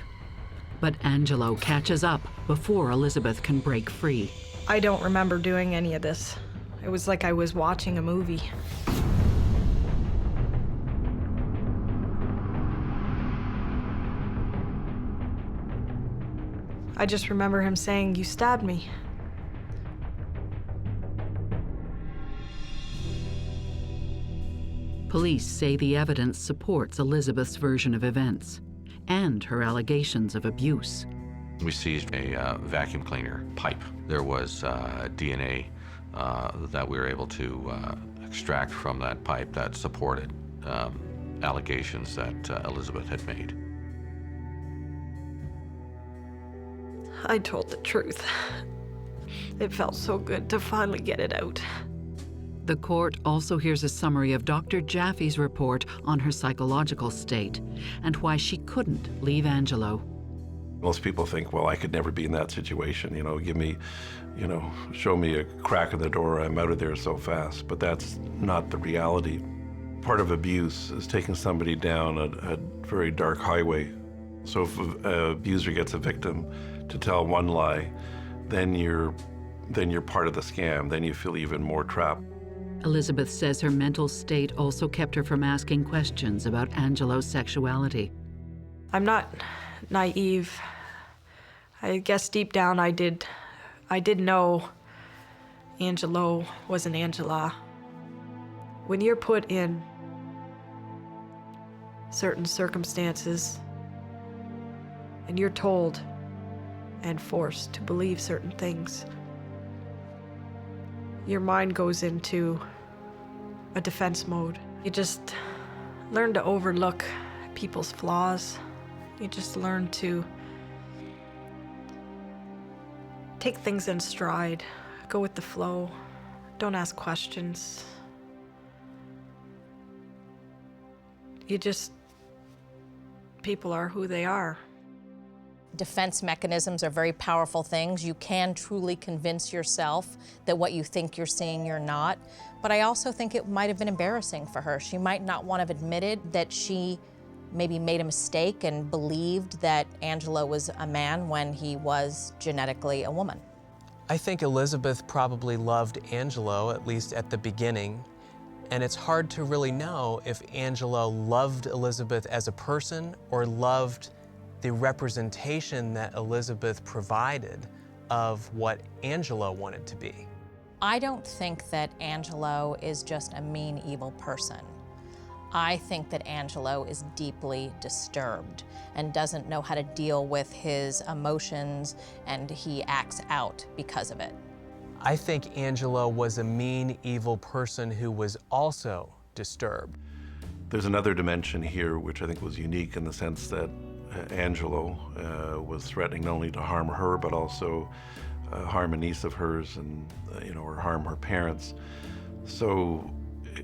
Speaker 1: But Angelo catches up before Elizabeth can break free.
Speaker 18: I don't remember doing any of this. It was like I was watching a movie. I just remember him saying, "You stabbed me."
Speaker 1: Police say the evidence supports Elizabeth's version of events and her allegations of abuse.
Speaker 2: We seized a vacuum cleaner pipe. There was DNA that we were able to extract from that pipe that supported allegations that Elizabeth had made.
Speaker 18: I told the truth. It felt so good to finally get it out.
Speaker 1: The court also hears a summary of Dr. Jaffe's report on her psychological state and why she couldn't leave Angelo.
Speaker 5: Most people think, well, I could never be in that situation. Give me, show me a crack in the door, I'm out of there so fast. But that's not the reality. Part of abuse is taking somebody down a very dark highway. So if an abuser gets a victim to tell one lie, then you're part of the scam. Then you feel even more trapped.
Speaker 1: Elizabeth says her mental state also kept her from asking questions about Angelo's sexuality.
Speaker 18: I'm not naive. I guess deep down I did I did know Angelo wasn't Angela. When you're put in certain circumstances and you're told and forced to believe certain things, your mind goes into a defense mode. You just learn to overlook people's flaws. You just learn to take things in stride, go with the flow, don't ask questions. People are who they are.
Speaker 8: Defense mechanisms are very powerful things. You can truly convince yourself that what you think you're seeing, you're not. But I also think it might have been embarrassing for her. She might not want to have admitted that she maybe made a mistake and believed that Angelo was a man when he was genetically a woman.
Speaker 9: I think Elizabeth probably loved Angelo, at least at the beginning. And it's hard to really know if Angelo loved Elizabeth as a person or loved the representation that Elizabeth provided of what Angelo wanted to be.
Speaker 8: I don't think that Angelo is just a mean, evil person. I think that Angelo is deeply disturbed and doesn't know how to deal with his emotions, and he acts out because of it.
Speaker 9: I think Angelo was a mean, evil person who was also disturbed.
Speaker 5: There's another dimension here which I think was unique in the sense that Angelo was threatening not only to harm her, but also harm a niece of hers and, or harm her parents. So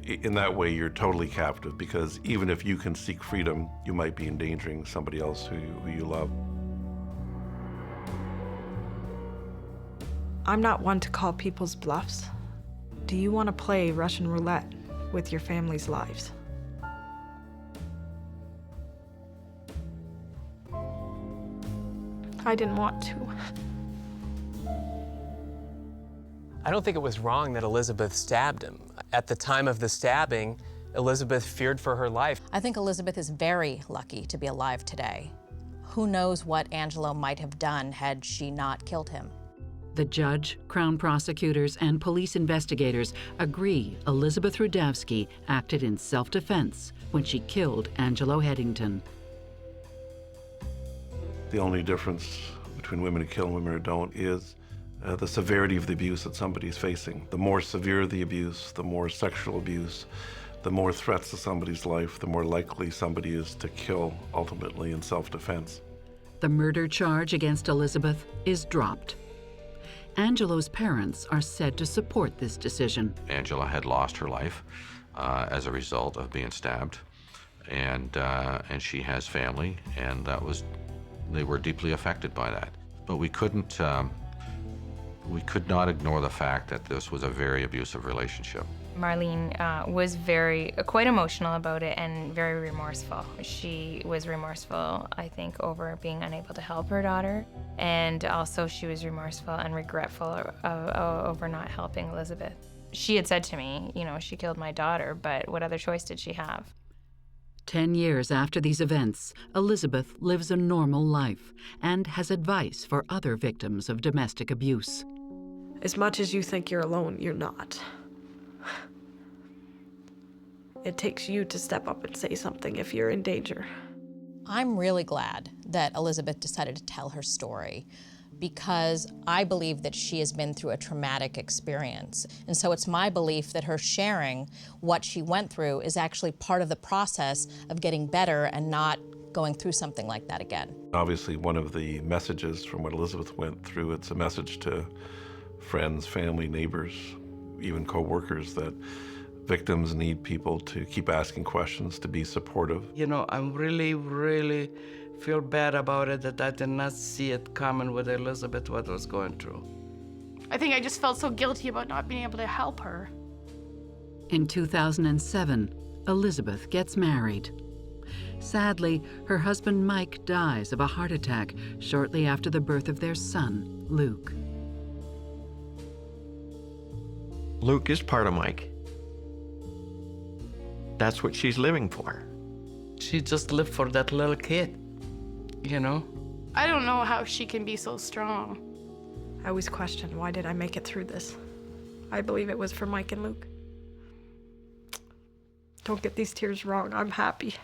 Speaker 5: in that way, you're totally captive, because even if you can seek freedom, you might be endangering somebody else who you love.
Speaker 18: I'm not one to call people's bluffs. Do you want to play Russian roulette with your family's lives? I didn't want to.
Speaker 9: I don't think it was wrong that Elizabeth stabbed him. At the time of the stabbing, Elizabeth feared for her life.
Speaker 8: I think Elizabeth is very lucky to be alive today. Who knows what Angelo might have done had she not killed him.
Speaker 1: The judge, Crown prosecutors, and police investigators agree Elizabeth Rudavsky acted in self-defense when she killed Angelo Headington.
Speaker 5: The only difference between women who kill and women who don't is the severity of the abuse that somebody's facing. The more severe the abuse, the more sexual abuse, the more threats to somebody's life, the more likely somebody is to kill, ultimately in self-defense.
Speaker 1: The murder charge against Elizabeth is dropped. Angelo's parents are said to support this decision.
Speaker 2: Angela had lost her life as a result of being stabbed, and she has family, and they were deeply affected by that. But we could not ignore the fact that this was a very abusive relationship.
Speaker 20: Marlene was quite emotional about it and very remorseful. She was remorseful, I think, over being unable to help her daughter, and also she was remorseful and regretful over not helping Elizabeth. She had said to me, she killed my daughter, but what other choice did she have?
Speaker 1: 10 years after these events, Elizabeth lives a normal life and has advice for other victims of domestic abuse.
Speaker 18: As much as you think you're alone, you're not. It takes you to step up and say something if you're in danger.
Speaker 8: I'm really glad that Elizabeth decided to tell her story, because I believe that she has been through a traumatic experience. And so it's my belief that her sharing what she went through is actually part of the process of getting better and not going through something like that again.
Speaker 5: Obviously, one of the messages from what Elizabeth went through, it's a message to friends, family, neighbors, even co-workers, that victims need people to keep asking questions, to be supportive.
Speaker 16: I'm really feel bad about it that I did not see it coming with Elizabeth, what was going through.
Speaker 4: I think I just felt so guilty about not being able to help her.
Speaker 1: In 2007, Elizabeth gets married. Sadly, her husband Mike dies of a heart attack shortly after the birth of their son, Luke.
Speaker 19: Luke is part of Mike. That's what she's living for.
Speaker 16: She just lived for that little kid,
Speaker 4: I don't know how she can be so strong.
Speaker 18: I always question, why did I make it through this? I believe it was for Mike and Luke. Don't get these tears wrong, I'm happy.